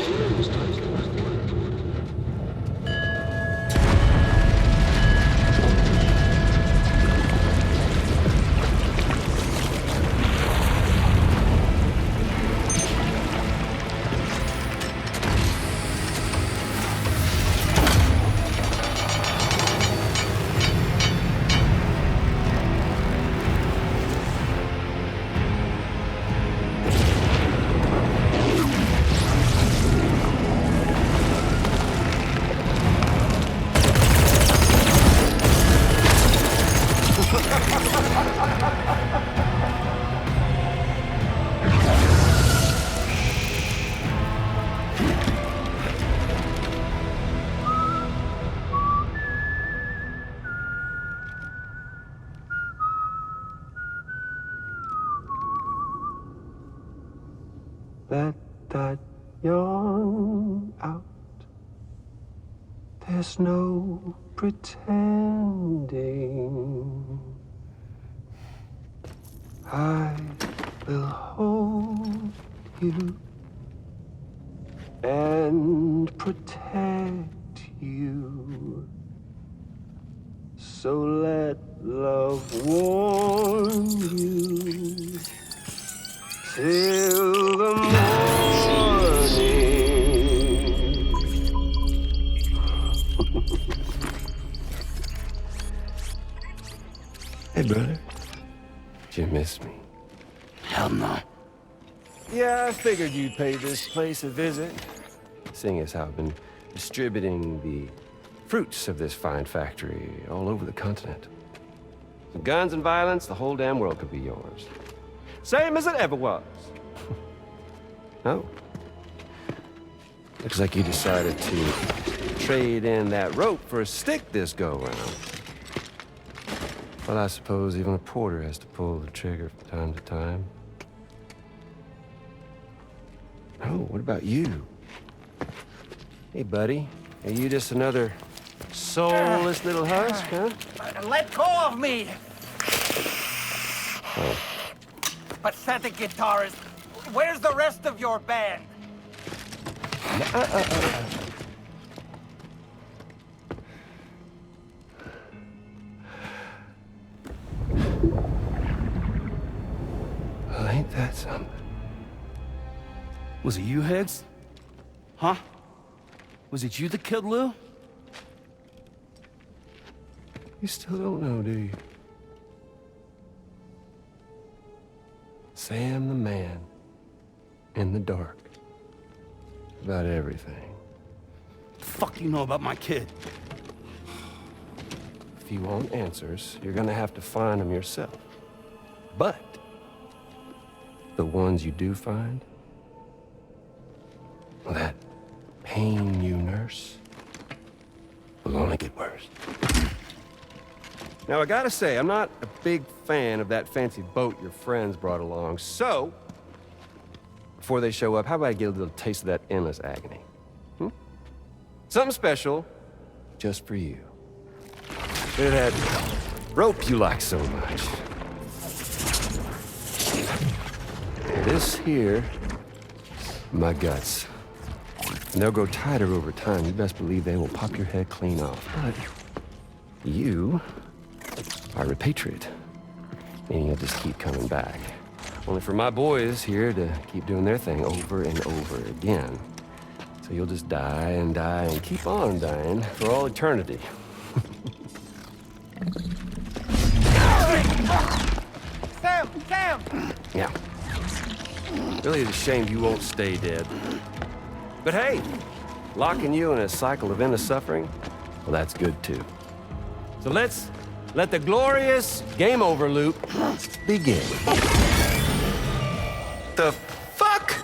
Let that yawn out. There's no pretending. I will hold you and protect you. So let love warm you till the morning. Hey, brother. Did you miss me? Hell no. Yeah, I figured you'd pay this place a visit, seeing as how I've been distributing the fruits of this fine factory all over the continent. With guns and violence, the whole damn world could be yours. Same as it ever was. Oh. Looks like you decided to trade in that rope for a stick this go-round. Well, I suppose even a porter has to pull the trigger from time to time. Oh, what about you? Hey, buddy. Are you just another soulless little husk, huh? Let go of me! Oh. Pathetic guitarist. Where's the rest of your band? Well, ain't that something? Was it you, Higgs? Huh? Was it you that killed Lou? You still don't know, do you? Sam the man. In the dark. About everything. What the fuck do you know about my kid? If you want answers, you're gonna have to find them yourself. But the ones you do find, well, that pain you nurse will only get worse. Now, I gotta say, I'm not a big fan of that fancy boat your friends brought along, so before they show up, how about I get a little taste of that endless agony? Something special, just for you. Look at that rope you like so much. This here, my guts. And they'll grow tighter over time. You best believe they will pop your head clean off. But you are a patriot, meaning you'll just keep coming back. Only for my boys here to keep doing their thing over and over again. So you'll just die and die and keep on dying for all eternity. Sam! Yeah. Really is a shame you won't stay dead. But hey, locking you in a cycle of endless suffering, well, that's good too. So let's let the glorious game over loop begin. The fuck?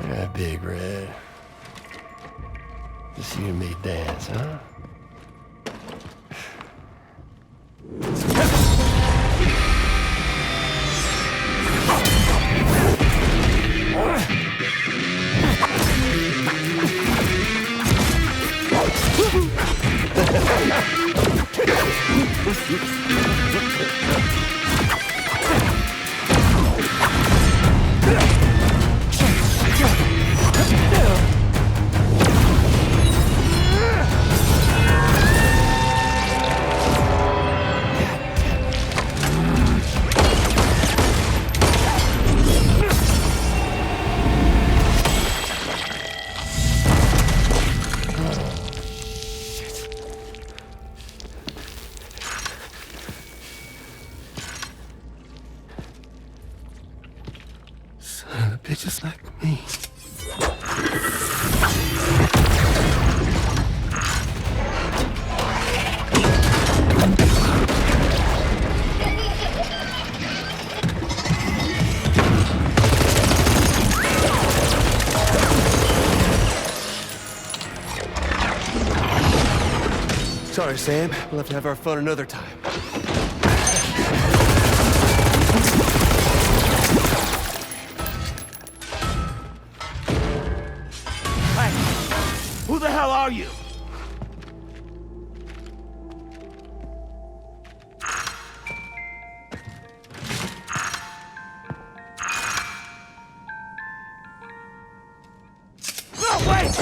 Yeah, Big Red. Just you and me dance, huh? Son of bitches like me. Sorry, Sam. We'll have to have our fun another time. Who the hell are you? No, wait!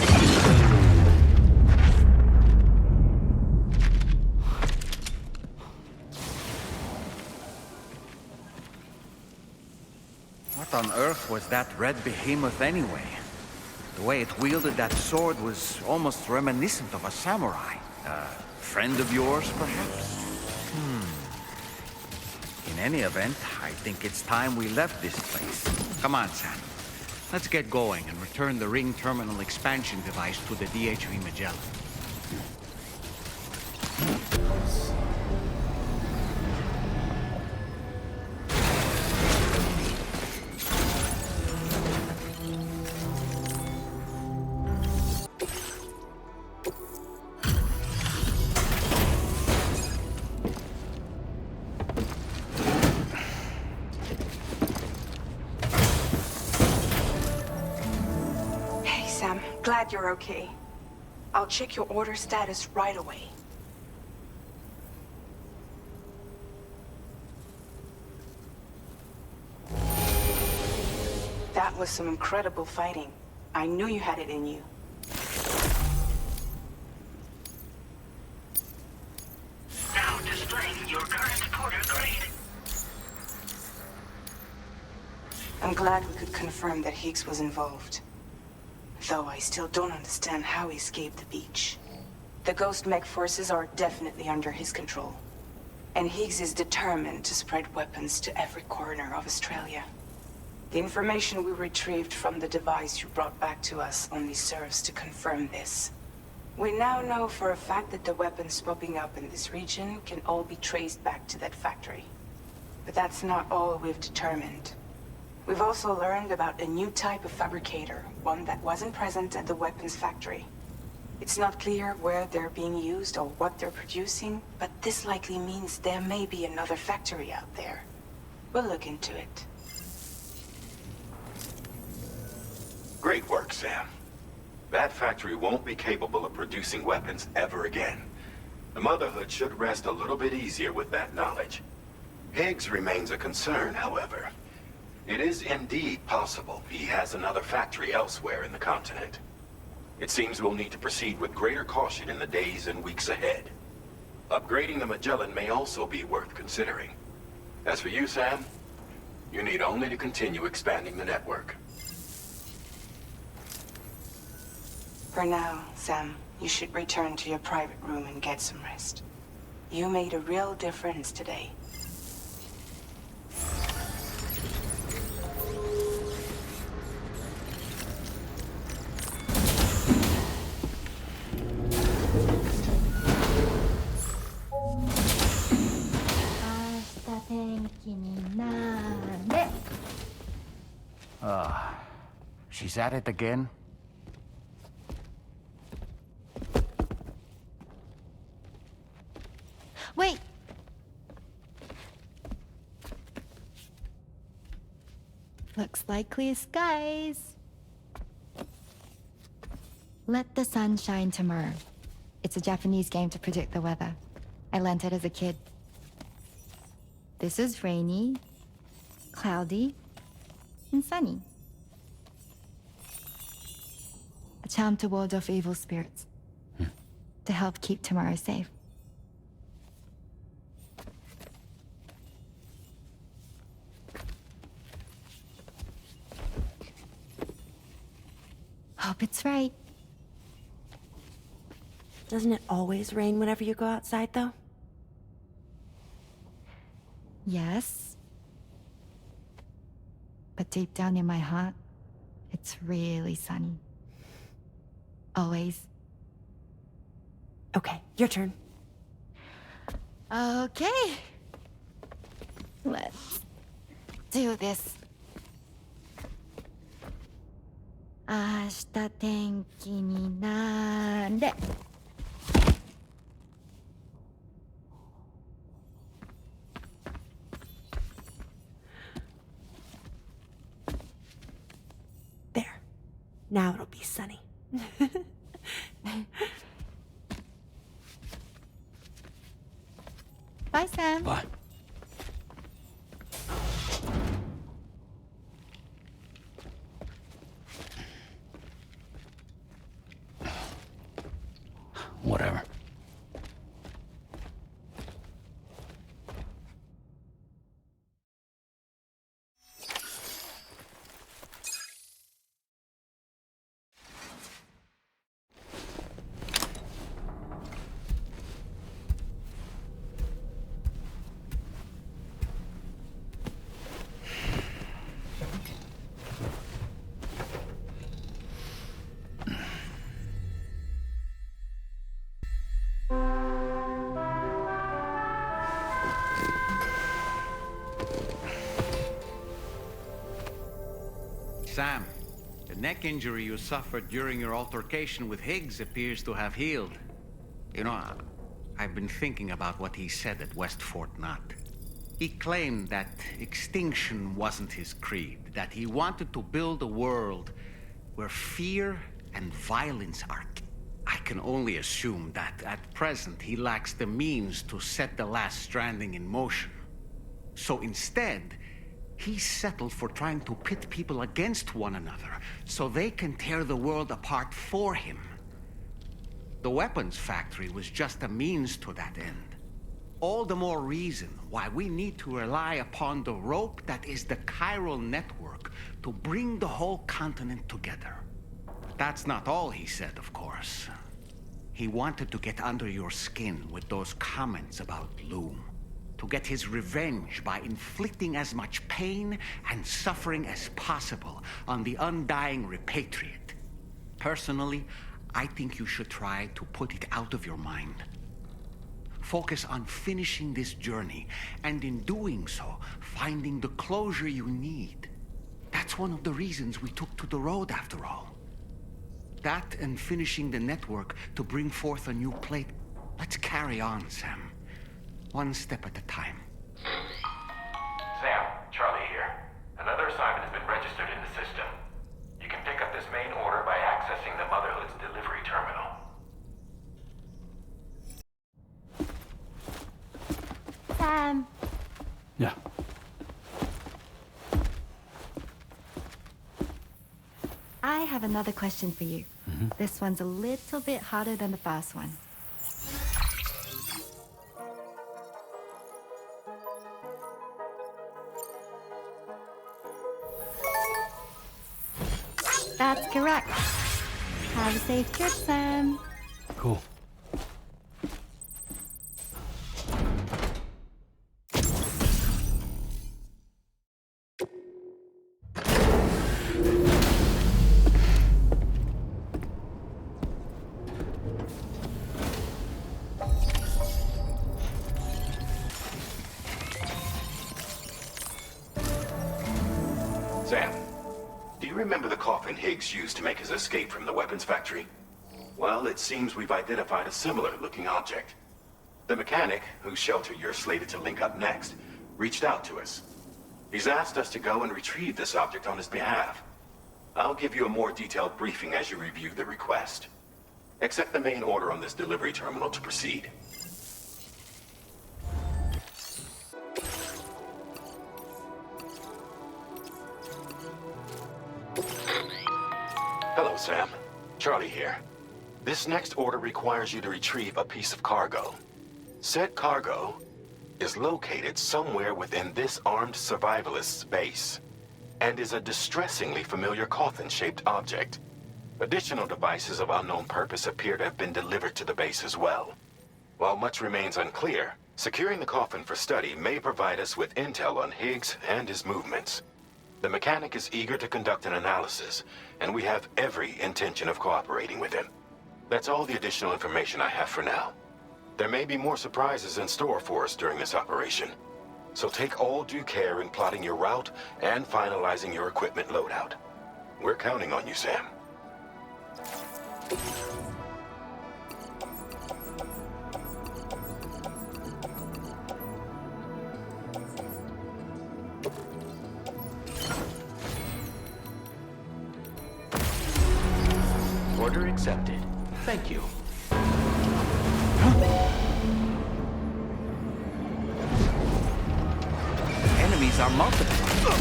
What on earth was that red behemoth anyway? The way it wielded that sword was almost reminiscent of a samurai. A friend of yours, perhaps? In any event, I think it's time we left this place. Come on, Sam. Let's get going and return the ring terminal expansion device to the DHV Magellan. Glad you're okay. I'll check your order status right away. That was some incredible fighting. I knew you had it in you. Now displaying your current porter grade. I'm glad we could confirm that Higgs was involved. Though I still don't understand how he escaped the beach. The Ghost Mech forces are definitely under his control. And Higgs is determined to spread weapons to every corner of Australia. The information we retrieved from the device you brought back to us only serves to confirm this. We now know for a fact that the weapons popping up in this region can all be traced back to that factory. But that's not all we've determined. We've also learned about a new type of fabricator, one that wasn't present at the weapons factory. It's not clear where they're being used or what they're producing, but this likely means there may be another factory out there. We'll look into it. Great work, Sam. That factory won't be capable of producing weapons ever again. The Motherhood should rest a little bit easier with that knowledge. Higgs remains a concern, however. It is indeed possible he has another factory elsewhere in the continent. It seems we'll need to proceed with greater caution in the days and weeks ahead. Upgrading the Magellan may also be worth considering. As for you, Sam, you need only to continue expanding the network. For now, Sam, you should return to your private room and get some rest. You made a real difference today. She's at it again? Wait! Looks like clear skies. Let the sun shine tomorrow. It's a Japanese game to predict the weather. I learned it as a kid. This is rainy, cloudy, and sunny. A charm to ward off evil spirits. To help keep tomorrow safe. Hope it's right. Doesn't it always rain whenever you go outside, though? Yes. But deep down in my heart, it's really sunny. Always. Okay, your turn. Okay. Let's do this. 明日天気になれ。There. Now it'll be sunny. Bye, Sam. Bye. Whatever. Sam, the neck injury you suffered during your altercation with Higgs appears to have healed. You know, I've been thinking about what he said at West Fort Knot. He claimed that extinction wasn't his creed, that he wanted to build a world where fear and violence are. I can only assume that at present he lacks the means to set the last stranding in motion. So instead, he settled for trying to pit people against one another so they can tear the world apart for him. The weapons factory was just a means to that end. All the more reason why we need to rely upon the rope that is the chiral network to bring the whole continent together. That's not all he said, of course. He wanted to get under your skin with those comments about Loom. To get his revenge by inflicting as much pain and suffering as possible on the undying repatriate. Personally, I think you should try to put it out of your mind. Focus on finishing this journey, and in doing so, finding the closure you need. That's one of the reasons we took to the road, after all. That and finishing the network to bring forth a new plate. Let's carry on, Sam. One step at a time. Sam, Charlie here. Another assignment has been registered in the system. You can pick up this main order by accessing the Motherhood's delivery terminal. Sam. Yeah. I have another question for you. This one's a little bit harder than the first one. That's correct. Have a safe trip, Sam. Cool. Sam, do you remember the coffin Higgs used to make his escape from the weapons factory? Well, it seems we've identified a similar-looking object. The mechanic, whose shelter you're slated to link up next, reached out to us. He's asked us to go and retrieve this object on his behalf. I'll give you a more detailed briefing as you review the request. Accept the main order on this delivery terminal to proceed. Hello, Sam. Charlie here. This next order requires you to retrieve a piece of cargo. Said cargo is located somewhere within this armed survivalist's base, and is a distressingly familiar coffin-shaped object. Additional devices of unknown purpose appear to have been delivered to the base as well. While much remains unclear, securing the coffin for study may provide us with intel on Higgs and his movements. The mechanic is eager to conduct an analysis, and we have every intention of cooperating with him. That's all the additional information I have for now. There may be more surprises in store for us during this operation, so take all due care in plotting your route and finalizing your equipment loadout. We're counting on you, Sam. Order accepted. Thank you. Enemies are multiple.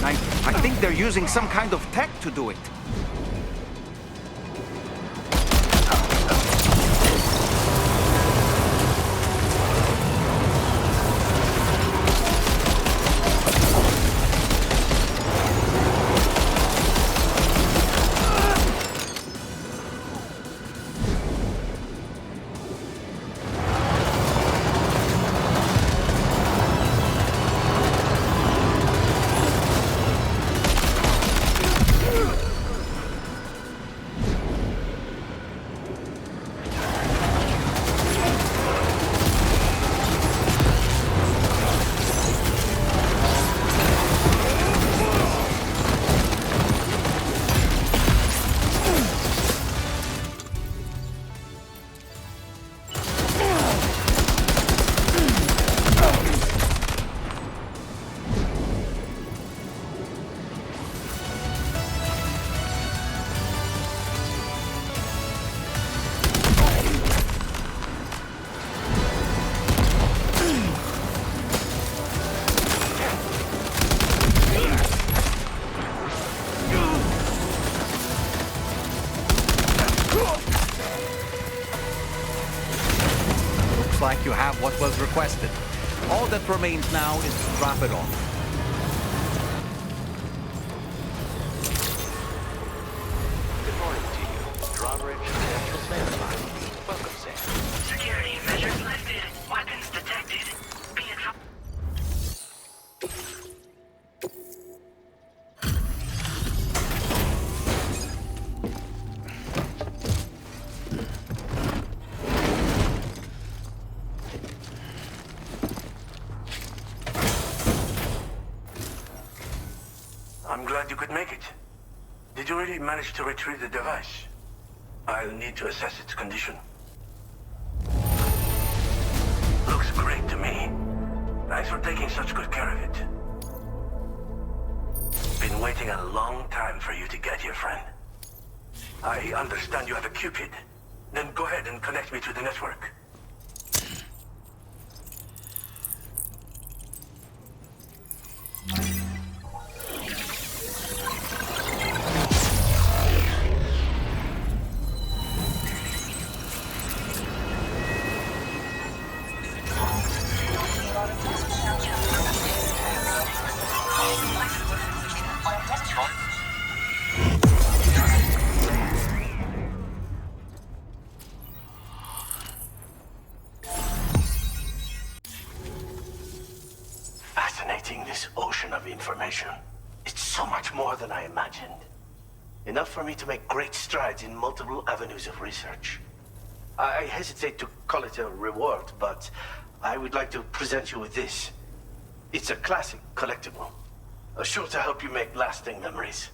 I think they're using some kind of tech to do it. Like you have what was requested. All that remains now is to drop it off. Good morning to you. Drawbridge credentials verified. Welcome, Sam. Security measures lifted. Weapons detected. Be advised. I'm glad you could make it. Did you really manage to retrieve the device? I'll need to assess its condition. Looks great to me. Thanks for taking such good care of it. Been waiting a long time for you to get here, friend. I understand you have a Cupid. Then go ahead and connect me to the network. Fascinating, this ocean of information. It's so much more than I imagined. Enough for me to make great strides in multiple avenues of research. I hesitate to call it a reward, but I would like to present you with this. It's a classic collectible, sure to help you make lasting memories.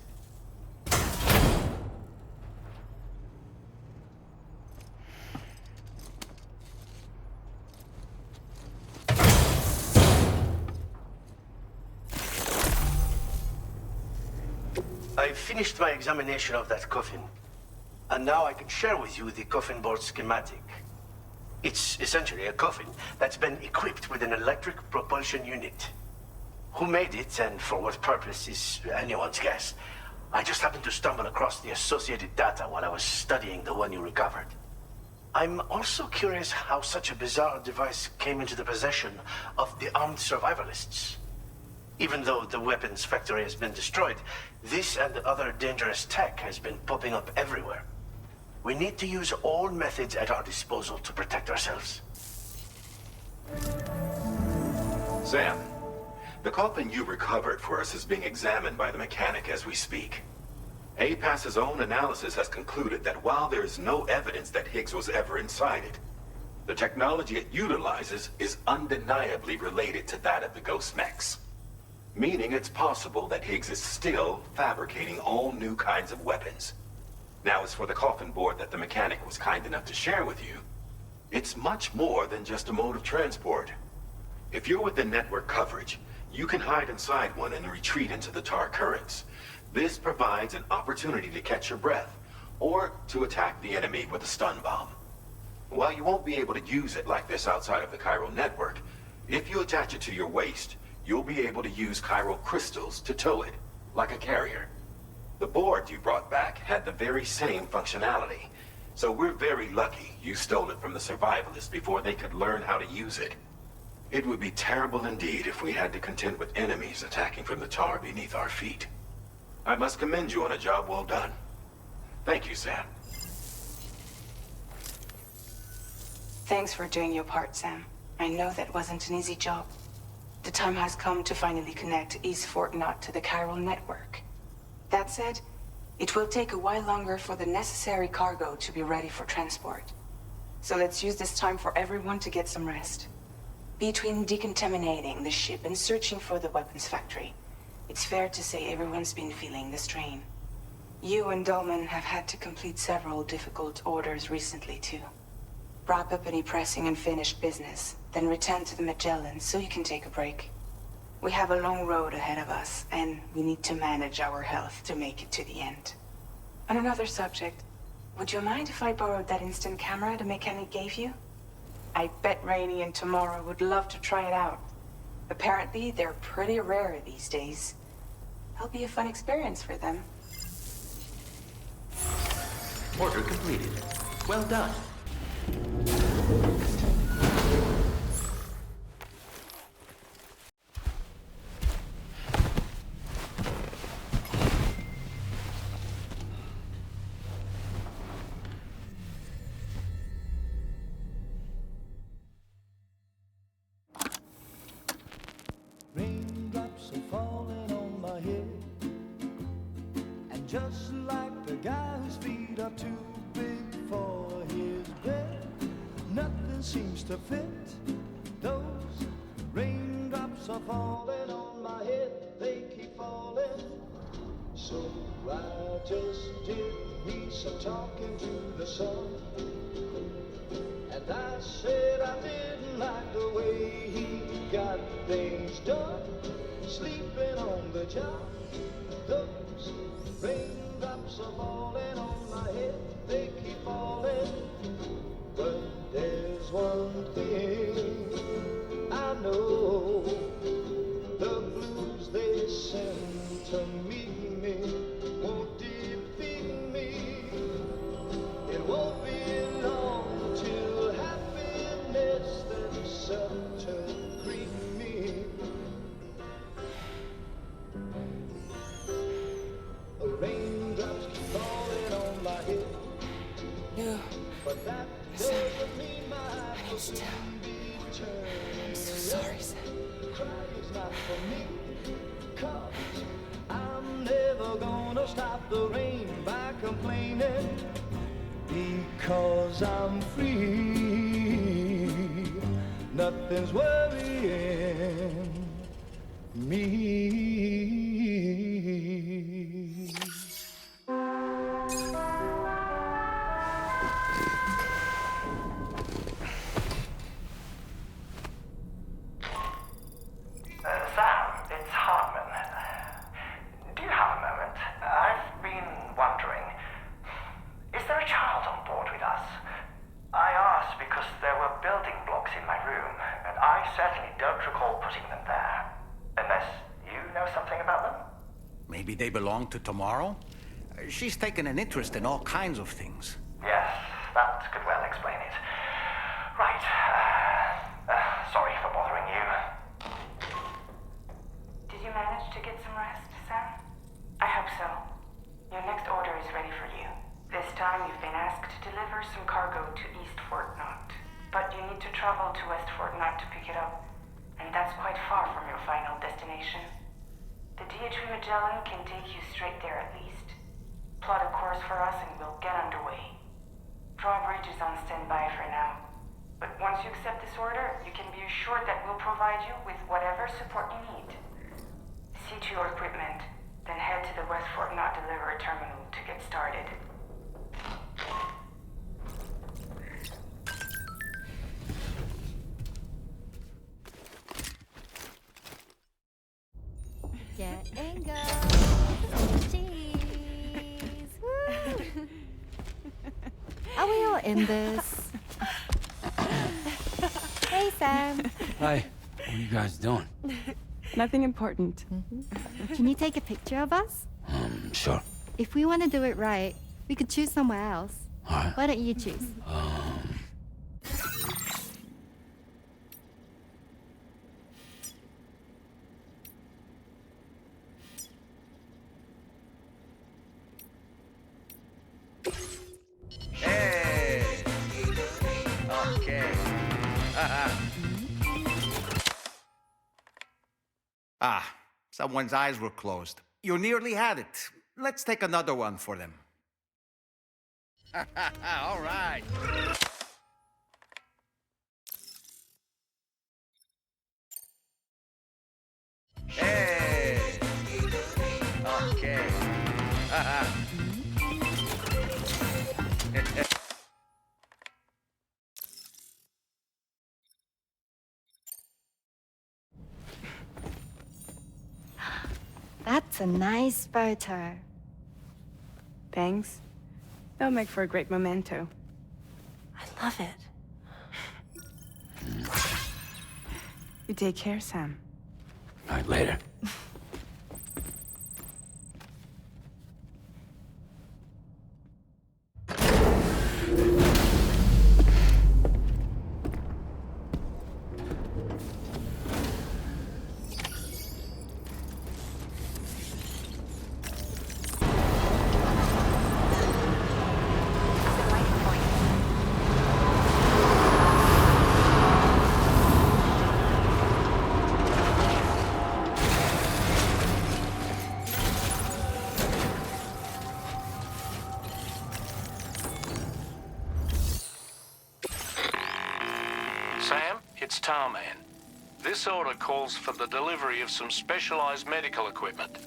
I finished my examination of that coffin, and now I can share with you the coffin board schematic. It's essentially a coffin that's been equipped with an electric propulsion unit. Who made it and for what purpose is anyone's guess. I just happened to stumble across the associated data while I was studying the one you recovered. I'm also curious how such a bizarre device came into the possession of the armed survivalists. Even though the weapons factory has been destroyed, this and other dangerous tech has been popping up everywhere. We need to use all methods at our disposal to protect ourselves. Sam, the coffin you recovered for us is being examined by the mechanic as we speak. APAS's own analysis has concluded that while there is no evidence that Higgs was ever inside it, the technology it utilizes is undeniably related to that of the Ghost Mechs. Meaning it's possible that Higgs is still fabricating all new kinds of weapons. Now, as for the coffin board that the mechanic was kind enough to share with you, it's much more than just a mode of transport. If you're within network coverage, you can hide inside one and retreat into the tar currents. This provides an opportunity to catch your breath, or to attack the enemy with a stun bomb. While you won't be able to use it like this outside of the chiral network, if you attach it to your waist, you'll be able to use chiral crystals to tow it, like a carrier. The board you brought back had the very same functionality, so we're very lucky you stole it from the survivalists before they could learn how to use it. It would be terrible indeed if we had to contend with enemies attacking from the tar beneath our feet. I must commend you on a job well done. Thank you, Sam. Thanks for doing your part, Sam. I know that wasn't an easy job. The time has come to finally connect East Fort Knot to the chiral network. That said, it will take a while longer for the necessary cargo to be ready for transport. So let's use this time for everyone to get some rest. Between decontaminating the ship and searching for the weapons factory, it's fair to say everyone's been feeling the strain. You and Dolman have had to complete several difficult orders recently, too. Wrap up any pressing and finished business, then return to the Magellan so you can take a break. We have a long road ahead of us, and we need to manage our health to make it to the end. On another subject, would you mind if I borrowed that instant camera the mechanic gave you? I bet Rainey and Tomorrow would love to try it out. Apparently, they're pretty rare these days. It'll be a fun experience for them. Order completed. Well done. Raindrops are falling on my head, and just like the guy whose feet are too big for his bed, nothing seems to fit. Those raindrops are falling on my head, they keep falling. I just did me some talking to the sun. And I said I didn't like the way he got things done. Sleeping on the job, those raindrops are falling on my head. They keep falling. But there's one thing I know. The blues they send to meet me won't defeat me. It won't be long till happiness themselves to greet me. Raindrops keep falling on my head. No. But that doesn't mean my heart will soon be turned. I'm so sorry, Sam. Crying's not for me, 'cause I'm never gonna stop the rain by complaining. Because I'm free, nothing's worrying me. Sam, it's Hartman. Do you have a moment? I've been wondering, is there a child on board with us? I asked because there were building blocks in my room, and I certainly don't recall putting them there. Unless you know something about them? Maybe they belong to Tomorrow? She's taken an interest in all kinds of things. Yes, that could well explain it. Right. Sorry for bothering you. Did you manage to get some rest, Sam? I hope so. Your next order is ready for you. This time you've been asked to deliver some cargo to East Fort Knott. But you need to travel to West Fort Knott to pick it up. And that's quite far from your final destination. The DH Magellan can take you straight there at least. Plot a course for us and we'll get underway. Drawbridge is on standby for now. But once you accept this order, you can be assured that we'll provide you with whatever support you need. See to your equipment, then head to the West Fort Knott delivery terminal to get started. Getting go. Cheese. Woo. Are we all in this? Hey, Sam. Hi. What are you guys doing? Nothing important. Can you take a picture of us? Sure. If we want to do it right, we could choose somewhere else. All right. Why don't you choose? Hey! Okay. Someone's eyes were closed. You nearly had it. Let's take another one for them. All right. Hey! Okay. That's a nice photo. Thanks. That'll make for a great memento. I love it. You take care, Sam. All right, later. Sam, it's Tarman. This order calls for the delivery of some specialized medical equipment.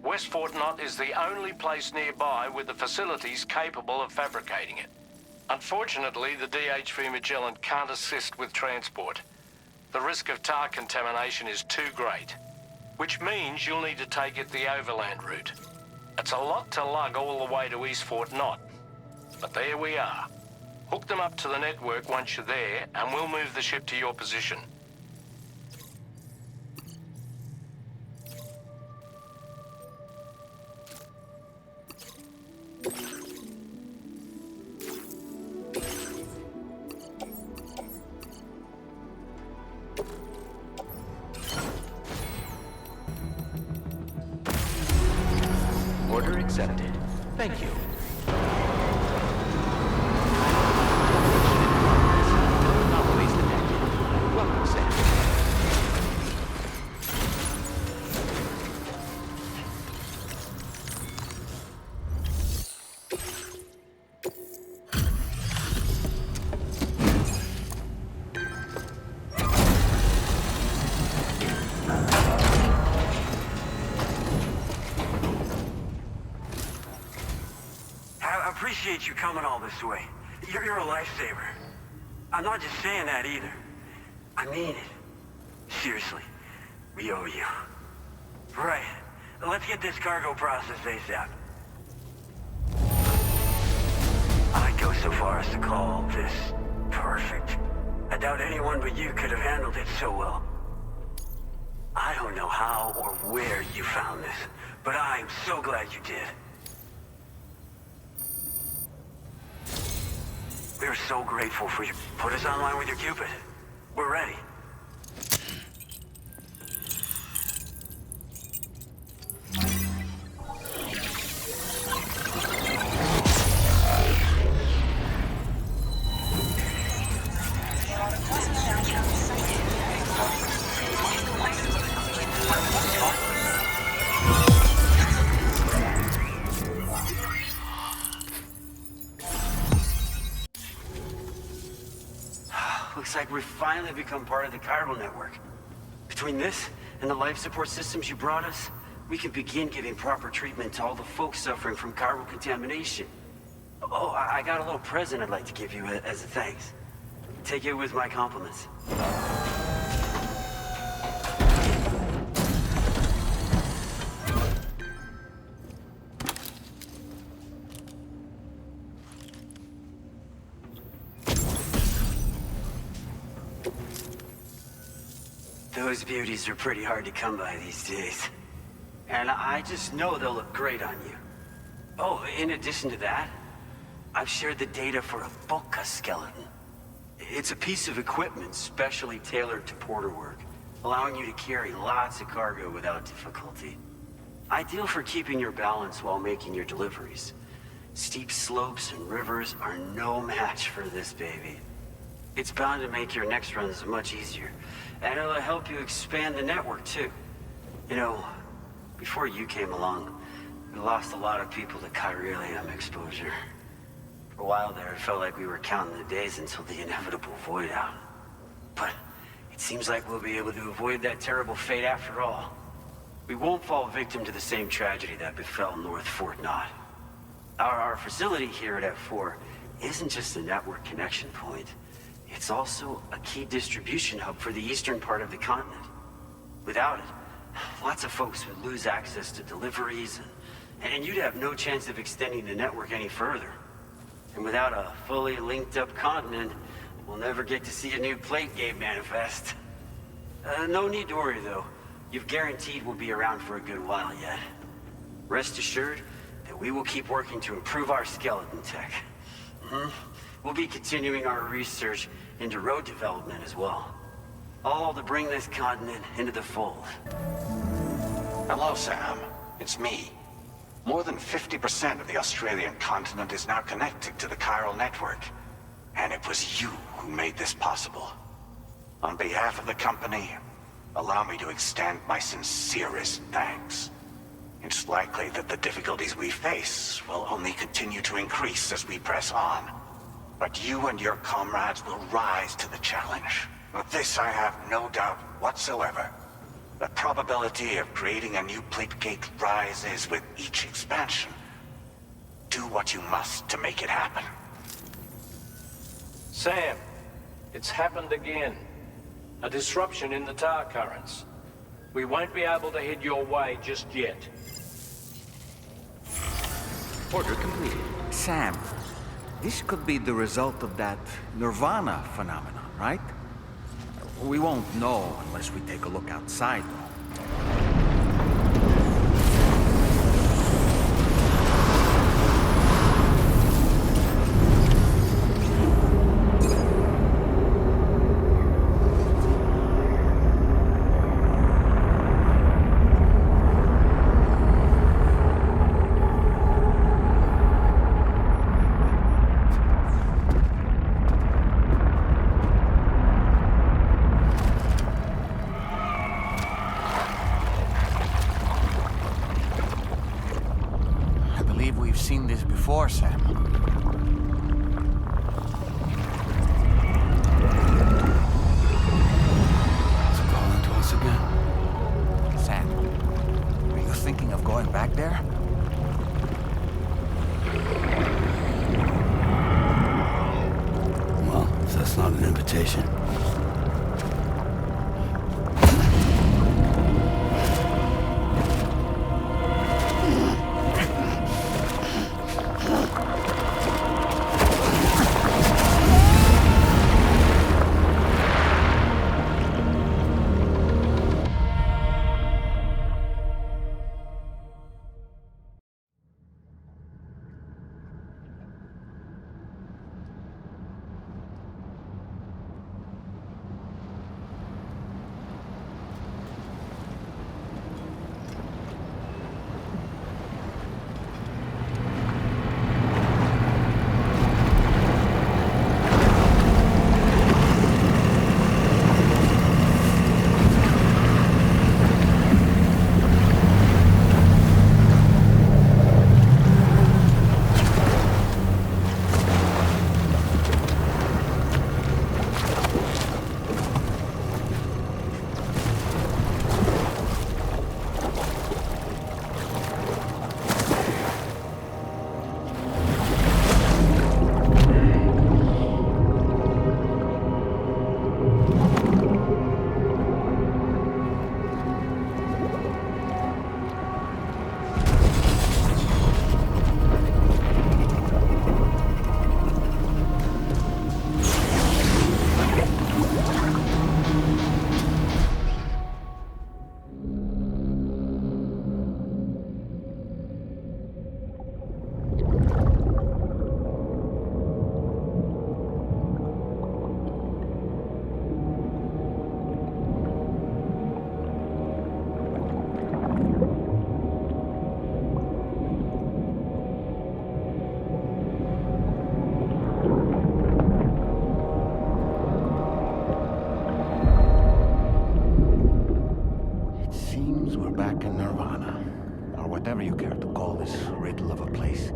West Fort Knott is the only place nearby with the facilities capable of fabricating it. Unfortunately, the DHV Magellan can't assist with transport. The risk of tar contamination is too great, which means you'll need to take it the overland route. It's a lot to lug all the way to East Fort Knott, but there we are. Hook them up to the network once you're there, and we'll move the ship to your position. Order accepted. Thank you. Anomalies detected. Welcome, Sam. Appreciate you coming all this way. You're a lifesaver. I'm not just saying that either. I mean it. Seriously, we owe you. Right. Let's get this cargo processed ASAP. I'd go so far as to call this perfect. I doubt anyone but you could have handled it so well. I don't know how or where you found this, but I'm so glad you did. We're so grateful for you. Put us online with your Cupid. We're ready. Looks like we've finally become part of the chiral network. Between this and the life support systems you brought us, we can begin giving proper treatment to all the folks suffering from chiral contamination. Oh, I got a little present I'd like to give you as a thanks. Take it with my compliments. Those beauties are pretty hard to come by these days. And I just know they'll look great on you. Oh, in addition to that, I've shared the data for a Boca skeleton. It's a piece of equipment specially tailored to porter work, allowing you to carry lots of cargo without difficulty. Ideal for keeping your balance while making your deliveries. Steep slopes and rivers are no match for this baby. It's bound to make your next runs much easier. And it'll help you expand the network, too. You know, before you came along, we lost a lot of people to chiralium exposure. For a while there, it felt like we were counting the days until the inevitable void out. But it seems like we'll be able to avoid that terrible fate after all. We won't fall victim to the same tragedy that befell North Fort Knott. Our facility here at F4 isn't just a network connection point. It's also a key distribution hub for the eastern part of the continent. Without it, lots of folks would lose access to deliveries, and you'd have no chance of extending the network any further. And without a fully linked up continent, we'll never get to see a new plate game manifest. No need to worry, though. You've guaranteed we'll be around for a good while yet. Rest assured that we will keep working to improve our skeleton tech. We'll be continuing our research into road development as well. All to bring this continent into the fold. Hello, Sam. It's me. More than 50% of the Australian continent is now connected to the chiral network. And it was you who made this possible. On behalf of the company, allow me to extend my sincerest thanks. It's likely that the difficulties we face will only continue to increase as we press on. But you and your comrades will rise to the challenge. Of this I have no doubt whatsoever. The probability of creating a new plate gate rises with each expansion. Do what you must to make it happen. Sam, it's happened again. A disruption in the tar currents. We won't be able to head your way just yet. Order completed. Sam, this could be the result of that Nirvana phenomenon, right? We won't know unless we take a look outside, though. We've seen this before, Sam. It's calling to us again. Sam, are you thinking of going back there? Well, if that's not an invitation. Whatever you care to call this riddle of a place.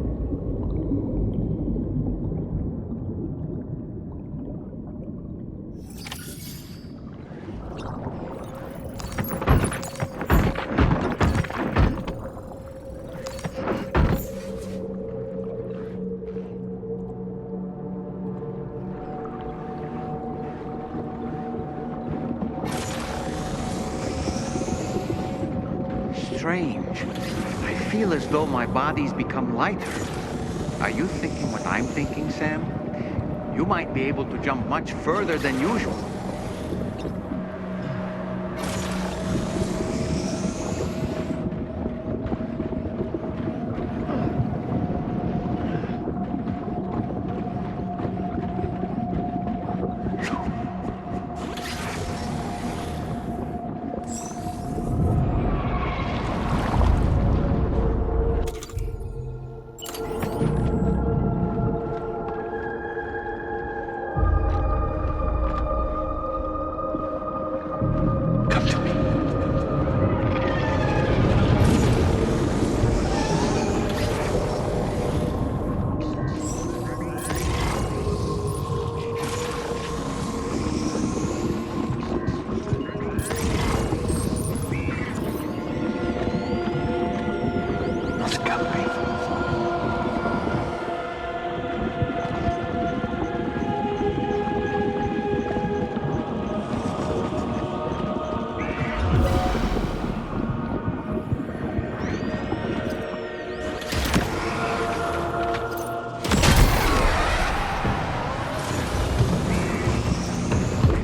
Strange. I feel as though my body's become lighter. Are you thinking what I'm thinking, Sam? You might be able to jump much further than usual.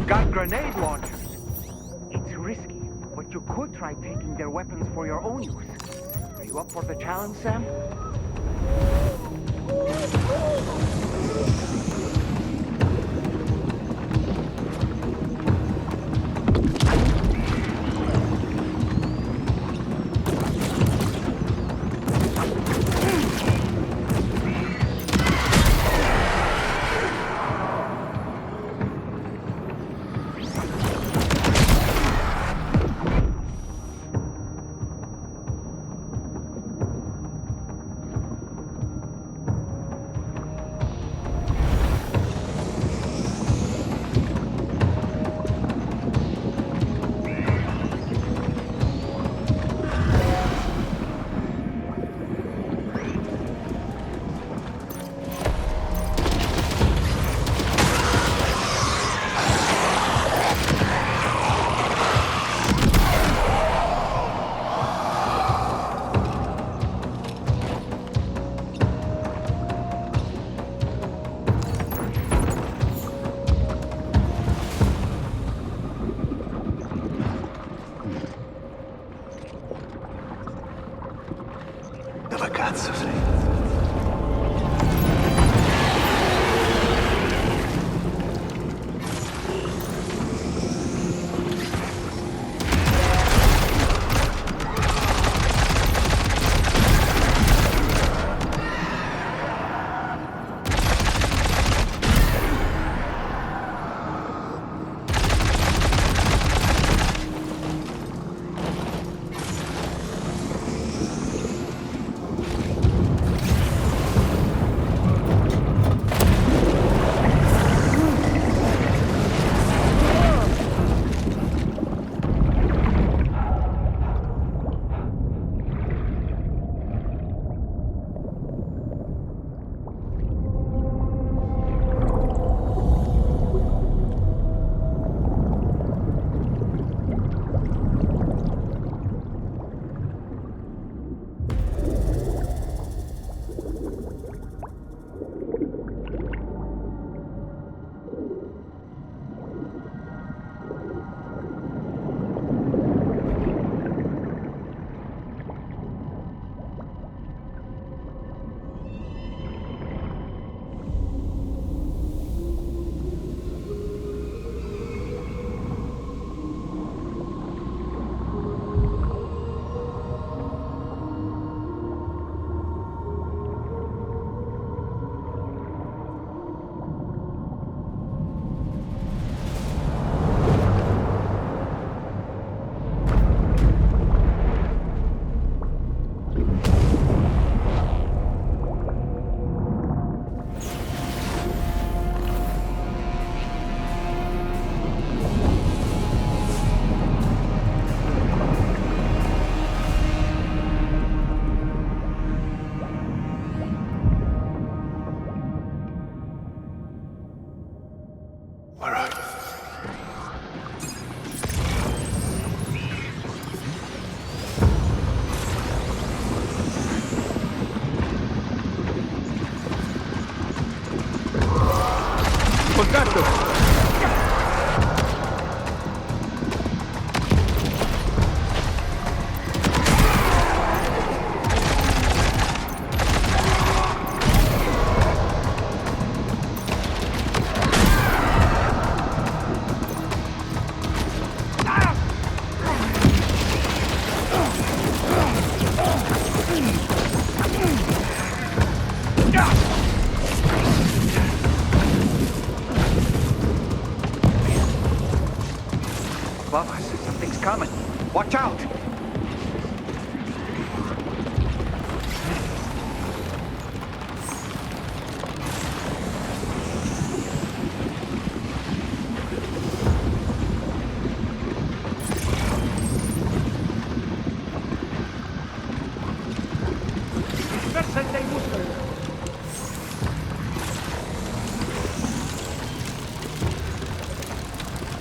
Got grenade launchers. It's risky, but you could try taking their weapons for your own use. Are you up for the challenge, Sam?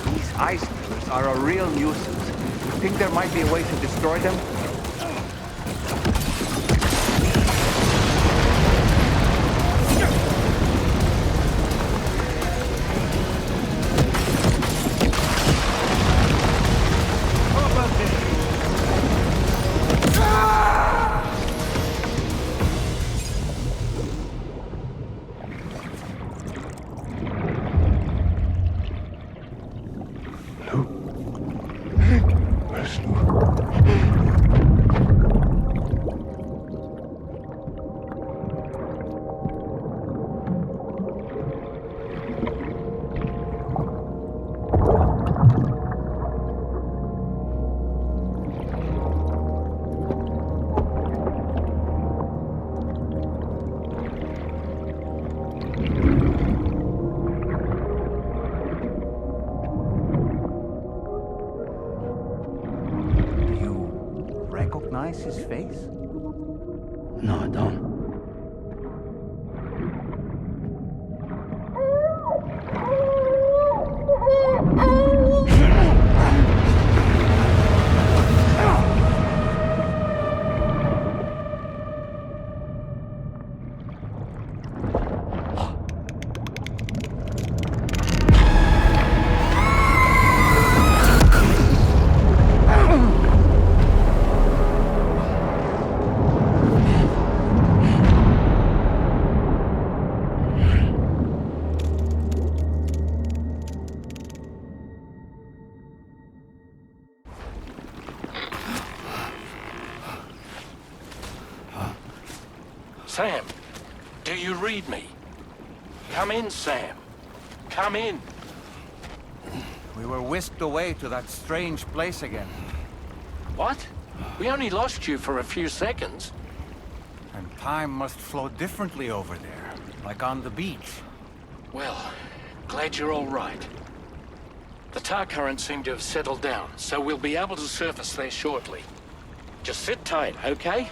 These ice pillars are a real nuisance. You think there might be a way to destroy them? Recognize his face? No, I don't. Sam, do you read me? Come in, Sam. Come in. We were whisked away to that strange place again. What? We only lost you for a few seconds. And time must flow differently over there, like on the beach. Well, glad you're all right. The tar currents seem to have settled down, so we'll be able to surface there shortly. Just sit tight, okay?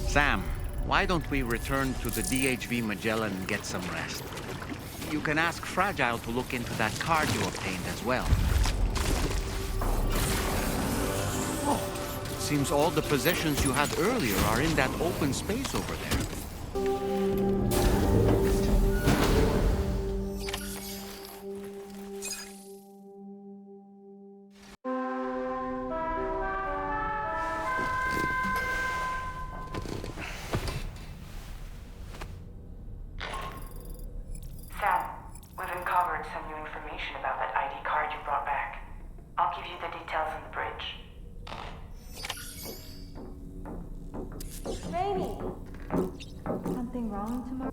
Sam, why don't we return to the DHV Magellan and get some rest? You can ask Fragile to look into that card you obtained as well. Oh, seems all the possessions you had earlier are in that open space over there. Sam, we've uncovered some new information about that ID card you brought back. I'll give you the details on the bridge. Rainy! Something wrong tomorrow?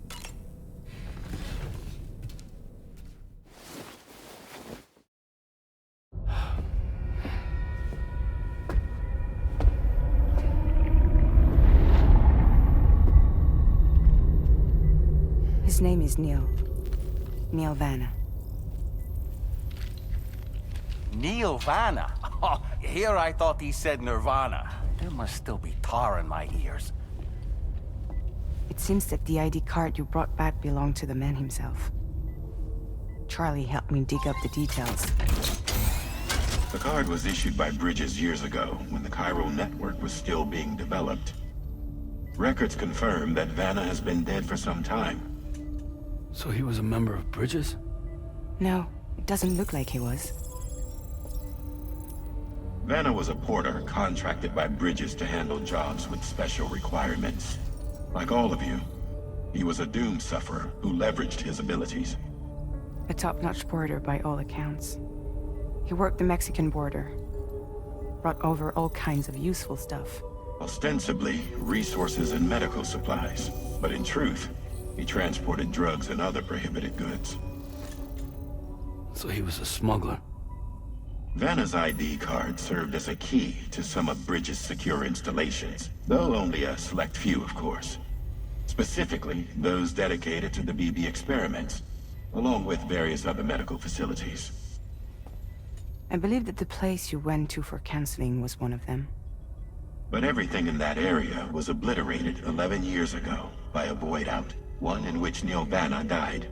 His name is Neil. Neil Vanna. Neil Vanna? Oh, here I thought he said Nirvana. There must still be tar in my ears. It seems that the ID card you brought back belonged to the man himself. Charlie helped me dig up the details. The card was issued by Bridges years ago, when the chiral network was still being developed. Records confirm that Vanna has been dead for some time. So he was a member of Bridges? No, it doesn't look like he was. Vanna was a porter contracted by Bridges to handle jobs with special requirements. Like all of you, he was a doom sufferer who leveraged his abilities. A top-notch porter by all accounts. He worked the Mexican border. Brought over all kinds of useful stuff. Ostensibly, resources and medical supplies. But in truth, he transported drugs and other prohibited goods. So he was a smuggler. Vanna's ID card served as a key to some of Bridges' secure installations, though only a select few, of course. Specifically, those dedicated to the BB experiments, along with various other medical facilities. I believe that the place you went to for counseling was one of them. But everything in that area was obliterated 11 years ago by a void out, one in which Neil Vanna died.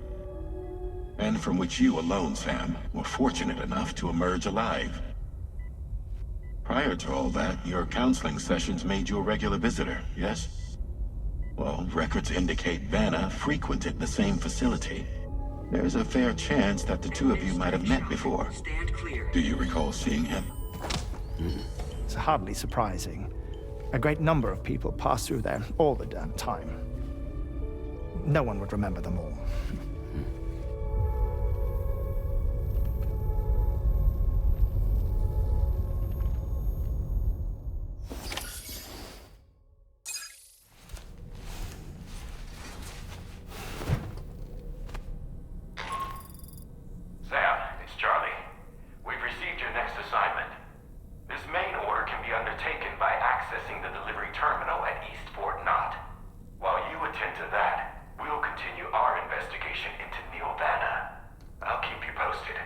And from which you alone, Sam, were fortunate enough to emerge alive. Prior to all that, your counseling sessions made you a regular visitor, yes? Well, records indicate Vanna frequented the same facility. There's a fair chance that the two of you might have met before. Do you recall seeing him? It's hardly surprising. A great number of people pass through there all the damn time. No one would remember them all. Sam, it's Charlie. We've received your next assignment. This main order can be undertaken by accessing the delivery terminal at East Fort Knott. While you attend to that, we'll continue our investigation into Neil Vanna. I'll keep you posted.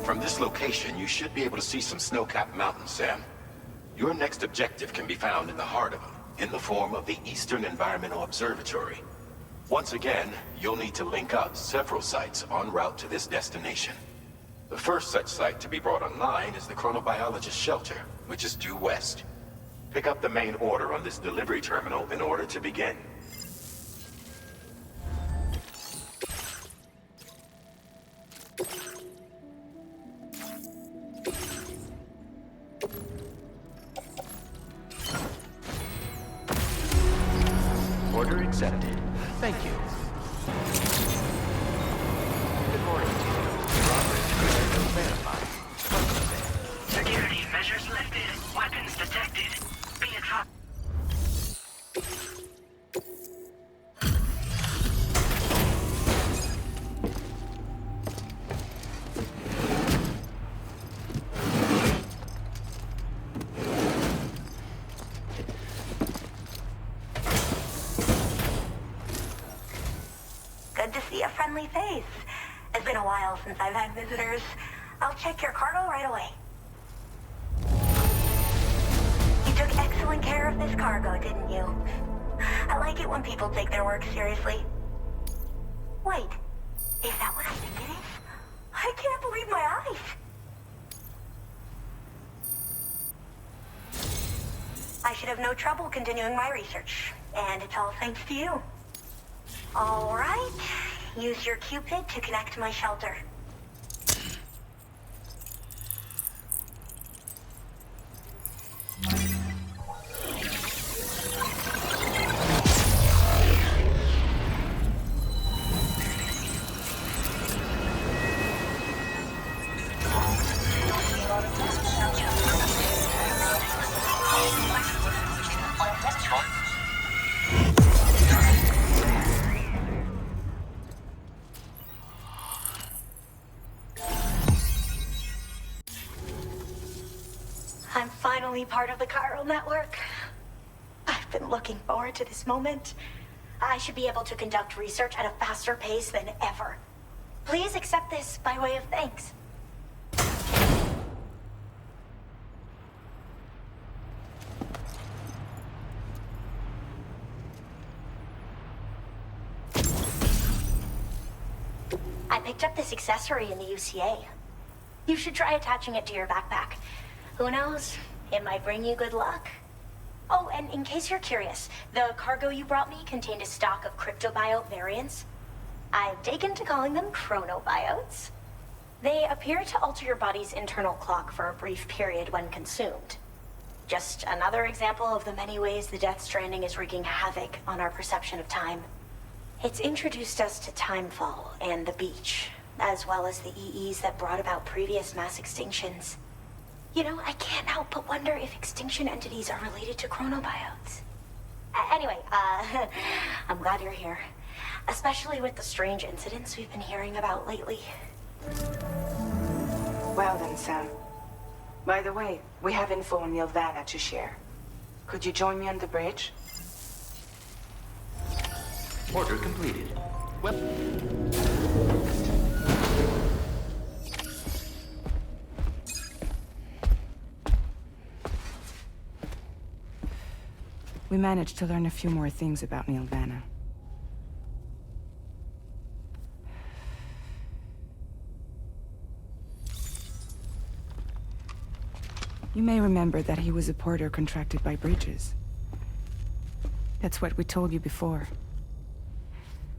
From this location, you should be able to see some snow-capped mountains, Sam. Your next objective can be found in the heart of them, in the form of the Eastern Environmental Observatory. Once again, you'll need to link up several sites en route to this destination. The first such site to be brought online is the Chronobiologist Shelter, which is due west. Pick up the main order on this delivery terminal in order to begin. Order accepted. Thank you. Good morning to you. Progress verified. Security measures lifted. Weapons detected. Be advised. Good to see a friendly face. It's been a while since I've had visitors. I'll check your cargo right away. You took excellent care of this cargo, didn't you? I like it when people take their work seriously. Wait, is that what I think it is? I can't believe my eyes. I should have no trouble continuing my research, and it's all thanks to you. All right, use your Cupid to connect to my shelter. finally part of the chiral network. I've been looking forward to this moment. I should be able to conduct research at a faster pace than ever. Please accept this by way of thanks. I picked up this accessory in the UCA. You should try attaching it to your backpack. Who knows? It might bring you good luck. Oh, and in case you're curious, the cargo you brought me contained a stock of cryptobiote variants. I've taken to calling them chronobiotes. They appear to alter your body's internal clock for a brief period when consumed. Just another example of the many ways the Death Stranding is wreaking havoc on our perception of time. It's introduced us to Timefall and the beach, as well as the EEs that brought about previous mass extinctions. You know, I can't help but wonder if extinction entities are related to chronobiotes. Anyway, I'm glad you're here. Especially with the strange incidents we've been hearing about lately. Well then, Sam. By the way, we have info on Nilvana to share. Could you join me on the bridge? Order completed. We managed to learn a few more things about Nilvana. You may remember that he was a porter contracted by Bridges. That's what we told you before.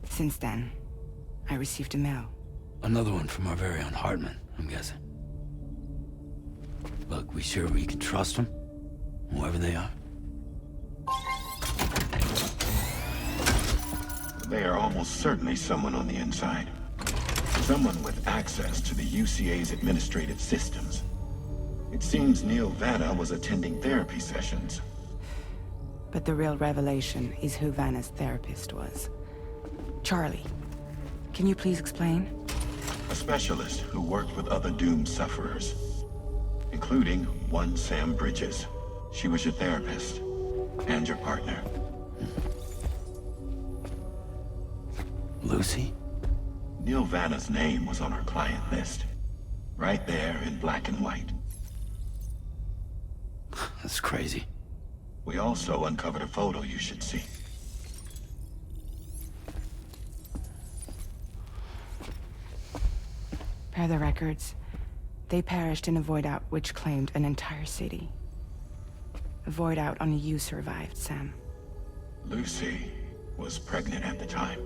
Since then, I received a mail. Another one from our very own Hartman, I'm guessing. Look, we sure we can trust them? Whoever they are? They are almost certainly someone on the inside. Someone with access to the UCA's administrative systems. It seems Neil Vanna was attending therapy sessions. But the real revelation is who Vanna's therapist was. Charlie, can you please explain? A specialist who worked with other doomed sufferers, including one Sam Bridges. She was your therapist and your partner. Lucy? Neil Vanna's name was on her client list. Right there in black and white. That's crazy. We also uncovered a photo you should see. Per the records, they perished in a void out which claimed an entire city. A void out only you survived, Sam. Lucy was pregnant at the time.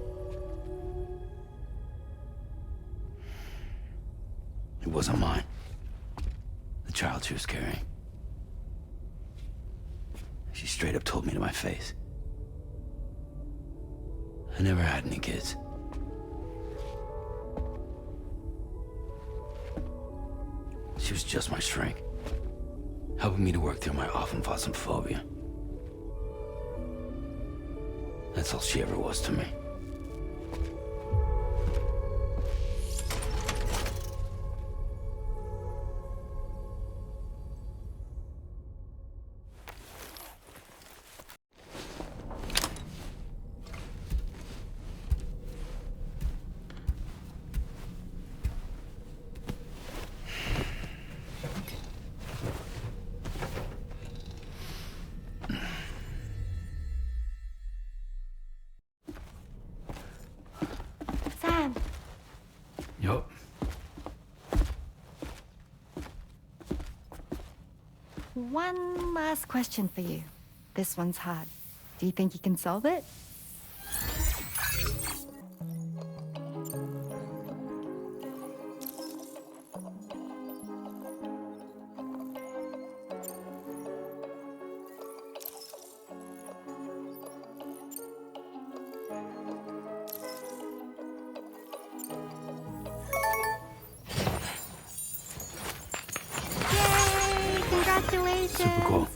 It wasn't mine. The child she was carrying. She straight up told me to my face. I never had any kids. She was just my shrink, helping me to work through my phobia. That's all she ever was to me. Sam! Yup. One last question for you. This one's hard. Do you think you can solve it? Yay! Congratulations! Super cool.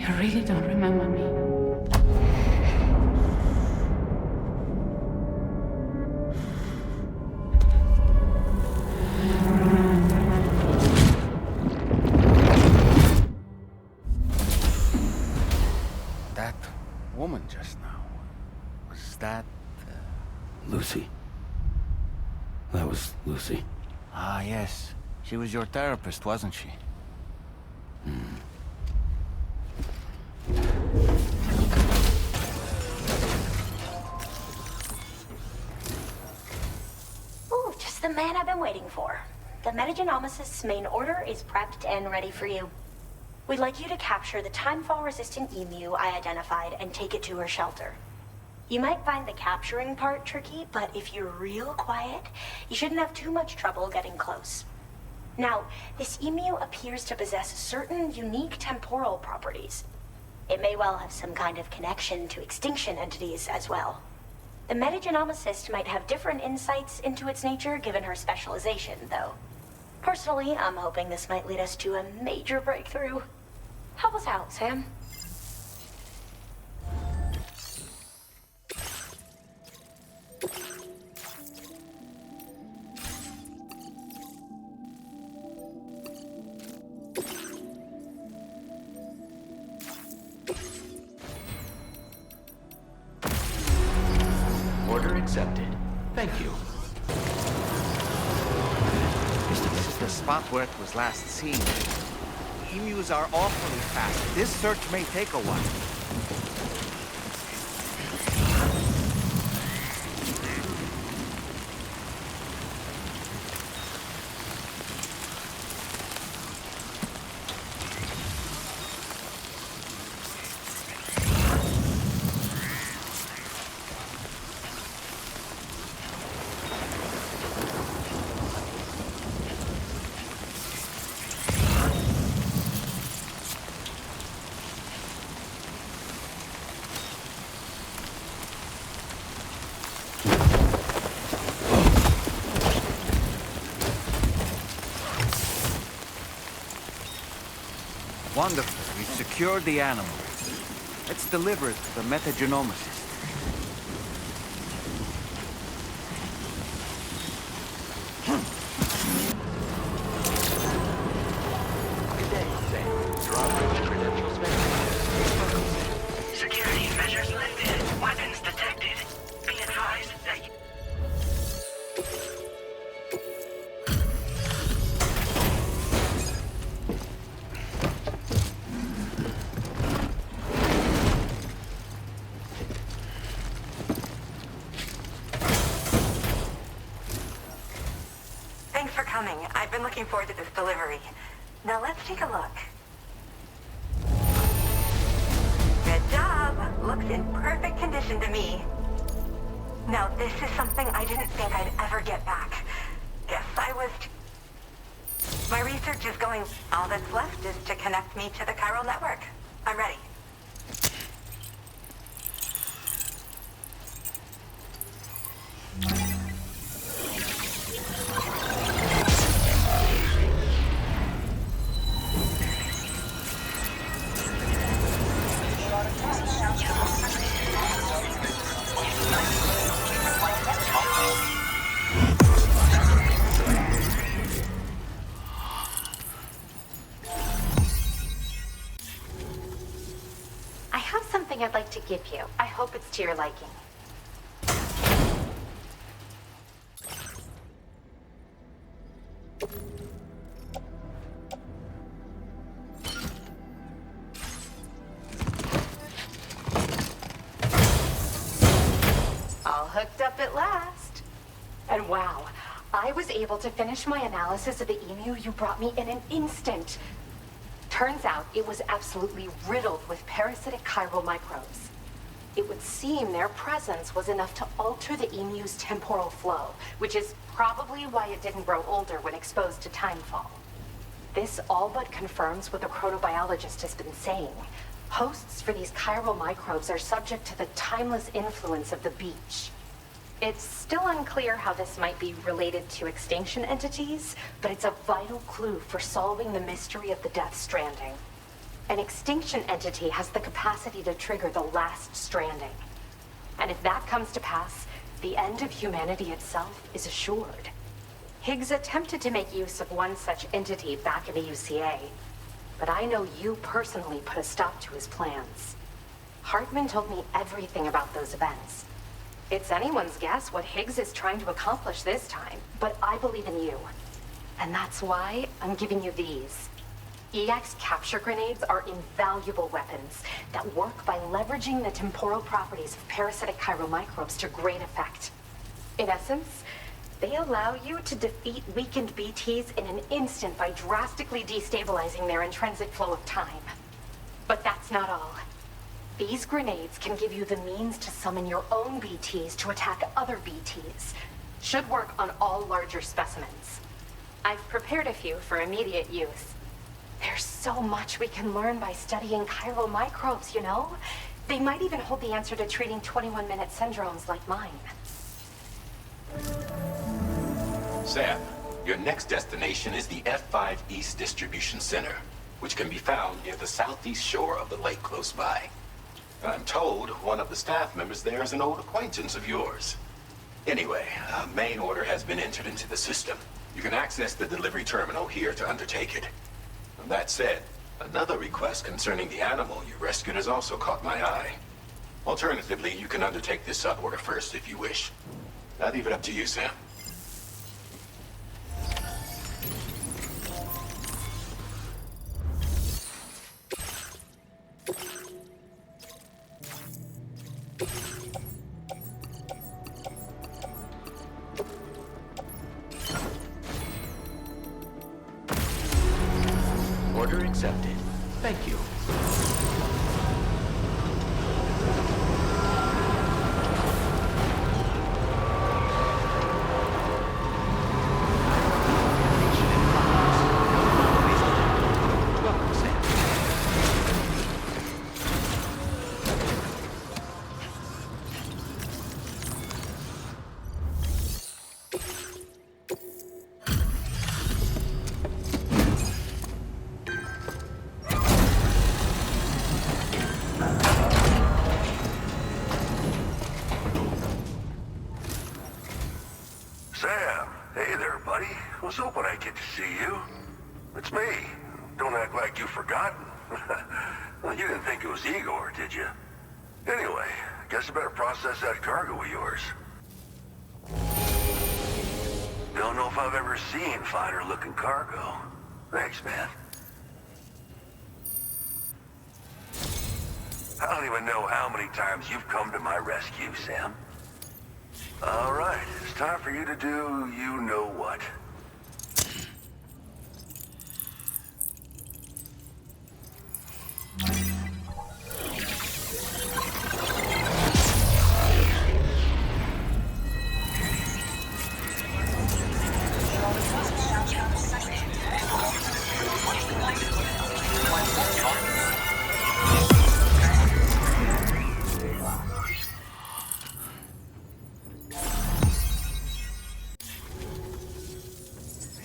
You really don't remember me. That woman just now, was that... Lucy. That was Lucy. Ah, yes. She was your therapist, wasn't she? Ooh, just the man I've been waiting for. The Metagenomicist's main order is prepped and ready for you. We'd like you to capture the timefall-resistant emu I identified and take it to her shelter. You might find the capturing part tricky, but if you're real quiet, you shouldn't have too much trouble getting close. Now, this emu appears to possess certain unique temporal properties. It may well have some kind of connection to extinction entities as well. The Metagenomicist might have different insights into its nature given her specialization, though. Personally, I'm hoping this might lead us to a major breakthrough. Help us out, Sam. Order accepted. Thank you. This is the spot where it was last seen. Emus are awfully fast. This search may take a while. Wonderful. We've secured the animal. Let's deliver it to the Metagenomicist. Good day, Sam. Your operating credentials verified. Security measures lifted. Weapons detected. Be advised that you... Thanks for coming. I've been looking forward to this delivery. Now let's take a look. Good job. Looks in perfect condition to me. Now this is something I didn't think I'd ever get back. Guess I was... My research is going... All that's left is to connect me to the chiral network. I'm ready. I have something I'd like to give you. I hope it's to your liking. All hooked up at last. And wow, I was able to finish my analysis of the emu you brought me in an instant. Turns out it was absolutely riddled with parasitic chiral microbes. It would seem their presence was enough to alter the emu's temporal flow, which is probably why it didn't grow older when exposed to timefall. This all but confirms what the chronobiologist has been saying. Hosts for these chiral microbes are subject to the timeless influence of the beach. It's still unclear how this might be related to extinction entities, but it's a vital clue for solving the mystery of the Death Stranding. An extinction entity has the capacity to trigger the last stranding. And if that comes to pass, the end of humanity itself is assured. Higgs attempted to make use of one such entity back in the UCA, but I know you personally put a stop to his plans. Hartman told me everything about those events. It's anyone's guess what Higgs is trying to accomplish this time, but I believe in you. And that's why I'm giving you these. EX capture grenades are invaluable weapons that work by leveraging the temporal properties of parasitic chiromicrobes to great effect. In essence, they allow you to defeat weakened BTs in an instant by drastically destabilizing their intrinsic flow of time. But that's not all. These grenades can give you the means to summon your own BTs to attack other BTs. Should work on all larger specimens. I've prepared a few for immediate use. There's so much we can learn by studying chiromicrobes, you know? They might even hold the answer to treating 21-minute syndromes like mine. Sam, your next destination is the F5 East Distribution Center, which can be found near the southeast shore of the lake close by. I'm told one of the staff members there is an old acquaintance of yours. Anyway, a main order has been entered into the system. You can access the delivery terminal here to undertake it. That said, another request concerning the animal you rescued has also caught my eye. Alternatively, you can undertake this sub-order first if you wish. I'll leave it up to you, Sam. Order accepted. Thank you. Sam, hey there, buddy. Was hoping I'd get to see you. It's me. Don't act like you've forgotten. Well, you didn't think it was Igor, did you? Anyway, guess I better process that cargo of yours. Don't know if I've ever seen finer looking cargo. Thanks, man. I don't even know how many times you've come to my rescue, Sam. All right, it's time for you to do you know what.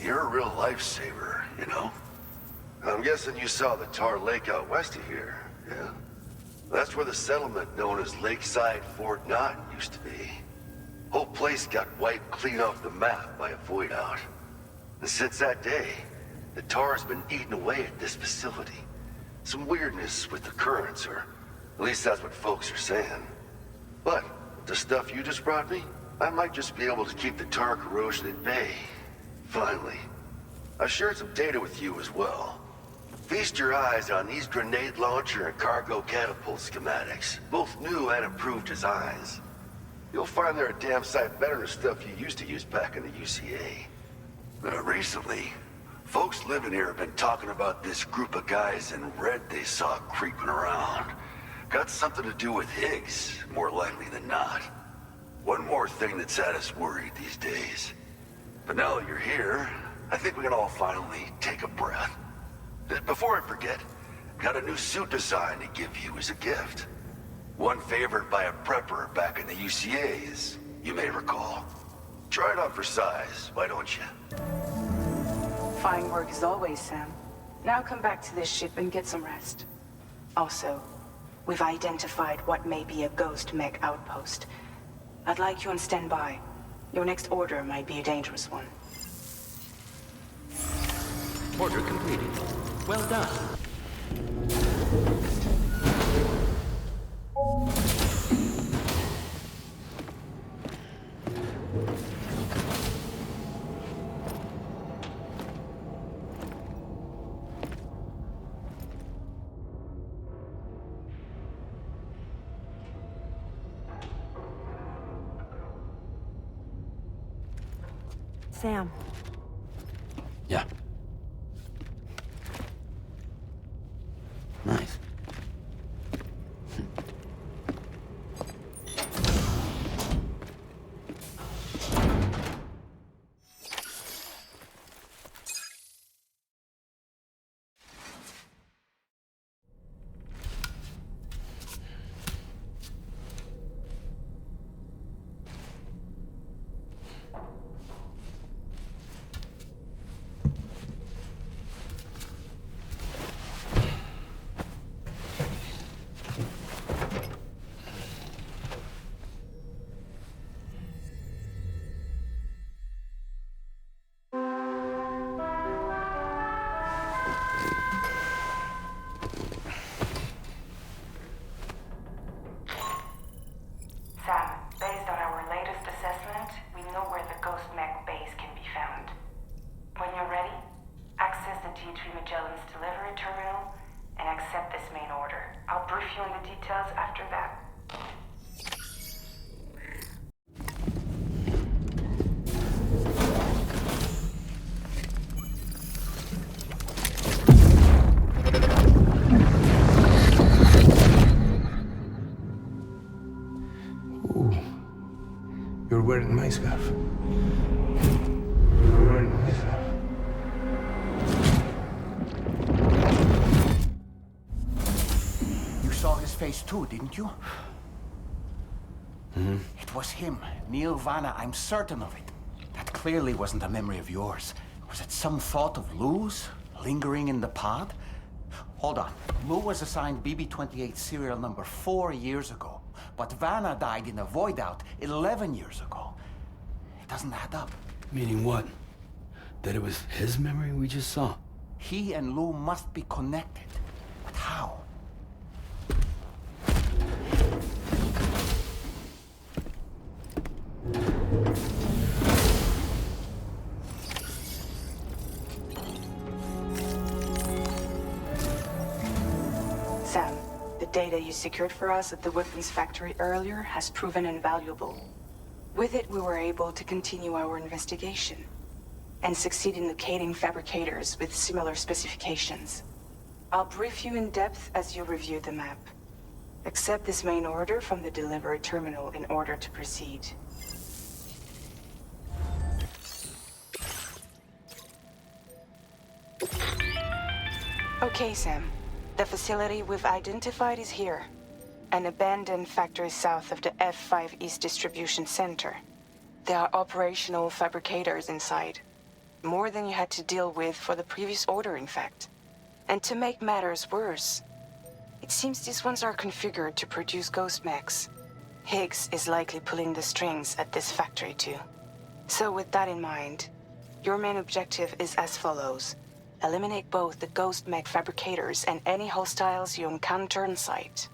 You're a real lifesaver, you know? I'm guessing you saw the Tar Lake out west of here, yeah? That's where the settlement known as Lakeside Fort Knott used to be. Whole place got wiped clean off the map by a void out. And since that day, the tar's been eating away at this facility. Some weirdness with the currents, or at least that's what folks are saying. But the stuff you just brought me, I might just be able to keep the tar corrosion at bay. Finally. I've shared some data with you as well. Feast your eyes on these grenade launcher and cargo catapult schematics, both new and improved designs. You'll find they're a damn sight better than stuff you used to use back in the UCA. Recently, folks living here have been talking about this group of guys in red they saw creeping around. Got something to do with Higgs, more likely than not. One more thing that's had us worried these days. But now that you're here, I think we can all finally take a breath. Before I forget, got a new suit design to give you as a gift. One favored by a prepper back in the UCAs, you may recall. Try it on for size, why don't you? Fine work as always, Sam. Now come back to this ship and get some rest. Also, we've identified what may be a ghost mech outpost. I'd like you on standby. Your next order might be a dangerous one. Order completed. Well done. Sam. Yeah. Nice. Sam, based on our latest assessment, we know where the Ghost Mech base can be found. When you're ready, access the T3 Magellan's delivery terminal and accept this main order. I'll brief you on the details after that. You're wearing my scarf. You're wearing my scarf. You saw his face too, didn't you? Mm-hmm. It was him, Neil Vanna, I'm certain of it. That clearly wasn't a memory of yours. Was it some thought of Lou's, lingering in the pod? Hold on. Lou was assigned BB-28 serial number 4 years ago. But Vanna died in a void out 11 years ago. It doesn't add up. Meaning what? That it was his memory we just saw? He and Lou must be connected. But how? Sam, the data you secured for us at the weapons factory earlier has proven invaluable. With it, we were able to continue our investigation and succeed in locating fabricators with similar specifications. I'll brief you in depth as you review the map. Accept this main order from the delivery terminal in order to proceed. Okay, Sam. The facility we've identified is here. An abandoned factory south of the F5 East Distribution Center. There are operational fabricators inside. More than you had to deal with for the previous order, in fact. And to make matters worse, it seems these ones are configured to produce ghost mechs. Higgs is likely pulling the strings at this factory too. So with that in mind, your main objective is as follows. Eliminate both the ghost mech fabricators and any hostiles you encounter on site.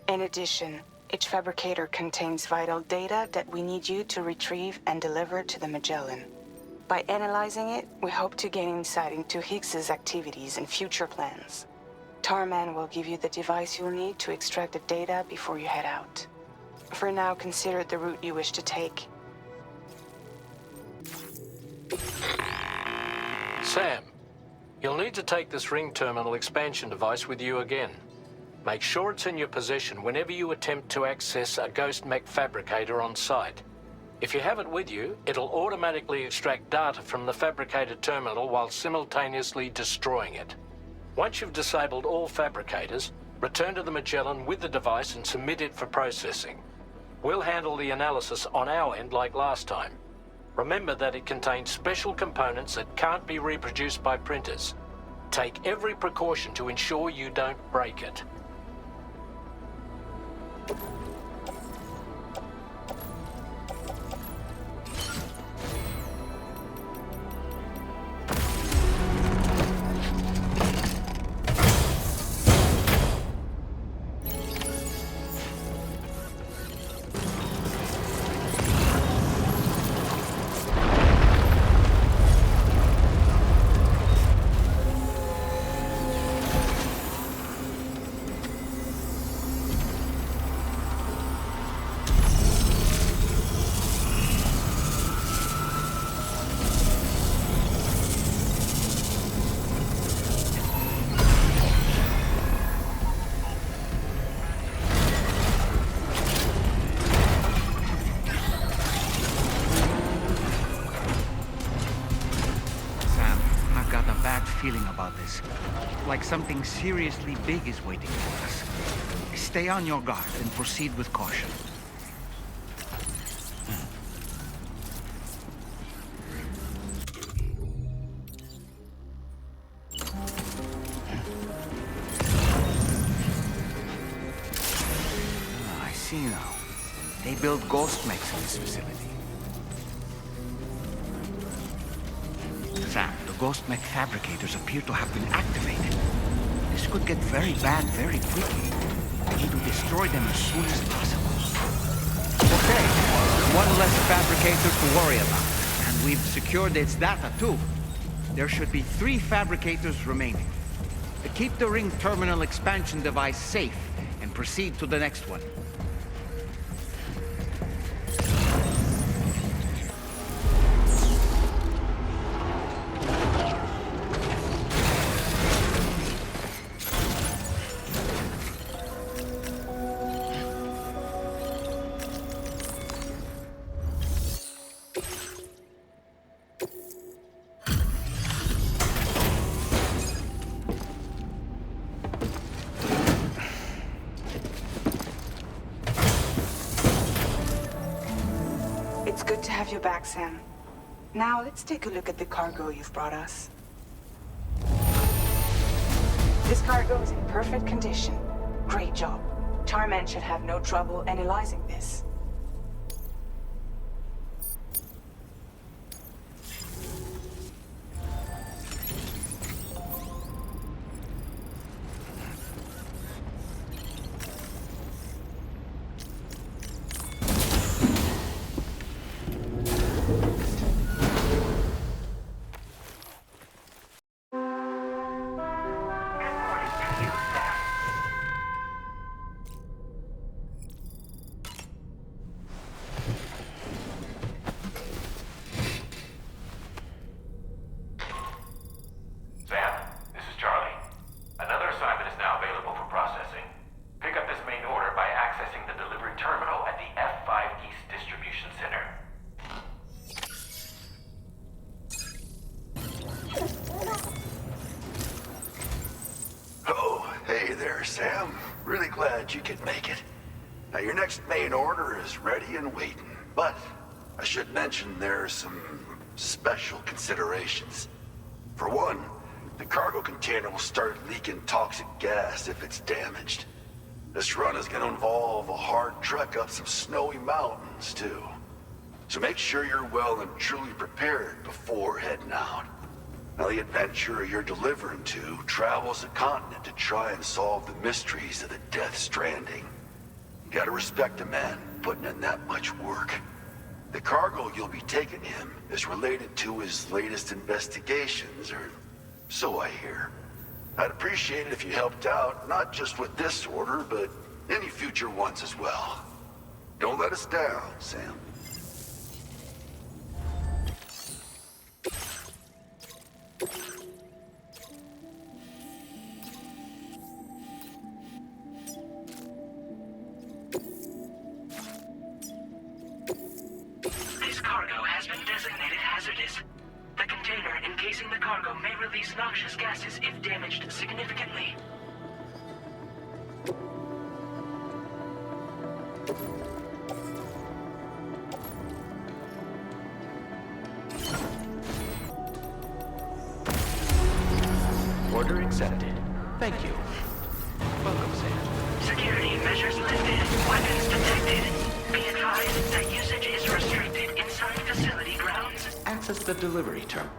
In addition, each fabricator contains vital data that we need you to retrieve and deliver to the Magellan. By analyzing it, we hope to gain insight into Higgs's activities and future plans. Tarman will give you the device you'll need to extract the data before you head out. For now, consider the route you wish to take. Sam, you'll need to take this ring terminal expansion device with you again. Make sure it's in your possession whenever you attempt to access a ghost mech fabricator on site. If you have it with you, it'll automatically extract data from the fabricated terminal while simultaneously destroying it. Once you've disabled all fabricators, return to the Magellan with the device and submit it for processing. We'll handle the analysis on our end like last time. Remember that it contains special components that can't be reproduced by printers. Take every precaution to ensure you don't break it. Feeling about this. Like something seriously big is waiting for us. Stay on your guard and proceed with caution. I see now. They build ghost mechs in this facility. Sam, the ghost mech fabricators appear to have been activated. This could get very bad very quickly. We need to destroy them as soon as possible. Okay, one less fabricator to worry about. And we've secured its data too. There should be 3 fabricators remaining. Keep the ring terminal expansion device safe and proceed to the next one. It's good to have you back, Sam. Now, let's take a look at the cargo you've brought us. This cargo is in perfect condition. Great job. Tarman should have no trouble analyzing this. Sam. Really glad you could make it. Now, your next main order is ready and waiting. But I should mention there are some special considerations. For one, the cargo container will start leaking toxic gas if it's damaged. This run is going to involve a hard trek up some snowy mountains, too. So make sure you're well and truly prepared before heading out. Now, the adventurer you're delivering to travels the continent to try and solve the mysteries of the Death Stranding. You gotta respect a man putting in that much work. The cargo you'll be taking him is related to his latest investigations, or so I hear. I'd appreciate it if you helped out, not just with this order, but any future ones as well. Don't let us down, Sam. This cargo has been designated hazardous. The container encasing the cargo may release noxious gases if damaged significantly. Order accepted. Thank you. Welcome, Sam. Security measures lifted. Weapons detected. Be advised that usage is restricted inside facility grounds. Access the delivery terminal.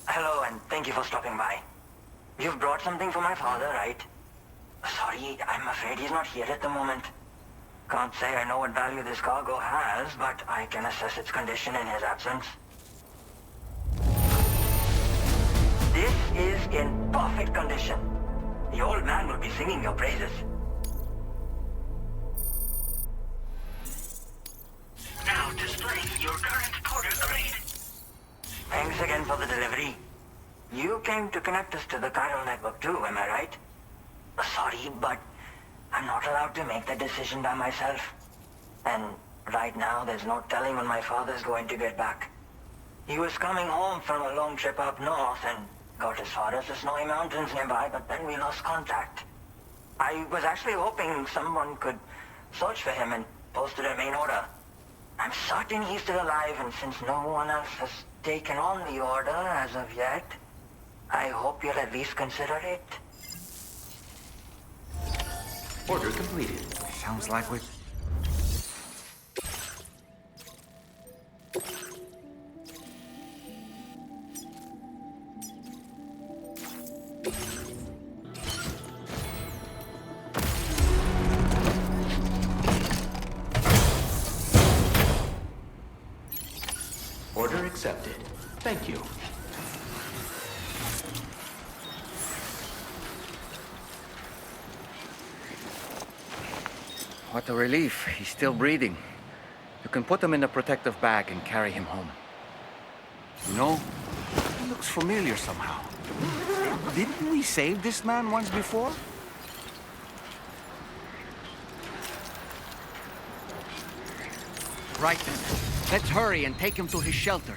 Hello, and thank you for stopping by. You've brought something for my father, right? Sorry, I'm afraid he's not here at the moment. Can't say I know what value this cargo has, but I can assess its condition in his absence. This is in perfect condition. The old man will be singing your praises. Now displaying your current porter grade. Thanks again for the delivery. You came to connect us to the chiral network too, am I right? Sorry, but I'm not allowed to make that decision by myself. And right now, there's no telling when my father's going to get back. He was coming home from a long trip up north and got as far as the snowy mountains nearby, but then we lost contact. I was actually hoping someone could search for him and posted a main order. I'm certain he's still alive, and since no one else has taken on the order as of yet, I hope you'll at least consider it. Order completed. Sounds like we... Order accepted. Thank you. What a relief. He's still breathing. You can put him in a protective bag and carry him home. You know, he looks familiar somehow. Didn't we save this man once before? Right then. Let's hurry and take him to his shelter.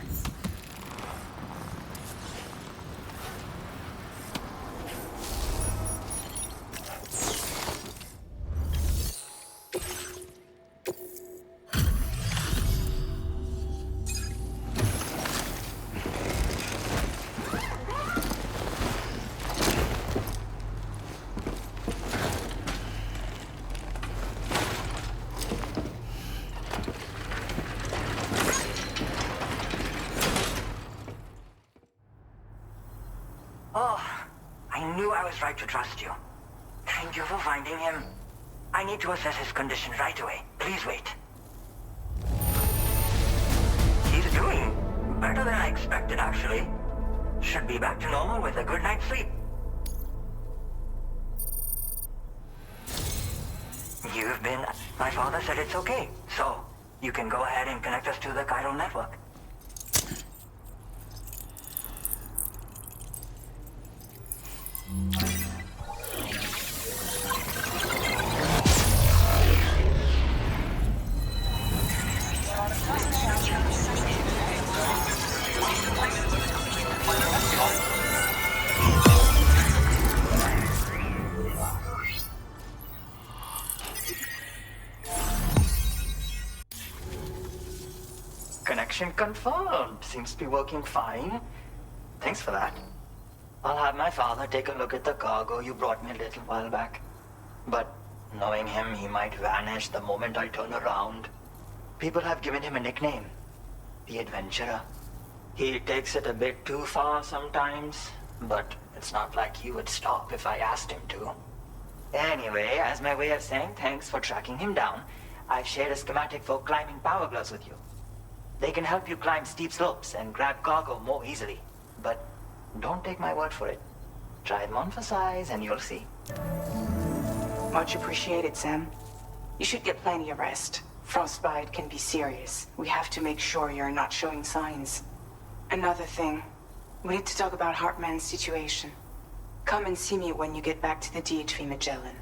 Oh, I knew I was right to trust you. Thank you for finding him. I need to assess his condition right away. Please wait. He's doing better than I expected, actually. Should be back to normal with a good night's sleep. You've been... My father said it's okay, so you can go ahead and connect us to the chiral network. Connection confirmed. Seems to be working fine. Thanks for that. I'll have my father take a look at the cargo you brought me a little while back. But knowing him, he might vanish the moment I turn around. People have given him a nickname. The Adventurer. He takes it a bit too far sometimes, but it's not like he would stop if I asked him to. Anyway, as my way of saying thanks for tracking him down, I've shared a schematic for climbing power gloves with you. They can help you climb steep slopes and grab cargo more easily. But don't take my word for it. Try them on for size and you'll see. Much appreciated, Sam. You should get plenty of rest. Frostbite can be serious. We have to make sure you're not showing signs. Another thing. We need to talk about Hartman's situation. Come and see me when you get back to the DHV Magellan.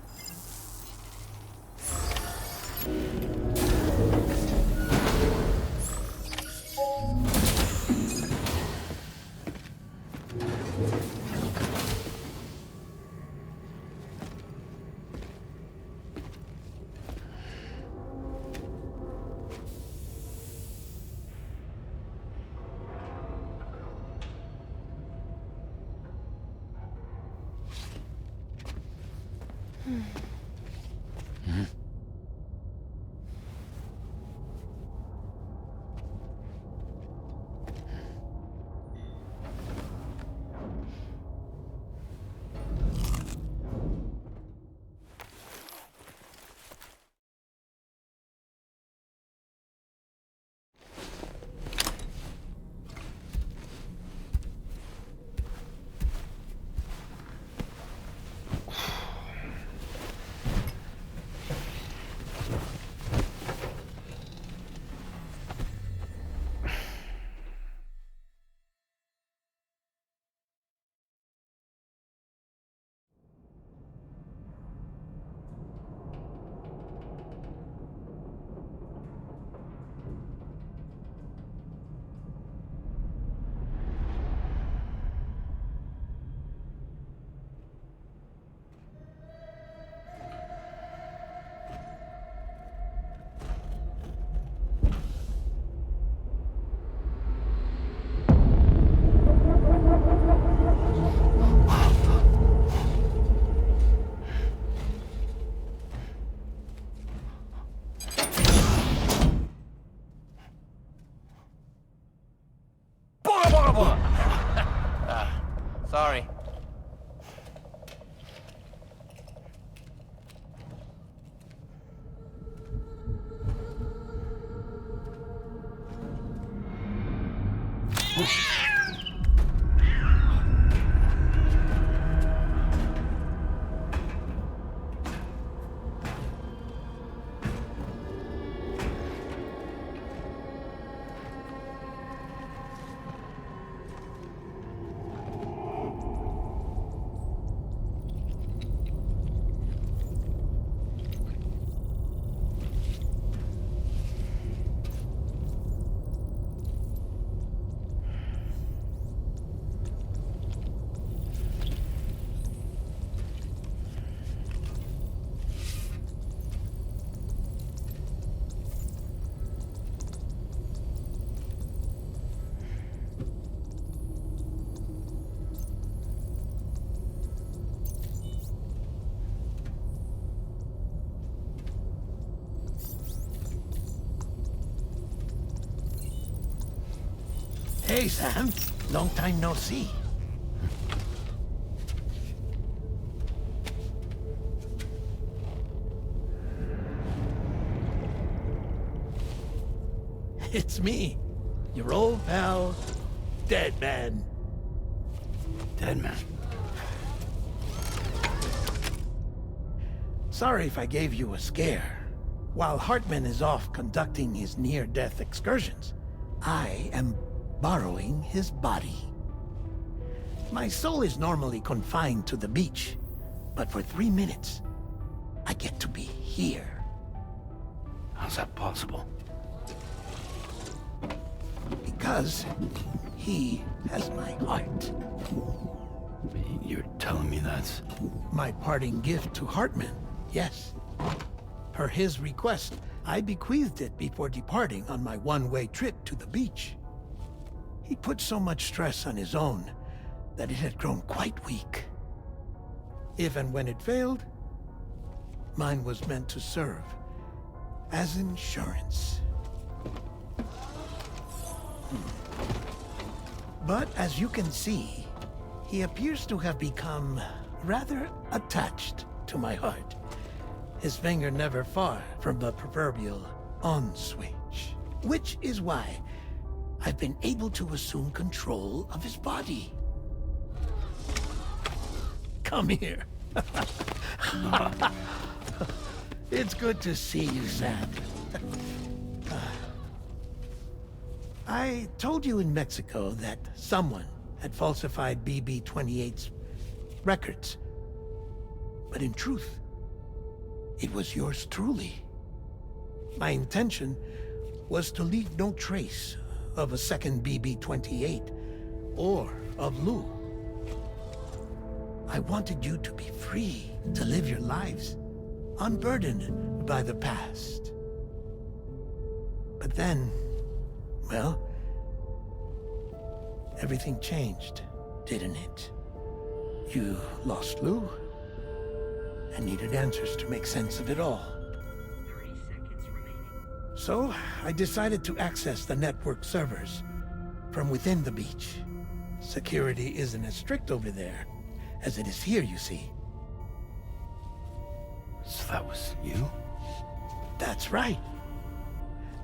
Sorry. Hey, Sam. Long time no see. It's me, your old pal, Dead Man. Dead Man? Sorry if I gave you a scare. While Hartman is off conducting his near-death excursions, I am borrowing his body. My soul is normally confined to the beach, but for 3 minutes, I get to be here. How's that possible? Because he has my heart. You're telling me that's... My parting gift to Hartman, yes. Per his request, I bequeathed it before departing on my one-way trip to the beach. He put so much stress on his own that it had grown quite weak. If and when it failed, mine was meant to serve as insurance. But as you can see, he appears to have become rather attached to my heart. His finger never far from the proverbial on switch. Which is why I've been able to assume control of his body. Come here. It's good to see you, Sam. I told you in Mexico that someone had falsified BB-28's records. But in truth, it was yours truly. My intention was to leave no trace of a second BB-28 or of Lou. I wanted you to be free to live your lives, unburdened by the past. But then, well, everything changed, didn't it? You lost Lou, I needed answers to make sense of it all. So, I decided to access the network servers from within the beach. Security isn't as strict over there as it is here, you see. So that was you? That's right.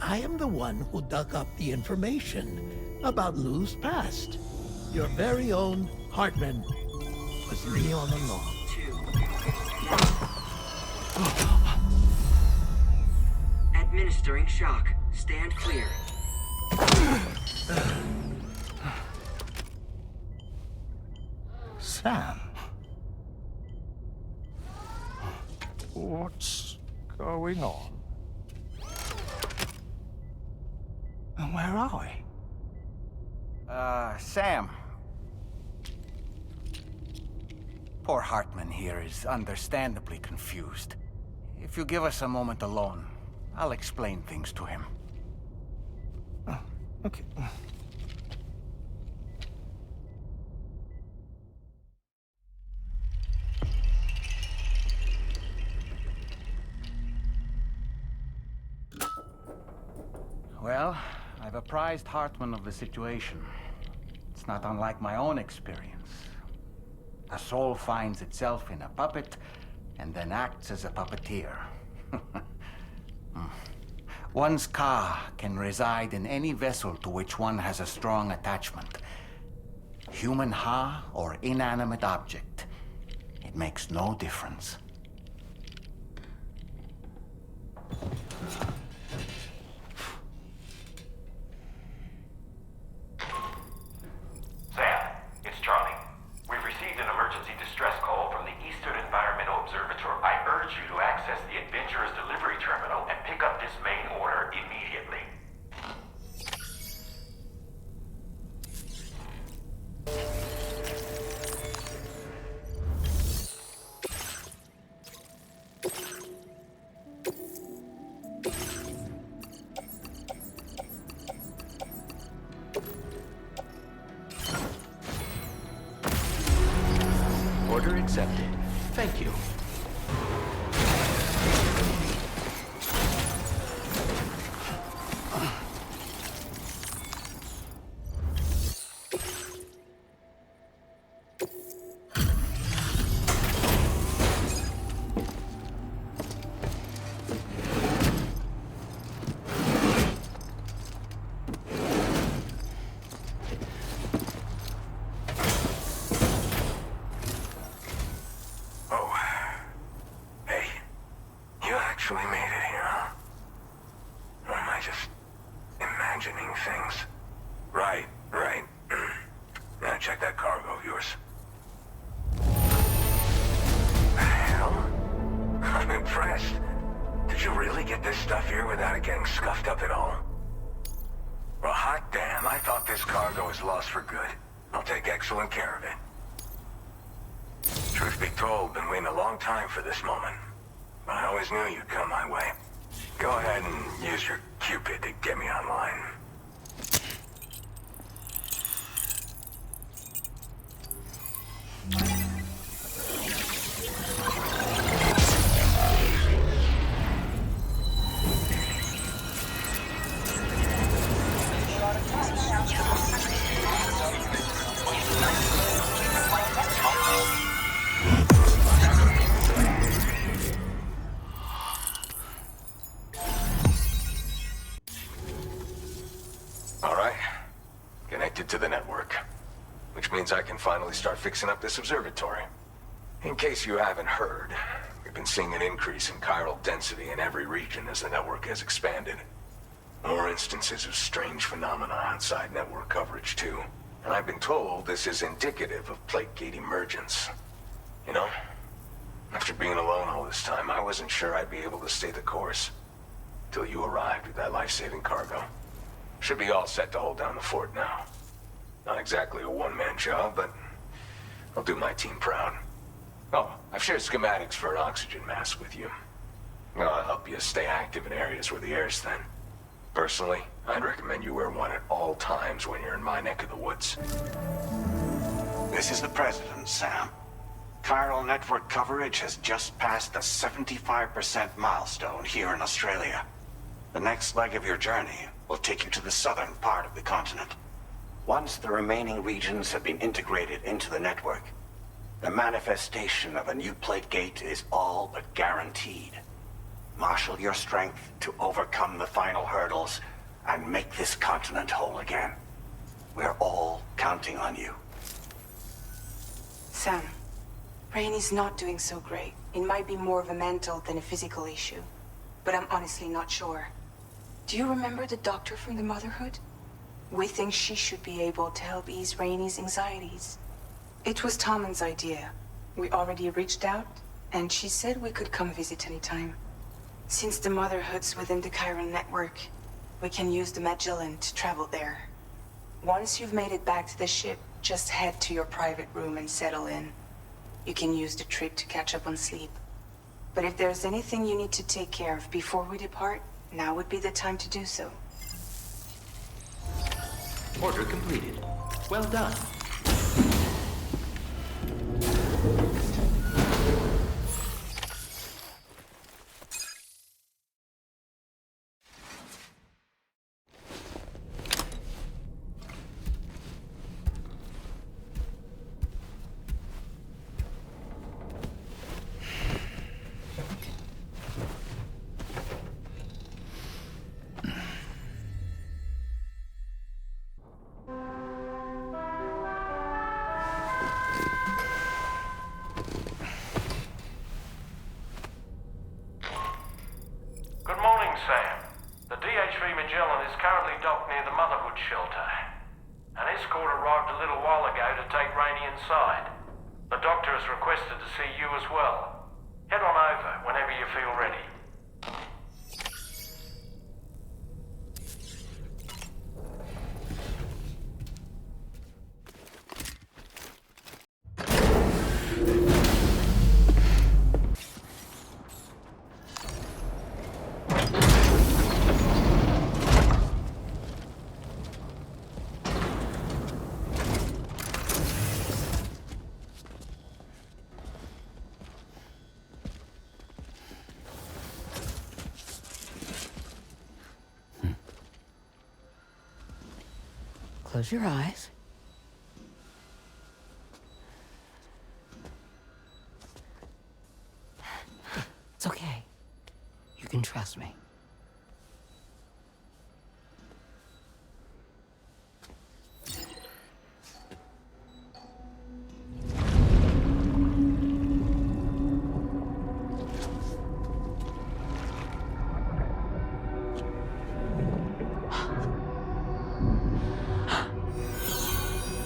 I am the one who dug up the information about Lou's past. Your very own Hartman was me all along. Administering shock. Stand clear. Sam? What's going on? And where are we? Sam. Poor Hartman here is understandably confused. If you give us a moment alone, I'll explain things to him. Oh, okay. Well, I've apprised Hartman of the situation. It's not unlike my own experience. The soul finds itself in a puppet, and then acts as a puppeteer. One's Ka can reside in any vessel to which one has a strong attachment. Human Ha or inanimate object. It makes no difference. Sam, it's Charlie. We've received an emergency distress call from the Eastern Environmental Observatory. I urge you to access the Adventurer's delivery terminal and pick up this main order immediately. Order accepted. Thank you. For this moment. But I always knew you'd come my way. Go ahead and use your Cupid to get me online. To the network, which means I can finally start fixing up this observatory. In case you haven't heard, we've been seeing an increase in chiral density in every region as the network has expanded. More instances of strange phenomena outside network coverage too. And I've been told this is indicative of plate gate emergence. You know, after being alone all this time, I wasn't sure I'd be able to stay the course. Till you arrived with that life-saving cargo. Should be all set to hold down the fort now. Not exactly a one-man job, but I'll do my team proud. Oh, I've shared schematics for an oxygen mask with you. I'll help you stay active in areas where the air's thin. Personally, I'd recommend you wear one at all times when you're in my neck of the woods. This is the President, Sam. Chiral network coverage has just passed the 75% milestone here in Australia. The next leg of your journey will take you to the southern part of the continent. Once the remaining regions have been integrated into the network, the manifestation of a new plate gate is all but guaranteed. Marshal your strength to overcome the final hurdles and make this continent whole again. We're all counting on you. Sam, Rainey's not doing so great. It might be more of a mental than a physical issue, but I'm honestly not sure. Do you remember the doctor from the Motherhood? We think she should be able to help ease Rainey's anxieties. It was Tommen's idea. We already reached out, and she said we could come visit anytime. Since the Motherhood's within the Chiron network, we can use the Magellan to travel there. Once you've made it back to the ship, just head to your private room and settle in. You can use the trip to catch up on sleep. But if there's anything you need to take care of before we depart, now would be the time to do so. Order completed. Well done. Sam. The DH-3 Magellan is currently docked near the Motherhood shelter. An escort arrived a little while ago to take Rainey inside. The doctor has requested to see you as well. Head on over whenever you feel ready. Close your eyes. It's okay. You can trust me.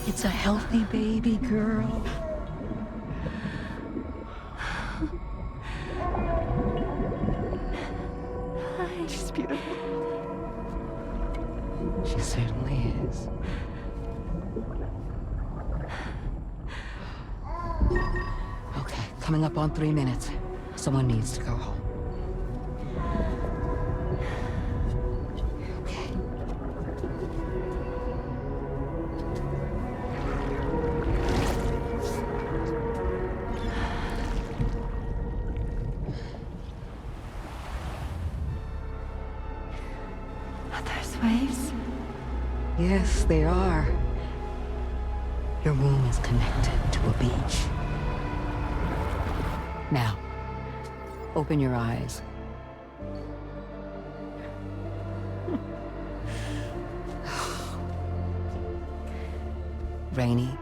It's a healthy baby girl. She's beautiful. She certainly is. Okay, coming up on 3 minutes. Someone needs to go home. Waves? Yes, they are. Your womb is connected to a beach. Now, open your eyes. Rainey,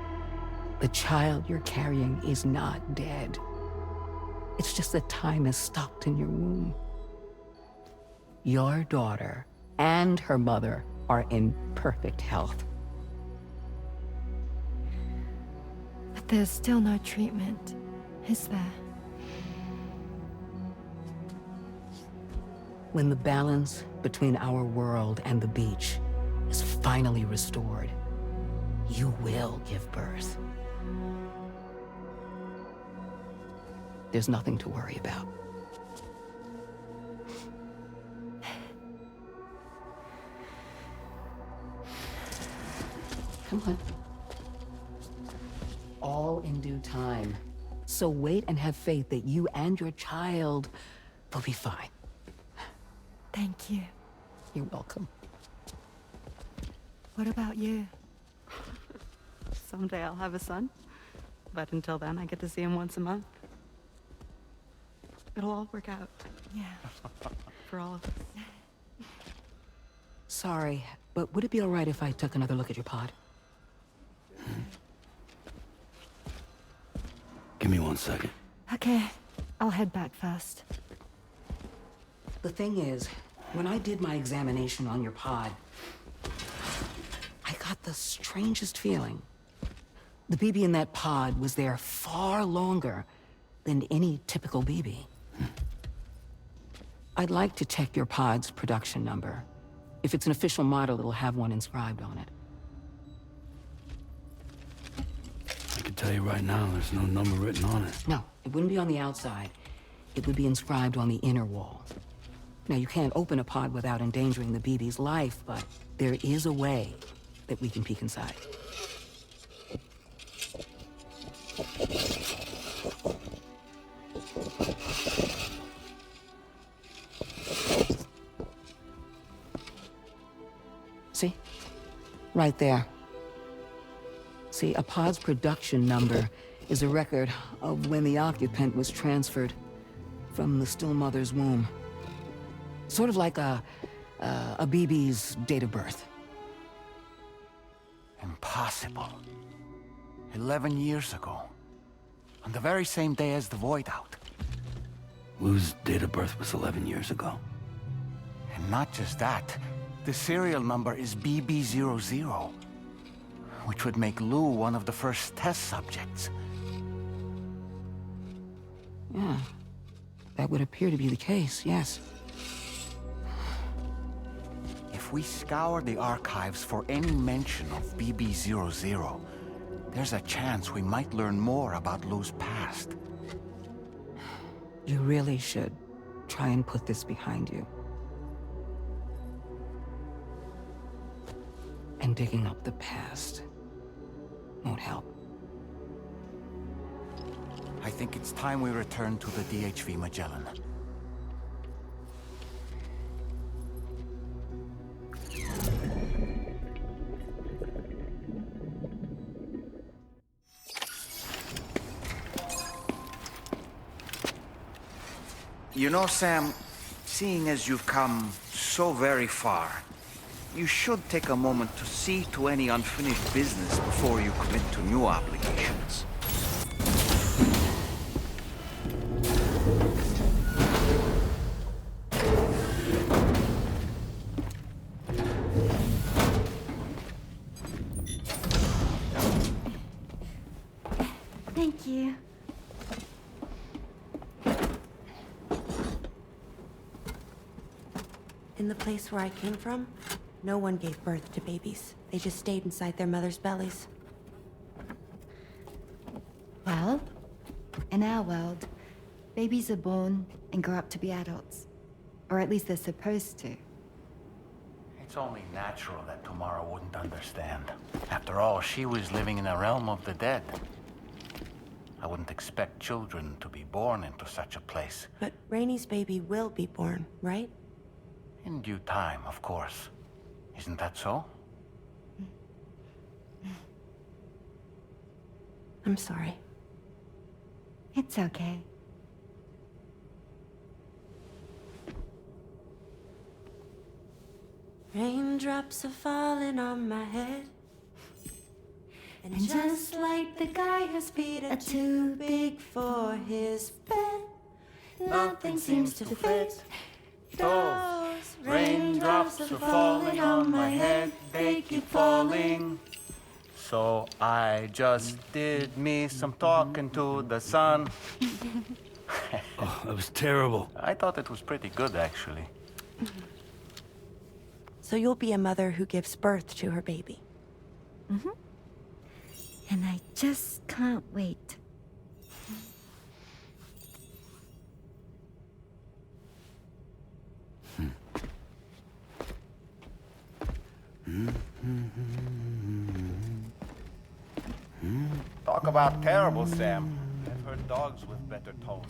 the child you're carrying is not dead. It's just that time has stopped in your womb. Your daughter and her mother are in perfect health. But there's still no treatment, is there? When the balance between our world and the beach is finally restored, you will give birth. There's nothing to worry about. Come on. All in due time. So wait and have faith that you and your child will be fine. Thank you. You're welcome. What about you? Someday I'll have a son, but until then I get to see him once a month. It'll all work out. Yeah. For all of us. Sorry, but would it be all right if I took another look at your pod? Give me 1 second. Okay, I'll head back first. The thing is, when I did my examination on your pod, I got the strangest feeling. The BB in that pod was there far longer than any typical BB. I'd like to check your pod's production number. If it's an official model, it'll have one inscribed on it. I can tell you right now, there's no number written on it. No, it wouldn't be on the outside. It would be inscribed on the inner wall. Now, you can't open a pod without endangering the BB's life, but there is a way that we can peek inside. See? Right there. See, a pod's production number is a record of when the occupant was transferred from the still mother's womb. Sort of like a BB's date of birth. Impossible. 11 years ago. On the very same day as the Void Out. Lou's date of birth was 11 years ago. And not just that, the serial number is BB00, which would make Lou one of the first test subjects. Yeah, that would appear to be the case, yes. If we scour the archives for any mention of BB00, there's a chance we might learn more about Lou's past. You really should try and put this behind you. And digging up the past won't help. I think it's time we return to the DHV Magellan. You know, Sam, seeing as you've come so very far, you should take a moment to see to any unfinished business before you commit to new obligations. Thank you. In the place where I came from, no one gave birth to babies. They just stayed inside their mothers' bellies. Well, in our world, babies are born and grow up to be adults. Or at least they're supposed to. It's only natural that Tamara wouldn't understand. After all, she was living in a realm of the dead. I wouldn't expect children to be born into such a place. But Rainey's baby will be born, right? In due time, of course. Isn't that so? I'm sorry. It's okay. Raindrops are falling on my head. And just like the guy whose feet are too big for his bed, nothing seems to fit. Those raindrops are falling on my head, they keep falling. So I just did me some talking to the sun. Oh, that was terrible. I thought it was pretty good, actually. So you'll be a mother who gives birth to her baby. Mm-hmm. And I just can't wait. Talk about terrible, Sam. I've prefer dogs with better tone.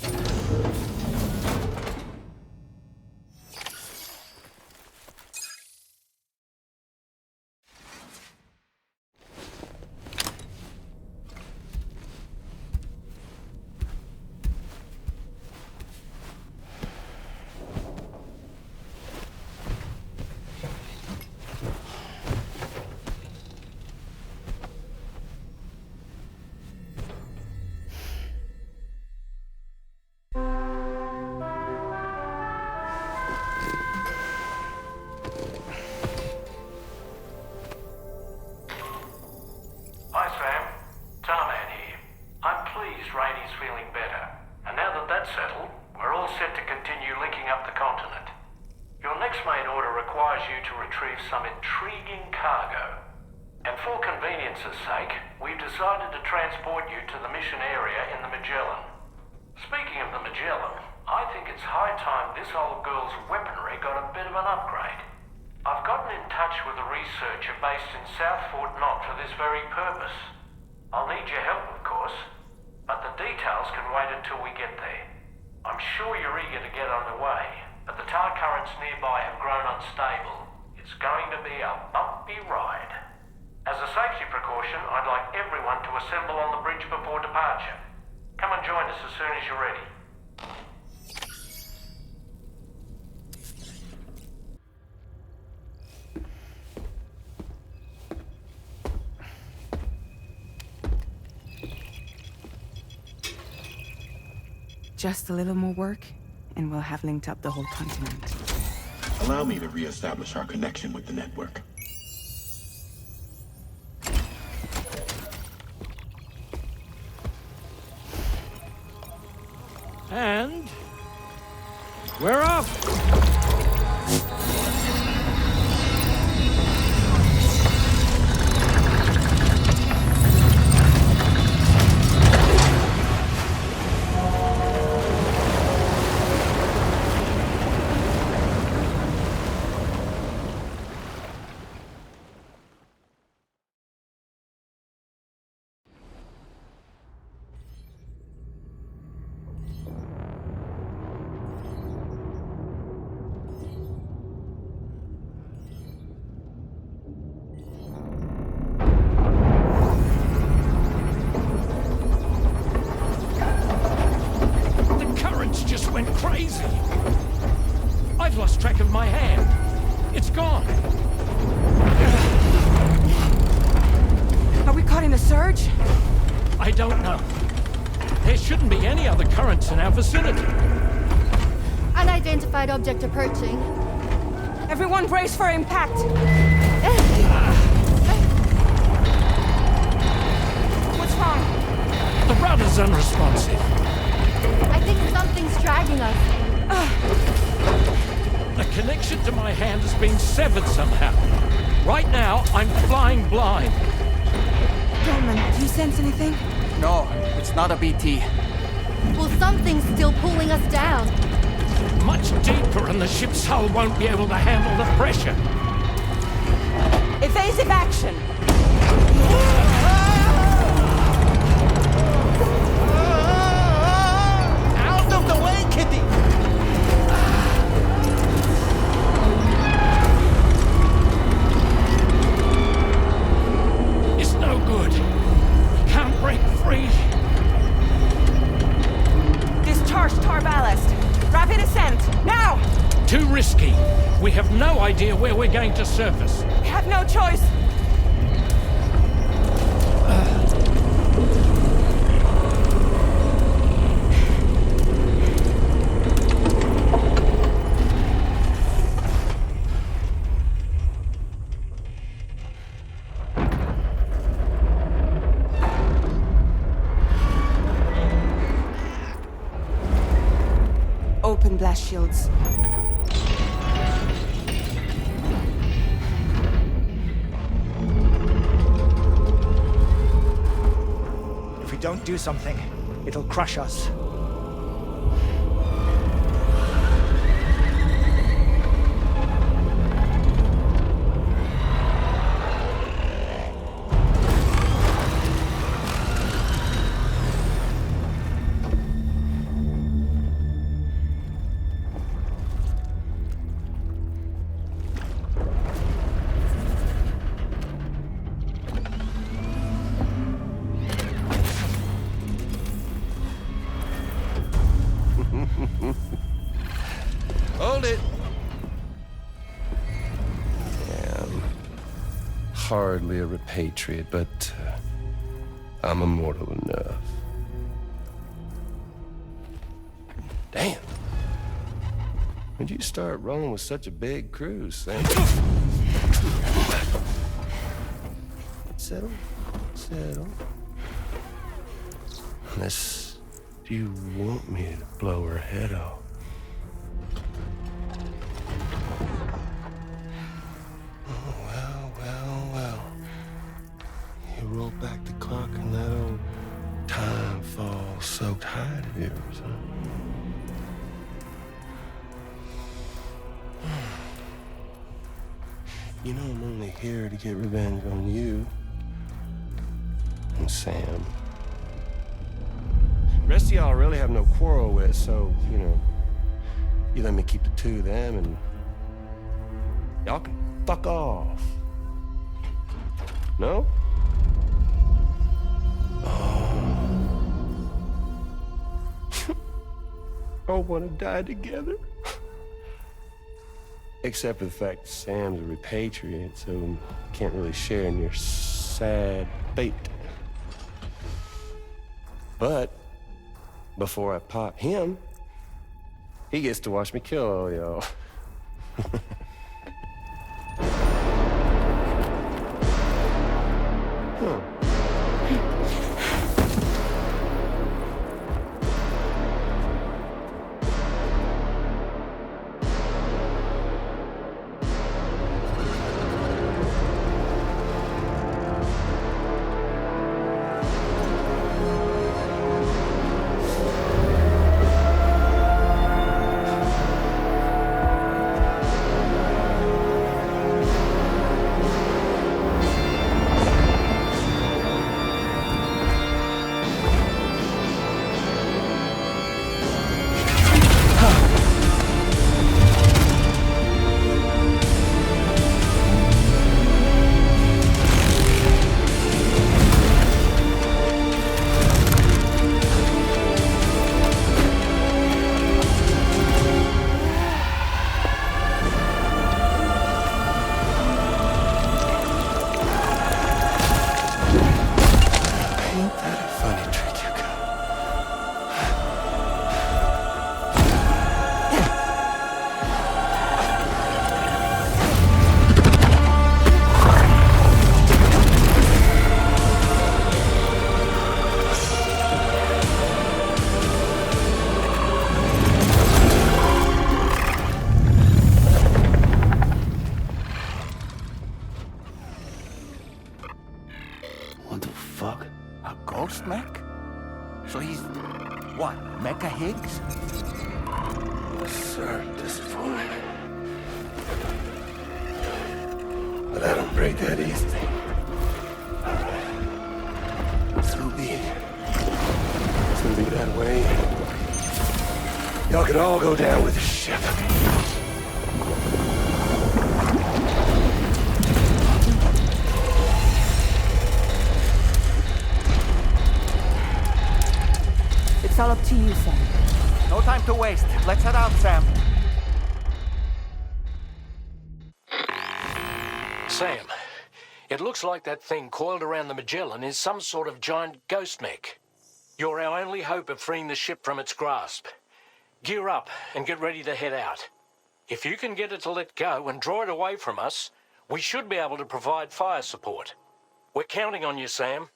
Hi, Sam. Tarman here. I'm pleased Rainey's feeling better. And now that that's settled, we're all set to continue linking up the continent. Your next main order requires you to retrieve some intriguing cargo. And for convenience's sake, we've decided to transport you to the mission area in the Magellan. Speaking of the Magellan, I think it's high time this old girl's weaponry got a bit of an upgrade. I've gotten in touch with a researcher based in South Fort Knott for this very purpose. I'll need your help, of course, but the details can wait until we get there. I'm sure you're eager to get underway, but the tar currents nearby have grown unstable. It's going to be a bumpy ride. As a safety precaution, I'd like everyone to assemble on the bridge before departure. Come and join us as soon as you're ready. Just a little more work, and we'll have linked up the whole continent. Allow me to reestablish our connection with the network. And we're off! Went crazy. I've lost track of my hand. It's gone. Are we caught in a surge? I don't know. There shouldn't be any other currents in our vicinity. Unidentified object approaching. Everyone brace for impact. What's wrong? The rudder's unresponsive. I think something's dragging us. The connection to my hand has been severed somehow. Right now, I'm flying blind. Dolman, do you sense anything? No, it's not a BT. Well, something's still pulling us down. Much deeper, and the ship's hull won't be able to handle the pressure. Evasive action! Out of the way, Kitty! It's no good. Can't break free. Discharge tar ballast. Rapid ascent, now! Too risky. We have no idea where we're going to surface. We have no choice. Open blast shields. If we don't do something, it'll crush us. Hold it! Yeah, I'm hardly a repatriate, but I'm immortal enough. Damn. When'd you start rolling with such a big crew, Sam? Settle. Unless you want me to blow her head off. Oh, well. You roll back the clock and that old time fall soaked hide of yours, huh? You know I'm only here to get revenge on you and Sam. The rest of y'all really have no quarrel with, so, you know, you let me keep the two of them and y'all can fuck off. No? Oh. All wanna die together? Except for the fact that Sam's a repatriate, so can't really share in your sad fate. But before I pop him, he gets to watch me kill all y'all. Ghost mech? So he's, what, Mecha Higgs? Sorry to disappoint. But I don't break that easy. So be it. It's gonna be that way. Y'all can all go down with the ship. It's all up to you, Sam. No time to waste. Let's head out, Sam. Sam, it looks like that thing coiled around the Magellan is some sort of giant ghost mech. You're our only hope of freeing the ship from its grasp. Gear up and get ready to head out. If you can get it to let go and draw it away from us, we should be able to provide fire support. We're counting on you, Sam.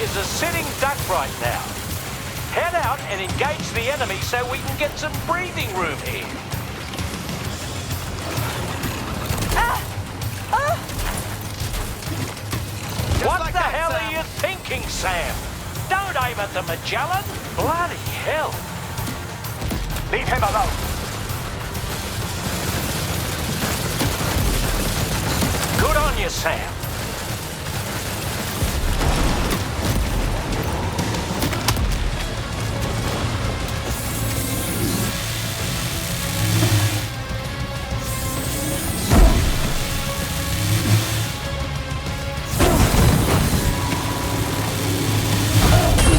Is a sitting duck right now. Head out and engage the enemy so we can get some breathing room here. What the hell are you thinking, Sam? name of the Magellan? Bloody hell. Leave him alone. Good on you, Sam.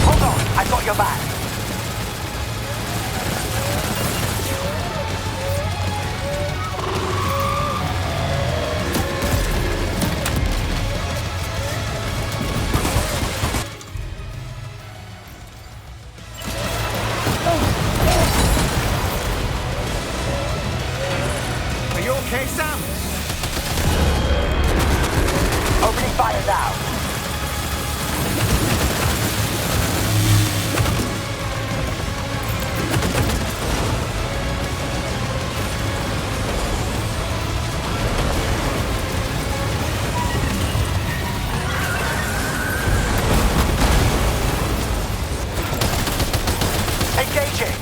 Hold on, I've got your back. Are you okay, Sam? Opening fire now. Engaging.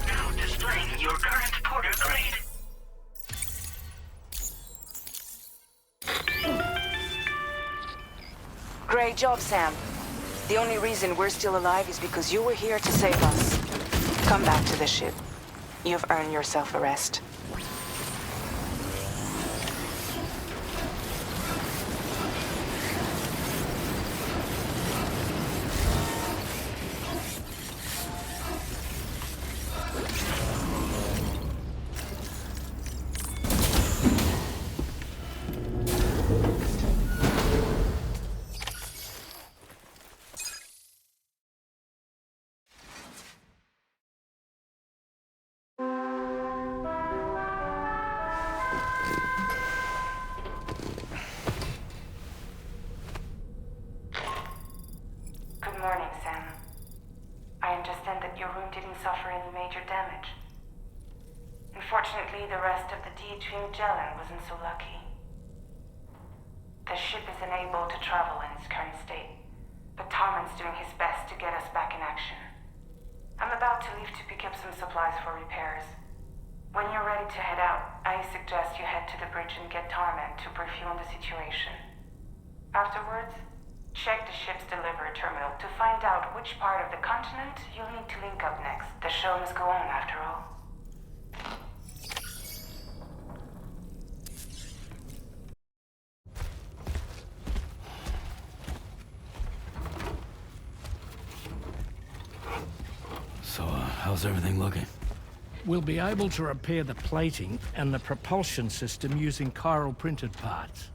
Now displaying your current porter grade. Great job, Sam. The only reason we're still alive is because you were here to save us. Come back to the ship. You've earned yourself a rest. Good morning, Sam. I understand that your room didn't suffer any major damage. Unfortunately, the rest of the DHV Magellan wasn't so lucky. The ship is unable to travel in its current state, but Tarman's doing his best to get us back in action. I'm about to leave to pick up some supplies for repairs. When you're ready to head out, I suggest you head to the bridge and get Tarman to brief you on the situation. Afterwards, check the ship's delivery terminal to find out which part of the continent you'll need to link up next. The show must go on, after all. So, how's everything looking? We'll be able to repair the plating and the propulsion system using chiral printed parts.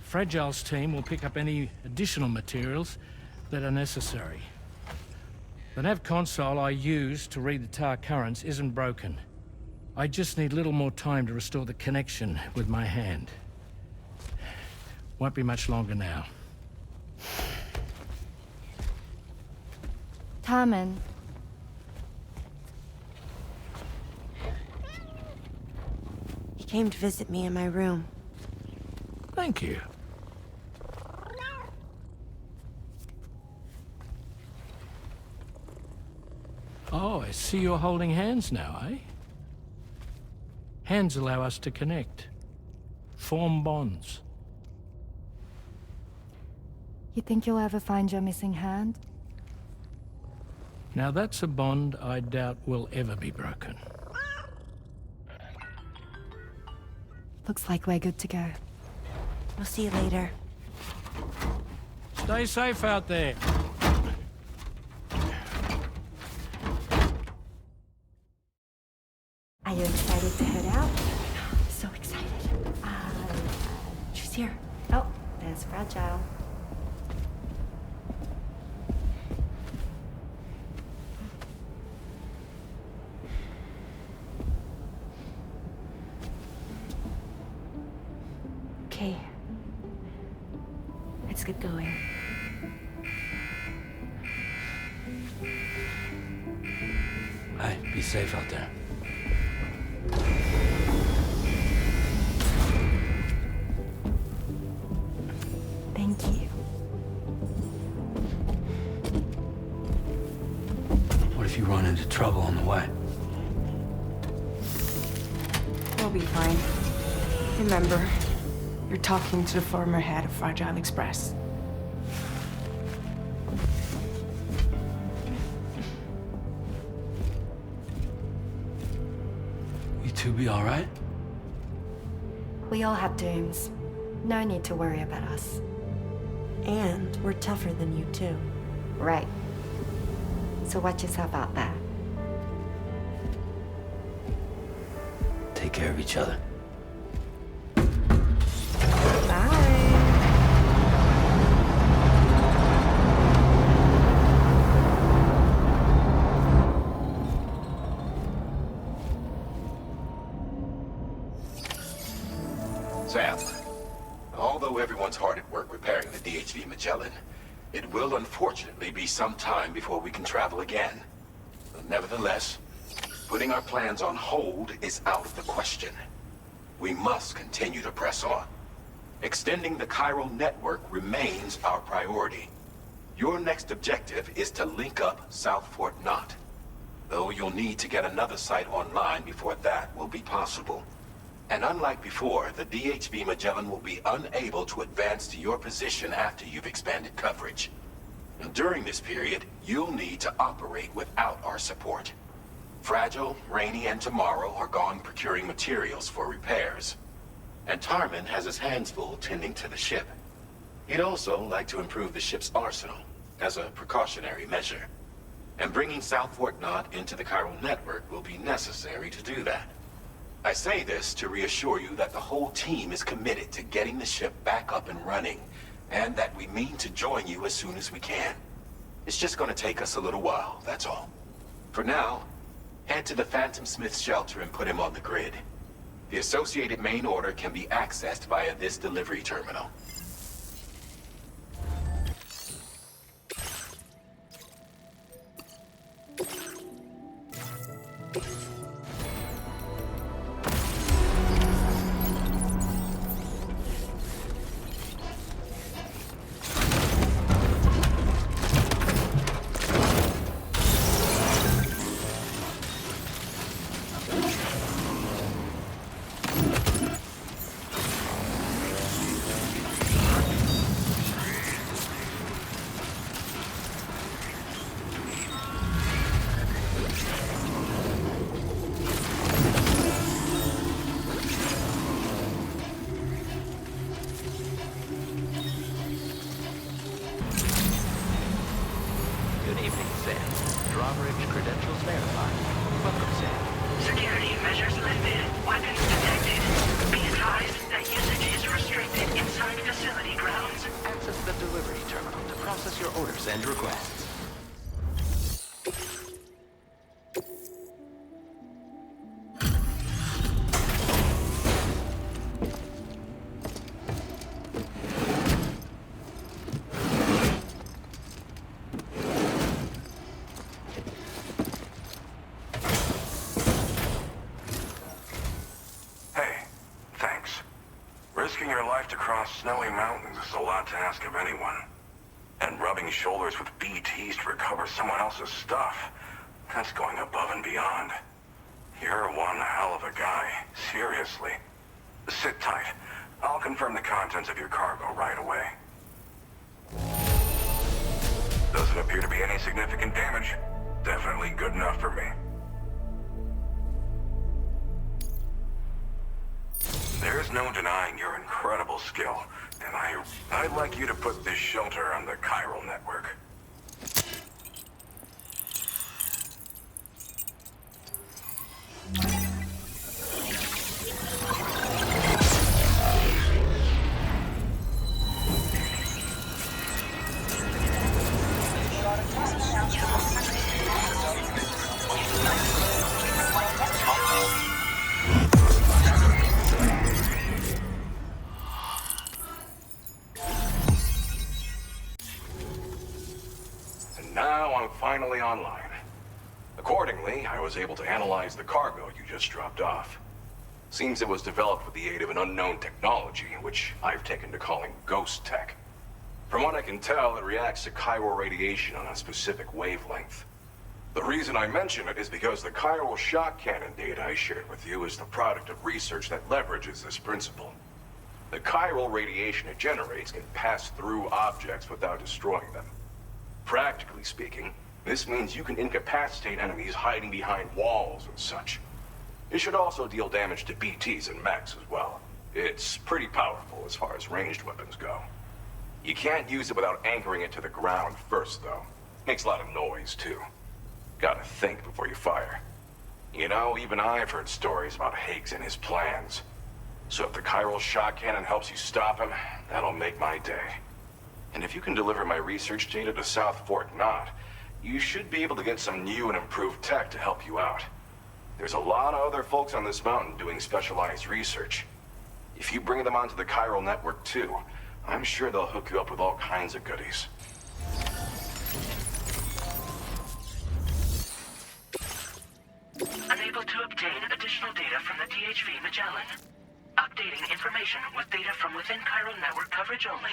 Fragile's team will pick up any additional materials that are necessary. The nav console I use to read the tower currents isn't broken. I just need a little more time to restore the connection with my hand. Won't be much longer now. Tarman. He came to visit me in my room. Thank you. Oh, I see you're holding hands now, eh? Hands allow us to connect. Form bonds. You think you'll ever find your missing hand? Now that's a bond I doubt will ever be broken. Looks like we're good to go. We'll see you later. Stay safe out there. Are you excited to head out? So excited. She's here. Oh, there's Fragile. Okay. Let's get going. Hey, be safe out there. Thank you. What if you run into trouble on the way? We'll be fine. Remember, you're talking to the former head of Fragile Express. You two be all right? We all have dooms. No need to worry about us. And we're tougher than you too. Right. So watch yourself out there. Take care of each other. Sam, although everyone's hard at work repairing the DHV Magellan, it will unfortunately be some time before we can travel again. Nevertheless, putting our plans on hold is out of the question. We must continue to press on. Extending the chiral network remains our priority. Your next objective is to link up South Fort Knot. Though you'll need to get another site online before that will be possible. And unlike before, the DHV Magellan will be unable to advance to your position after you've expanded coverage. And during this period, you'll need to operate without our support. Fragile, Rainy, and Tomorrow are gone procuring materials for repairs. And Tarman has his hands full tending to the ship. He'd also like to improve the ship's arsenal, as a precautionary measure. And bringing South Fort Knot into the chiral network will be necessary to do that. I say this to reassure you that the whole team is committed to getting the ship back up and running, and that we mean to join you as soon as we can. It's just gonna take us a little while, that's all. For now, head to the Phantom Smith shelter and put him on the grid. The associated main order can be accessed via this delivery terminal. Risking your life to cross snowy mountains is a lot to ask of anyone. And rubbing shoulders with BTs to recover someone else's stuff, that's going above and beyond. You're one hell of a guy, seriously. Sit tight. I'll confirm the contents of your cargo right away. Doesn't appear to be any significant damage. Definitely good enough for me. There's no denying your incredible skill, and I'd like you to put this shelter on the chiral network. now I'm finally online. Accordingly, I was able to analyze the cargo you just dropped off. Seems it was developed with the aid of an unknown technology, which I've taken to calling ghost tech. From what I can tell, it reacts to chiral radiation on a specific wavelength. The reason I mention it is because the chiral shock cannon data I shared with you is the product of research that leverages this principle. The chiral radiation it generates can pass through objects without destroying them. Practically speaking, this means you can incapacitate enemies hiding behind walls and such. It should also deal damage to BTs and mechs as well. It's pretty powerful as far as ranged weapons go. You can't use it without anchoring it to the ground first, though. Makes a lot of noise, too. Gotta think before you fire. You know, even I've heard stories about Higgs and his plans. So if the chiral shock cannon helps you stop him, that'll make my day. And if you can deliver my research data to South Fort Knott, you should be able to get some new and improved tech to help you out. There's a lot of other folks on this mountain doing specialized research. If you bring them onto the chiral network too, I'm sure they'll hook you up with all kinds of goodies. Unable to obtain additional data from the DHV Magellan. Updating information with data from within chiral network coverage only.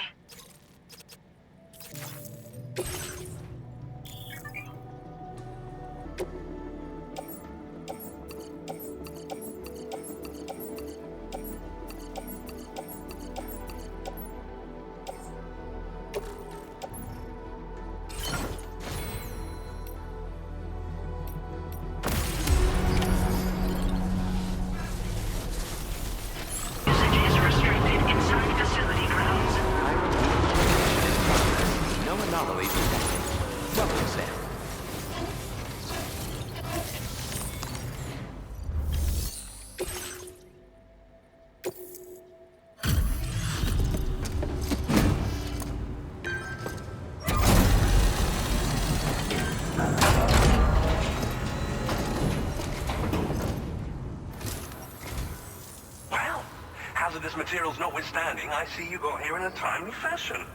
Hazardous materials notwithstanding, I see you got here in a timely fashion.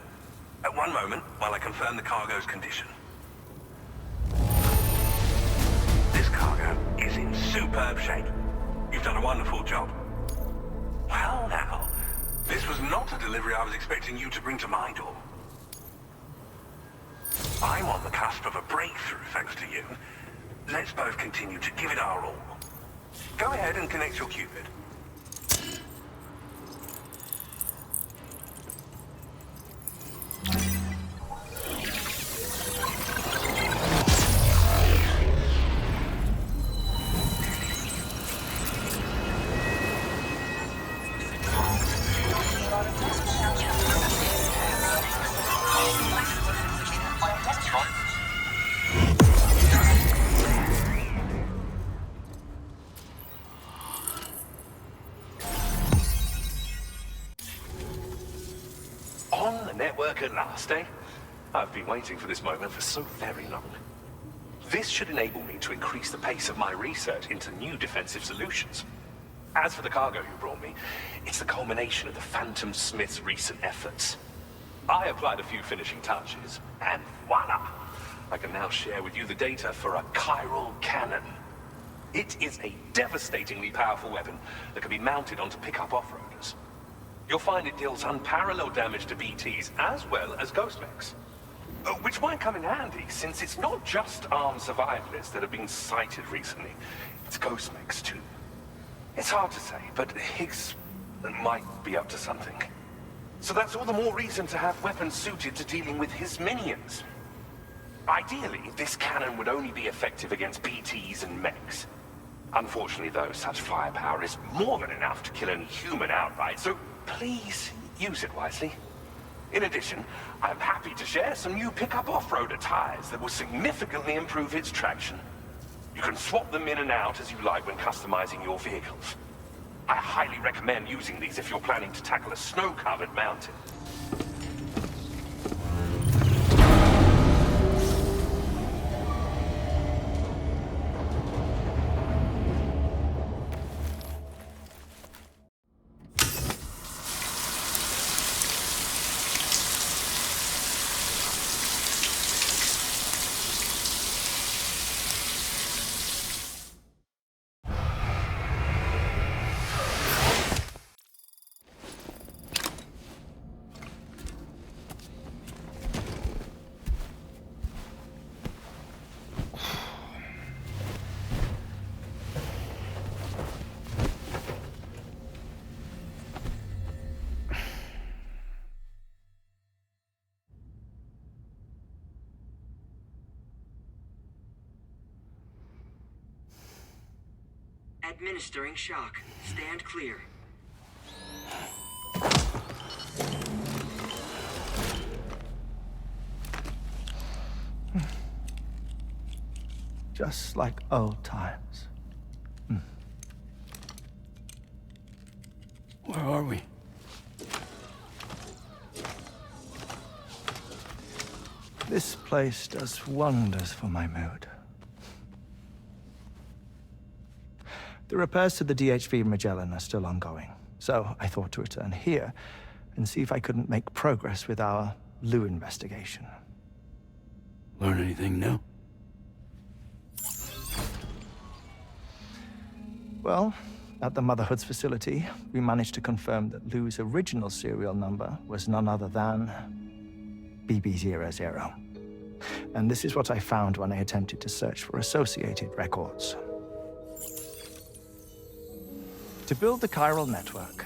At one moment, while I confirm the cargo's condition. This cargo is in superb shape. You've done a wonderful job. Well now, this was not a delivery I was expecting you to bring to my door. I'm on the cusp of a breakthrough thanks to you. Let's both continue to give it our all. Go ahead and connect your Cupid. On the network at last, eh? I've been waiting for this moment for so very long. This should enable me to increase the pace of my research into new defensive solutions. As for the cargo you brought me, it's the culmination of the Phantom Smith's recent efforts. I applied a few finishing touches, and voila! I can now share with you the data for a chiral cannon. It is a devastatingly powerful weapon that can be mounted onto pickup off-roaders. You'll find it deals unparalleled damage to BTs as well as ghost mechs. Which might come in handy, since it's not just armed survivalists that have been sighted recently. It's ghost mechs too. It's hard to say, but Higgs might be up to something. So that's all the more reason to have weapons suited to dealing with his minions. Ideally, this cannon would only be effective against BTs and mechs. Unfortunately, though, such firepower is more than enough to kill any human outright, so please use it wisely. In addition, I'm happy to share some new pickup off-roader tires that will significantly improve its traction. You can swap them in and out as you like when customizing your vehicles. I highly recommend using these if you're planning to tackle a snow-covered mountain. Administering shock. Stand clear. Just like old times. Where are we? This place does wonders for my mood. The repairs to the DHV Magellan are still ongoing, so I thought to return here and see if I couldn't make progress with our Lou investigation. Learn anything new? Well, at the Motherhood's facility, we managed to confirm that Lou's original serial number was none other than BB00. And this is what I found when I attempted to search for associated records. To build the chiral network,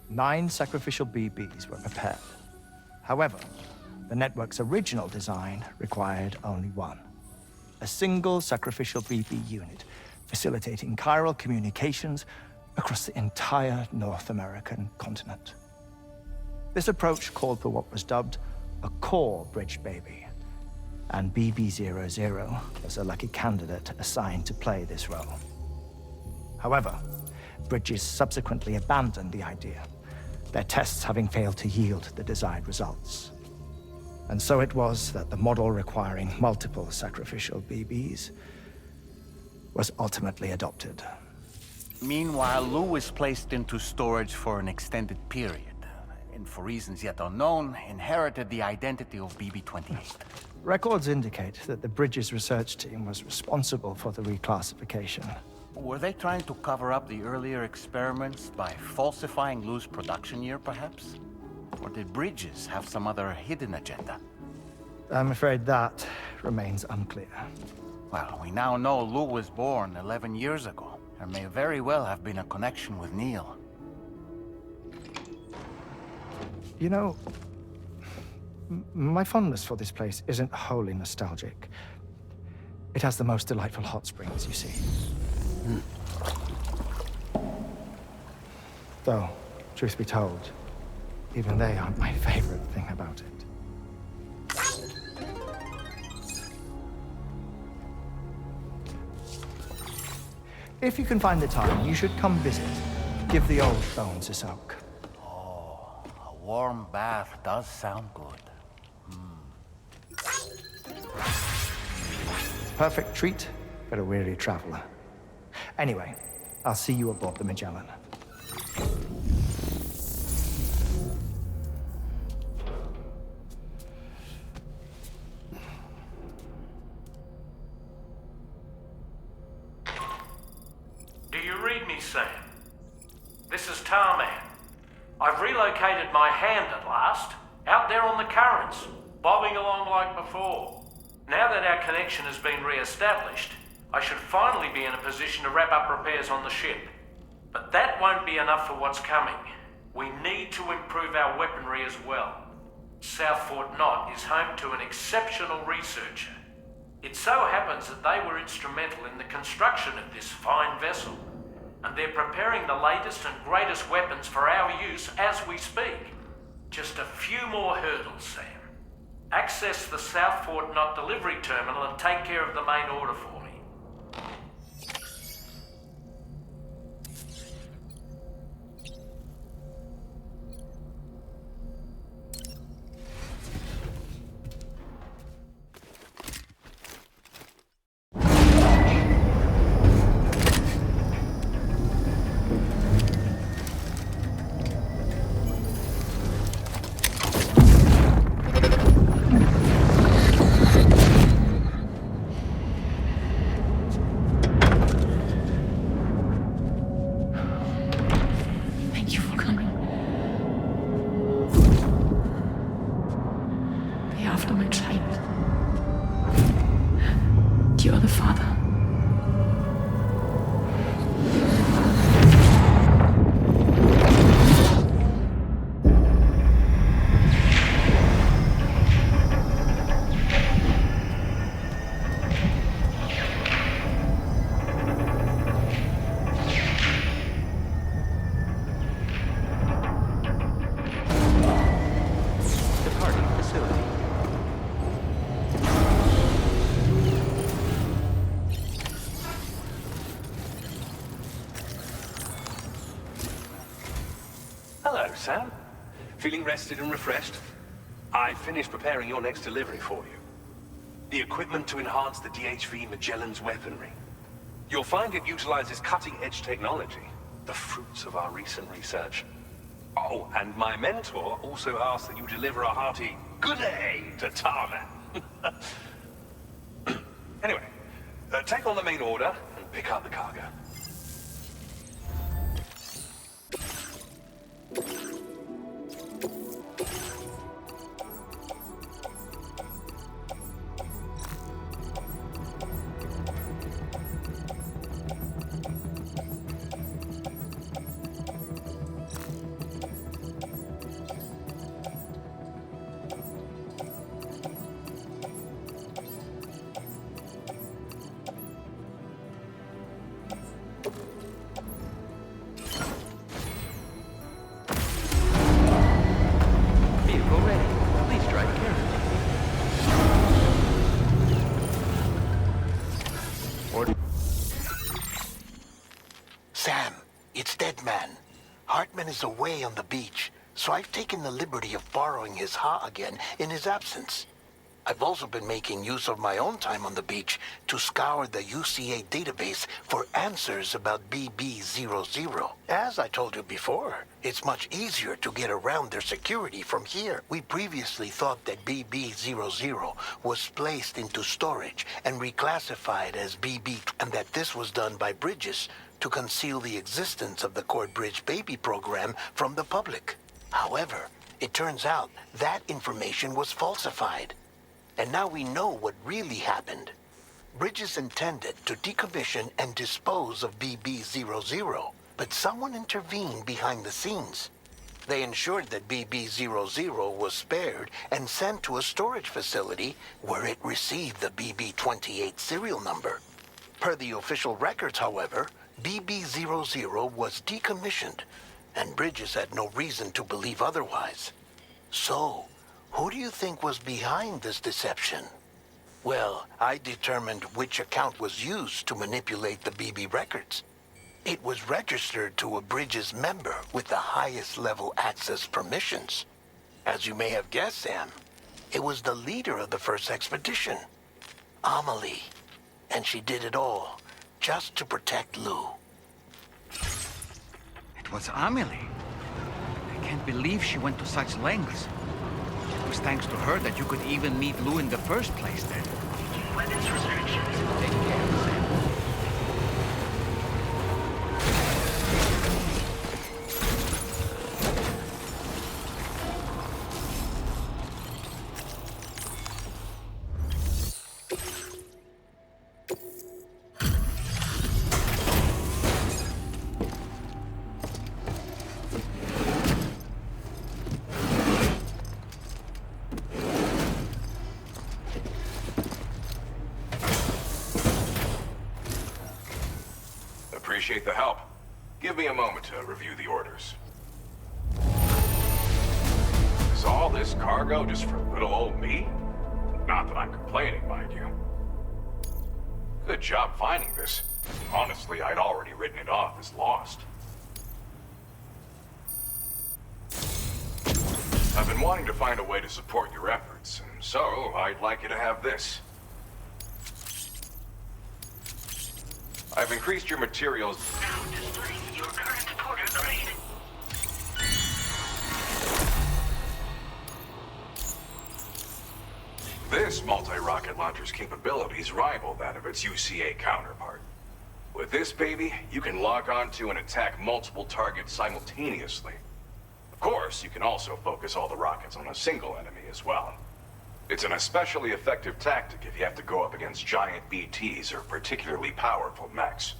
9 sacrificial BBs were prepared. However, the network's original design required only 1. A single sacrificial BB unit, facilitating chiral communications across the entire North American continent. This approach called for what was dubbed a core bridge baby, and BB00 was a lucky candidate assigned to play this role. However, Bridges subsequently abandoned the idea, their tests having failed to yield the desired results. And so it was that the model requiring multiple sacrificial BBs was ultimately adopted. Meanwhile, Lou was placed into storage for an extended period, and for reasons yet unknown, inherited the identity of BB-28. Records indicate that the Bridges research team was responsible for the reclassification. Were they trying to cover up the earlier experiments by falsifying Lou's production year, perhaps? Or did Bridges have some other hidden agenda? I'm afraid that remains unclear. Well, we now know Lou was born 11 years ago. There may very well have been a connection with Neil. You know, my fondness for this place isn't wholly nostalgic. It has the most delightful hot springs, you see. Though, truth be told, even they aren't my favorite thing about it. If you can find the time, you should come visit. Give the old bones a soak. Oh, a warm bath does sound good. Perfect treat for a weary traveler. Anyway, I'll see you aboard the Magellan. Do you read me, Sam? This is Tarman. I've relocated my hand at last, out there on the currents, bobbing along like before. Now that our connection has been re-established, I should finally be in a position to wrap up repairs on the ship. But that won't be enough for what's coming. We need to improve our weaponry as well. South Fort Knott is home to an exceptional researcher. It so happens that they were instrumental in the construction of this fine vessel, and they're preparing the latest and greatest weapons for our use as we speak. Just a few more hurdles, Sam. Access the South Fort Knott delivery terminal and take care of the main order for me. Sam. Feeling rested and refreshed? I finished preparing your next delivery for you. The equipment to enhance the DHV Magellan's weaponry. You'll find it utilizes cutting-edge technology, the fruits of our recent research. Oh, and my mentor also asked that you deliver a hearty good day to Tarman. Anyway, take on the main order and pick up the cargo. Vehicle ready. Please drive carefully. Sam, it's Deadman. Hartman is away on the beach, so I've taken the liberty of borrowing his Ha again in his absence. I've also been making use of my own time on the beach to scour the UCA database for answers about BB00. As I told you before, it's much easier to get around their security from here. We previously thought that BB00 was placed into storage and reclassified as BB, and that this was done by Bridges to conceal the existence of the Cord Bridge Baby program from the public. However, it turns out that information was falsified. And now we know what really happened. Bridges intended to decommission and dispose of BB00, but someone intervened behind the scenes. They ensured that BB00 was spared and sent to a storage facility where it received the BB28 serial number. Per the official records, however, BB00 was decommissioned, and Bridges had no reason to believe otherwise. So, who do you think was behind this deception? Well, I determined which account was used to manipulate the BB records. It was registered to a Bridges member with the highest level access permissions. As you may have guessed, Sam, it was the leader of the first expedition, Amelie. And she did it all just to protect Lou. It was Amelie. I can't believe she went to such lengths. It was thanks to her that you could even meet Lou in the first place then. Weapons restrictions. Take care, Sam. Appreciate the help. Give me a moment to review the orders. Is all this cargo just for little old me? Not that I'm complaining, mind you. Good job finding this. Honestly, I'd already written it off as lost. I've been wanting to find a way to support your efforts, and so I'd like you to have this. I've increased your materials. Now displaying your current porter grade. This multi-rocket launcher's capabilities rival that of its UCA counterpart. With this baby, you can lock onto and attack multiple targets simultaneously. Of course, you can also focus all the rockets on a single enemy as well. It's an especially effective tactic if you have to go up against giant BTs or particularly powerful mechs.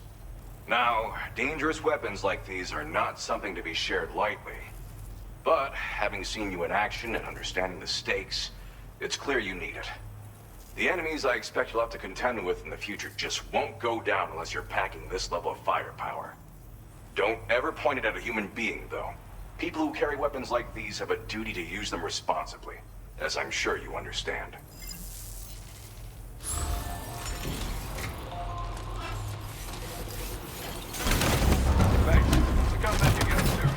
Now, dangerous weapons like these are not something to be shared lightly. But, having seen you in action and understanding the stakes, it's clear you need it. The enemies I expect you'll have to contend with in the future just won't go down unless you're packing this level of firepower. Don't ever point it at a human being, though. People who carry weapons like these have a duty to use them responsibly, as I'm sure you understand. Thanks. Come back again soon.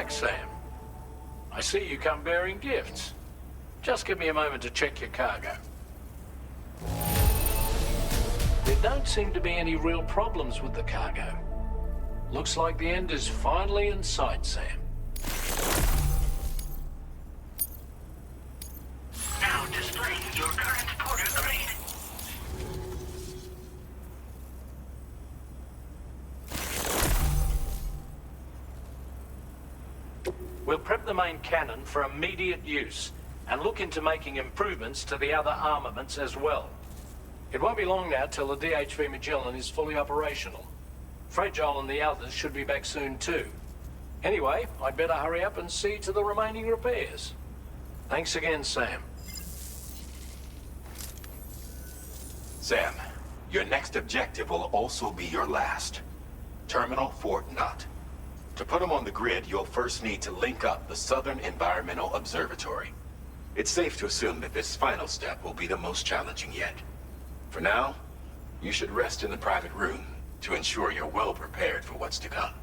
back, Sam. I see you come bearing gifts. Just give me a moment to check your cargo. There don't seem to be any real problems with the cargo. Looks like the end is finally in sight, Sam. Now displaying your current porter grade. We'll prep the main cannon for immediate use and look into making improvements to the other armaments as well. It won't be long now till the DHV Magellan is fully operational. Fragile and the others should be back soon too. Anyway, I'd better hurry up and see to the remaining repairs. Thanks again, Sam. Sam, your next objective will also be your last. Terminal Fort Knott. To put them on the grid, you'll first need to link up the Southern Environmental Observatory. It's safe to assume that this final step will be the most challenging yet. For now, you should rest in the private room to ensure you're well prepared for what's to come.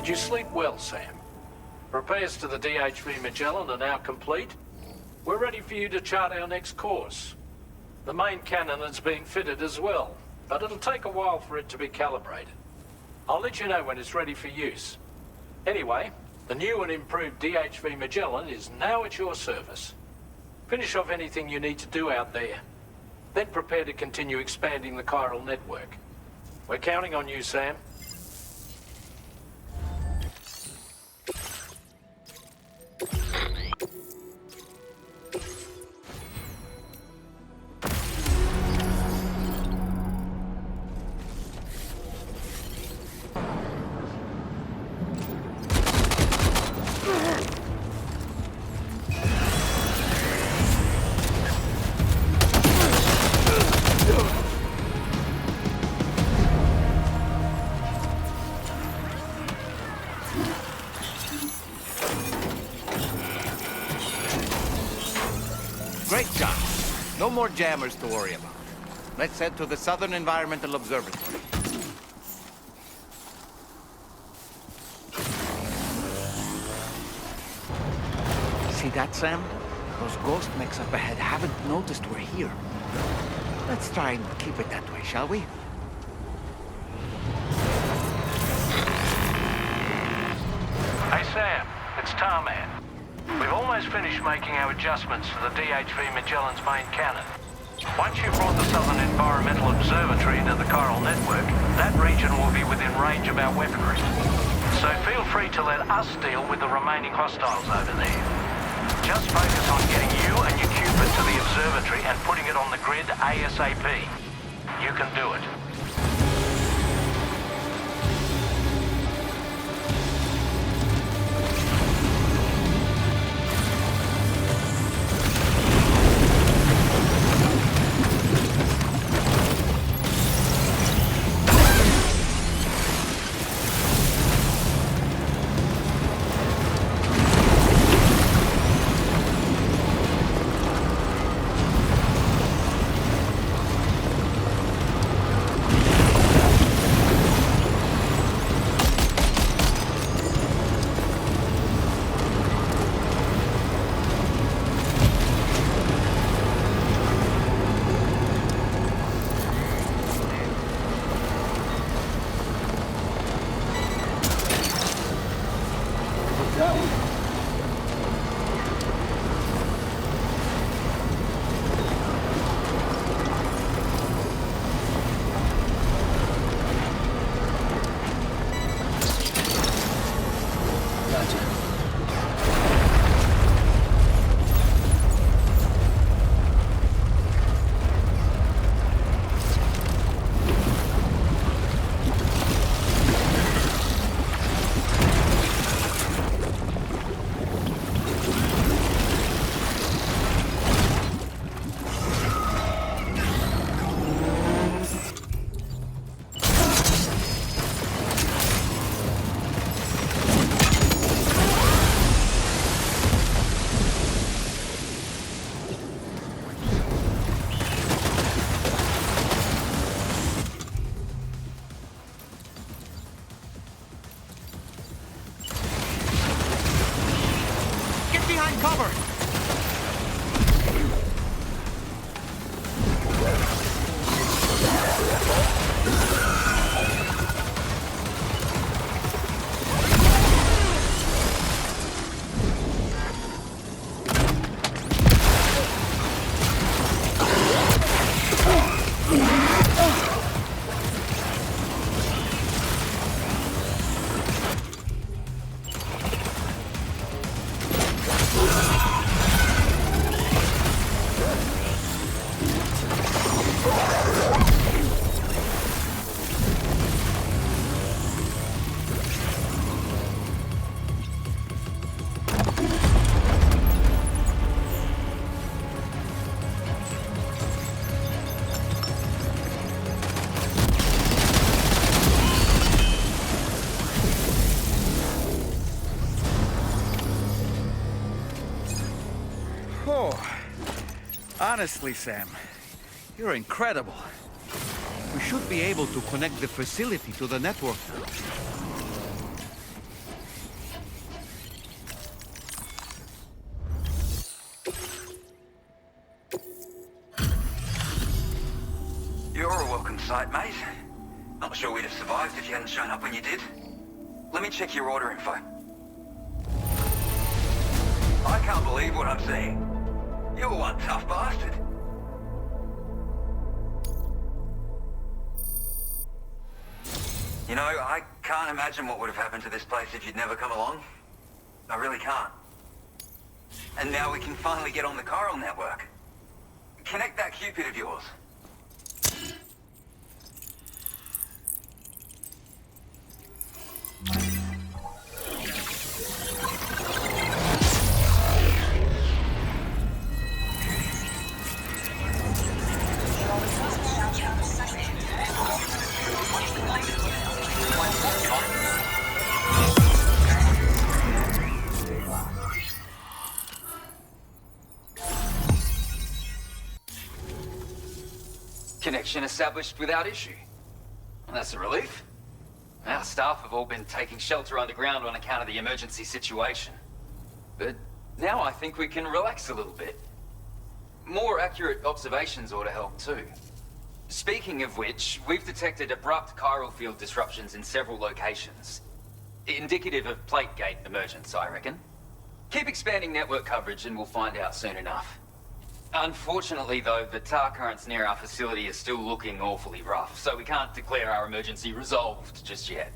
Did you sleep well, Sam? Repairs to the DHV Magellan are now complete. We're ready for you to chart our next course. The main cannon is being fitted as well, but it'll take a while for it to be calibrated. I'll let you know when it's ready for use. Anyway, the new and improved DHV Magellan is now at your service. Finish off anything you need to do out there. Then prepare to continue expanding the chiral network. We're counting on you, Sam. Great job. No more jammers to worry about. Let's head to the Southern Environmental Observatory. See that, Sam? Those ghost mechs up ahead haven't noticed we're here. Let's try and keep it that way, shall we? Sam, it's Tarman. We've almost finished making our adjustments to the DHV Magellan's main cannon. Once you've brought the Southern Environmental Observatory into the chiral network, that region will be within range of our weaponry. So feel free to let us deal with the remaining hostiles over there. Just focus on getting you and your Cupid to the observatory and putting it on the grid ASAP. You can do it. Honestly, Sam, you're incredible. We should be able to connect the facility to the network now. You're a welcome sight, mate. Not sure we'd have survived if you hadn't shown up when you did. Let me check your order info. I can't believe what I'm seeing. You're one tough bastard. You know, I can't imagine what would have happened to this place if you'd never come along. I really can't. And now we can finally get on the chiral network. Connect that Cupid of yours. Connection established without issue. Well, that's a relief. Our staff have all been taking shelter underground on account of the emergency situation. But now I think we can relax a little bit. More accurate observations ought to help too. Speaking of which, we've detected abrupt chiral field disruptions in several locations. Indicative of plate gate emergence, I reckon. Keep expanding network coverage and we'll find out soon enough. Unfortunately, though, the tar currents near our facility are still looking awfully rough, so we can't declare our emergency resolved just yet.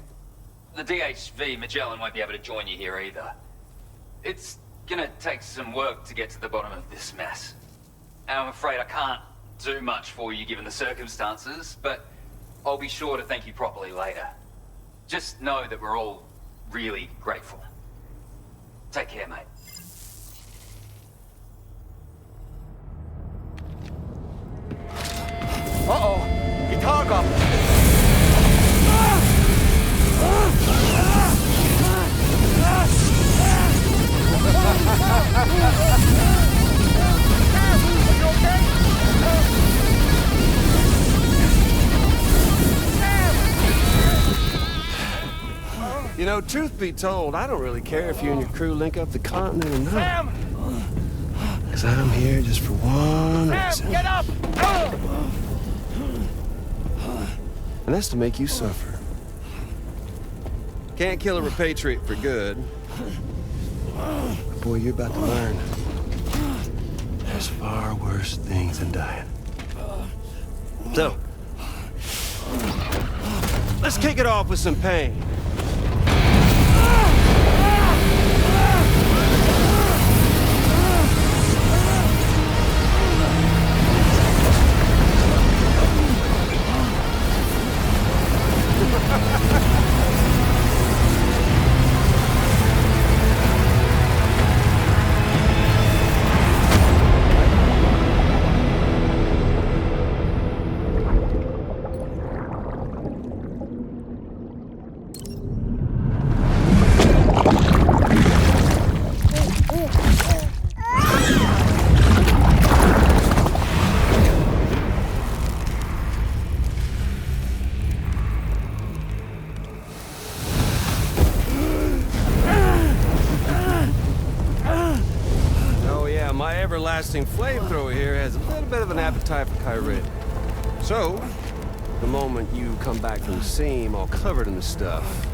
The DHV Magellan won't be able to join you here either. It's gonna take some work to get to the bottom of this mess. And I'm afraid I can't do much for you given the circumstances, but I'll be sure to thank you properly later. Just know that we're all really grateful. Take care, mate. Uh-oh! Itarga! You know, truth be told, I don't really care if you and your crew link up the continent or not. Sam! Because I'm here just for one reason. Sam, get up! And that's to make you suffer. Can't kill a repatriate for good. But boy, you're about to learn. There's far worse things than dying. So, let's kick it off with some pain. Everlasting flamethrower here has a little bit of an appetite for Kyrie. So, the moment you come back from the scene all covered in the stuff,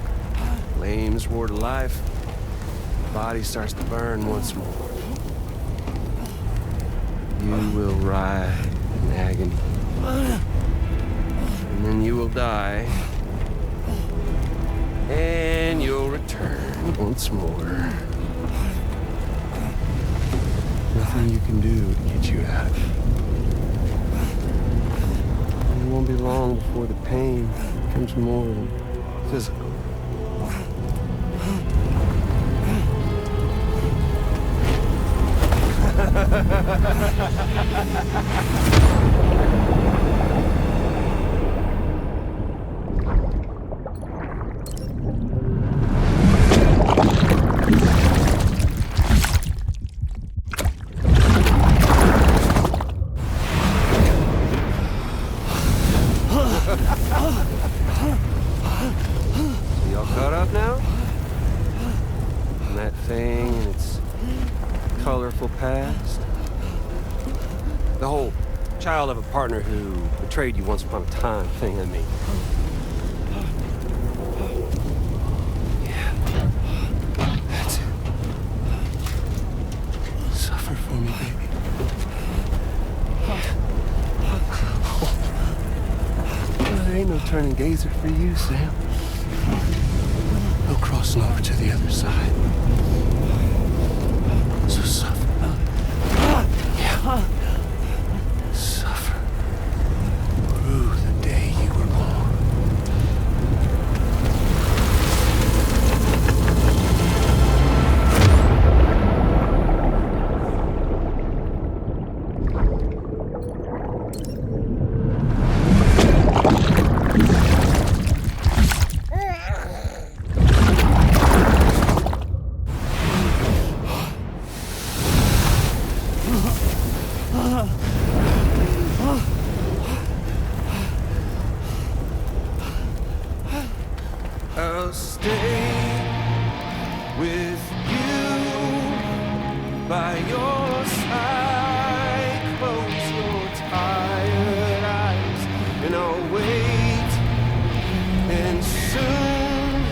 flames roar to life, the body starts to burn once more. You will writhe in agony. And then you will die. And you'll return once more. Nothing you can do to get you out of it. And it won't be long before the pain becomes more than physical. Y'all caught up now? And that thing and its colorful past? The whole child of a partner who betrayed you once upon a time thing, I mean. Yeah. That's it. Suffer for me, baby. There ain't no turning gazer for you, Sam. No crossing over to the other side. So suffer. Yeah. Suffer. Through the day you were born. I'll stay with you by your side. Close your tired eyes and I'll wait. And soon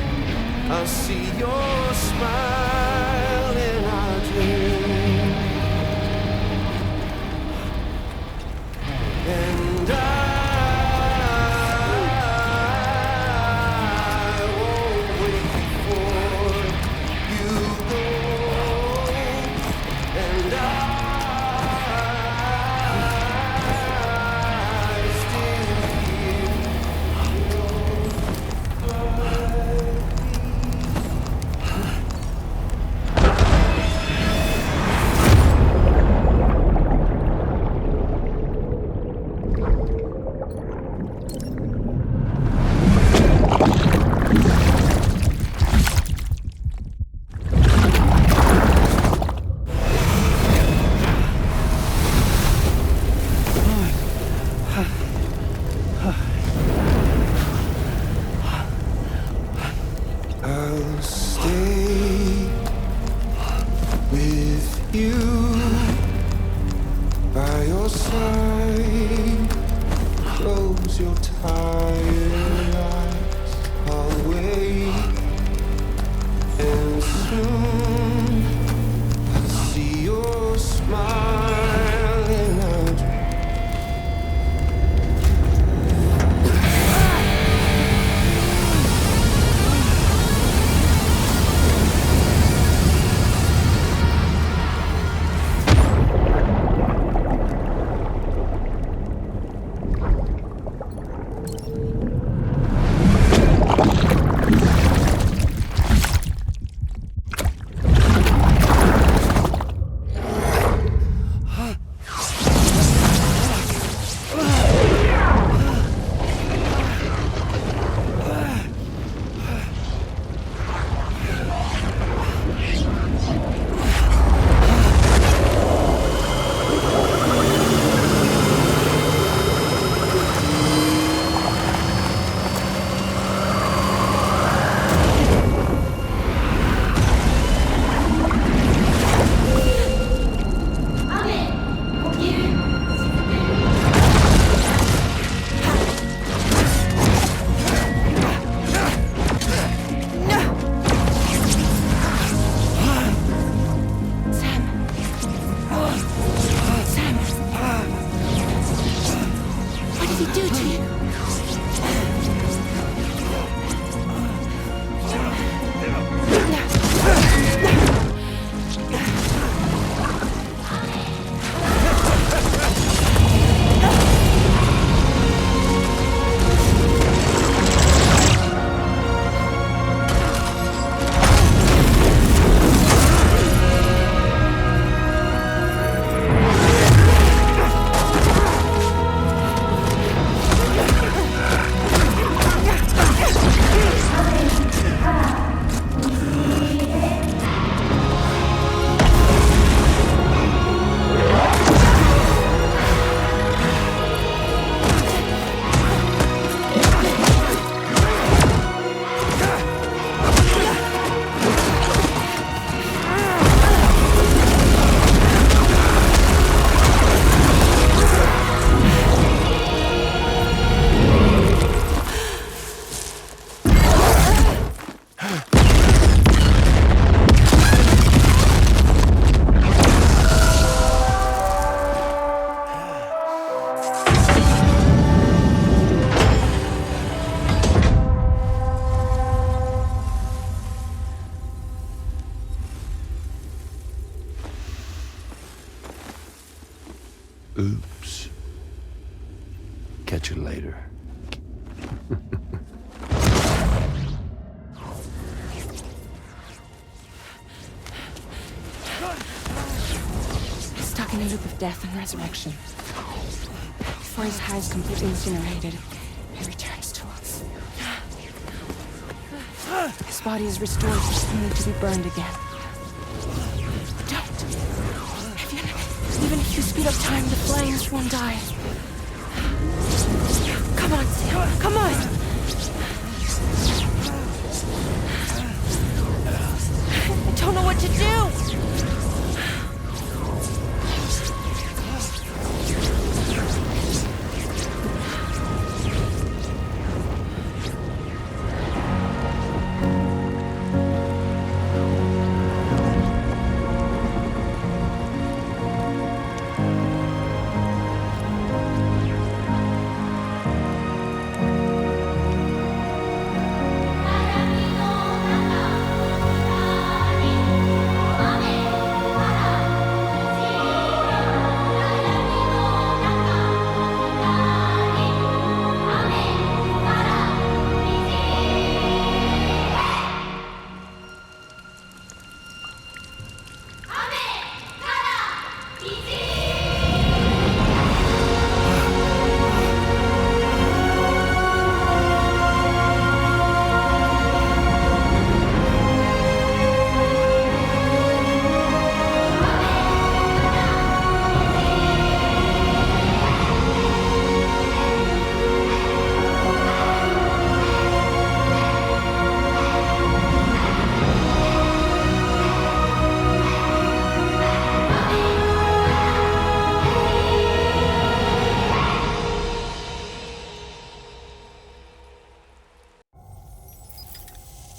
I'll see your smile in our dreams. And I won't wait for you go. And I still hear I'll stay with you by your side. Close your tired eyes. I'll wait, and soon I'll see your smile in our dreams. Oops. Catch you later. Stuck in a loop of death and resurrection. Before his hair is completely incinerated, he returns to us. His body is restored just only to be burned again. Don't! Even if you speed up time, the flames won't die. Come on, Sam. Come on! I don't know what to do!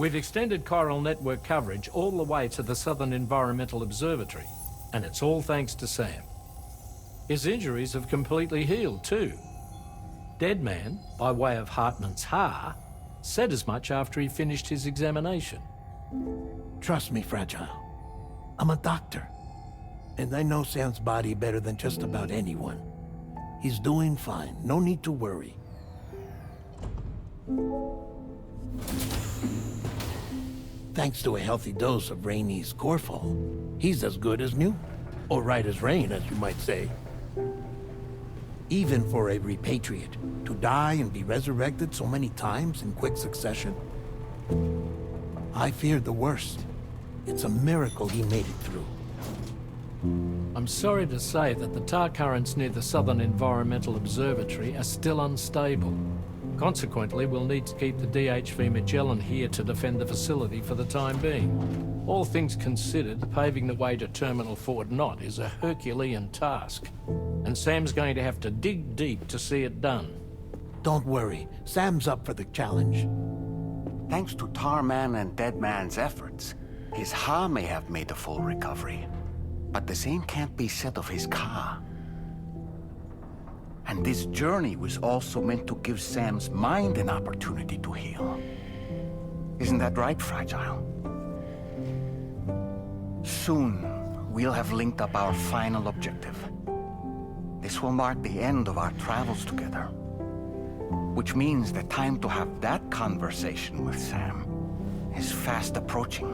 We've extended chiral network coverage all the way to the Southern Environmental Observatory, and it's all thanks to Sam. His injuries have completely healed, too. Deadman, by way of Hartman's Ha, said as much after he finished his examination. Trust me, Fragile. I'm a doctor, and I know Sam's body better than just about anyone. He's doing fine. No need to worry. Thanks to a healthy dose of Rainey's Corfol, he's as good as new. Or right as rain, as you might say. Even for a repatriate, to die and be resurrected so many times in quick succession. I feared the worst. It's a miracle he made it through. I'm sorry to say that the tar currents near the Southern Environmental Observatory are still unstable. Consequently, we'll need to keep the DHV Magellan here to defend the facility for the time being. All things considered, paving the way to Terminal Fort Knott is a Herculean task, and Sam's going to have to dig deep to see it done. Don't worry, Sam's up for the challenge. Thanks to Tarman and Deadman's efforts, his Ha may have made a full recovery. But the same can't be said of his Ka. And this journey was also meant to give Sam's mind an opportunity to heal. Isn't that right, Fragile? Soon, we'll have linked up our final objective. This will mark the end of our travels together. Which means the time to have that conversation with Sam is fast approaching.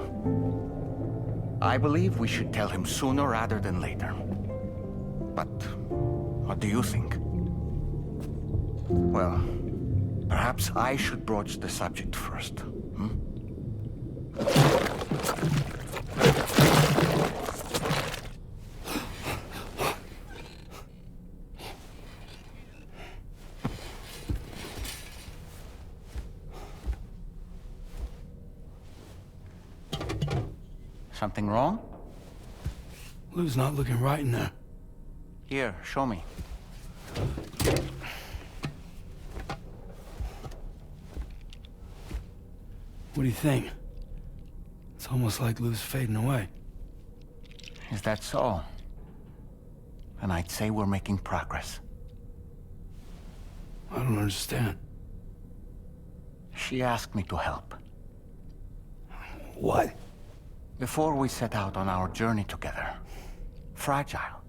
I believe we should tell him sooner rather than later. But what do you think? Well, perhaps I should broach the subject first, hmm? Something wrong? Lou's not looking right in there. Here, show me. What do you think? It's almost like Lou's fading away. Is that so? And I'd say we're making progress. I don't understand. She asked me to help. What? Before we set out on our journey together, Fragile,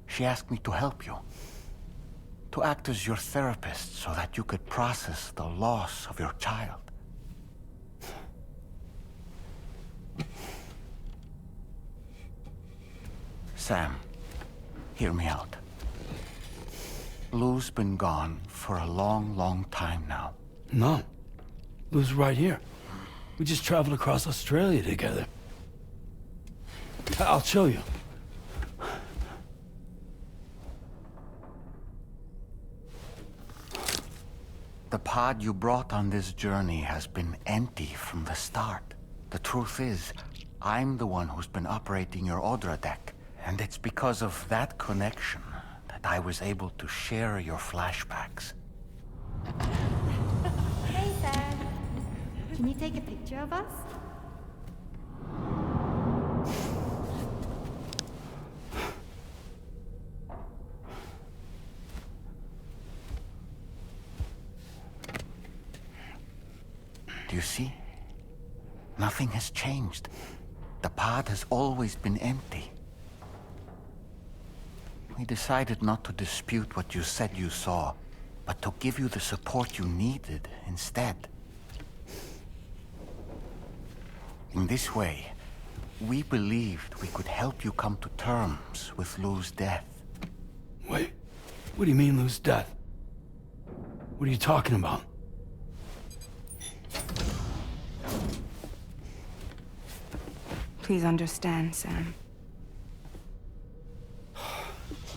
she asked me to help you. To act as your therapist so that you could process the loss of your child. Sam, hear me out. Lou's been gone for a long, long time now. No. Lou's right here. We just traveled across Australia together. I'll show you. The pod you brought on this journey has been empty from the start. The truth is, I'm the one who's been operating your Odra deck. And it's because of that connection that I was able to share your flashbacks. Hey, Sam. Can you take a picture of us? Do you see? Nothing has changed. The pod has always been empty. We decided not to dispute what you said you saw, but to give you the support you needed instead. In this way, we believed we could help you come to terms with Lou's death. Wait, what do you mean Lou's death? What are you talking about? Please understand, Sam.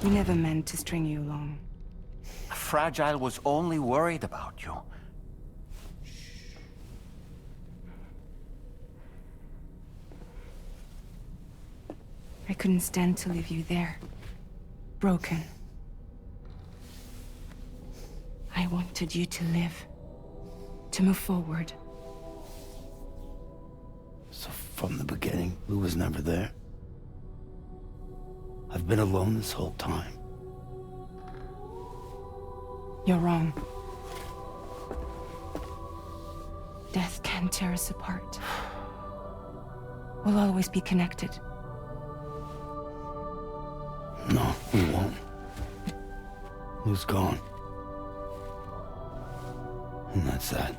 We never meant to string you along. Fragile was only worried about you. I couldn't stand to leave you there, broken. I wanted you to live, to move forward. From the beginning, Lou was never there. I've been alone this whole time. You're wrong. Death can tear us apart. We'll always be connected. No, we won't. Lou's gone. And that's that.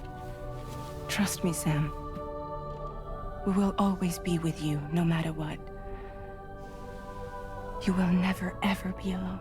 Trust me, Sam. We will always be with you, no matter what. You will never, ever be alone.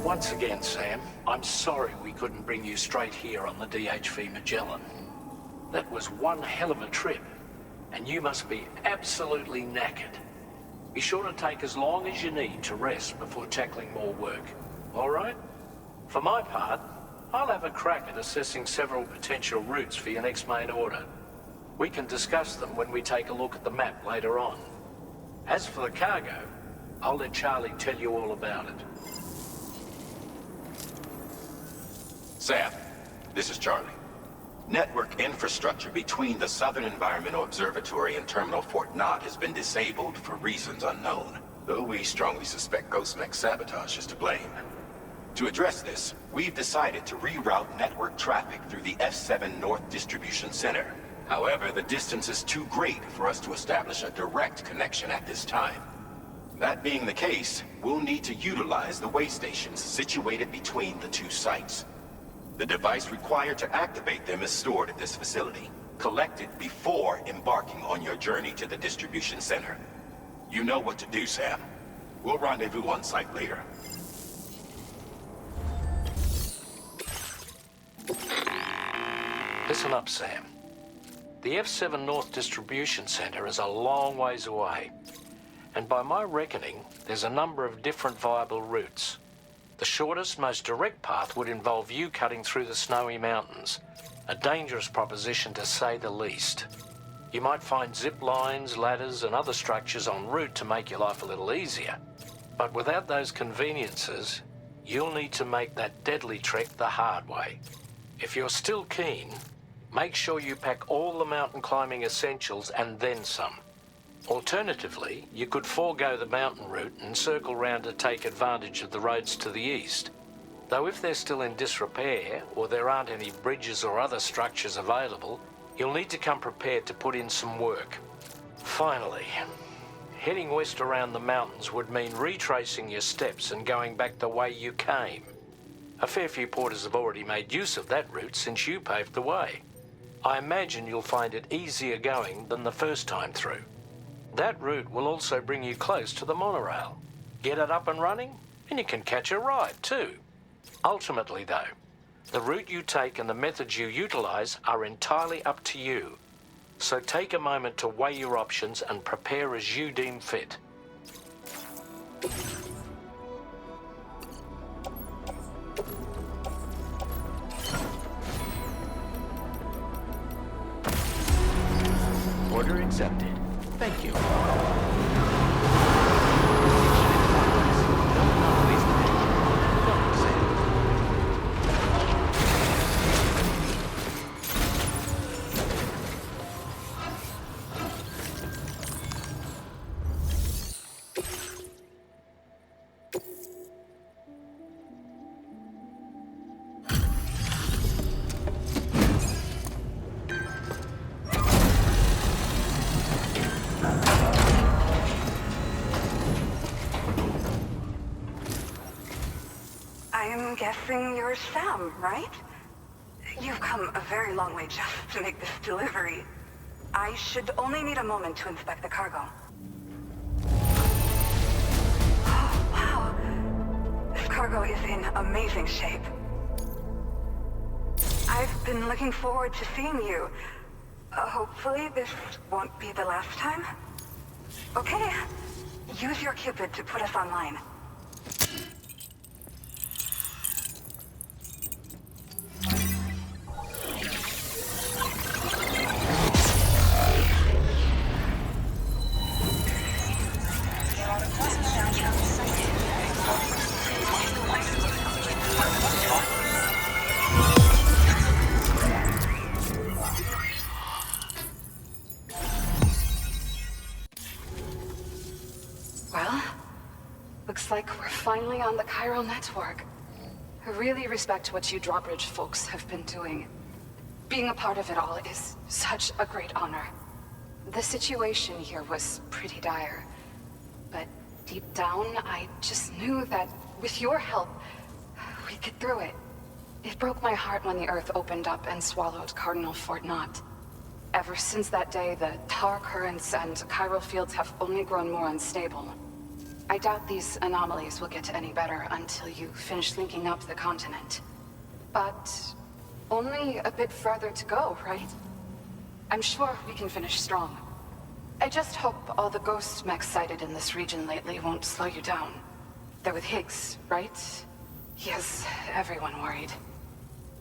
Once again, Sam, I'm sorry we couldn't bring you straight here on the DHV Magellan. That was one hell of a trip, and you must be absolutely knackered. Be sure to take as long as you need to rest before tackling more work, all right? For my part, I'll have a crack at assessing several potential routes for your next main order. We can discuss them when we take a look at the map later on. As for the cargo, I'll let Charlie tell you all about it. Sam, this is Charlie. Network infrastructure between the Southern Environmental Observatory and Terminal Fort Knott has been disabled for reasons unknown, though we strongly suspect Ghostmech's sabotage is to blame. To address this, we've decided to reroute network traffic through the F7 North Distribution Center. However, the distance is too great for us to establish a direct connection at this time. That being the case, we'll need to utilize the way stations situated between the two sites. The device required to activate them is stored at this facility. Collect it before embarking on your journey to the distribution center. You know what to do, Sam. We'll rendezvous on site later. Listen up, Sam. The F7 North Distribution Center is a long ways away. And by my reckoning, there's a number of different viable routes. The shortest, most direct path would involve you cutting through the snowy mountains. A dangerous proposition to say the least. You might find zip lines, ladders, and other structures en route to make your life a little easier. But without those conveniences, you'll need to make that deadly trek the hard way. If you're still keen, make sure you pack all the mountain climbing essentials and then some. Alternatively, you could forego the mountain route and circle round to take advantage of the roads to the east. Though if they're still in disrepair, or there aren't any bridges or other structures available, you'll need to come prepared to put in some work. Finally, heading west around the mountains would mean retracing your steps and going back the way you came. A fair few porters have already made use of that route since you paved the way. I imagine you'll find it easier going than the first time through. That route will also bring you close to the monorail. Get it up and running, and you can catch a ride too. Ultimately though, the route you take and the methods you utilize are entirely up to you. So take a moment to weigh your options and prepare as you deem fit. Order accepted. Thank you. I'm guessing you're Sam, right? You've come a very long way just to make this delivery. I should only need a moment to inspect the cargo. Oh, wow. This cargo is in amazing shape. I've been looking forward to seeing you. Hopefully this won't be the last time. Okay, use your Cupid to put us online. Well, looks like we're finally on the chiral network. I really respect what you drawbridge folks have been doing. Being a part of it all is such a great honor. The situation here was pretty dire, but deep down, I just knew that with your help, we'd get through it. It broke my heart when the Earth opened up and swallowed Cardinal Fort Knott. Ever since that day, the tar currents and chiral fields have only grown more unstable. I doubt these anomalies will get any better until you finish linking up the continent. But only a bit further to go, right? I'm sure we can finish strong. I just hope all the ghost mechs sighted in this region lately won't slow you down. They're with Higgs, right? He has everyone worried.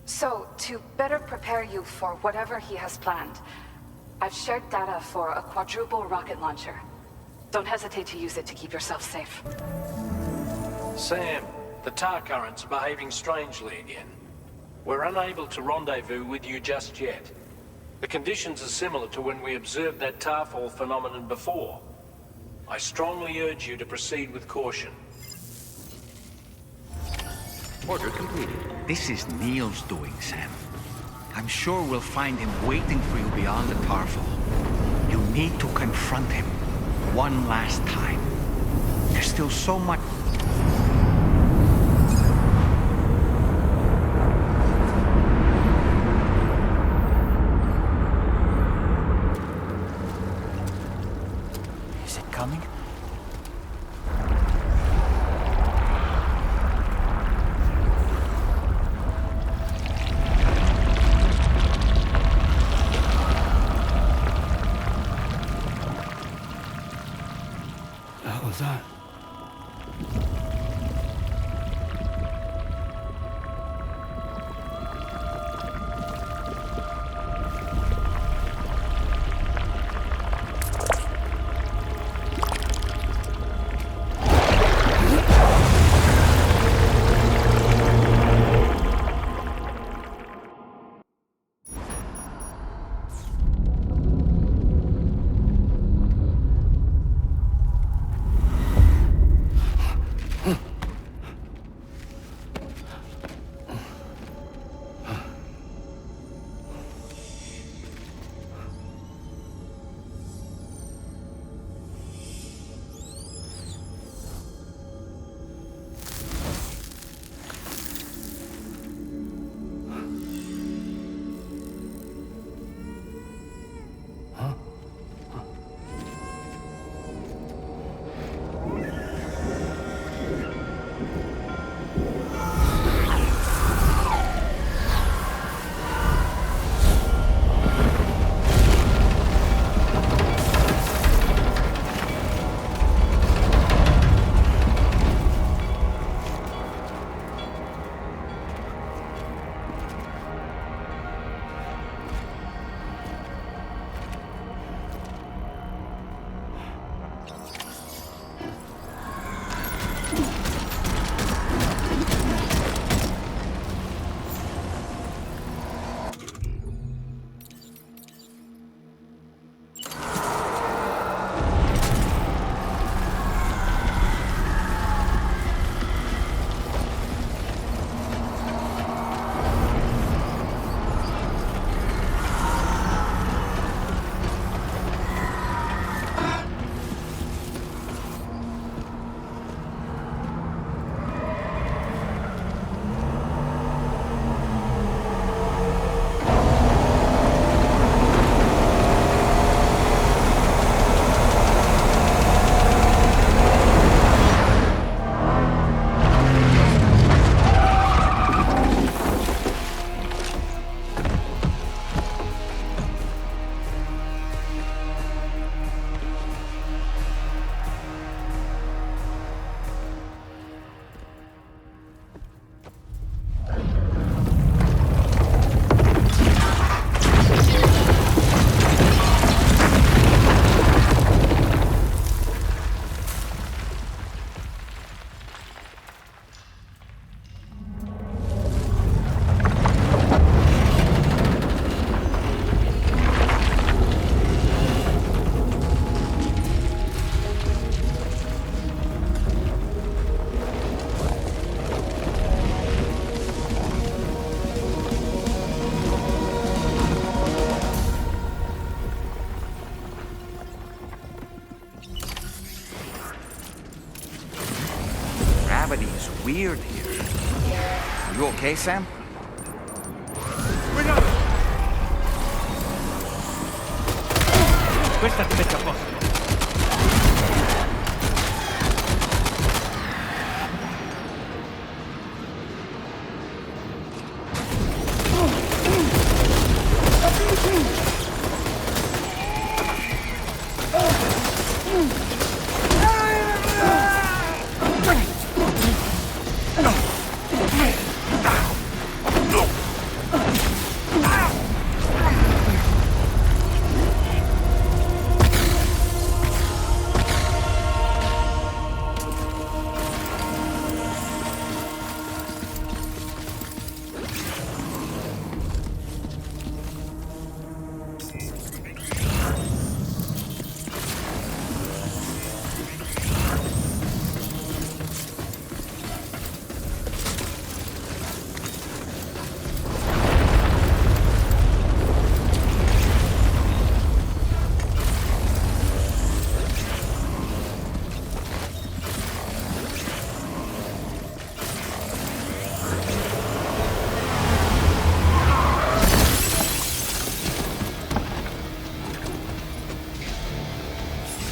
So, to better prepare you for whatever he has planned, I've shared data for a quadruple rocket launcher. Don't hesitate to use it to keep yourself safe. Sam, the tar currents are behaving strangely again. We're unable to rendezvous with you just yet. The conditions are similar to when we observed that tarfall phenomenon before. I strongly urge you to proceed with caution. Order completed. This is Neil's doing, Sam. I'm sure we'll find him waiting for you beyond the tarfall. You need to confront him one last time. There's still so much... Is it coming? The hell is that? Weird here. Are you okay, Sam? Questa ti mette a posto.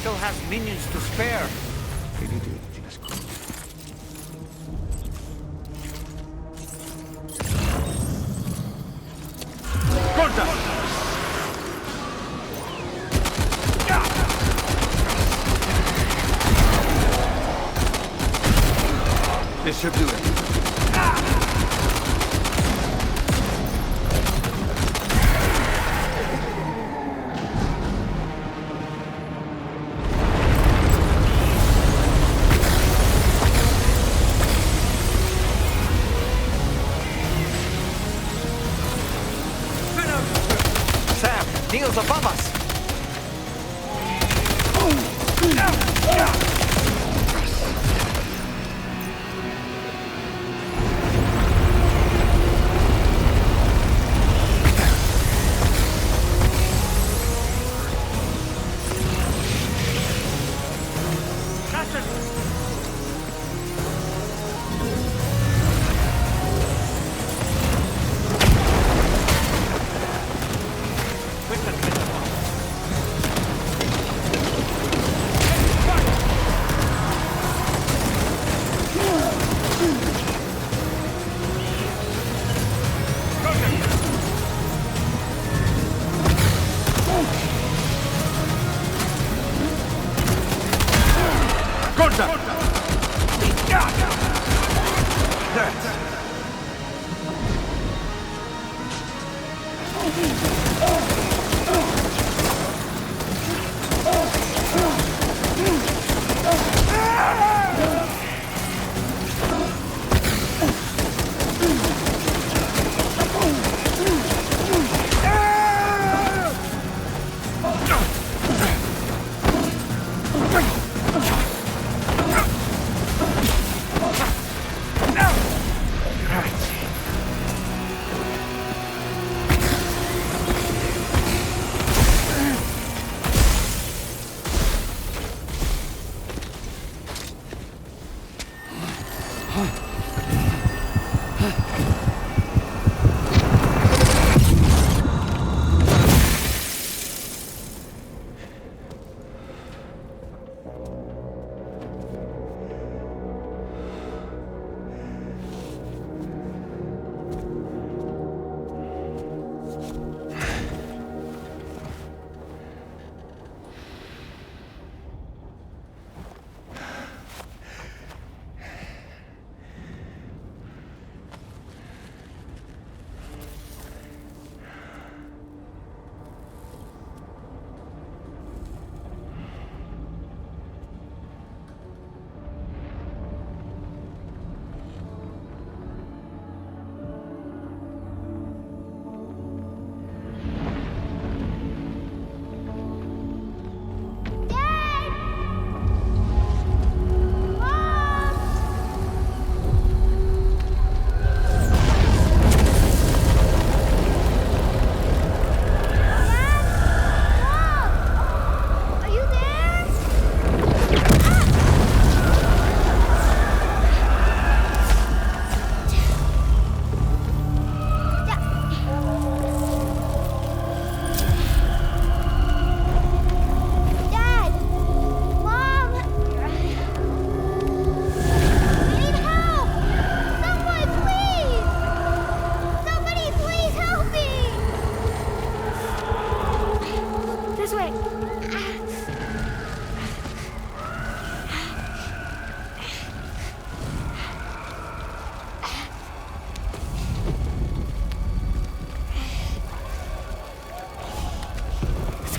still has minions to spare. This should do it. Sam, Neil's above us.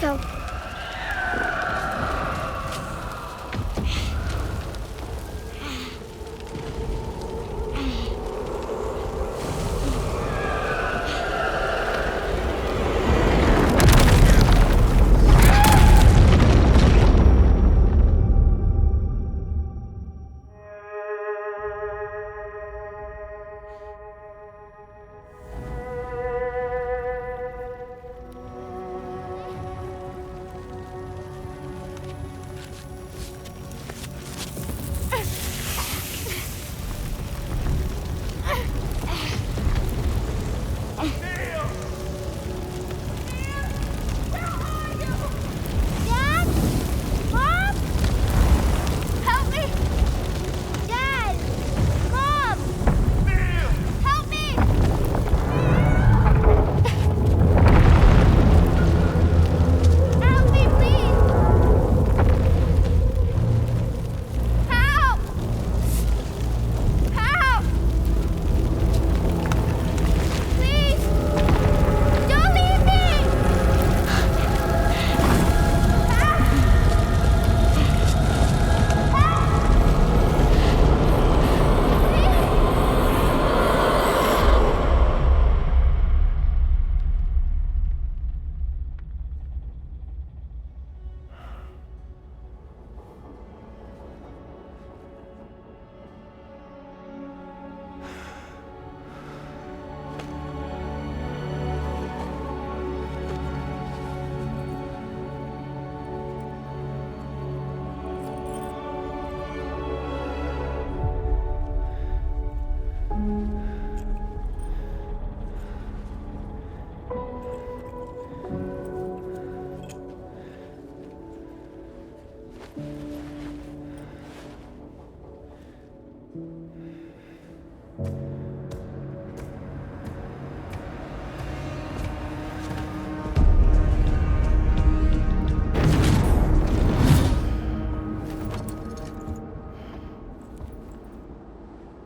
Let's go.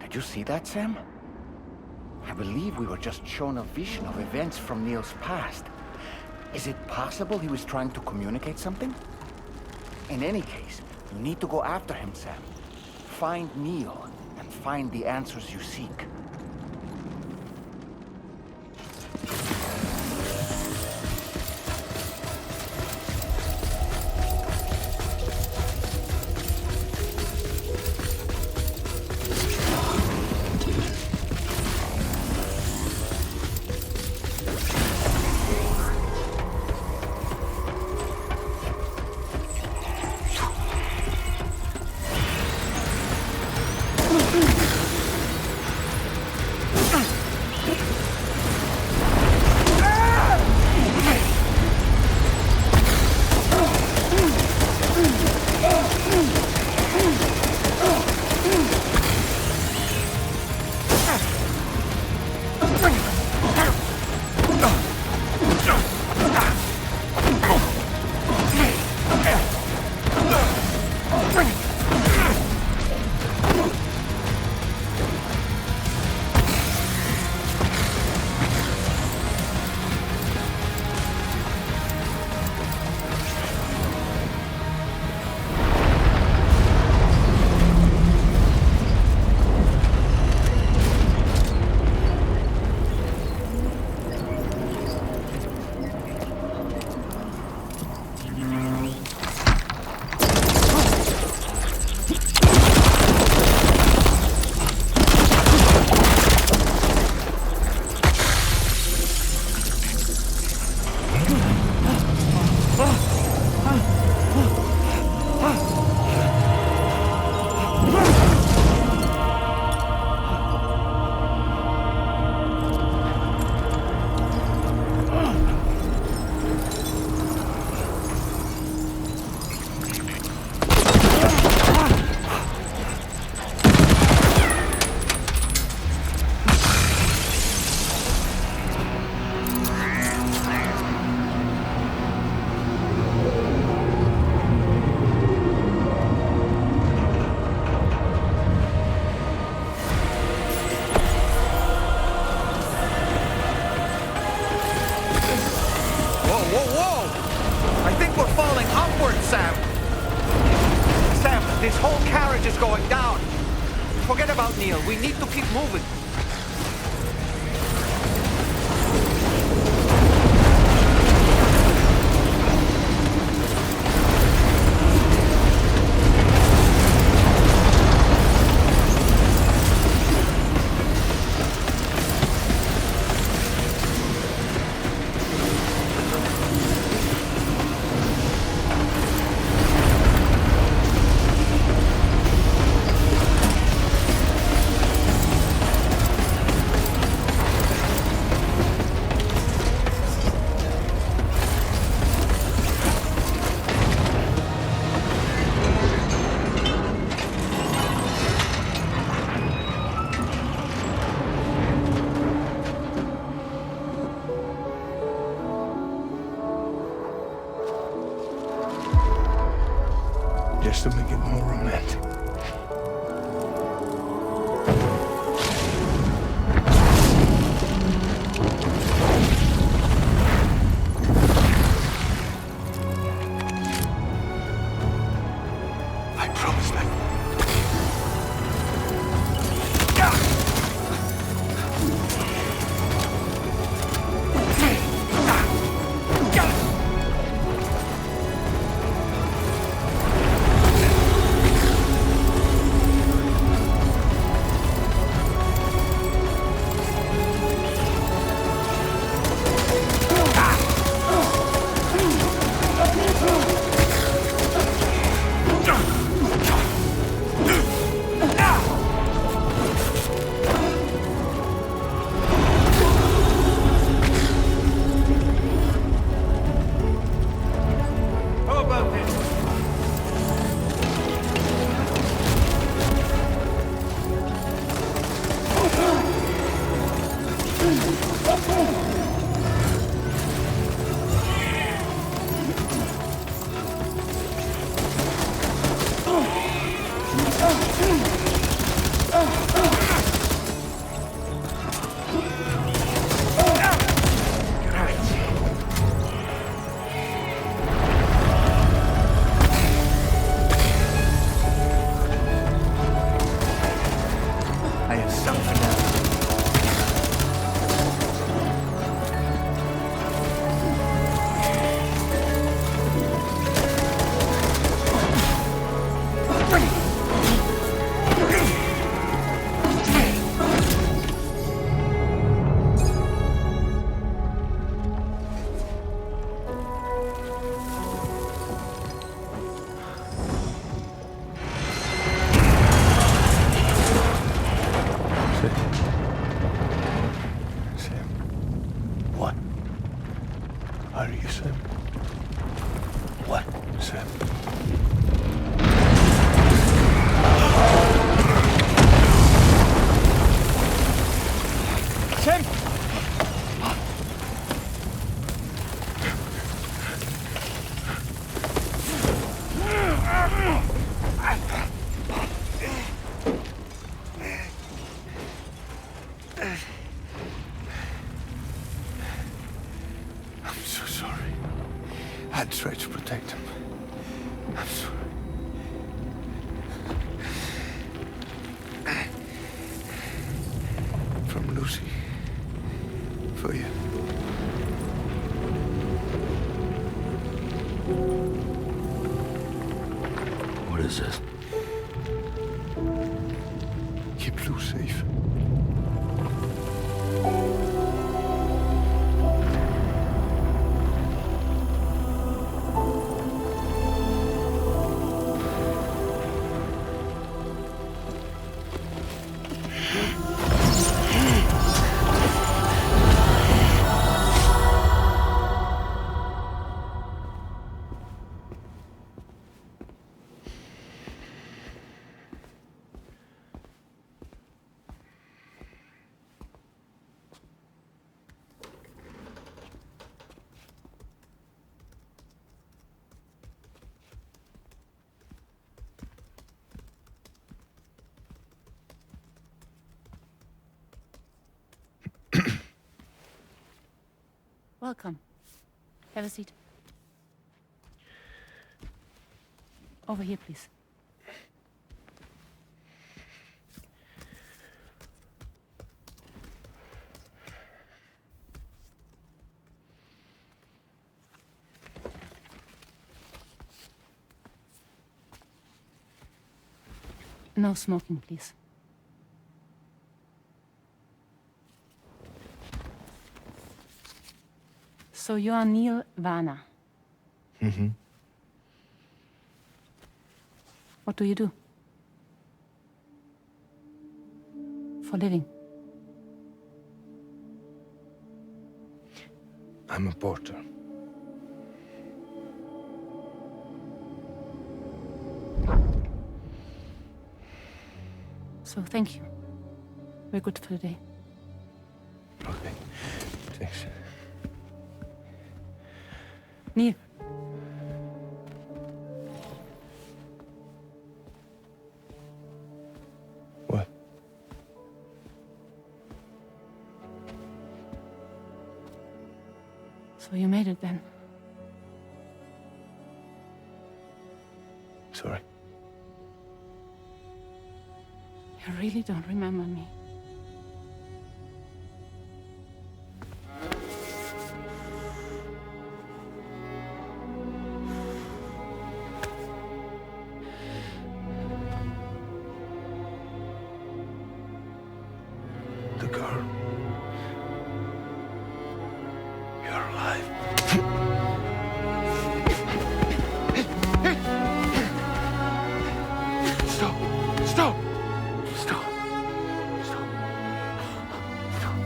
Did you see that, Sam? I believe we were just shown a vision of events from Neil's past. Is it possible he was trying to communicate something? In any case, you need to go after him, Sam. Find Neil, and find the answers you seek. This whole carriage is going down. Forget about Neil. We need to keep moving. Just to make it more romantic. I promise that. I have something else. Sam. What? Are you Sam? What? Sam. Sam! I'm so sorry. I tried to protect him. I'm sorry. From Lucy. For you. What is this? Keep Lou safe. Welcome. Have a seat. Over here, please. No smoking, please. So you are Neil Varner. Mm-hmm. What do you do? For a living? I'm a porter. So thank you. We're good for the day. Okay. Thanks. Neil. What? So you made it then? Sorry. You really don't remember me. The girl. You're alive. Stop! Stop! Stop! Stop! Stop!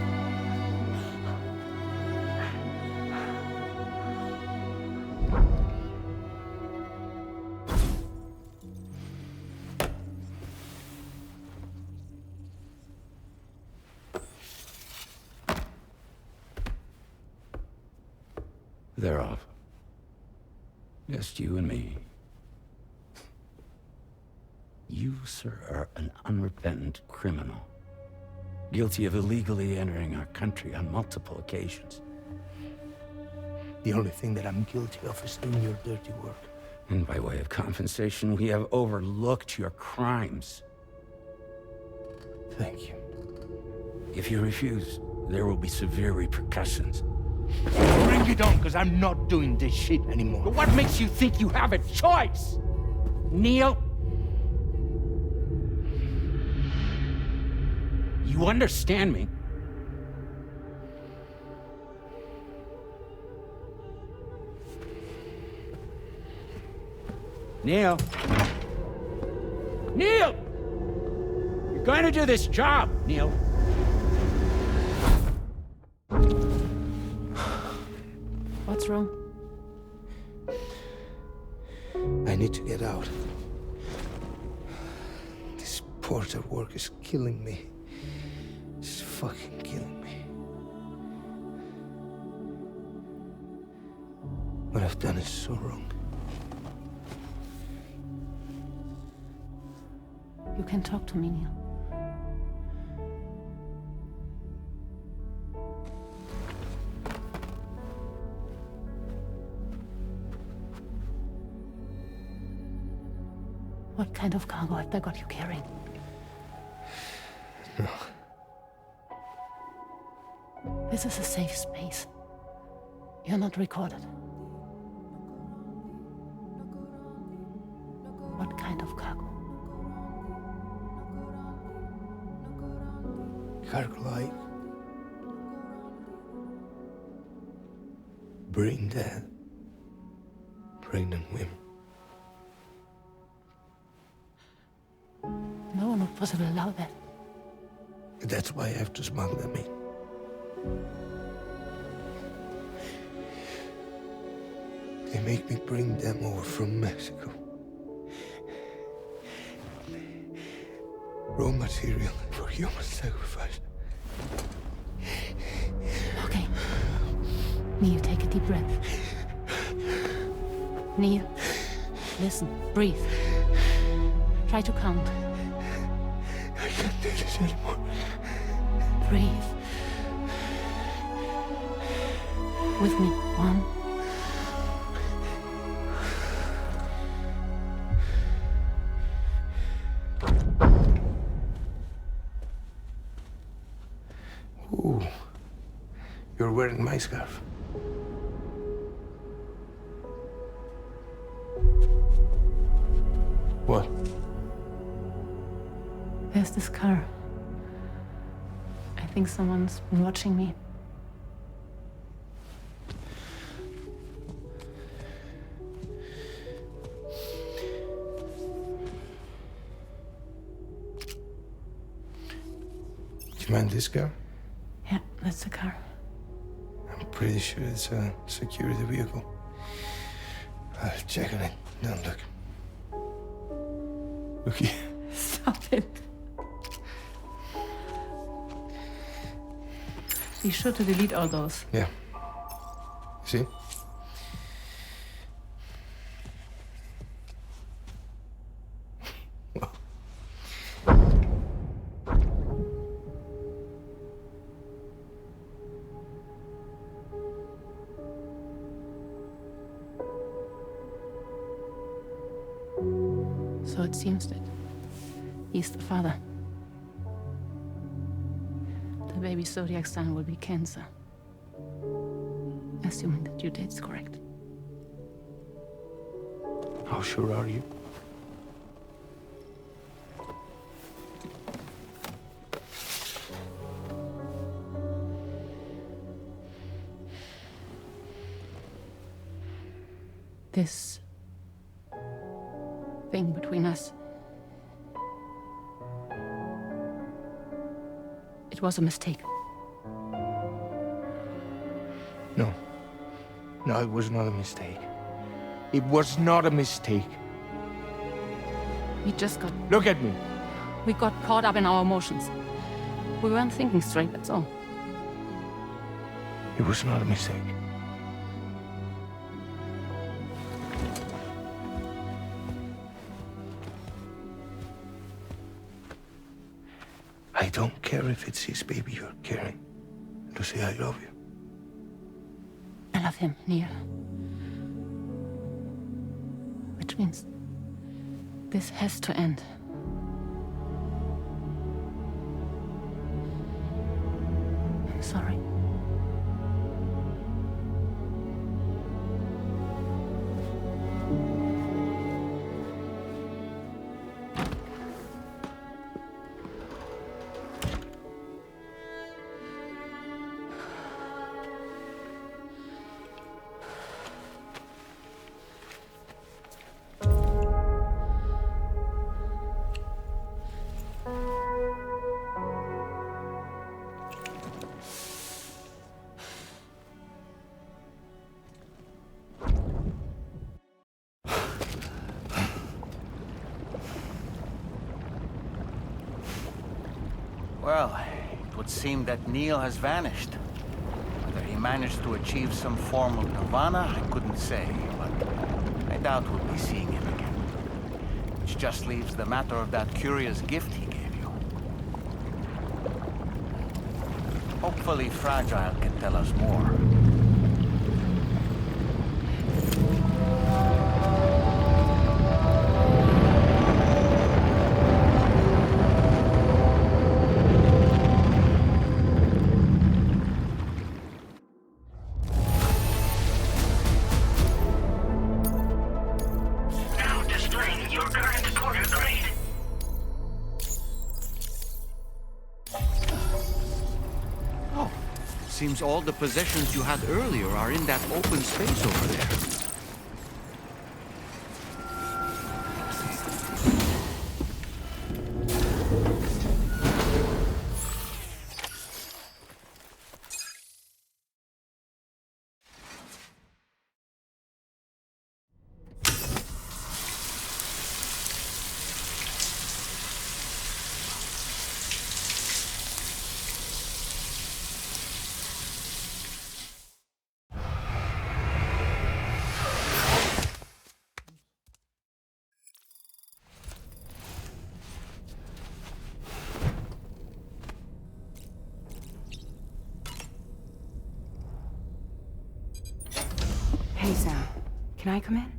They're off. Just you and me. You, sir, are an unrepentant criminal. Guilty of illegally entering our country on multiple occasions. The only thing that I'm guilty of is doing your dirty work. And by way of compensation, we have overlooked your crimes. Thank you. If you refuse, there will be severe repercussions. Bring it on, because I'm not doing this shit anymore. But what makes you think you have a choice? Neil? You understand me? Neil? Neil! You're going to do this job, Neil. What's wrong? I need to get out. This porter work is killing me. It's fucking killing me. What I've done is so wrong. You can talk to me, Neil. What kind of cargo have they got you carrying? No. This is a safe space. You're not recorded. What kind of cargo? Cargo like brain dead, pregnant women. No one would possibly allow that. That's why I have to smuggle them in. They make me bring them over from Mexico. Raw material for human sacrifice. Okay. Neil, take a deep breath. Neil, listen, breathe. Try to count. I can't do this anymore. Breathe. With me. 1. Ooh, you're wearing my scarf. What? There's this car. I think someone's been watching me. Do you mind this car? Yeah, that's the car. I'm pretty sure it's a security vehicle. I'll check on it. Don't look. Look here. Stop it. Be sure to delete all those. Yeah. See? So it seems that he's the father. The baby's zodiac sign will be Cancer. Assuming that due date's correct. How sure are you? This thing between us. It was a mistake. No. No, it was not a mistake. It was not a mistake. We just got... Look at me. We got caught up in our emotions. We weren't thinking straight, that's all. It was not a mistake. I don't care if it's his baby you're carrying. Lucy, I love you. I love him, Neil. Which means this has to end. I'm sorry. Well, it would seem that Neil has vanished. Whether he managed to achieve some form of nirvana, I couldn't say, but I doubt we'll be seeing him again. Which just leaves the matter of that curious gift he gave you. Hopefully Fragile can tell us more. Seems all the possessions you had earlier are in that open space over there. Hey, Sam. Can I come in?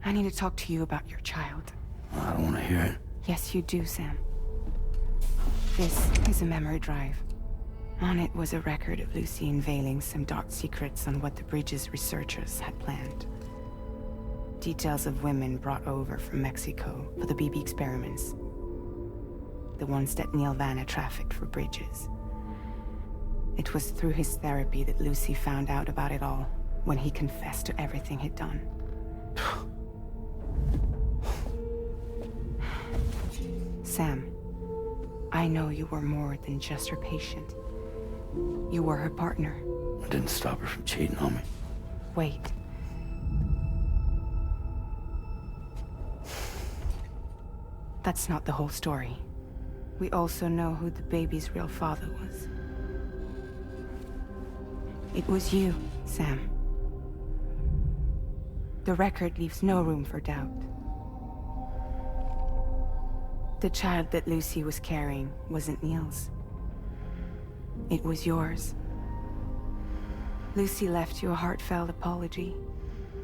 I need to talk to you about your child. I don't want to hear it. Yes, you do, Sam. This is a memory drive. On it was a record of Lucy unveiling some dark secrets on what the Bridges researchers had planned. Details of women brought over from Mexico for the BB experiments. The ones that Neil Vanna trafficked for Bridges. It was through his therapy that Lucy found out about it all, when he confessed to everything he'd done. Sam, I know you were more than just her patient. You were her partner. I didn't stop her from cheating on me. Wait. That's not the whole story. We also know who the baby's real father was. It was you, Sam. The record leaves no room for doubt. The child that Lucy was carrying wasn't Neil's. It was yours. Lucy left you a heartfelt apology,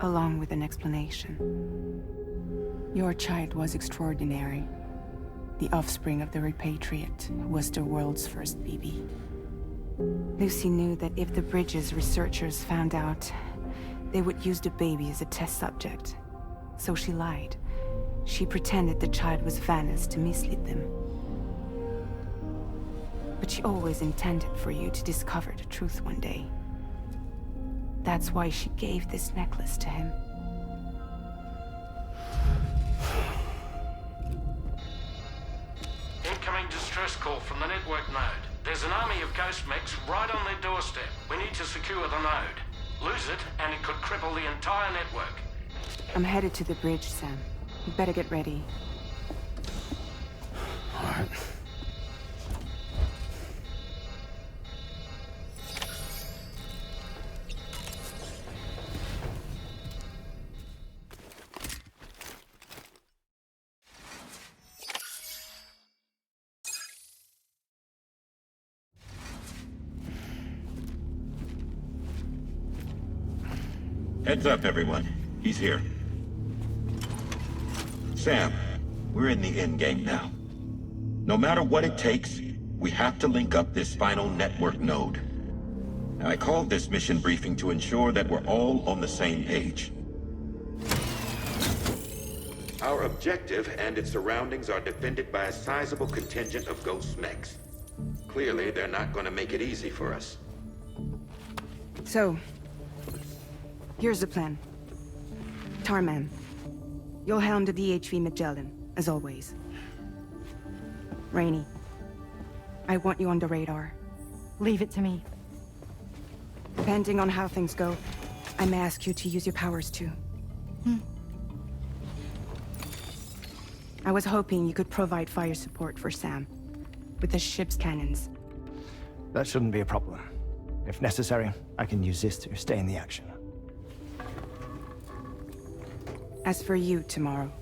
along with an explanation. Your child was extraordinary. The offspring of the repatriate who was the world's first BB. Lucy knew that if the Bridges researchers found out, they would use the baby as a test subject. So she lied. She pretended the child was Vanna's to mislead them. But she always intended for you to discover the truth one day. That's why she gave this necklace to him. Incoming distress call from the network node. There's an army of ghost mechs right on their doorstep. We need to secure the node. Lose it, and it could cripple the entire network. I'm headed to the bridge, Sam. You better get ready. All right. Heads up, everyone. He's here. Sam, we're in the endgame now. No matter what it takes, we have to link up this final network node. I called this mission briefing to ensure that we're all on the same page. Our objective and its surroundings are defended by a sizable contingent of ghost mechs. Clearly, they're not going to make it easy for us. So, here's the plan. Tarman, you'll helm the DHV Magellan, as always. Rainey, I want you on the radar. Leave it to me. Depending on how things go, I may ask you to use your powers too. I was hoping you could provide fire support for Sam, with the ship's cannons. That shouldn't be a problem. If necessary, I can use this to stay in the action. As for you, tomorrow.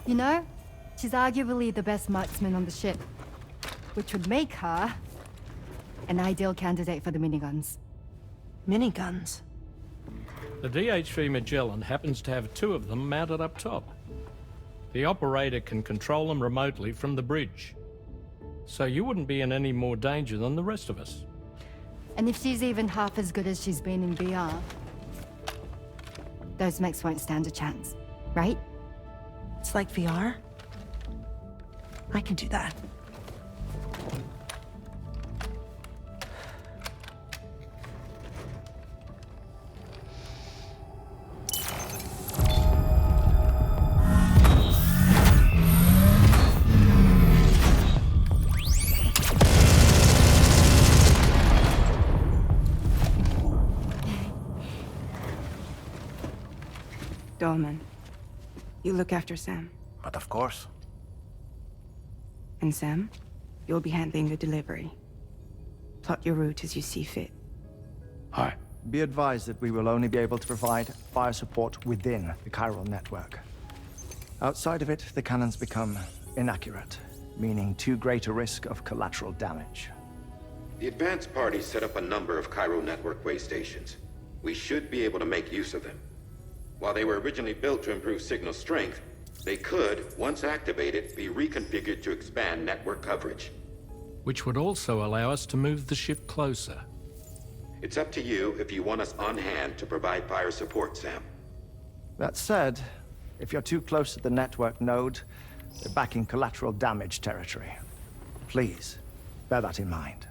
You know, she's arguably the best marksman on the ship, which would make her an ideal candidate for the miniguns. Miniguns? The DHV Magellan happens to have 2 of them mounted up top. The operator can control them remotely from the bridge. So you wouldn't be in any more danger than the rest of us. And if she's even half as good as she's been in VR, those mechs won't stand a chance, right? It's like VR? I can do that. Dolman, you look after Sam. But of course. And Sam, you'll be handling the delivery. Plot your route as you see fit. All right. Be advised that we will only be able to provide fire support within the chiral network. Outside of it, the cannons become inaccurate, meaning too great a risk of collateral damage. The advanced party set up a number of chiral network way stations. We should be able to make use of them. While they were originally built to improve signal strength, they could, once activated, be reconfigured to expand network coverage. Which would also allow us to move the ship closer. It's up to you if you want us on hand to provide fire support, Sam. That said, if you're too close to the network node, you're back in collateral damage territory. Please, bear that in mind.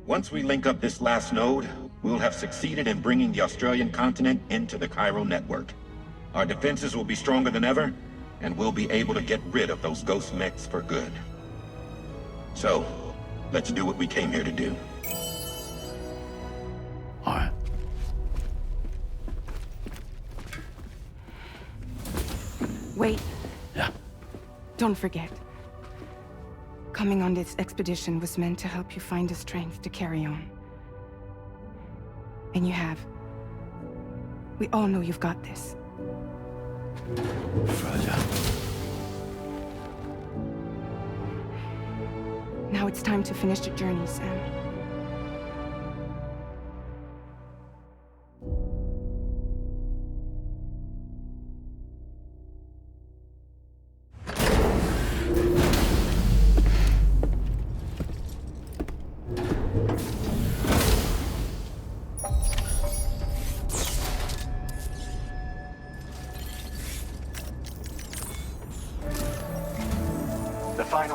Once we link up this last node, we'll have succeeded in bringing the Australian continent into the chiral network. Our defenses will be stronger than ever, and we'll be able to get rid of those ghost mechs for good. So, let's do what we came here to do. All right. Wait. Yeah. Don't forget. Coming on this expedition was meant to help you find the strength to carry on. And you have. We all know you've got this. Fragile. Now it's time to finish the journey, Sam.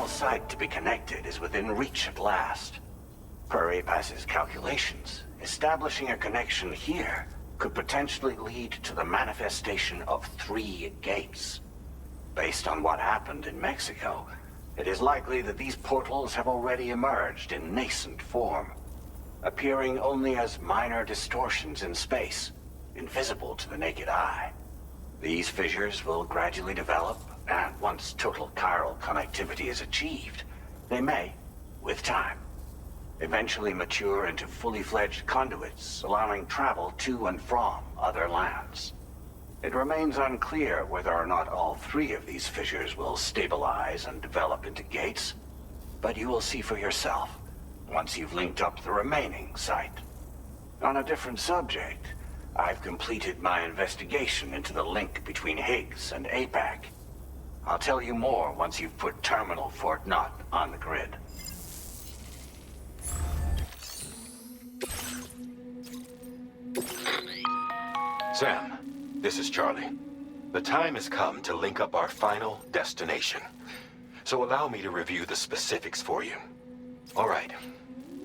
Site to be connected is within reach at last. Per APAS's calculations, establishing a connection here could potentially lead to the manifestation of 3 gates. Based on what happened in Mexico, it is likely that these portals have already emerged in nascent form, appearing only as minor distortions in space, invisible to the naked eye. These fissures will gradually develop, and once total chiral connectivity is achieved, they may, with time, eventually mature into fully fledged conduits, allowing travel to and from other lands. It remains unclear whether or not all 3 of these fissures will stabilize and develop into gates, but you will see for yourself once you've linked up the remaining site. On a different subject, I've completed my investigation into the link between Higgs and APAC. I'll tell you more once you've put Terminal Fort Knott on the grid. Sam, this is Charlie. The time has come to link up our final destination. So allow me to review the specifics for you. All right.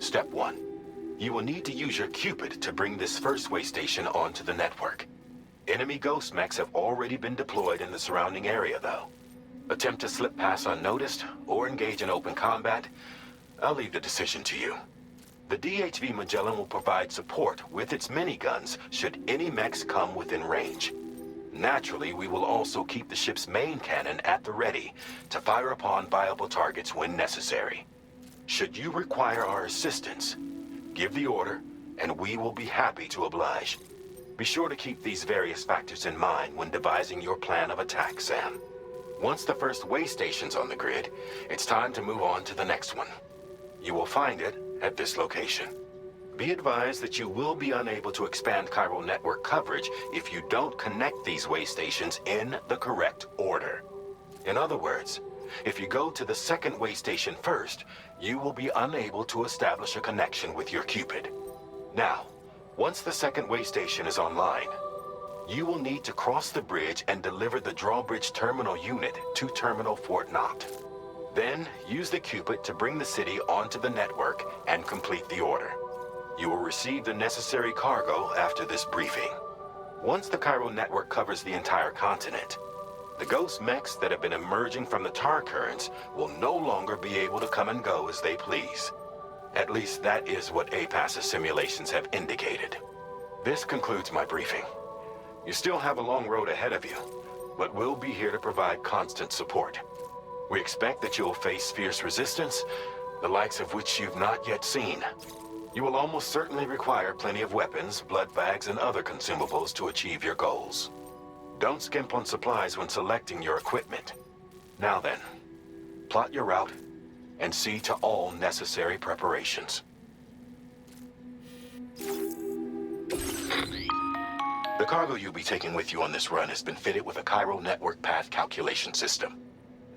Step 1. You will need to use your Cupid to bring this first way station onto the network. Enemy ghost mechs have already been deployed in the surrounding area, though. Attempt to slip past unnoticed or engage in open combat, I'll leave the decision to you. The DHV Magellan will provide support with its miniguns should any mechs come within range. Naturally, we will also keep the ship's main cannon at the ready to fire upon viable targets when necessary. Should you require our assistance, give the order, and we will be happy to oblige. Be sure to keep these various factors in mind when devising your plan of attack, Sam. Once the first way station's on the grid, it's time to move on to the next one. You will find it at this location. Be advised that you will be unable to expand chiral network coverage if you don't connect these way stations in the correct order. In other words, if you go to the second way station first, you will be unable to establish a connection with your Cupid. Now, once the second way station is online, you will need to cross the bridge and deliver the drawbridge terminal unit to Terminal Fort Knott. Then, use the Cupid to bring the city onto the network and complete the order. You will receive the necessary cargo after this briefing. Once the chiral network covers the entire continent, the ghost mechs that have been emerging from the tar currents will no longer be able to come and go as they please. At least that is what APAS's simulations have indicated. This concludes my briefing. You still have a long road ahead of you, but we'll be here to provide constant support. We expect that you'll face fierce resistance, the likes of which you've not yet seen. You will almost certainly require plenty of weapons, blood bags, and other consumables to achieve your goals. Don't skimp on supplies when selecting your equipment. Now then, plot your route and see to all necessary preparations. The cargo you'll be taking with you on this run has been fitted with a chiral network path calculation system.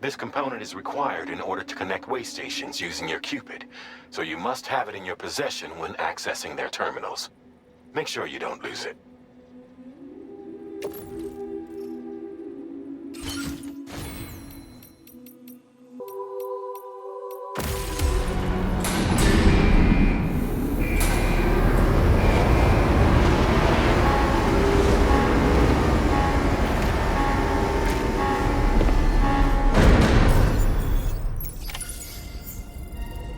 This component is required in order to connect way stations using your Cupid, so you must have it in your possession when accessing their terminals. Make sure you don't lose it.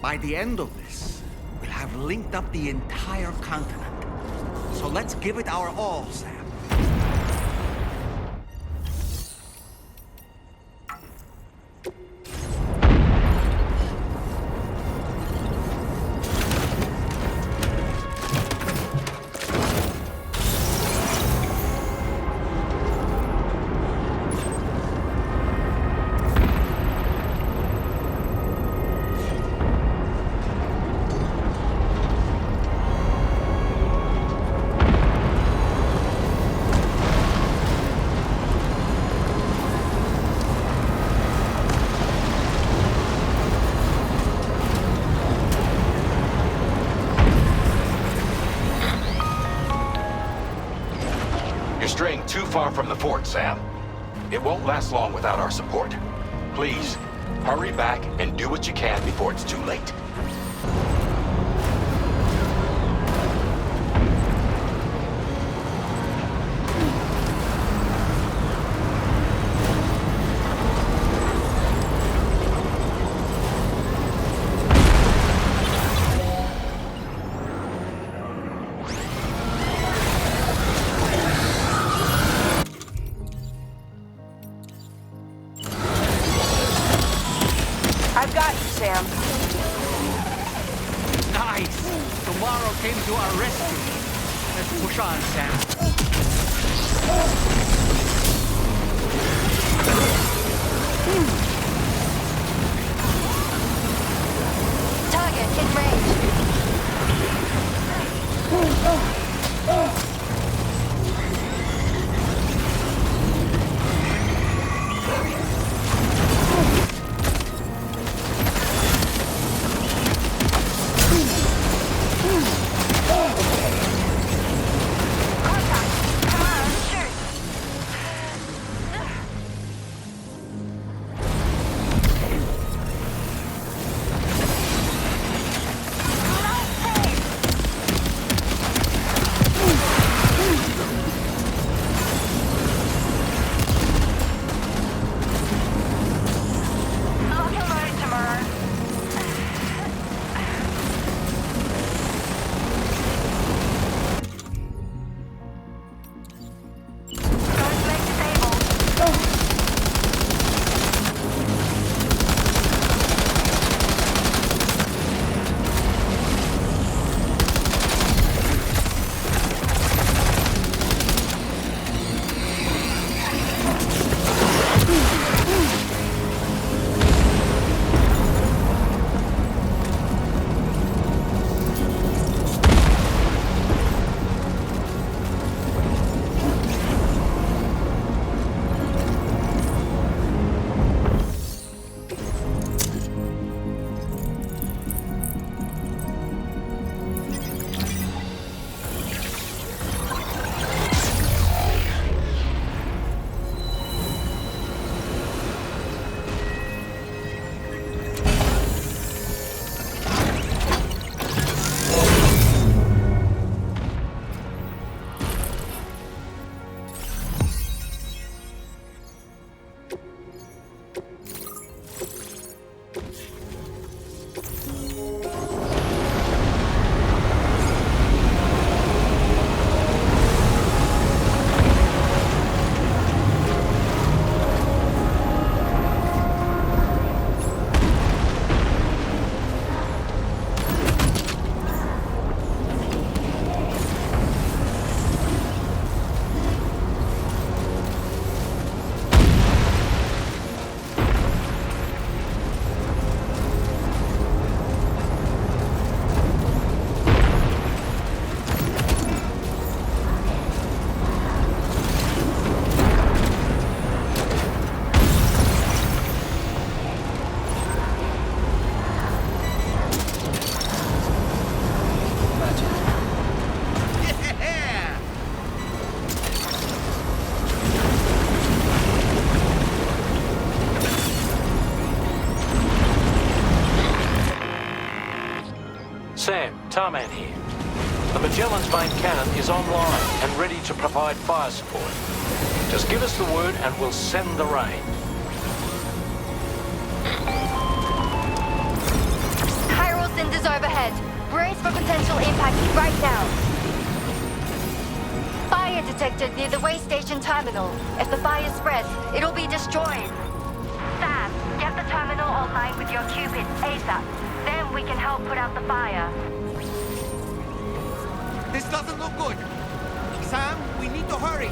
By the end of this, we'll have linked up the entire continent. So let's give it our all, Sam. Straying too far from the fort, Sam. It won't last long without our support. Please, hurry back and do what you can before it's too late. I've got you, Sam. Nice! Tomorrow came to our rescue. Let's push on, Sam. Target in range. Sam, Tarman here. The Magellan's main cannon is online and ready to provide fire support. Just give us the word and we'll send the rain. Chiral cinders overhead. Brace for potential impact right now. Fire detected near the way station terminal. If the fire spreads, it'll be destroyed. Sam, get the terminal online with your Cupid ASAP. Then we can help put out the fire. This doesn't look good. Sam, we need to hurry.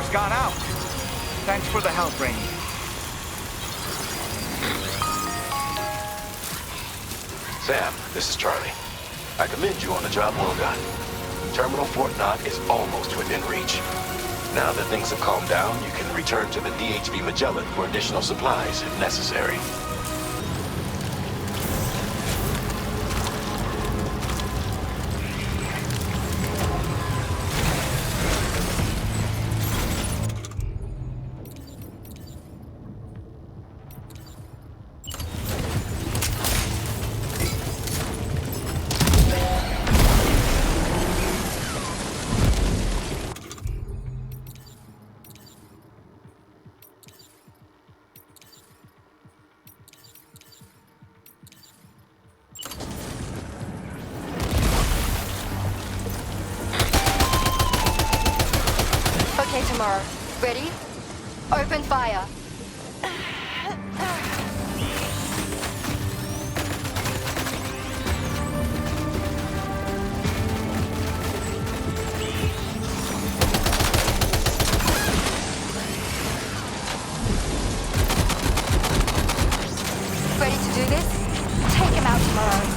power's gone out. Thanks for the help, Rainey. Sam, this is Charlie. I commend you on the job well done. Terminal Fort Knott is almost within reach. Now that things have calmed down, you can return to the DHV Magellan for additional supplies if necessary. Okay, Tomorrow. Ready? Open fire. Ready to do this? Take him out, Tomorrow.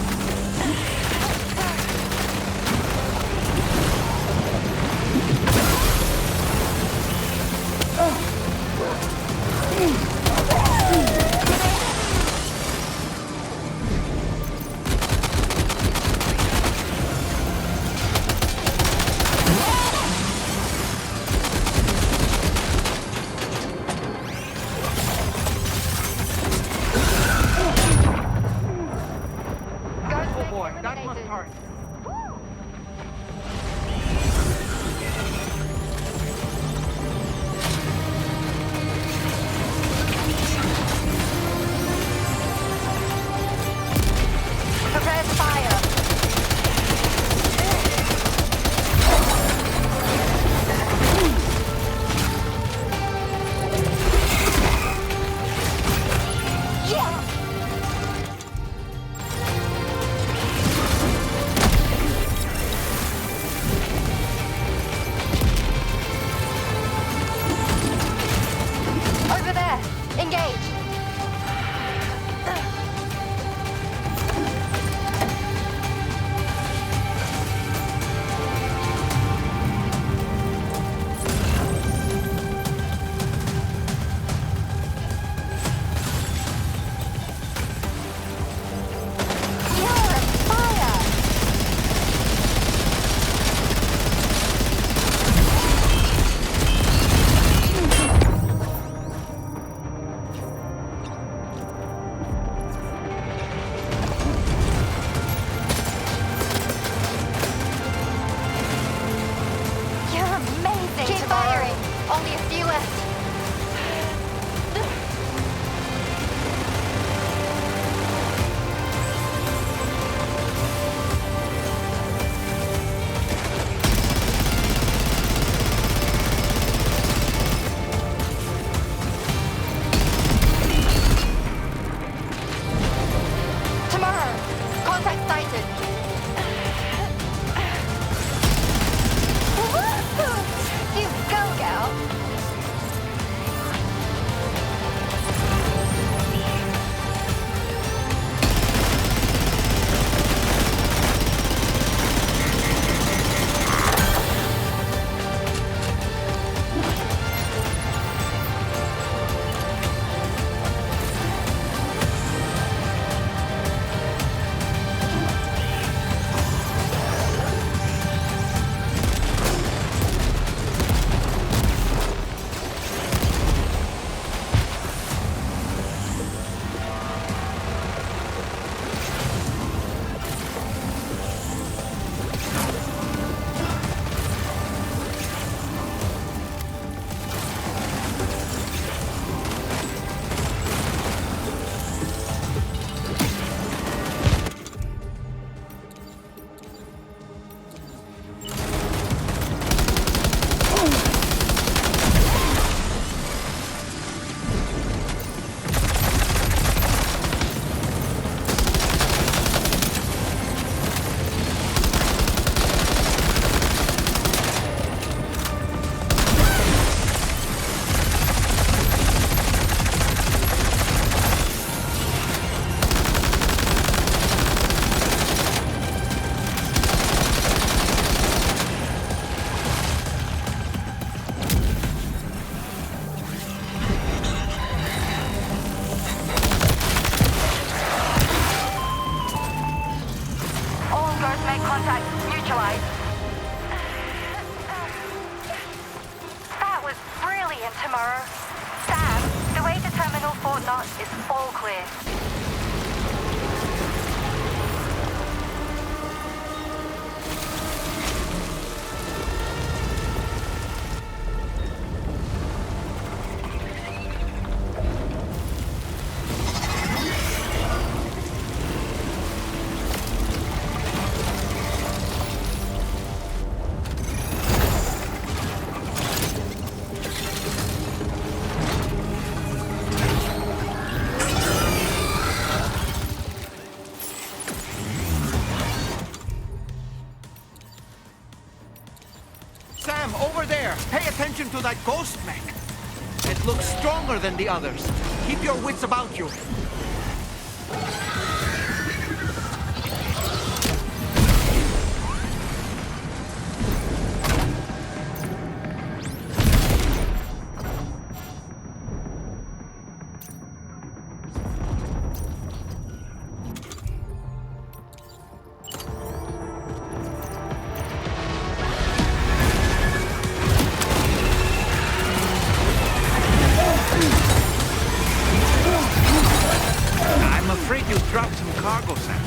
contact neutralized. That was brilliant, Tomorrow. Sam, the way to Terminal Fort Knox is all clear. Sam, over there! Pay attention to that ghost mech! It looks stronger than the others. Keep your wits about you. I'm afraid you dropped some cargo, Sam.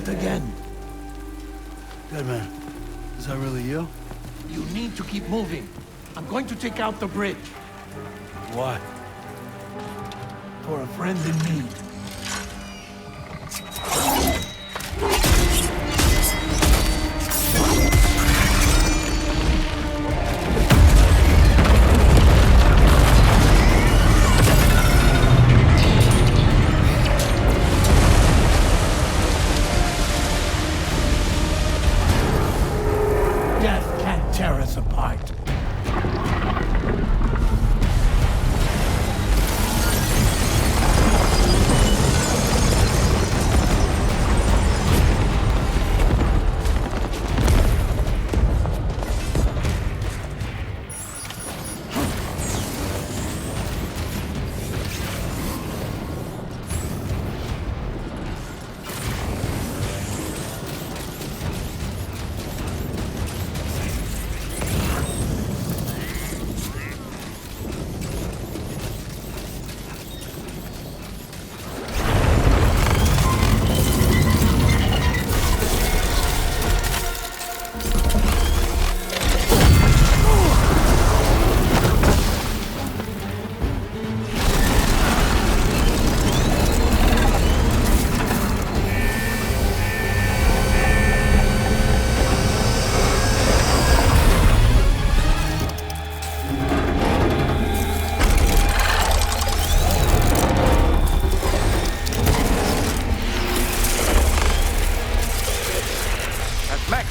Again. Good man. Is that really you? You need to keep moving. I'm going to take out the bridge. Why? For a friend in need. Death can't tear us apart.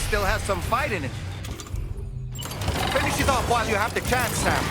Still has some fight in it. Finish it off while you have the chance, Sam.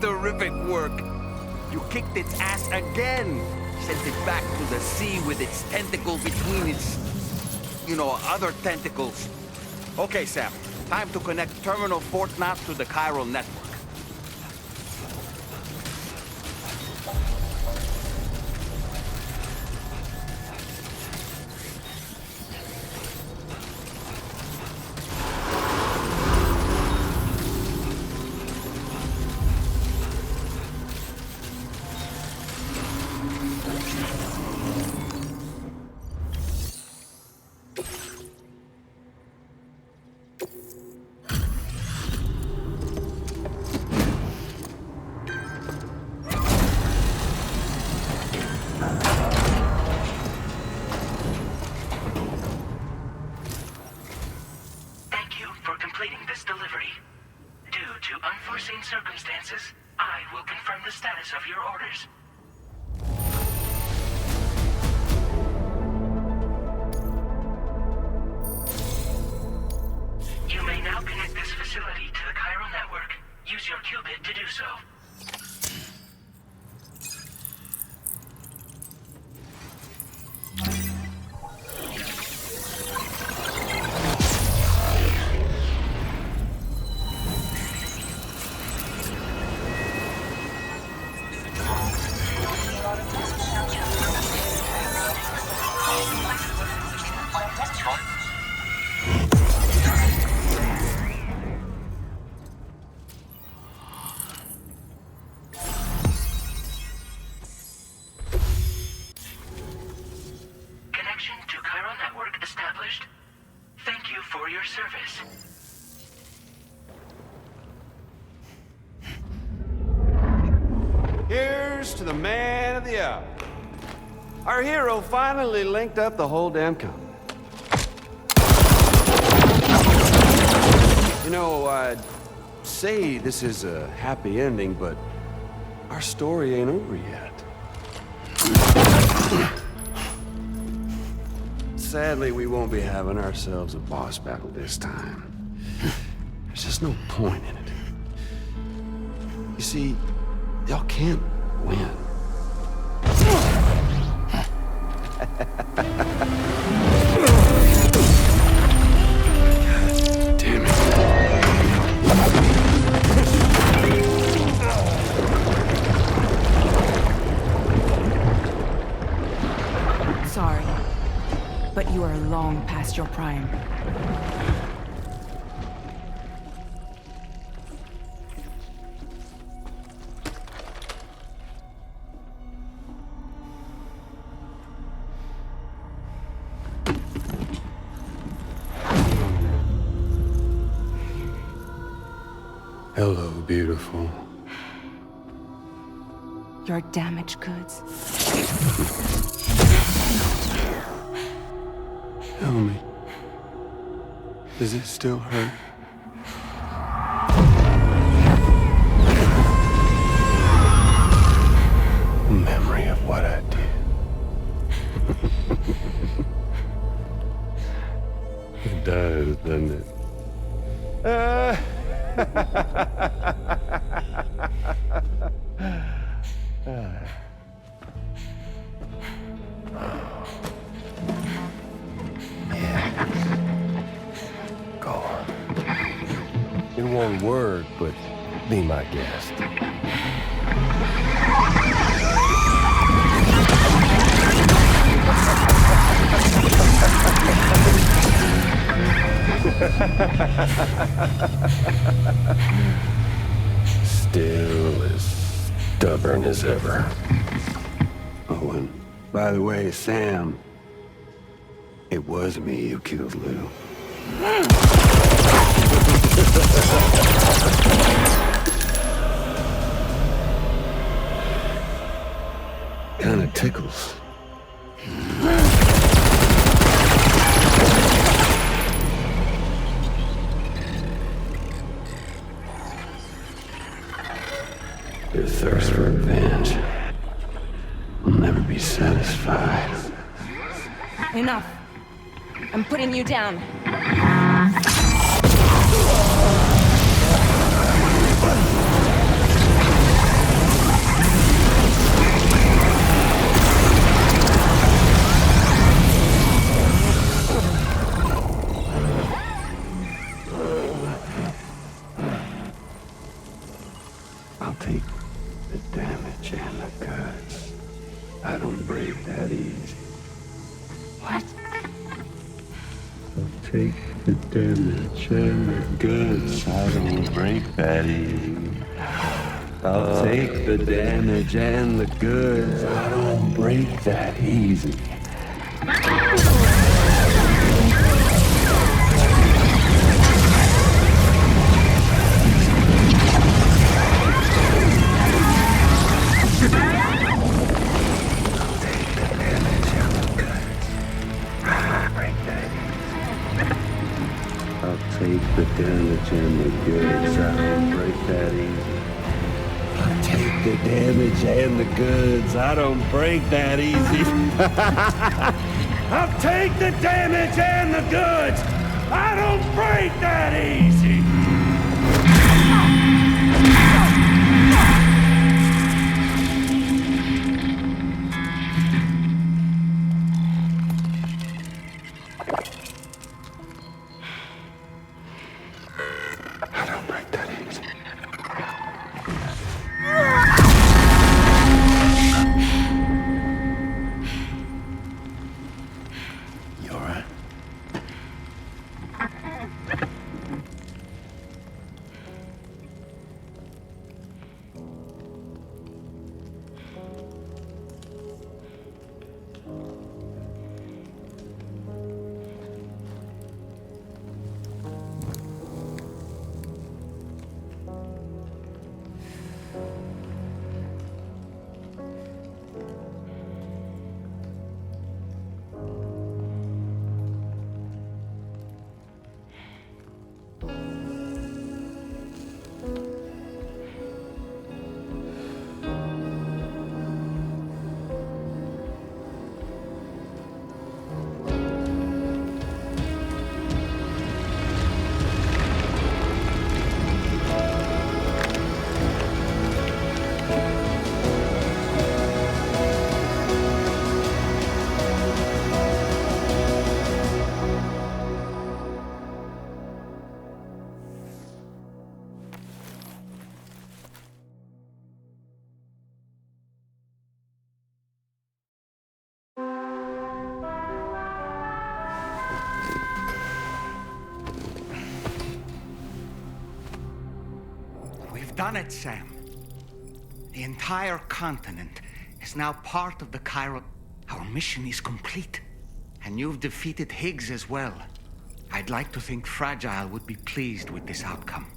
Terrific work. You kicked its ass again. Sent it back to the sea with its tentacle between its, other tentacles. Okay, Sam. Time to connect Terminal Fort Map to the chiral network. Circumstances, I will confirm the status of your orders. You may now connect this facility to the chiral network. Use your qubit to do so. Here's to the man of the hour. Our hero finally linked up the whole damn company. I'd say this is a happy ending, but our story ain't over yet. Sadly, we won't be having ourselves a boss battle this time. There's just no point in it. You see, y'all can't win. Damn it. Sorry, but you are long past your prime. Hello, beautiful. Your damaged goods. Tell me, does it still hurt? Memory of what I did. It does, doesn't it? Go on. In one word, but be my guest. Still as stubborn as ever. Oh, and by the way, Sam, it was me who killed Lou. Kinda tickles. Your thirst for revenge will never be satisfied. Enough. I'm putting you down. break that easy. What? I'll take the damage and the goods. I don't break that easy. I'll take the damage and the goods. I don't break that easy. Take the damage and the goods. I don't break that easy. I'll take the damage and the goods. I don't break that easy. I'll take the damage and the goods. I don't break that easy. Done it, Sam. The entire continent is now part of the Chiral. Our mission is complete. And you've defeated Higgs as well. I'd like to think Fragile would be pleased with this outcome.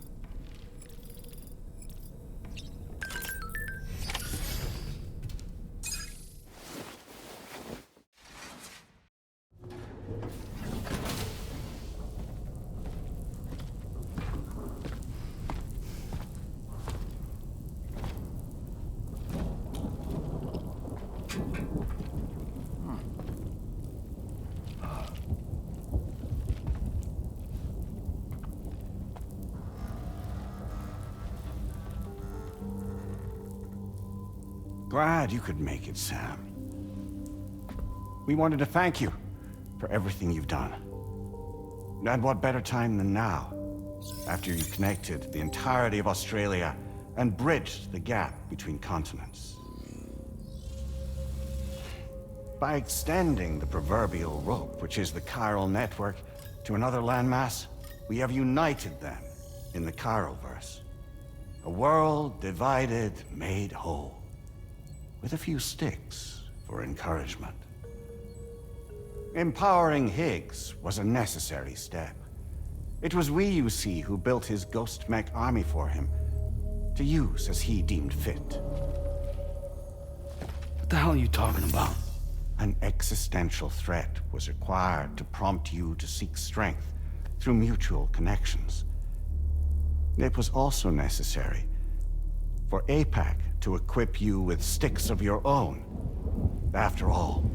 Glad you could make it, Sam. We wanted to thank you for everything you've done. And what better time than now, after you connected the entirety of Australia and bridged the gap between continents. By extending the proverbial rope, which is the chiral network, to another landmass, we have united them in the Chiralverse. A world divided, made whole. With a few sticks for encouragement. Empowering Higgs was a necessary step. It was we, you see, who built his ghost mech army for him, to use as he deemed fit. What the hell are you talking about? An existential threat was required to prompt you to seek strength through mutual connections. It was also necessary for APAC to equip you with sticks of your own. After all,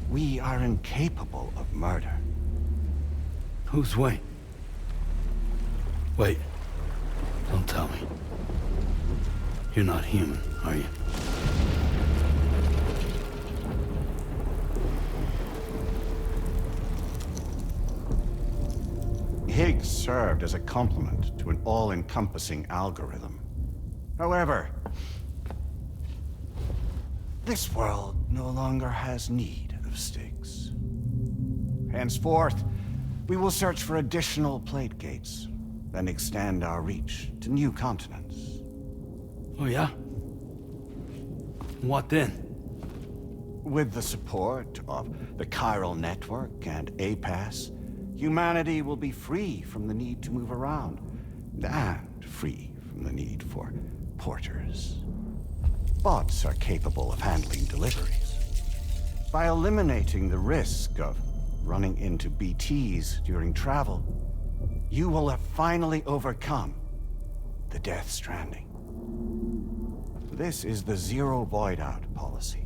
we are incapable of murder. Who's Wayne? Wait. Don't tell me. You're not human, are you? Higgs served as a complement to an all-encompassing algorithm. However, This world no longer has need of sticks. Henceforth, we will search for additional plate gates, then extend our reach to new continents. Oh yeah? What then? With the support of the chiral network and APAS, humanity will be free from the need to move around, and free from the need for porters. Bots are capable of handling deliveries. By eliminating the risk of running into BTs during travel, you will have finally overcome the Death Stranding. This is the zero void-out policy.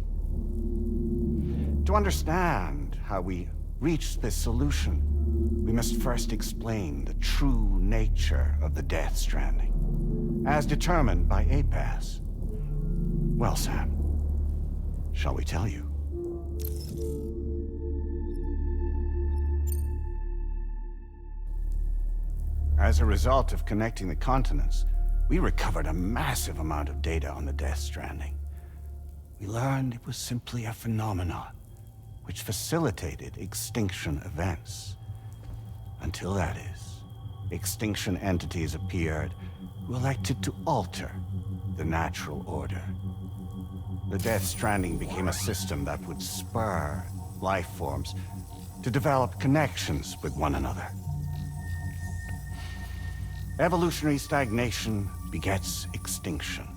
To understand how we reached this solution, we must first explain the true nature of the Death Stranding, as determined by APAS. Well, Sam, shall we tell you? As a result of connecting the continents, we recovered a massive amount of data on the Death Stranding. We learned it was simply a phenomenon which facilitated extinction events. Until that is, extinction entities appeared who elected to alter the natural order. The Death Stranding became a system that would spur life forms to develop connections with one another. Evolutionary stagnation begets extinction.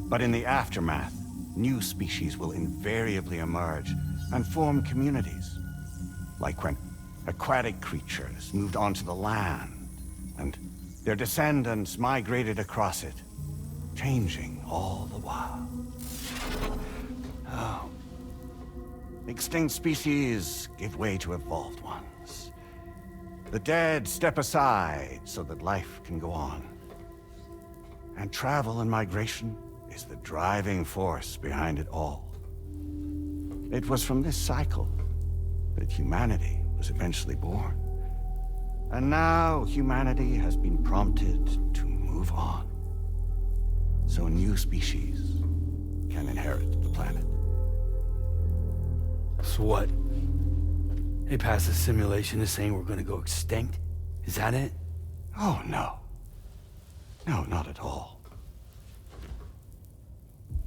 But in the aftermath, new species will invariably emerge and form communities. Like when aquatic creatures moved onto the land, and their descendants migrated across it, changing all the while. Oh. Extinct species give way to evolved ones. The dead step aside so that life can go on. And travel and migration is the driving force behind it all. It was from this cycle that humanity was eventually born. And now humanity has been prompted to move on, so new species can inherit the planet. So what? APAS's simulation is saying we're gonna go extinct? Is that it? Oh, no. No, not at all.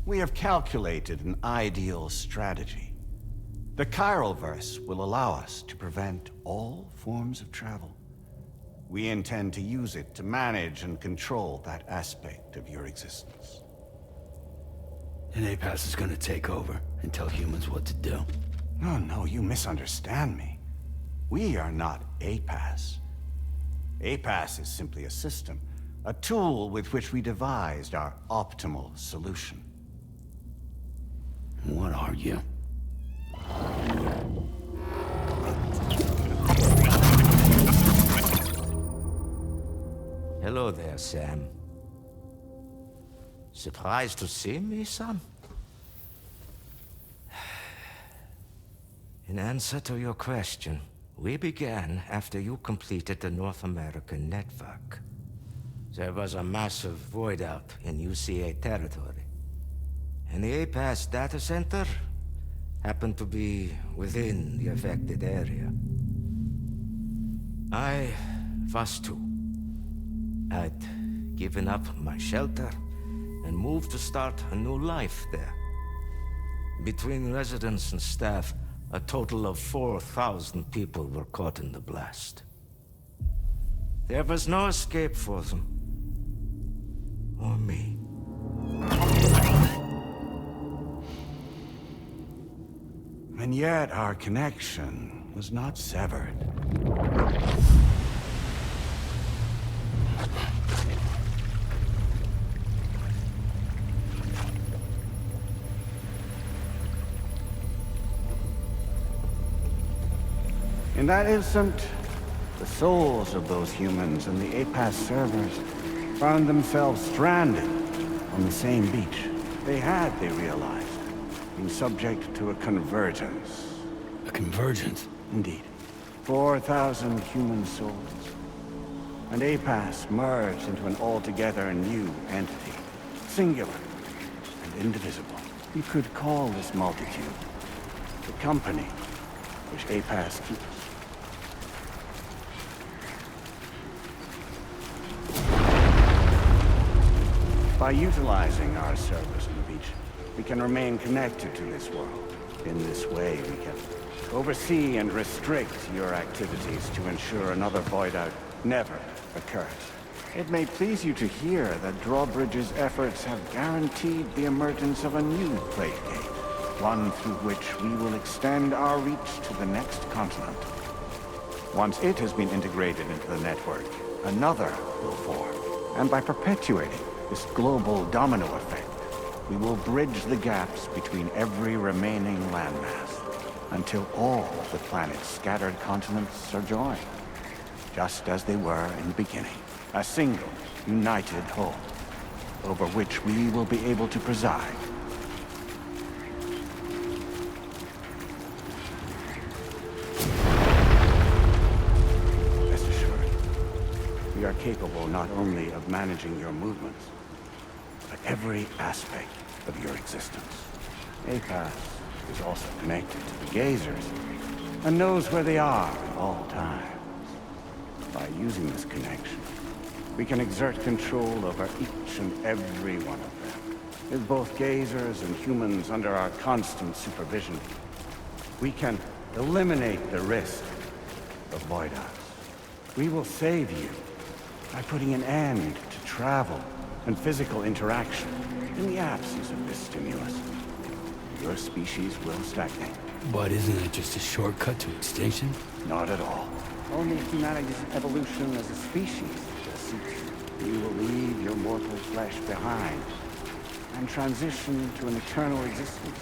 We have calculated an ideal strategy. The Chiralverse will allow us to prevent all forms of travel. We intend to use it to manage and control that aspect of your existence. And APAS is gonna take over and tell humans what to do. No, you misunderstand me. We are not APAS. APAS is simply a system, a tool with which we devised our optimal solution. What are you? Hello there, Sam. Surprised to see me, son? In answer to your question, we began after you completed the North American network. There was a massive void out in UCA territory, and the APAS data center happened to be within the affected area. I was too. I'd given up my shelter and moved to start a new life there. Between residents and staff, a total of 4,000 people were caught in the blast. There was no escape for them. Or me. And yet our connection was not severed. In that instant, the souls of those humans and the APAS servers found themselves stranded on the same beach. They realized, been subject to a convergence. A convergence? Indeed. 4,000 human souls. And APAS merged into an altogether new entity. Singular and indivisible. You could call this multitude the company which APAS keeps. By utilizing our service on the beach, we can remain connected to this world. In this way, we can oversee and restrict your activities to ensure another void out never occurs. It may please you to hear that Drawbridge's efforts have guaranteed the emergence of a new plate gate, one through which we will extend our reach to the next continent. Once it has been integrated into the network, another will form. And by perpetuating this global domino effect, we will bridge the gaps between every remaining landmass until all of the planet's scattered continents are joined, just as they were in the beginning. A single, united whole, over which we will be able to preside. Rest assured, we are capable not only of managing your movements, but every aspect of your existence. APAS is also connected to the Gazers, and knows where they are at all times. By using this connection, we can exert control over each and every one of them. With both Gazers and humans under our constant supervision, we can eliminate the risk of void outs. We will save you by putting an end to travel and physical interaction in the absence of this stimulus. Your species will stagnate. But isn't it just a shortcut to extinction? Not at all. Only humanity's evolution as a species will cease. You will leave your mortal flesh behind and transition to an eternal existence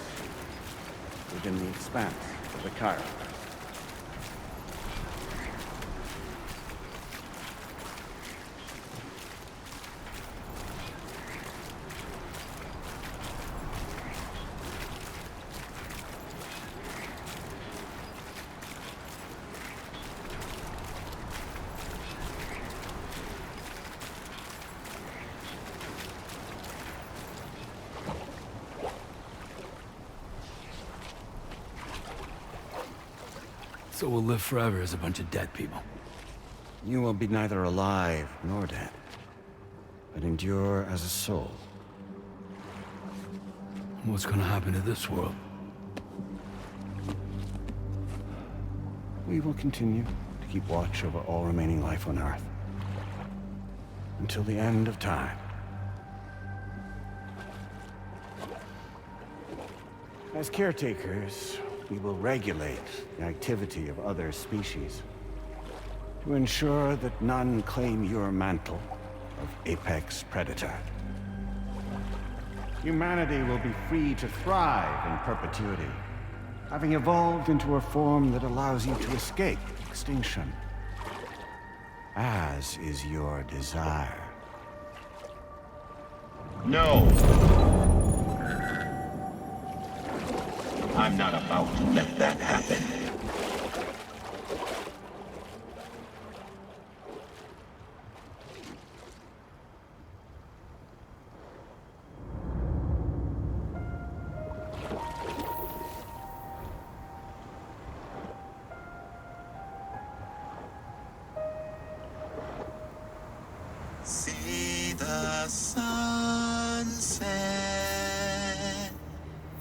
within the expanse of the Chiron. So we'll live forever as a bunch of dead people. You will be neither alive nor dead, but endure as a soul. What's gonna happen to this world? We will continue to keep watch over all remaining life on Earth until the end of time. As caretakers, we will regulate the activity of other species to ensure that none claim your mantle of apex predator. Humanity will be free to thrive in perpetuity, having evolved into a form that allows you to escape extinction, as is your desire. No! I'm not about to let that happen. See the sunset.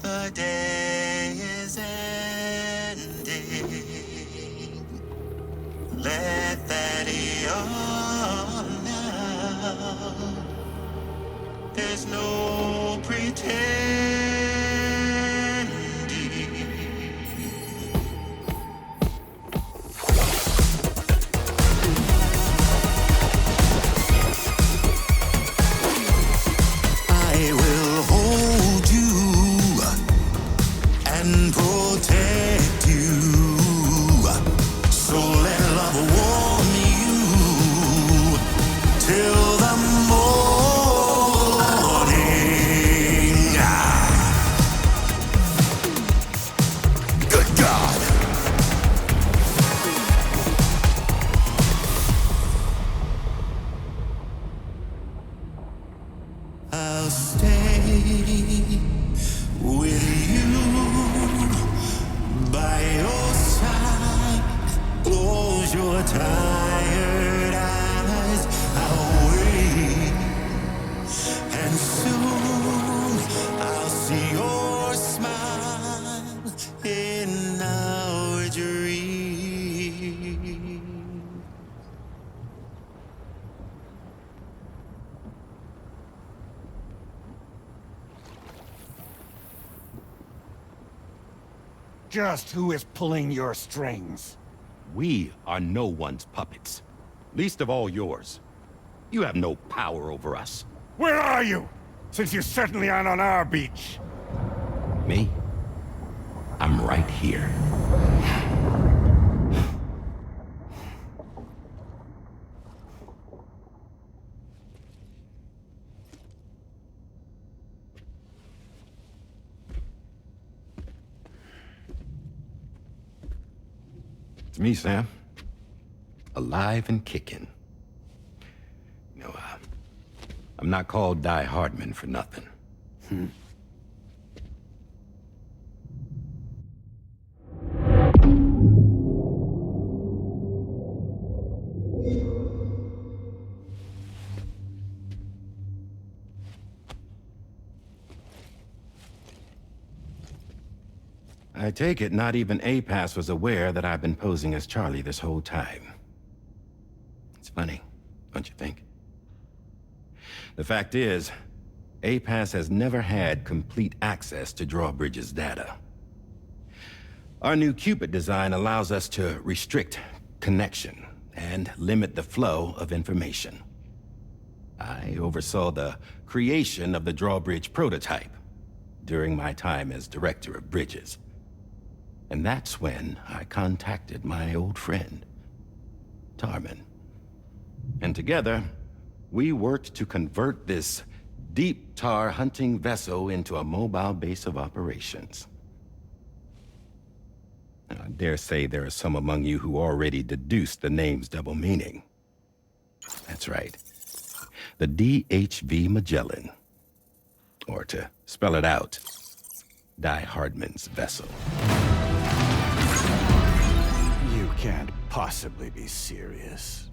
The day is ending. your tired eyes, I'll wait. And soon I'll see your smile in our dream. Just who is pulling your strings? We are no one's puppets. Least of all yours. You have no power over us. Where are you? Since you certainly aren't on our beach. Me? I'm right here. It's me, Sam. Alive and kicking. You know, I'm not called Die Hardman for nothing. I take it not even APAS was aware that I've been posing as Charlie this whole time. It's funny, don't you think? The fact is, APAS has never had complete access to Drawbridge's data. Our new Cupid design allows us to restrict connection and limit the flow of information. I oversaw the creation of the Drawbridge prototype during my time as Director of Bridges. And that's when I contacted my old friend, Tarman. And together, we worked to convert this deep tar hunting vessel into a mobile base of operations. I dare say there are some among you who already deduced the name's double meaning. That's right. The DHV Magellan. Or to spell it out, Die Hardman's vessel. You can't possibly be serious.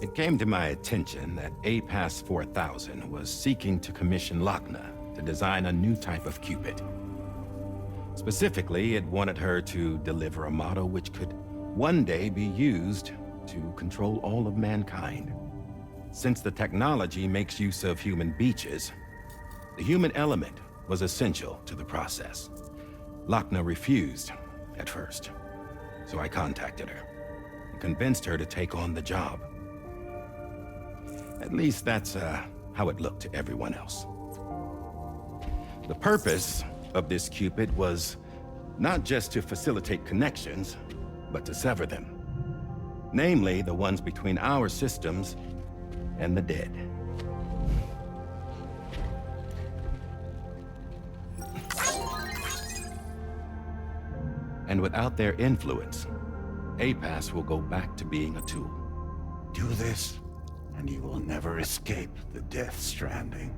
It came to my attention that APAS 4000 was seeking to commission Lochner to design a new type of Cupid. Specifically, it wanted her to deliver a model which could one day be used to control all of mankind. Since the technology makes use of human beaches, the human element was essential to the process. Lochner refused at first, so I contacted her and convinced her to take on the job. At least that's how it looked to everyone else. The purpose of this Cupid was not just to facilitate connections, but to sever them. Namely, the ones between our systems and the dead. And without their influence, APAS will go back to being a tool. Do this, and you will never escape the Death Stranding.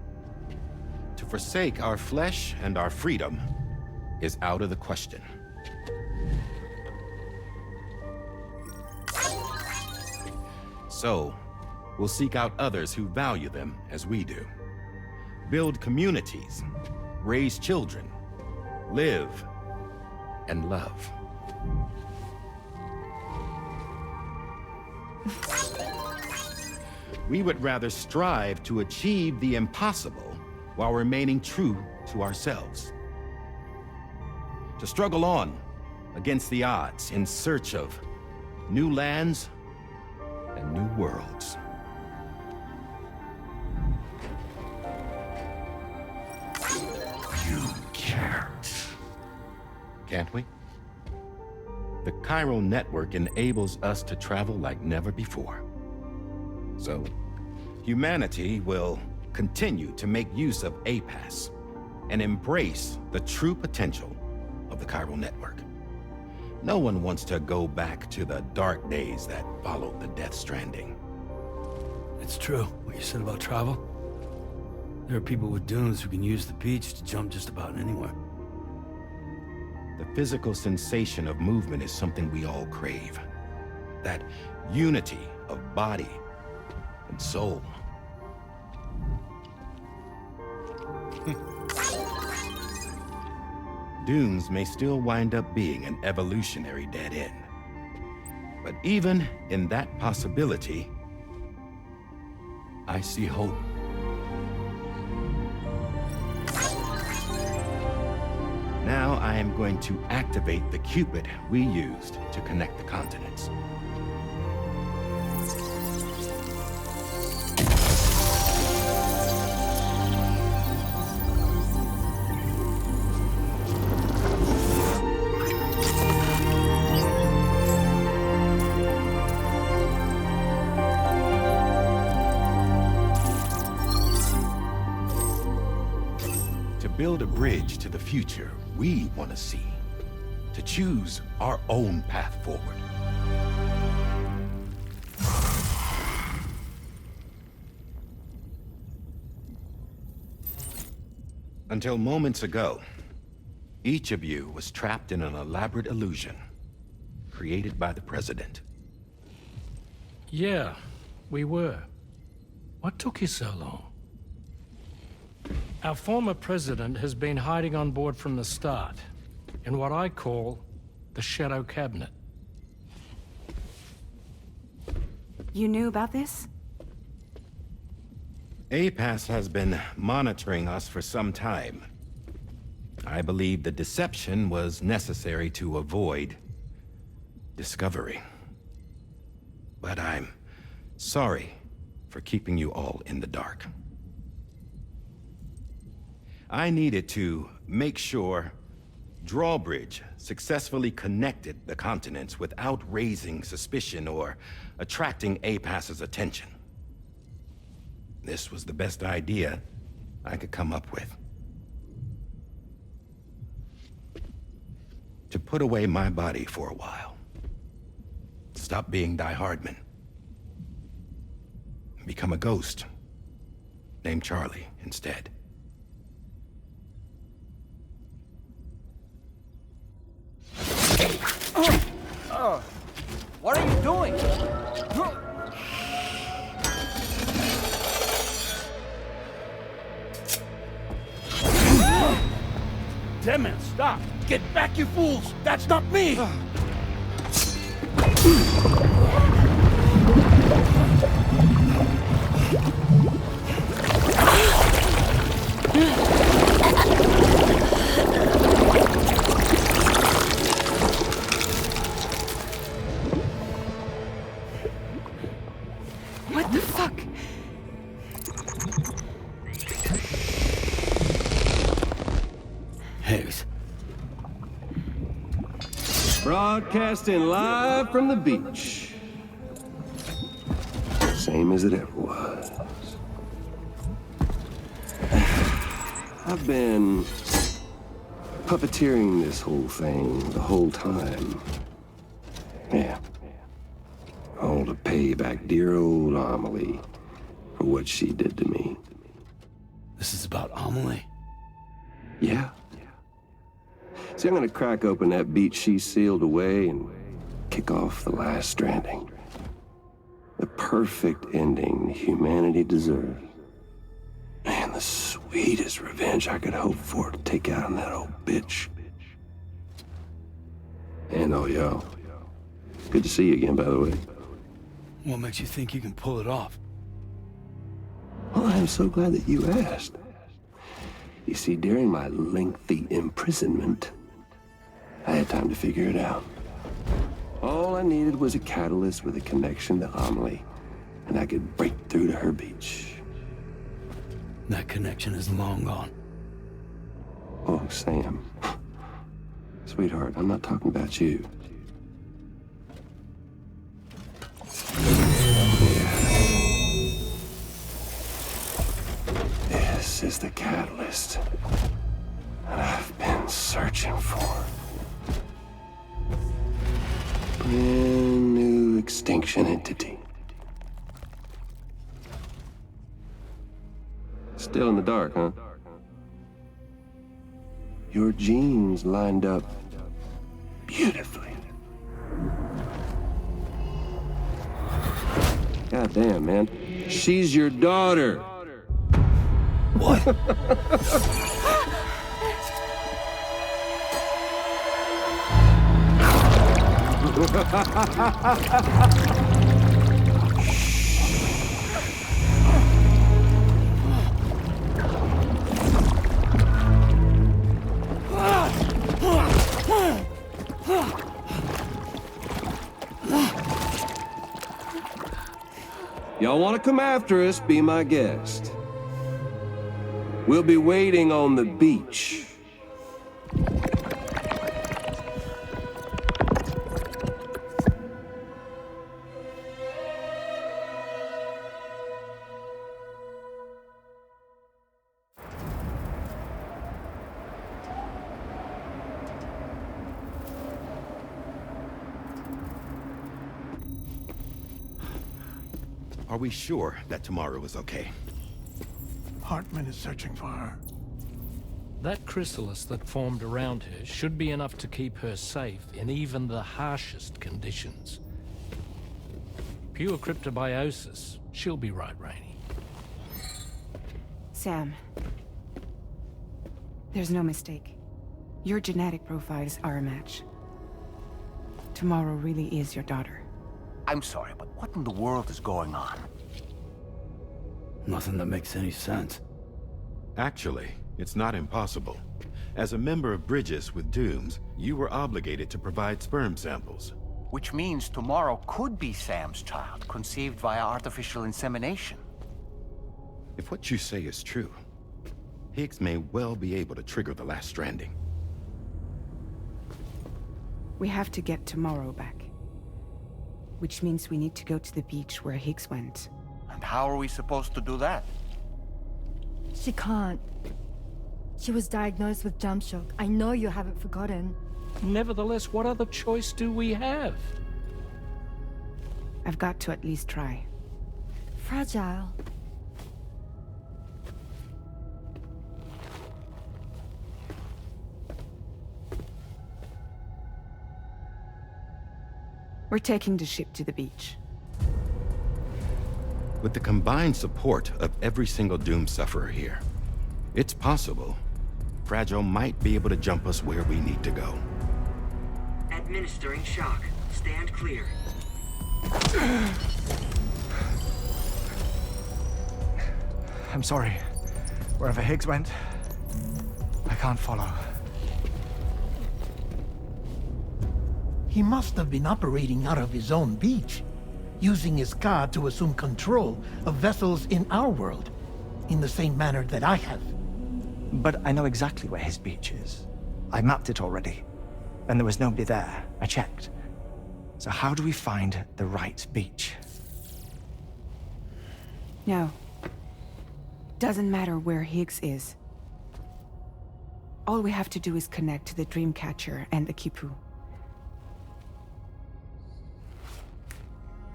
To forsake our flesh and our freedom is out of the question. So, we'll seek out others who value them as we do. Build communities, raise children, live, and love. We would rather strive to achieve the impossible while remaining true to ourselves. To struggle on against the odds in search of new lands and new worlds. You can't. Can't we? The chiral network enables us to travel like never before. So, humanity will continue to make use of APAS and embrace the true potential of the chiral network. No one wants to go back to the dark days that followed the Death Stranding. It's true, what you said about travel. There are people with dunes who can use the beach to jump just about anywhere. The physical sensation of movement is something we all crave. That unity of body and soul. Dunes may still wind up being an evolutionary dead end. But even in that possibility, I see hope. Now I am going to activate the Cupid we used to connect the continents. Build a bridge to the future we want to see, to choose our own path forward. Until moments ago, each of you was trapped in an elaborate illusion created by the President. Yeah, we were. What took you so long? Our former president has been hiding on board from the start, in what I call the Shadow Cabinet. You knew about this? APAS has been monitoring us for some time. I believe the deception was necessary to avoid discovery. But I'm sorry for keeping you all in the dark. I needed to make sure Drawbridge successfully connected the continents without raising suspicion or attracting APAS's attention. This was the best idea I could come up with. To put away my body for a while. Stop being Die Hardman. Become a ghost. Named Charlie instead. What are you doing? Damn it, stop! Get back, you fools! That's not me! What the fuck? Higgs. Broadcasting live from the beach. Same as it ever was. I've been puppeteering this whole thing the whole time. Yeah. All to pay back dear old Amelie for what she did to me. This is about Amelie? Yeah. See, I'm gonna crack open that beach she sealed away and kick off the last stranding. The perfect ending humanity deserves. And the sweetest revenge I could hope for to take out on that old bitch. And oh, yo. Good to see you again, by the way. What makes you think you can pull it off? Well, I'm so glad that you asked. You see, during my lengthy imprisonment, I had time to figure it out. All I needed was a catalyst with a connection to Amelie, and I could break through to her beach. That connection is long gone. Oh, Sam. Sweetheart, I'm not talking about you. This is the catalyst that I've been searching for. Brand new extinction entity. Still in the dark, huh? Your genes lined up beautifully. God damn, man. She's your daughter. What? Y'all want to come after us, be my guest. We'll be waiting on the beach. Are we sure that tomorrow is okay? Hartman is searching for her. That chrysalis that formed around her should be enough to keep her safe in even the harshest conditions. Pure cryptobiosis. She'll be right, Rainey. Sam. There's no mistake. Your genetic profiles are a match. Tomorrow really is your daughter. I'm sorry, but what in the world is going on? Nothing that makes any sense. Actually, it's not impossible. As a member of Bridges with Dooms, you were obligated to provide sperm samples. Which means tomorrow could be Sam's child, conceived via artificial insemination. If what you say is true, Higgs may well be able to trigger the last stranding. We have to get tomorrow back. Which means we need to go to the beach where Higgs went. And how are we supposed to do that? She can't. She was diagnosed with jump shock. I know you haven't forgotten. Nevertheless, what other choice do we have? I've got to at least try. Fragile. We're taking the ship to the beach. With the combined support of every single Doom sufferer here, it's possible Fragile might be able to jump us where we need to go. Administering shock. Stand clear. I'm sorry. Wherever Higgs went, I can't follow. He must have been operating out of his own beach, using his car to assume control of vessels in our world, in the same manner that I have. But I know exactly where his beach is. I mapped it already, and there was nobody there. I checked. So how do we find the right beach? No. Doesn't matter where Higgs is. All we have to do is connect to the Dreamcatcher and the Kipu.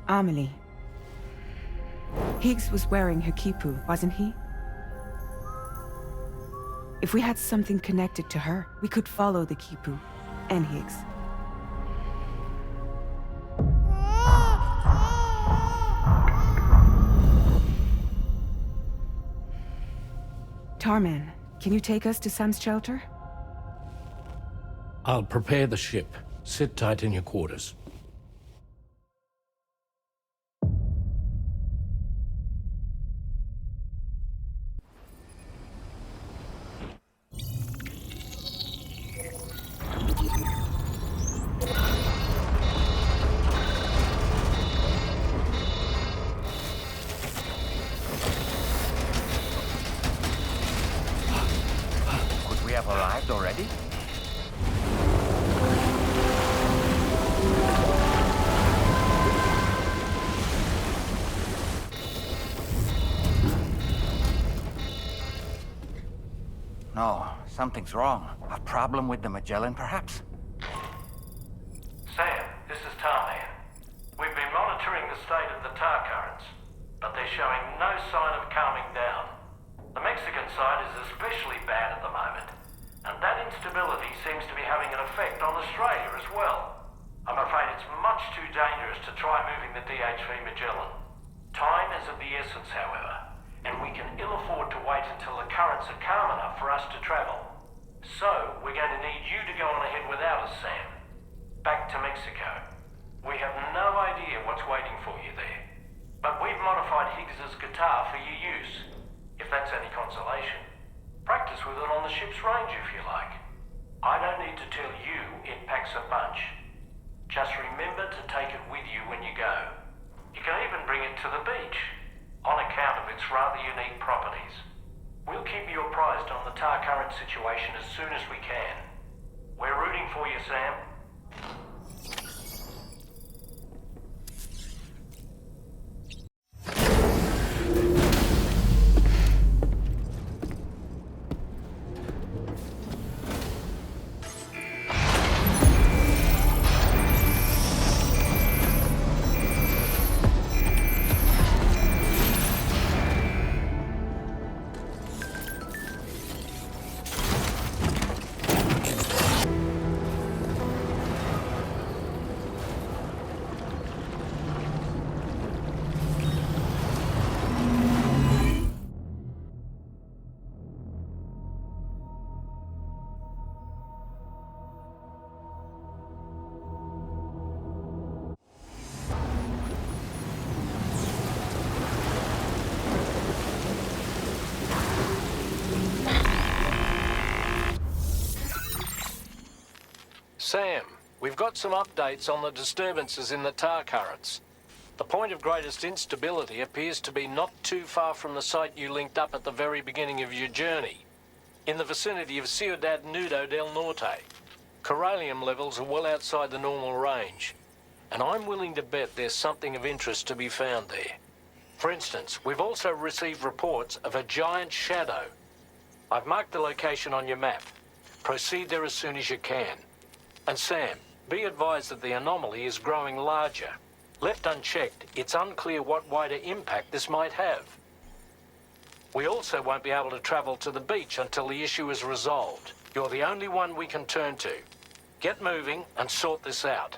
Amelie. Higgs was wearing her Kipu, wasn't he? If we had something connected to her, we could follow the Kipu and Higgs. Tarman, can you take us to Sam's shelter? I'll prepare the ship. Sit tight in your quarters. Could we have arrived already? No, something's wrong. A problem with the Magellan, perhaps? Sam, this is Tarman. We've been monitoring the state of the tar currents, but they're showing no sign of calming down. The Mexican side is especially bad at the moment, and that instability seems to be having an effect on Australia as well. I'm afraid it's much too dangerous to try moving the DHV Magellan. Time is of the essence, however, and we can ill afford to wait until the currents are calm enough for us to travel. So, we're going to need you to go on ahead without us, Sam. Back to Mexico. We have no idea what's waiting for you there. But we've modified Higgs's guitar for your use, if that's any consolation. Practice with it on the ship's range if you like. I don't need to tell you it packs a punch. Just remember to take it with you when you go. You can even bring it to the beach, on account of its rather unique properties. We'll keep you apprised on the tar current situation as soon as we can. We're rooting for you, Sam. Sam, we've got some updates on the disturbances in the tar currents. The point of greatest instability appears to be not too far from the site you linked up at the very beginning of your journey, in the vicinity of Ciudad Nudo del Norte. Corallium levels are well outside the normal range, and I'm willing to bet there's something of interest to be found there. For instance, we've also received reports of a giant shadow. I've marked the location on your map. Proceed there as soon as you can. And Sam, be advised that the anomaly is growing larger. Left unchecked, it's unclear what wider impact this might have. We also won't be able to travel to the beach until the issue is resolved. You're the only one we can turn to. Get moving and sort this out.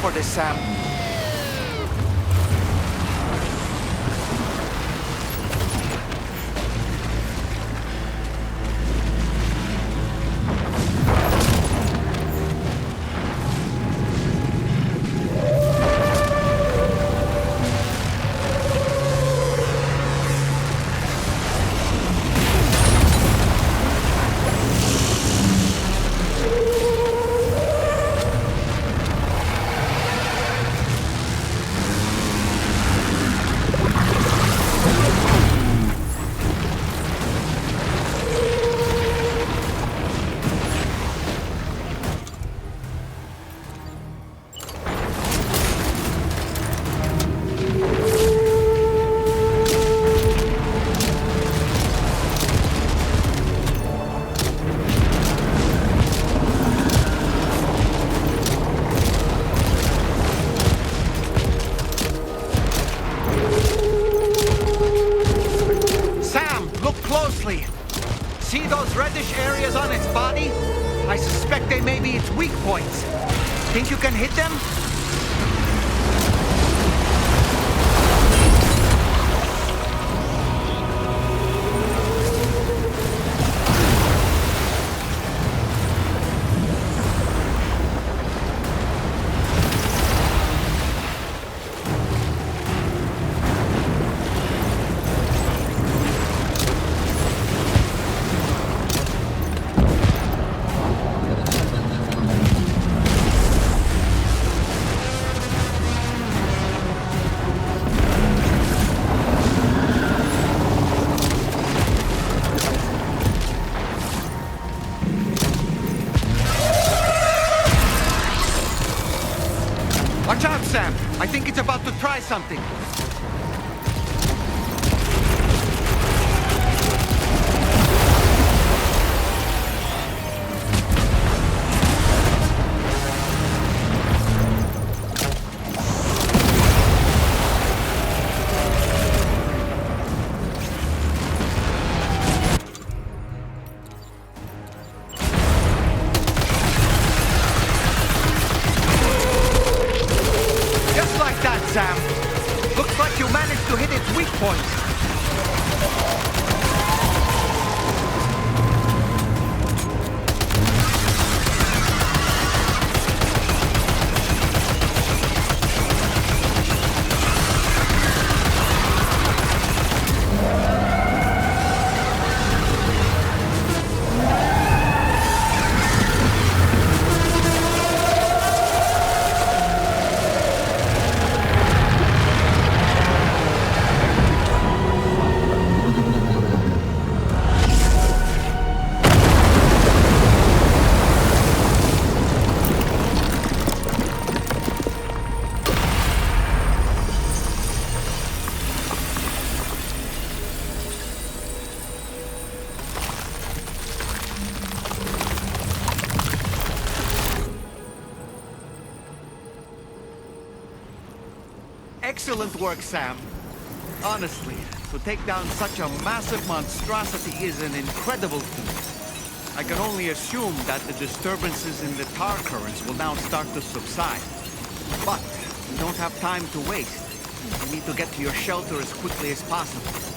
For this, Sam. See those reddish areas on its body? I suspect they may be its weak points. Think you can hit them? Watch out, Sam! I think it's about to try something. Sam. Looks like you managed to hit its weak points. Excellent work, Sam. Honestly, to take down such a massive monstrosity is an incredible feat. I can only assume that the disturbances in the tar currents will now start to subside. But we don't have time to waste. We need to get to your shelter as quickly as possible.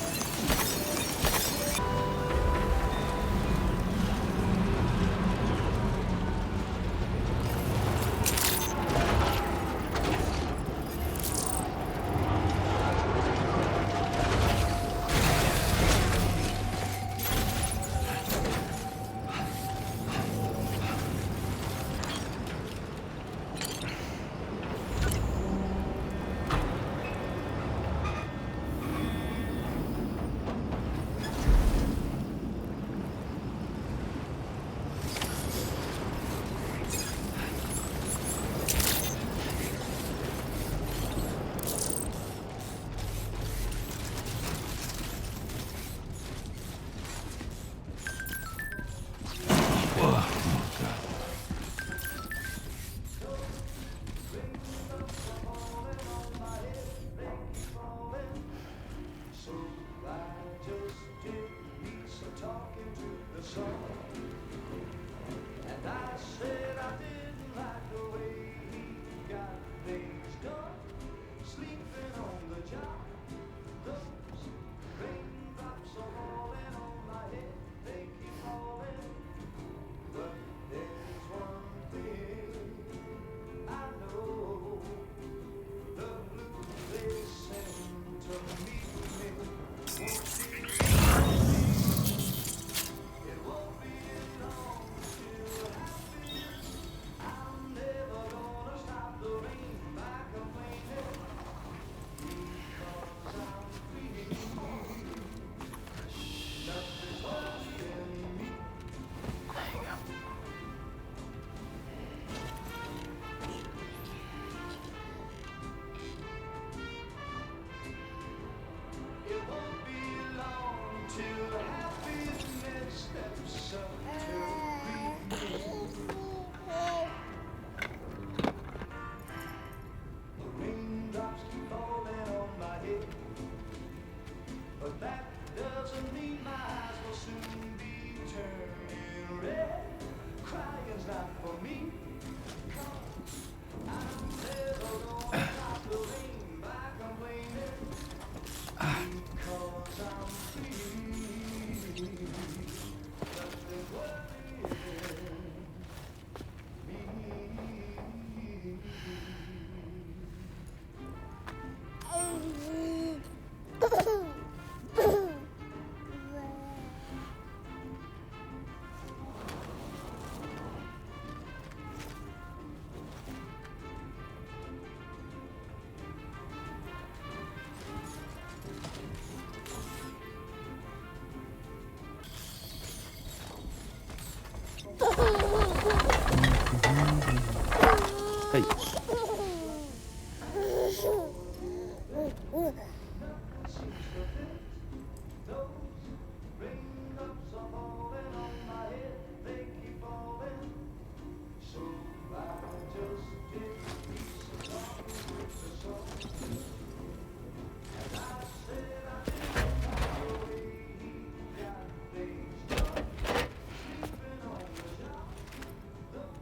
Hey.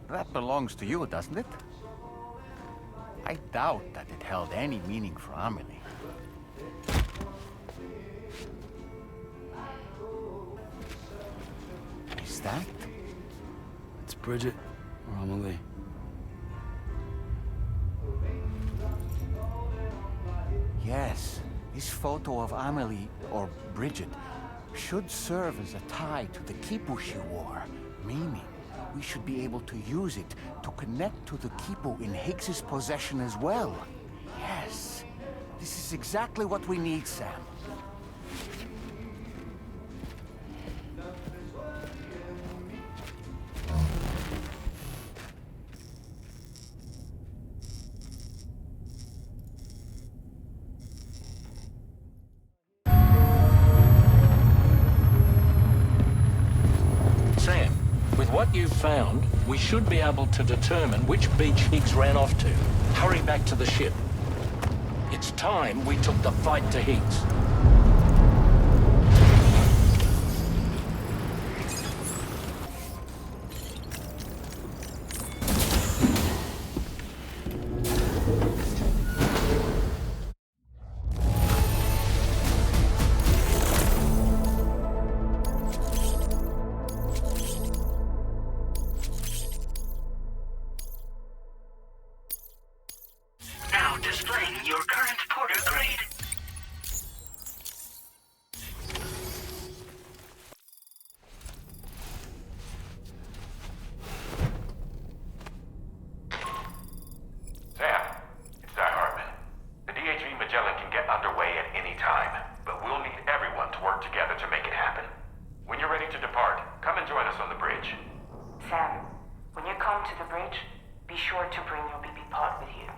That belongs to you, doesn't it? I doubt that it held any meaning for Amelie. Is that? It's Bridget or Amelie. Yes, this photo of Amelie, or Bridget, should serve as a tie to the kipu she wore, meaning we should be able to use it to connect to the kipu in Higgs's possession as well. Yes, this is exactly what we need, Sam. Sam, with what you've found, we should be able to determine which beach Higgs ran off to. Hurry back to the ship. It's time we took the fight to Higgs. Now displaying your current porter grade. Sam, it's Di Hartman. The DHV Magellan can get underway at any time, but we'll need everyone to work together to make it happen. When you're ready to depart, come and join us on the bridge. Sam, when you come to the bridge, be sure to bring your BB pod with you.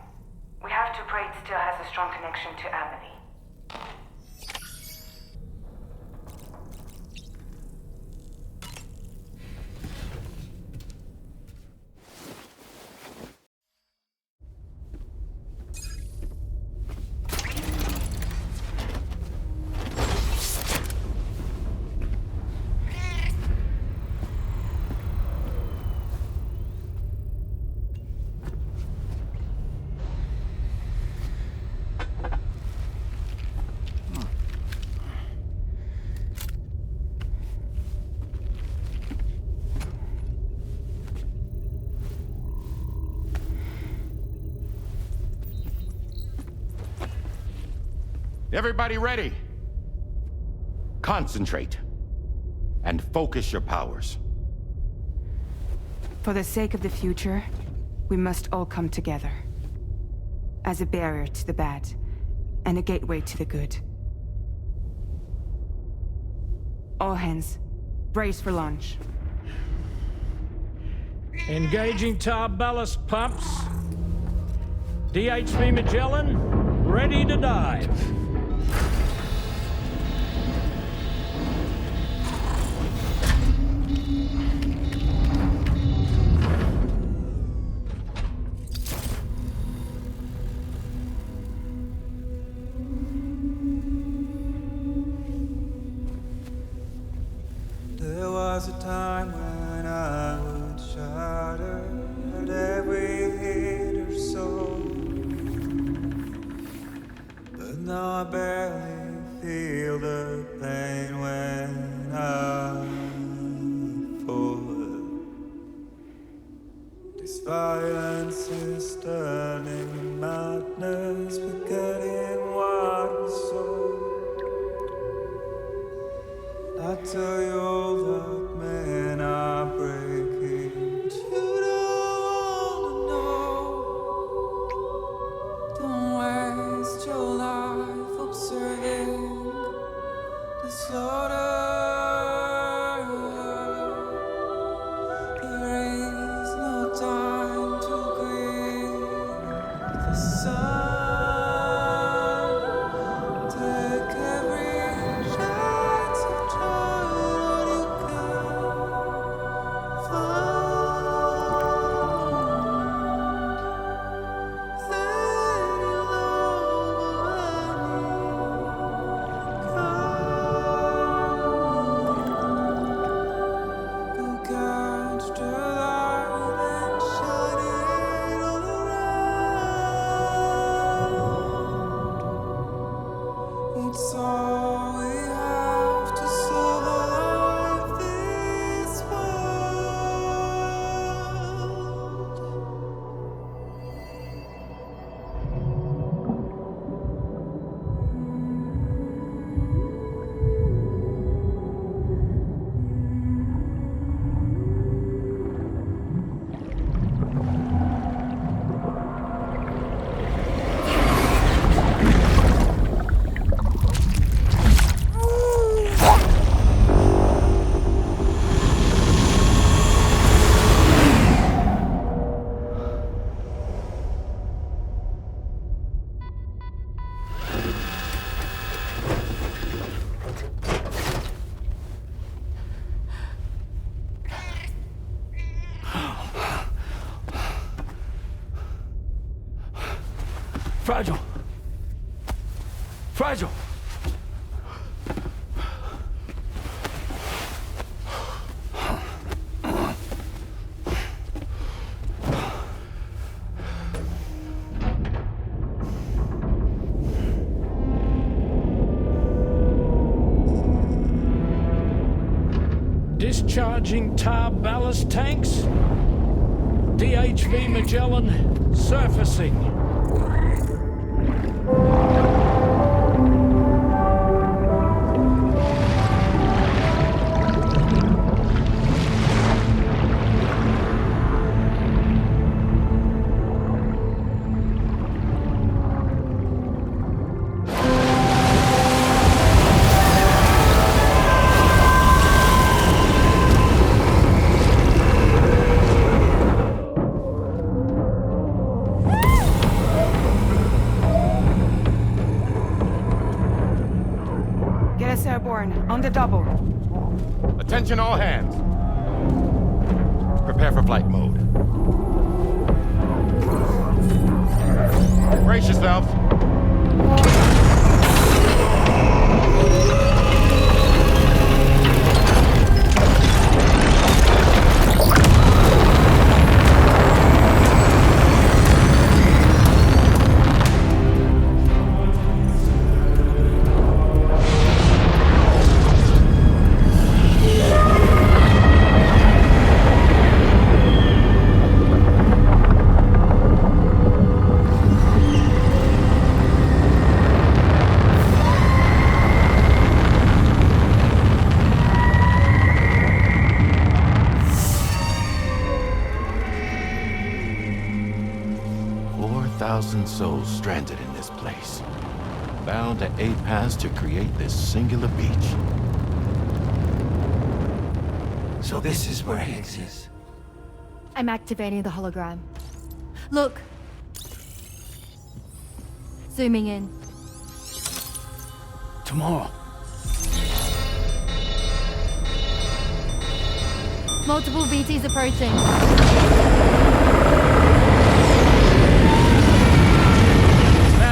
We have to pray it still has a strong connection to Amelie. Everybody ready? Concentrate. And focus your powers. For the sake of the future, we must all come together. As a barrier to the bad, and a gateway to the good. All hands, brace for launch. Engaging tar ballast pumps. DHV Magellan, ready to dive. There was a time when I would shatter at every hit or soul, but now I barely feel the pain when I fall. This violence is turning madness, forgetting what was sold. I tell you all that men are breaking, but you don't wanna know. Don't waste your life observing Fragile. Fragile. Discharging tar ballast tanks. DHV Magellan surfacing. Airborne, on the double. Attention all hands. Prepare for flight mode. Brace yourselves. Souls stranded in this place, bound to 8 paths to create this singular beach. So this is where Higgs is. I'm activating the hologram. Look! Zooming in. Tomorrow. Multiple BTs approaching.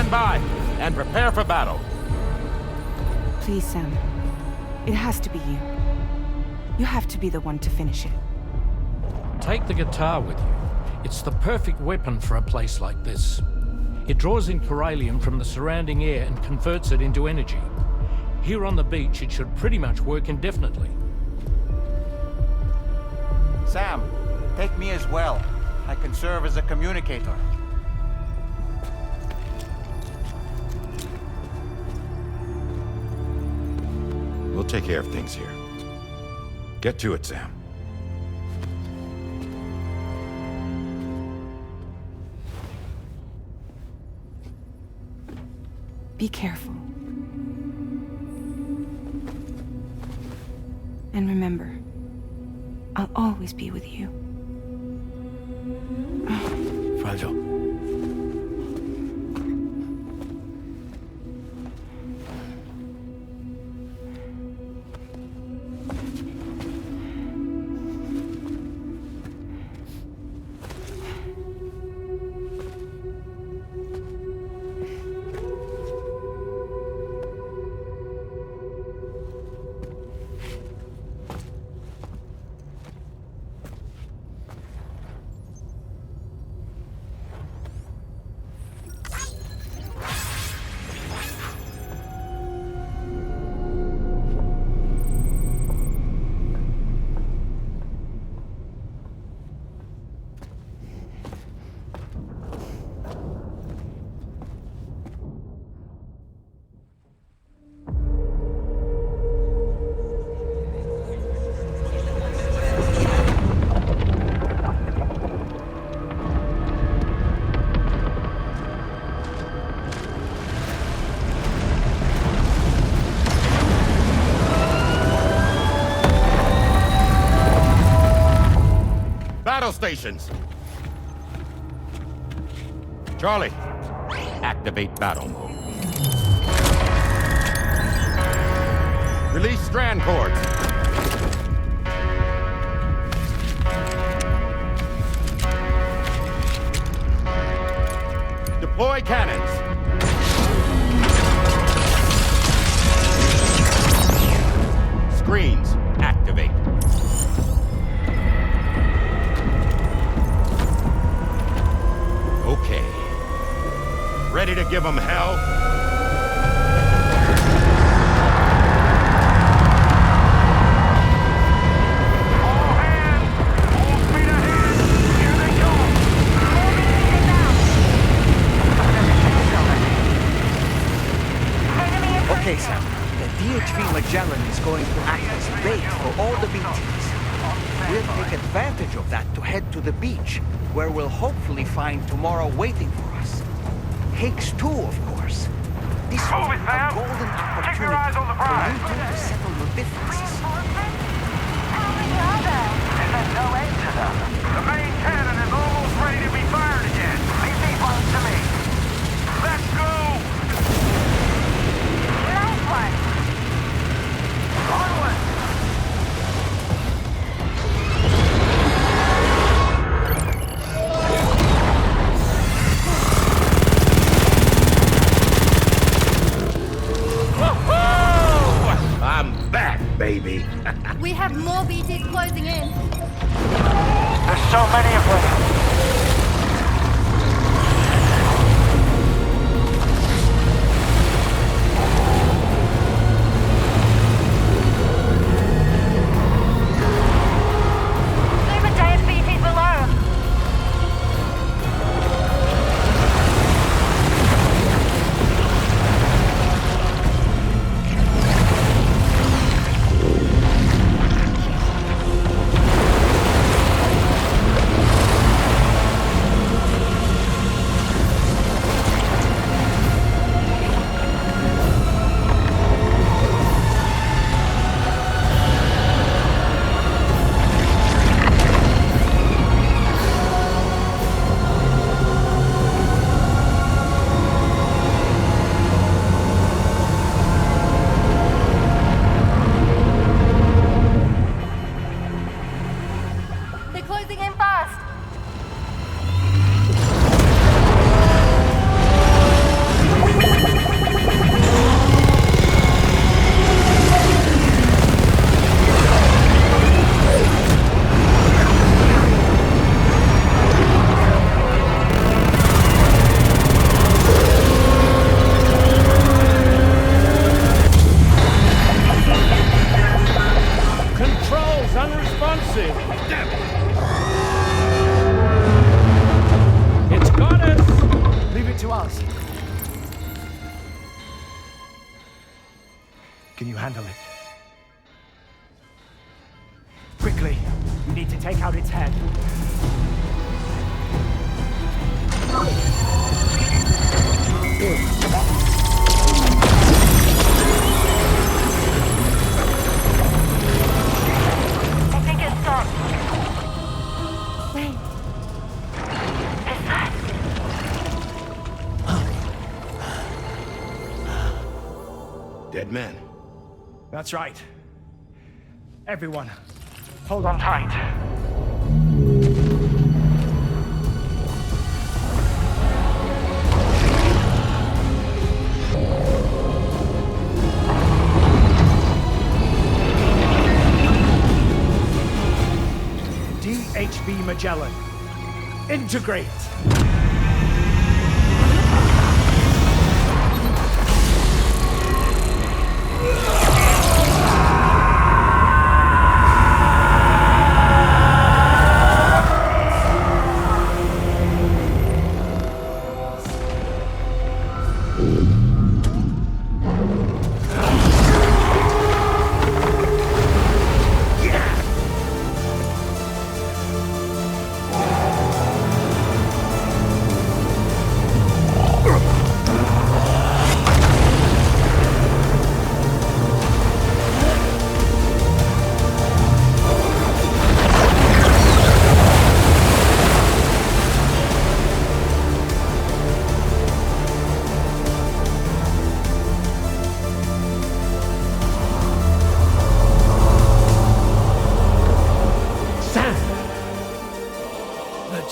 By and prepare for battle. Please, Sam. It has to be you. You have to be the one to finish it. Take the guitar with you. It's the perfect weapon for a place like this. It draws in chiralium from the surrounding air and converts it into energy. Here on the beach, it should pretty much work indefinitely. Sam, take me as well. I can serve as a communicator. We'll take care of things here. Get to it, Sam. Be careful. And remember, I'll always be with you. Fragile. Battle stations. Charlie, activate battle mode. Release strand cords. Deploy cannons. Screens, activate. Okay. Ready to give them hell? Okay, Sam. The DHV Magellan is going to act as bait for all the BTs. We'll take advantage of that to head to the beach, where we'll hopefully find tomorrow waiting for us. Higgs too, of course. This will be a golden opportunity for you two to settle your differences. There's no end to them. The main cannon is almost ready to be fired again. Leave these ones to me. Let's go! Nice one. Onward! I'm back, baby. We have more BTs closing in. There's so many of them. Super giant BTs below. They're closing in fast. Controls unresponsive. Damn it. It's got us. Leave it to us. Can you handle it? Quickly, we need to take out its head. I think it stopped. Wait. Is that? Dead man. That's right. Everyone, hold on tight. DHV Magellan, integrate!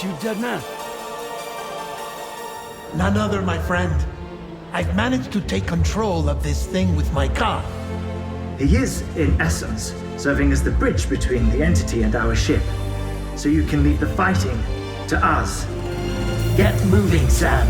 You dead man. None other, my friend. I've managed to take control of this thing with my car. He is, in essence, serving as the bridge between the entity and our ship. So you can leave the fighting to us. Get moving, Sam.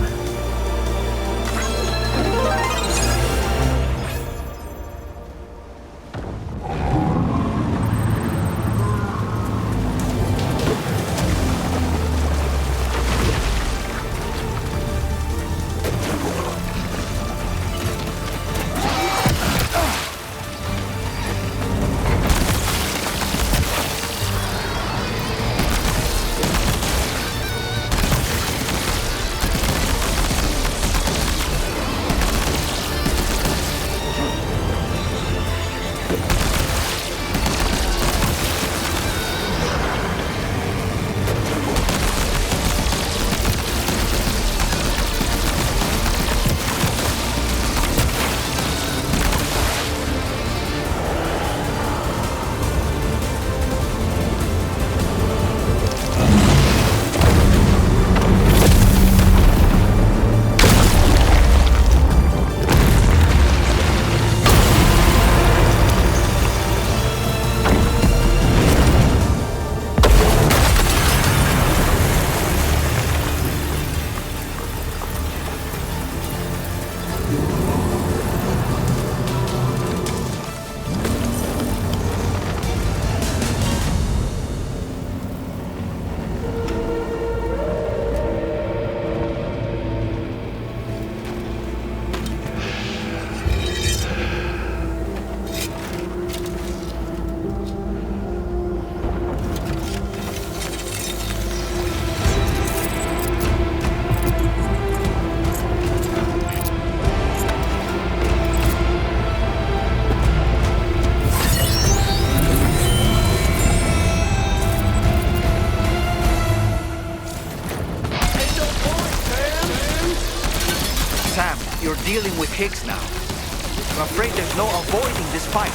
Sam, you're dealing with Higgs now. I'm afraid there's no avoiding this fight.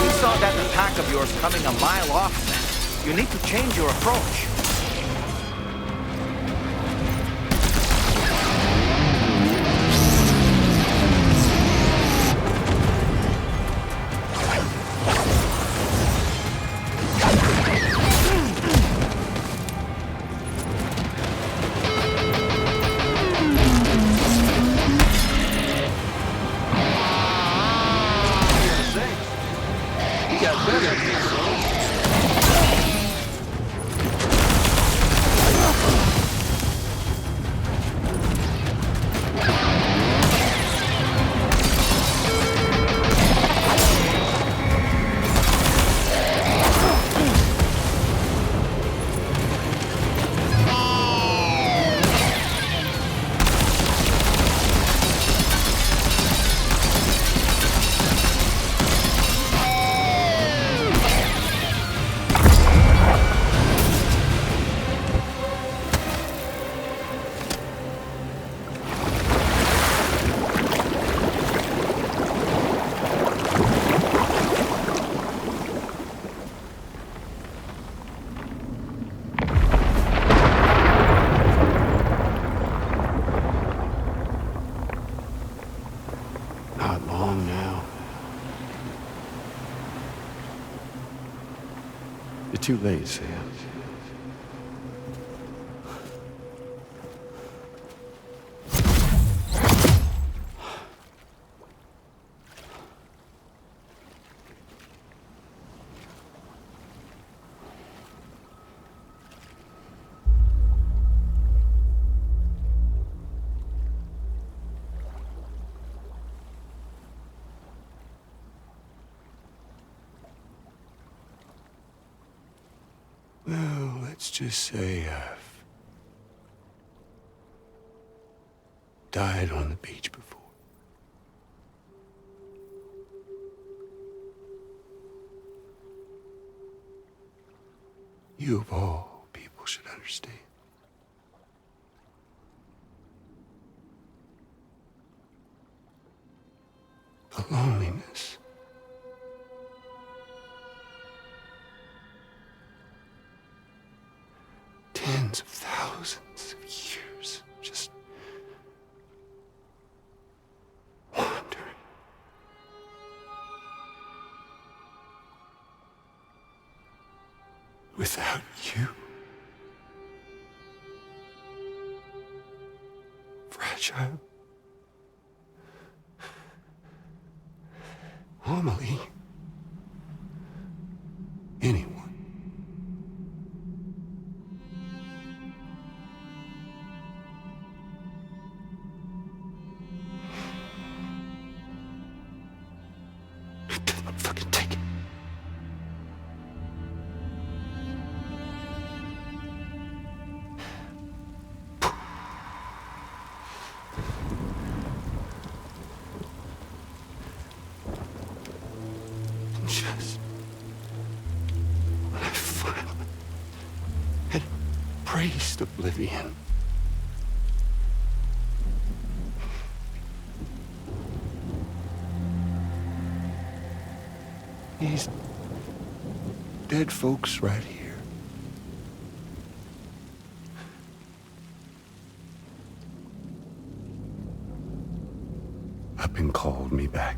We saw that attack of yours coming a mile off, Sam. You need to change your approach. Not long now. You're too late, Sam. Well, let's just say I've died on the beach before. You of all people should understand. The loneliness. Tens of thousands of years just wandering. Without you. Fragile. Amelie. Anyone. Fucking take it. Just when I finally had embraced oblivion, these dead folks right here up and called me back.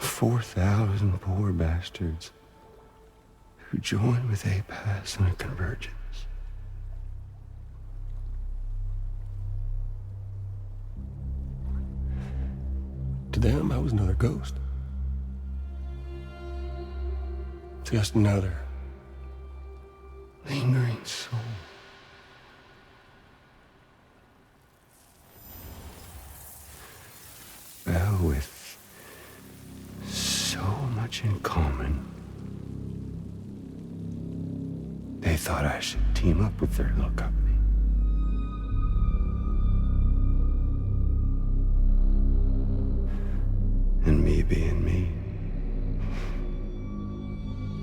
4,000 poor bastards who joined with APAS in a convergence. To them, I was another ghost. Just another lingering soul. Well, with so much in common, they thought I should team up with their little company. And me being me,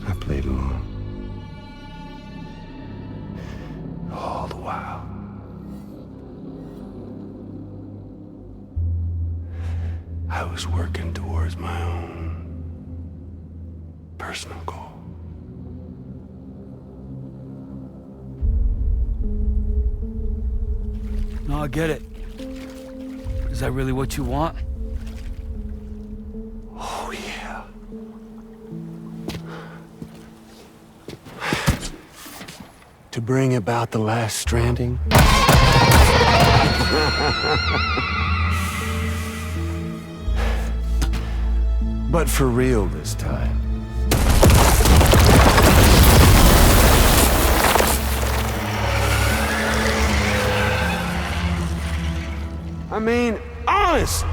I played along. All the while. I was working towards my own personal goal. No, I get it. Is that really what you want? Oh, yeah. To bring about the last stranding? But for real this time. I mean, honest!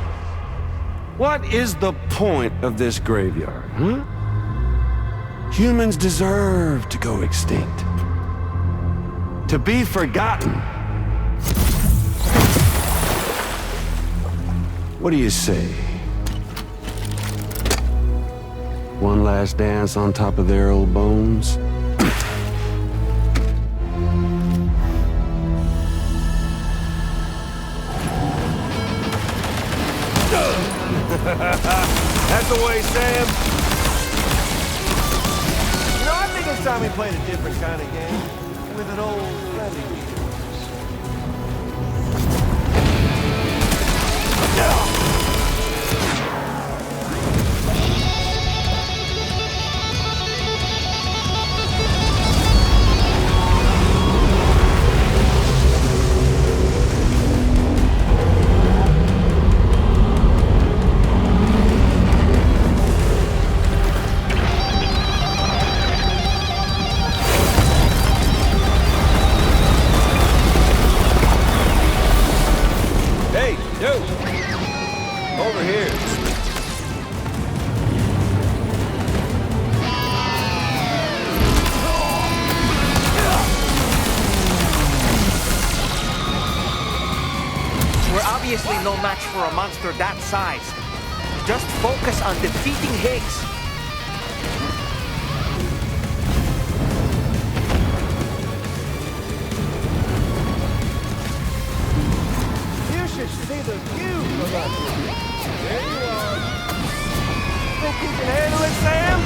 What is the point of this graveyard, huh? Humans deserve to go extinct. To be forgotten. What do you say? One last dance on top of their old bones? That's the way, Sam. You know, I think it's time we played a different kind of game with an old friendly of yours. no match for a monster that size. Just focus on defeating Higgs. You should see the view from up here. There you are. Think you can handle it, Sam?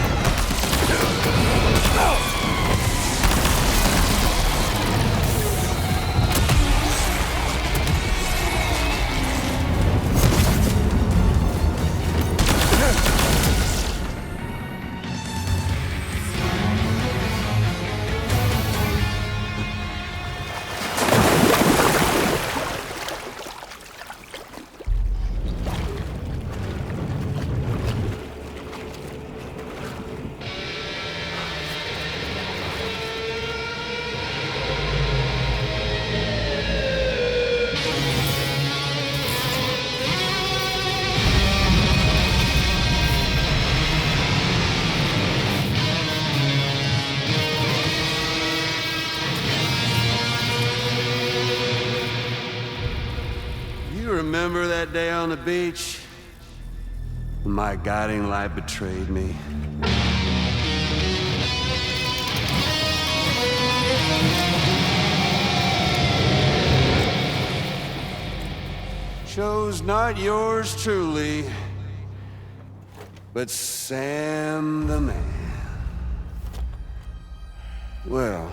Remember that day on the beach? When my guiding light betrayed me? Chose not yours truly, but Sam the man. Well,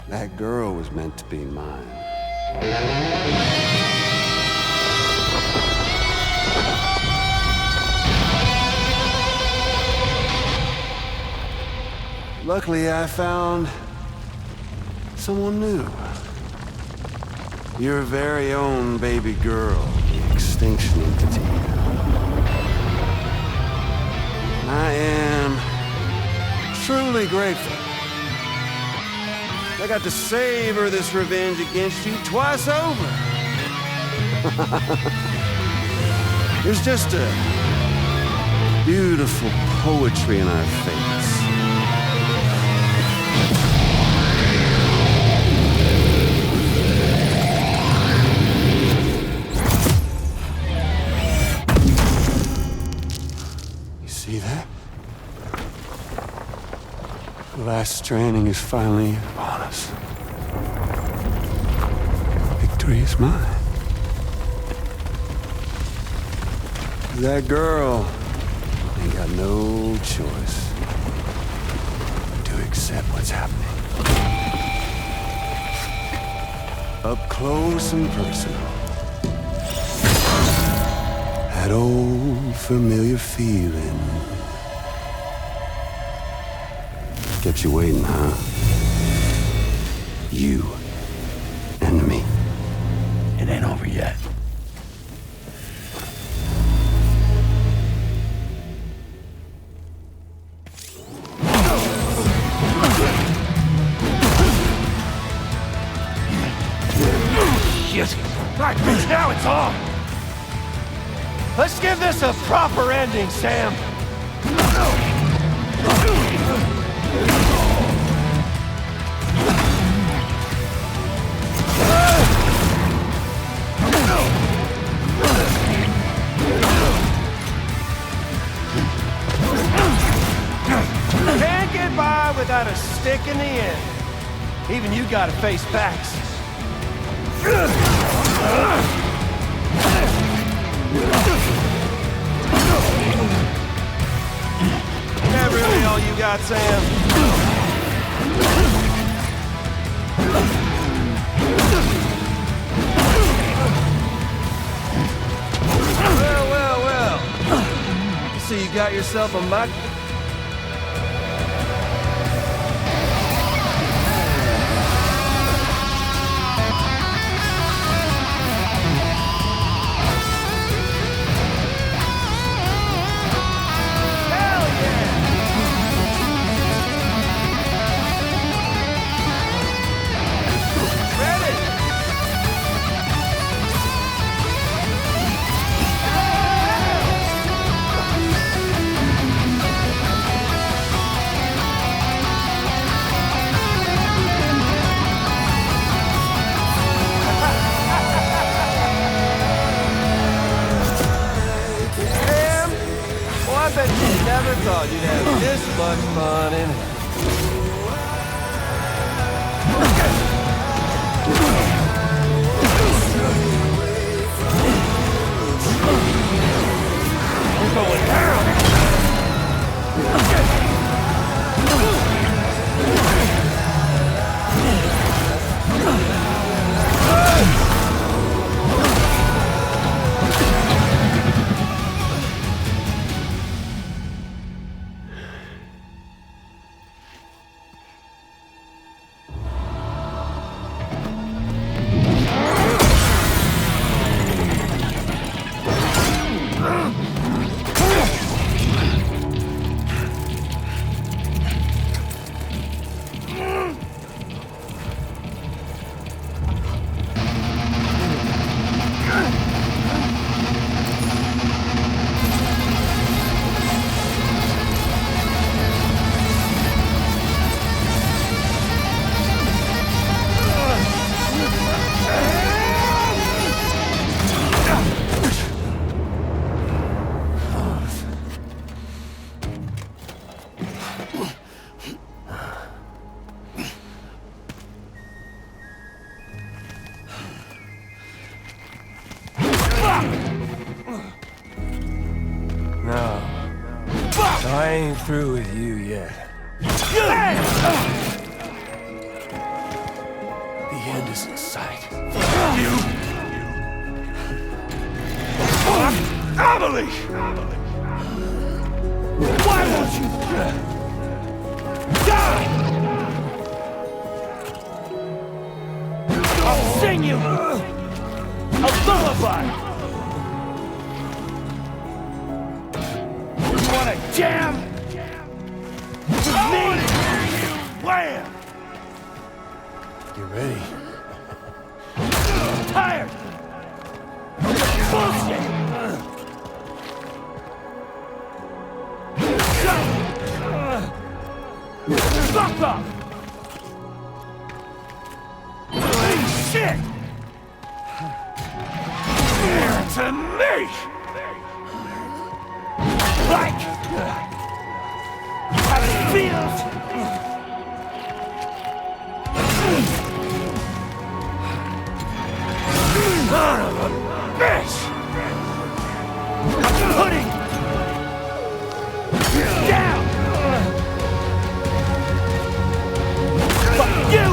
that girl was meant to be mine. Luckily, I found someone new. Your very own baby girl, the Extinction Entity. I am truly grateful. I got to savor this revenge against you twice over. There's just a beautiful poetry in our fates. You see that? The last stranding is finally upon us. Victory is mine. That girl ain't got no choice to accept what's happening. Up close and personal. That old familiar feeling. Kept you waiting, huh? You and me. It ain't over yet. Shit! Right, bitch, now it's on! Let's give this a proper ending, Sam! Can't get by without a stick in the end. Even you gotta face facts. That really all you got, Sam? Well. So you got yourself a mutt? Never thought you'd have this much fun in it. We're going down! No. I ain't through with you yet. The end is in sight. You! Amelie! Why won't you die? I'll sing you a lullaby! You wanna jam? With me? Wham! Get ready. I'm tired! Bullshit! Fuck up! Holy shit! To me! Like how it feels! Son of a bitch! I'm putting you down! Fuck you!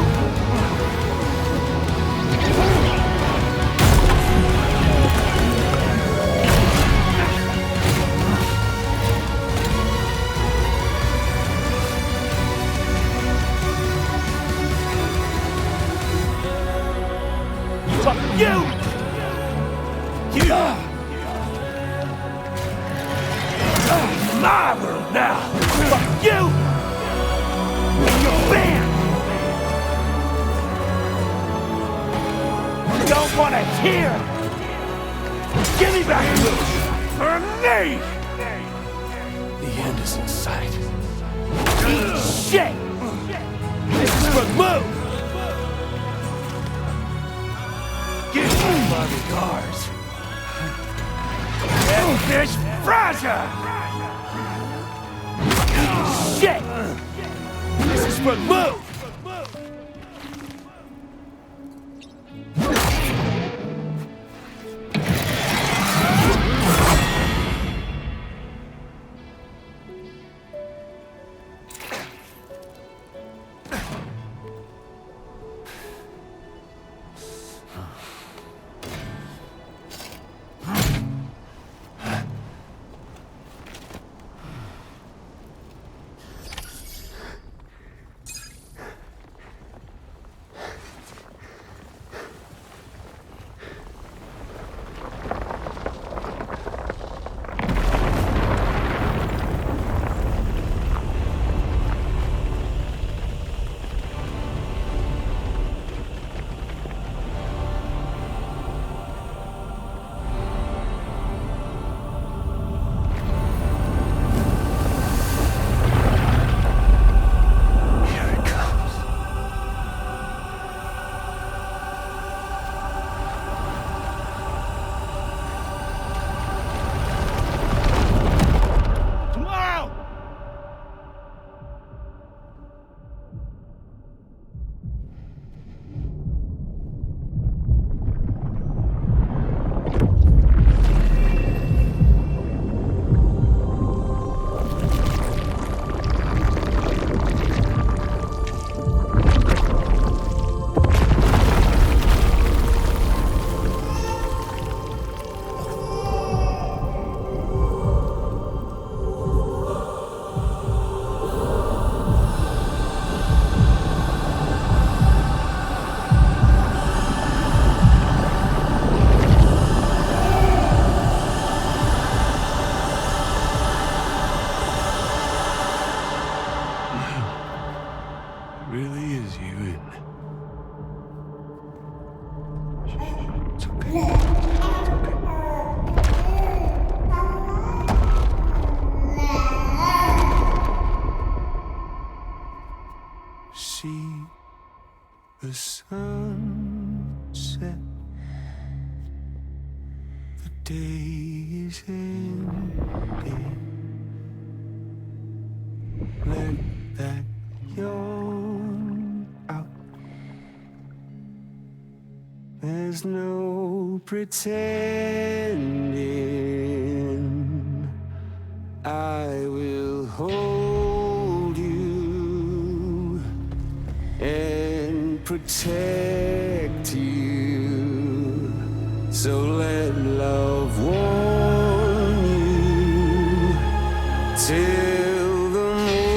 Fuck you! My world now! Fuck you! And your band! Don't wanna hear! Give me back Luke! For me! The end is in sight. Eat shit! This is for Luke! Give me my regards! And fish Fraser! Shit! This is for Luke! see the sunset. The day is ending. Let that yawn out. There's no pretending. I will hold you and protect you. So let love warm you till the morning.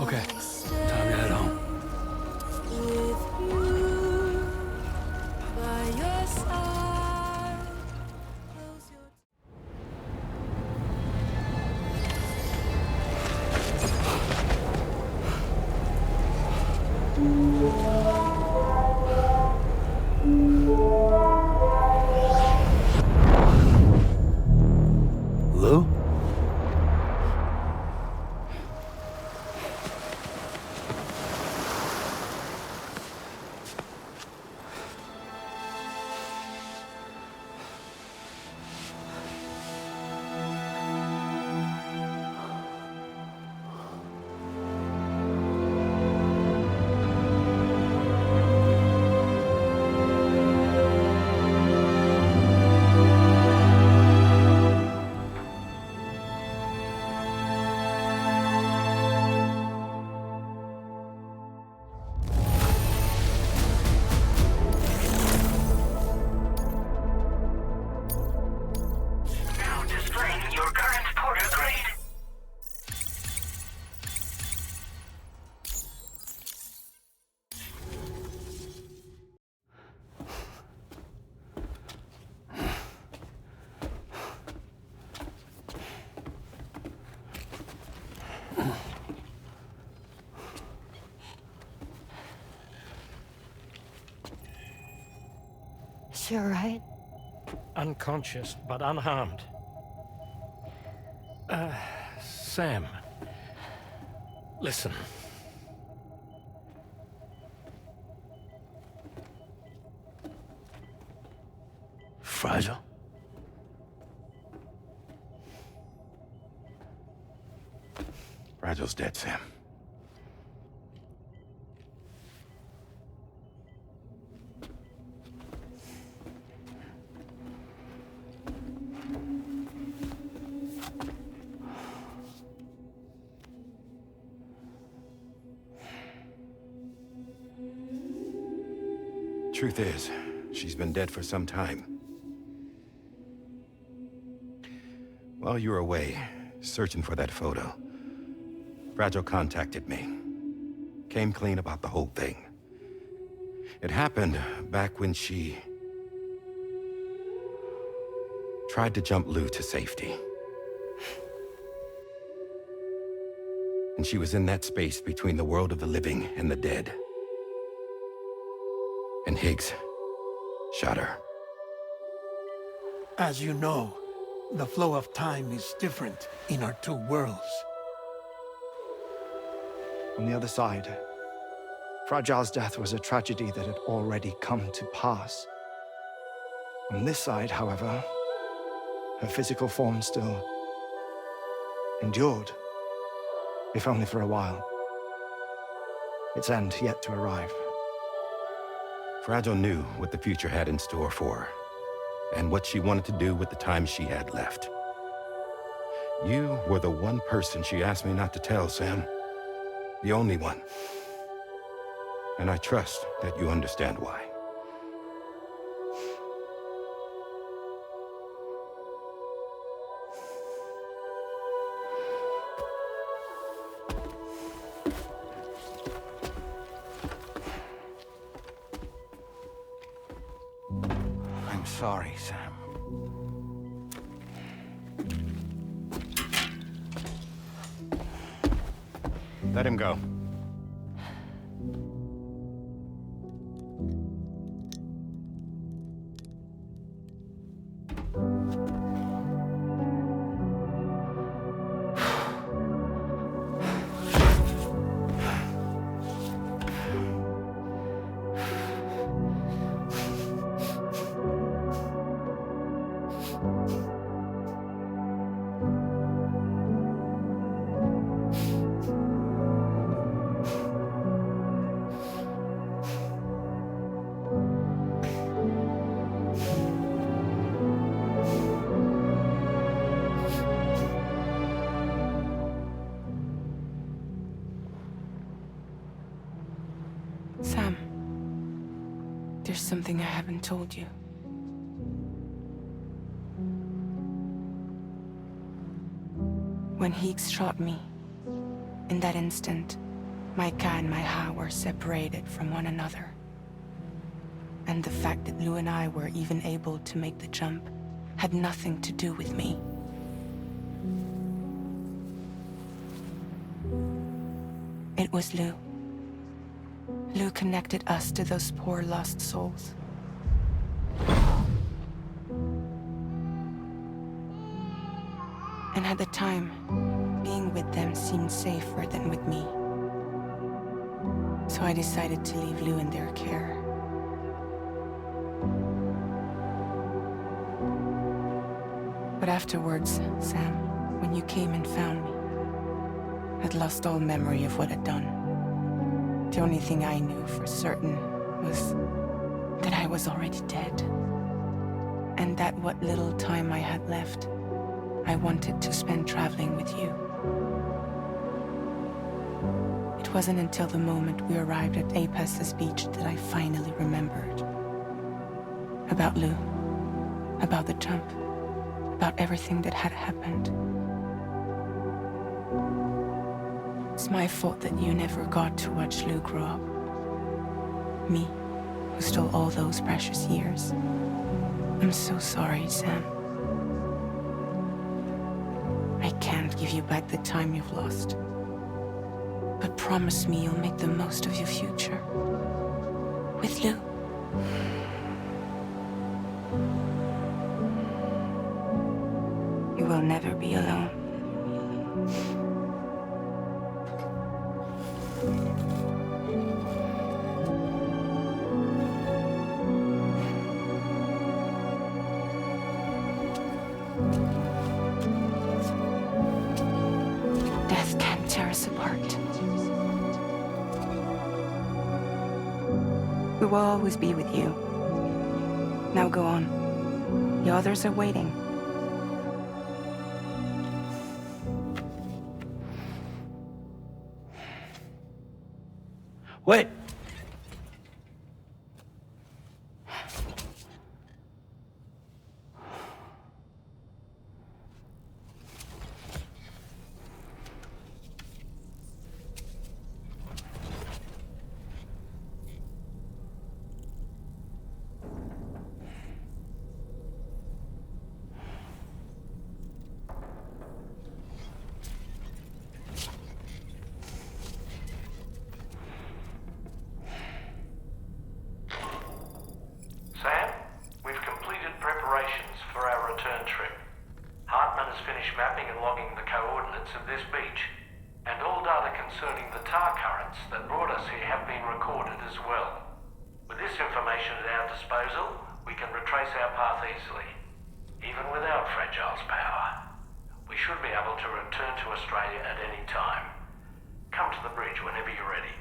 Okay, time to head home. Lou? she all right? Unconscious, but unharmed. Sam. Listen. Fragile? Fragile's dead, Sam. Truth is, she's been dead for some time. While you were away, searching for that photo, Fragile contacted me. Came clean about the whole thing. It happened back when she tried to jump Lou to safety. And she was in that space between the world of the living and the dead. And Higgs shot her. As you know, the flow of time is different in our two worlds. On the other side, Fragile's death was a tragedy that had already come to pass. On this side, however, her physical form still endured, if only for a while. Its end yet to arrive. Fragile knew what the future had in store for her, and what she wanted to do with the time she had left. You were the one person she asked me not to tell, Sam. The only one. And I trust that you understand why. I'm sorry, Sam. Let him go. Sam, there's something I haven't told you. When Higgs shot me, in that instant, my Ka and my Ha were separated from one another. And the fact that Lou and I were even able to make the jump had nothing to do with me. It was Lou. Lou connected us to those poor lost souls. And at the time, being with them seemed safer than with me. So I decided to leave Lou in their care. But afterwards, Sam, when you came and found me, I'd lost all memory of what I'd done. The only thing I knew for certain was that I was already dead. And that what little time I had left, I wanted to spend traveling with you. It wasn't until the moment we arrived at Apes's beach that I finally remembered. About Lou, about the jump, about everything that had happened. It's my fault that you never got to watch Lou grow up. Me, who stole all those precious years. I'm so sorry, Sam. I can't give you back the time you've lost. But promise me you'll make the most of your future. With Lou. never be alone. Death can't tear us apart. We will always be with you. Now go on. The others are waiting. Wait! Sam, we've completed preparations for our return trip. Hartman has finished mapping and logging the coordinates of this beach, and all data concerning the tar currents that brought us here have been recorded as well. With this information at our disposal, we can retrace our path easily. Even without Fragile's power, we should be able to return to Australia at any time. Come to the bridge whenever you're ready.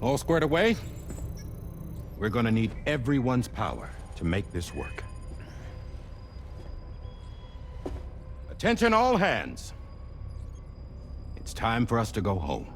All squared away? We're gonna need everyone's power to make this work. Attention all hands. It's time for us to go home.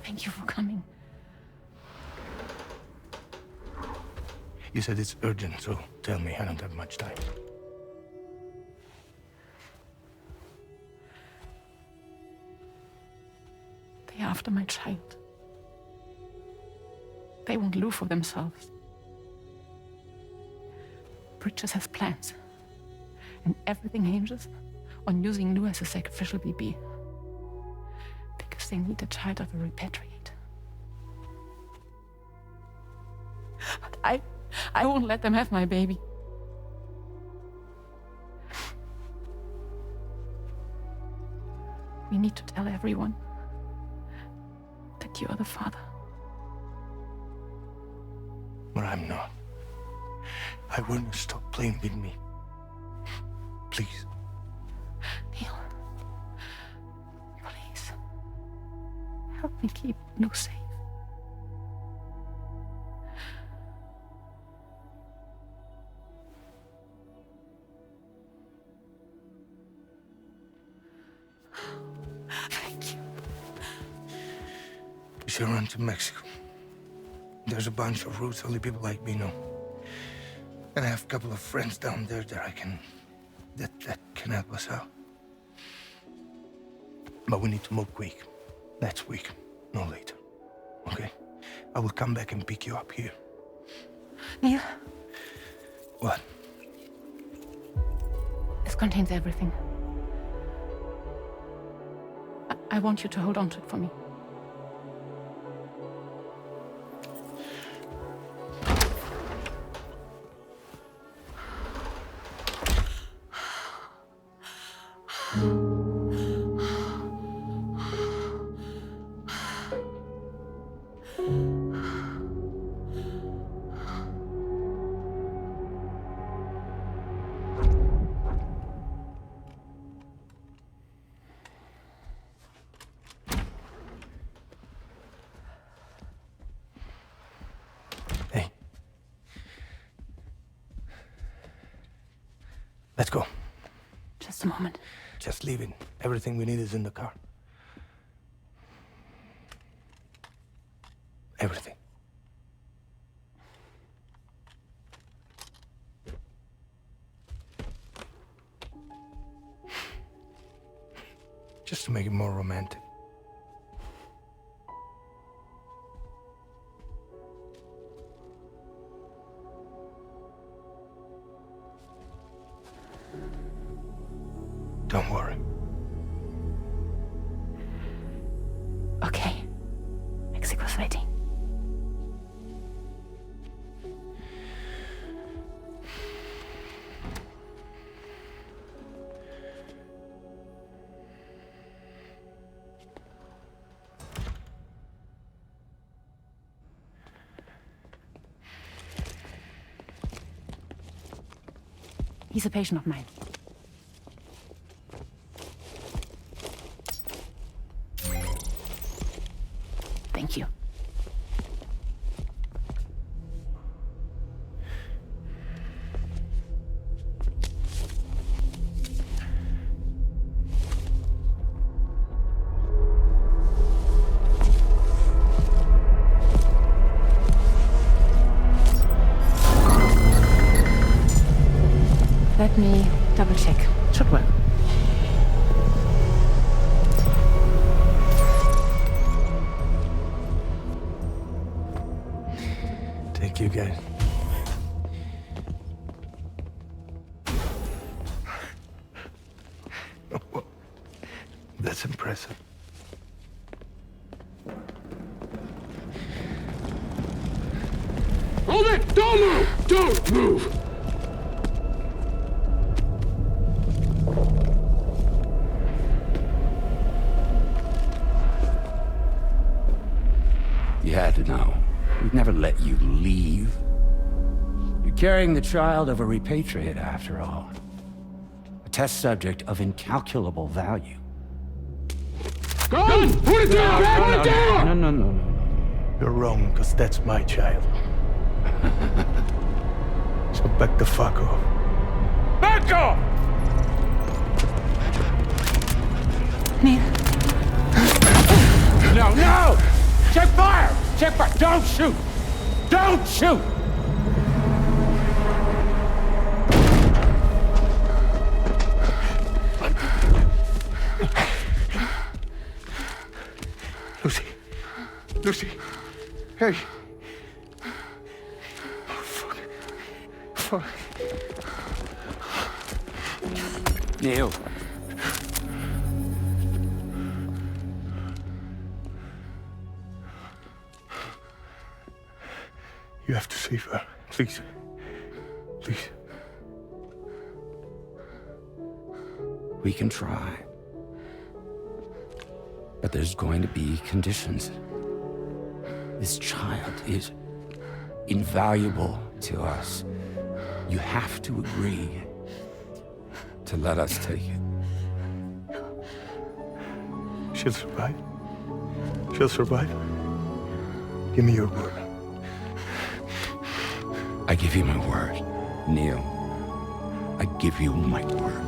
Thank you for coming. You said it's urgent, so tell me, I don't have much time. They're after my child. They won't live for themselves. Bridges has plans, and everything hinges on using Lou as a sacrificial BB. Because they need the child of a repatriate. But I won't let them have my baby. We need to tell everyone that you are the father. But I'm not. I wouldn't stop playing with me. Please. Neil. Please. Help me keep Lou safe. We should run to Mexico. There's a bunch of routes only people like me know. And I have a couple of friends down there that can help us out. But we need to move quick. Next week, no later. Okay? I will come back and pick you up here. Neil? What? This contains everything. I want you to hold on to it for me. Let's go. Just a moment. Just leave it. Everything we need is in the car. Everything. Just to make it more romantic. Don't worry. Okay. Mexico's waiting. He's a patient of mine. Thank you. Let me double check. Should work. Thank you, guys. That's impressive. Hold it! Don't move! Don't move! You had to know. We'd never let you leave. You're carrying the child of a repatriate, after all. A test subject of incalculable value. Gun! Put it down! Put it down! No. You're wrong, because that's my child. So back the fuck off. Back off! Neil. No! Check fire! Check fire! Don't shoot! Don't shoot! Lucy. Hey. Oh, fuck. Neil. You have to save her. Please. Please. We can try. But there's going to be conditions. This child is invaluable to us. You have to agree to let us take it. She'll survive. She'll survive. Give me your word. I give you my word, Neil. I give you my word.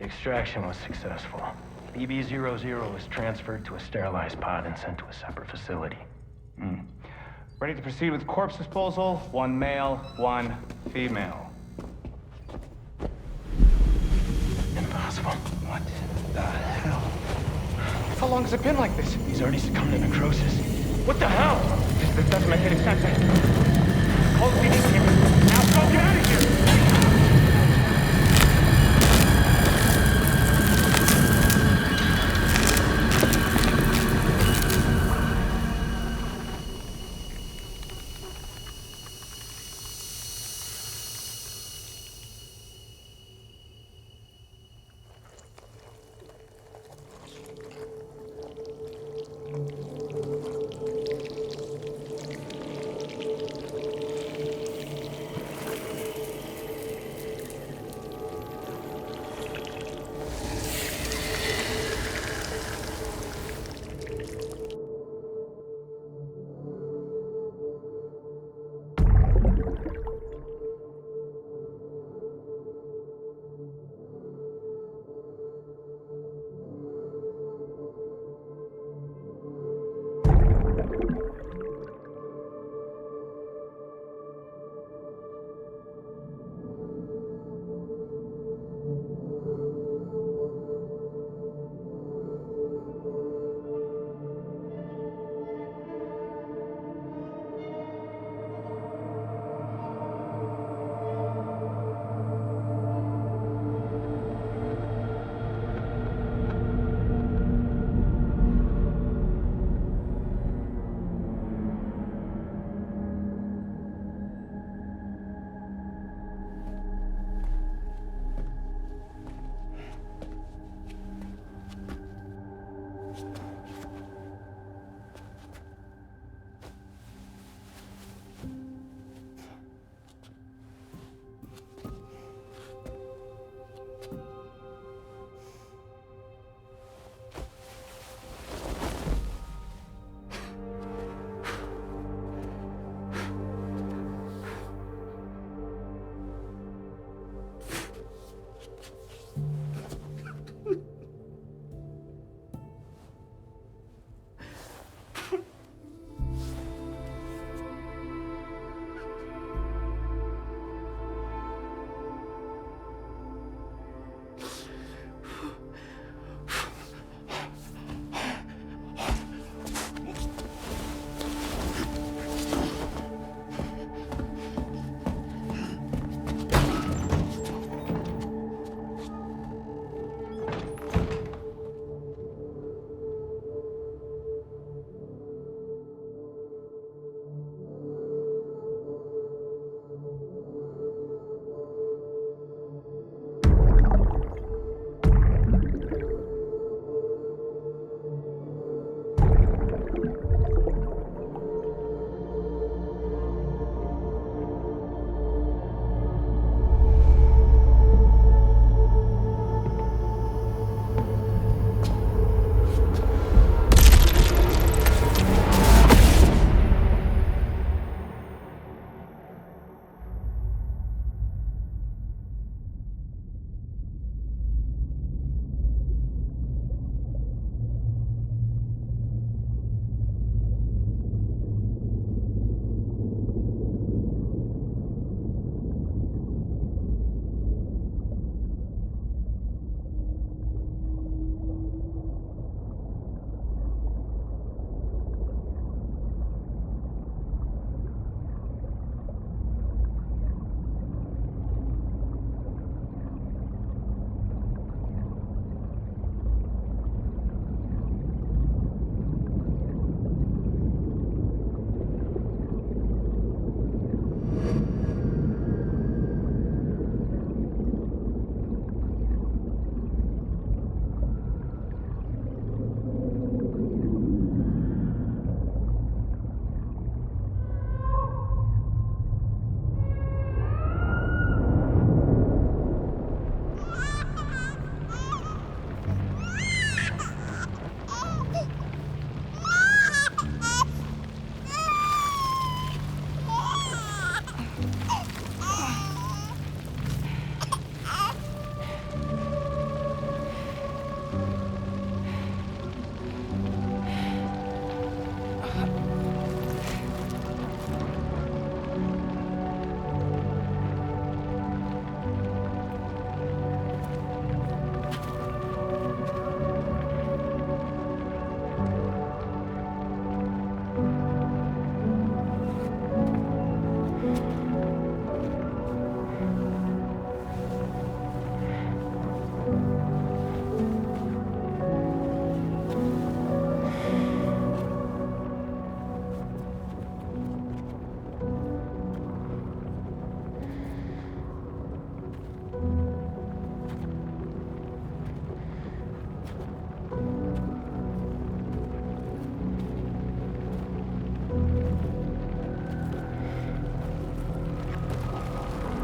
The extraction was successful. BB-00 was transferred to a sterilized pod and sent to a separate facility. Ready to proceed with corpse disposal. 1 male, 1 female. Impossible. What the hell? How long has it been like this? He's already succumbed to necrosis. What the hell? This doesn't make any sense. Call the PD team. Now go, get out of here!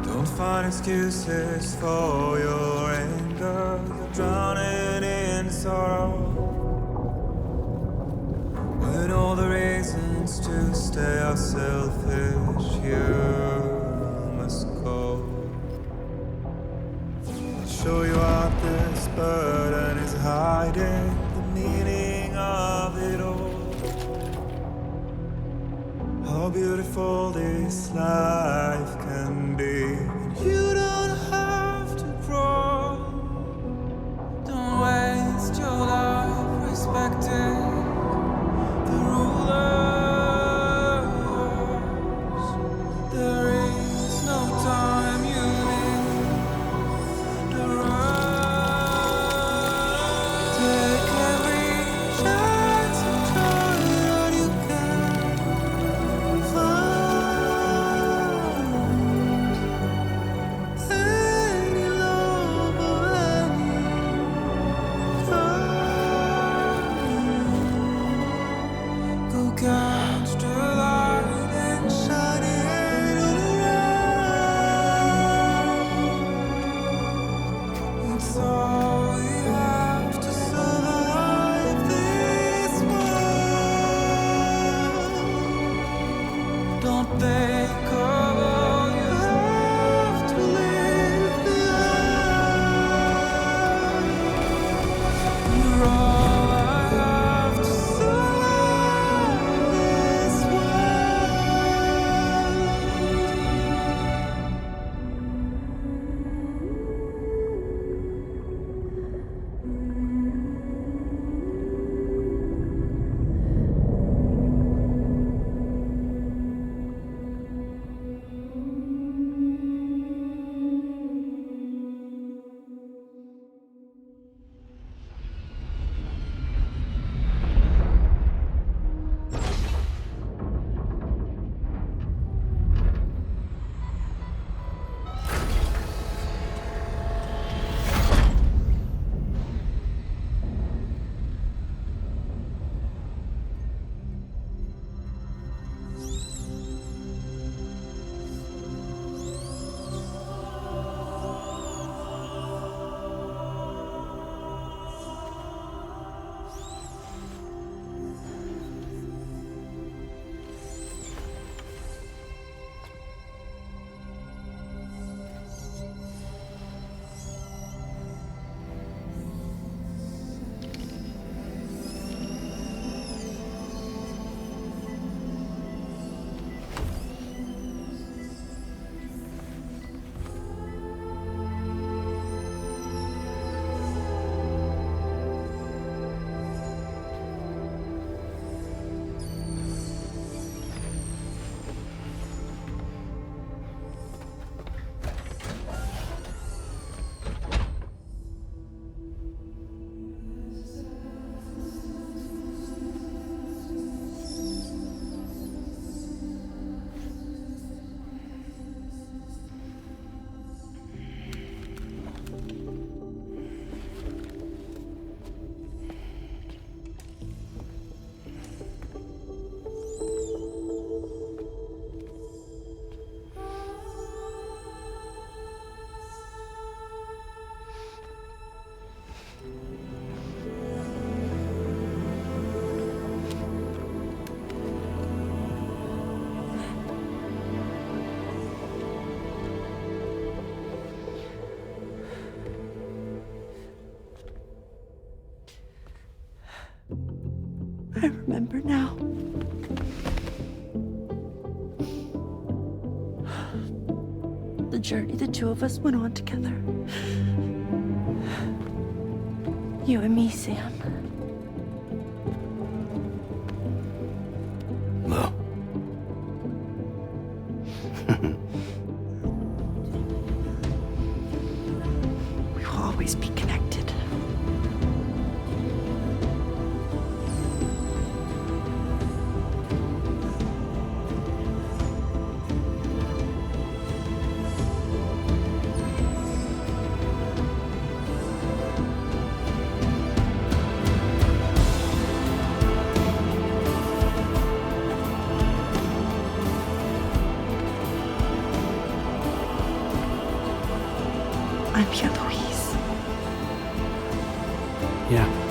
Don't find excuses for your anger. You're drowning in sorrow. When all the reasons to stay are selfish, you must go. I'll show you out this burden is hiding the meaning of it all. How beautiful this life can be. And you don't have to grow. Don't waste your life respecting the rulers. There is no time you need to run. Take every chance and try what you can find. Any love or any find. Go catch the light and shine it all around. It's all we have to survive this world. Don't think of all you have to leave behind. You're all I have to survive this I remember now. The journey the two of us went on together. You and me, Sam. No. We will always be connected. I'm Pierre-Louise. Yeah.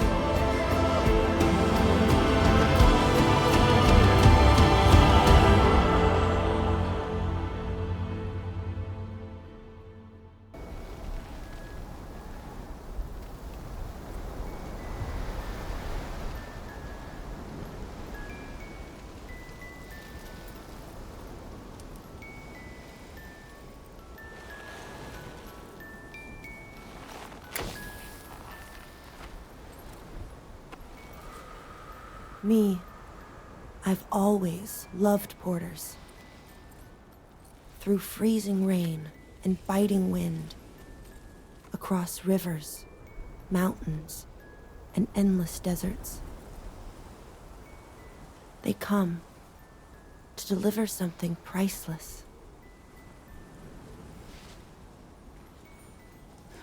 Me, I've always loved porters. Through freezing rain and biting wind, across rivers, mountains, and endless deserts. They come to deliver something priceless.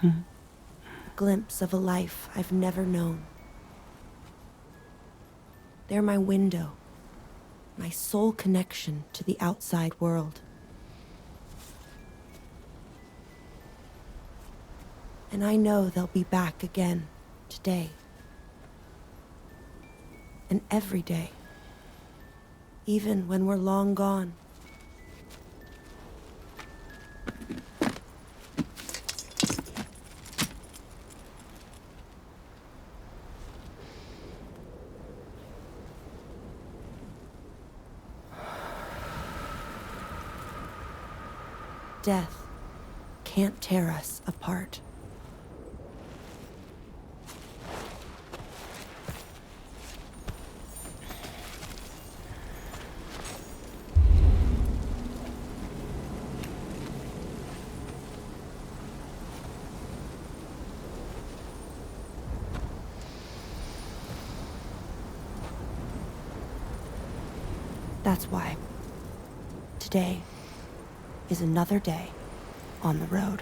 A glimpse of a life I've never known. They're my window, my sole connection to the outside world. And I know they'll be back again today. And every day, even when we're long gone. Death can't tear us apart. That's why today is another day on the road.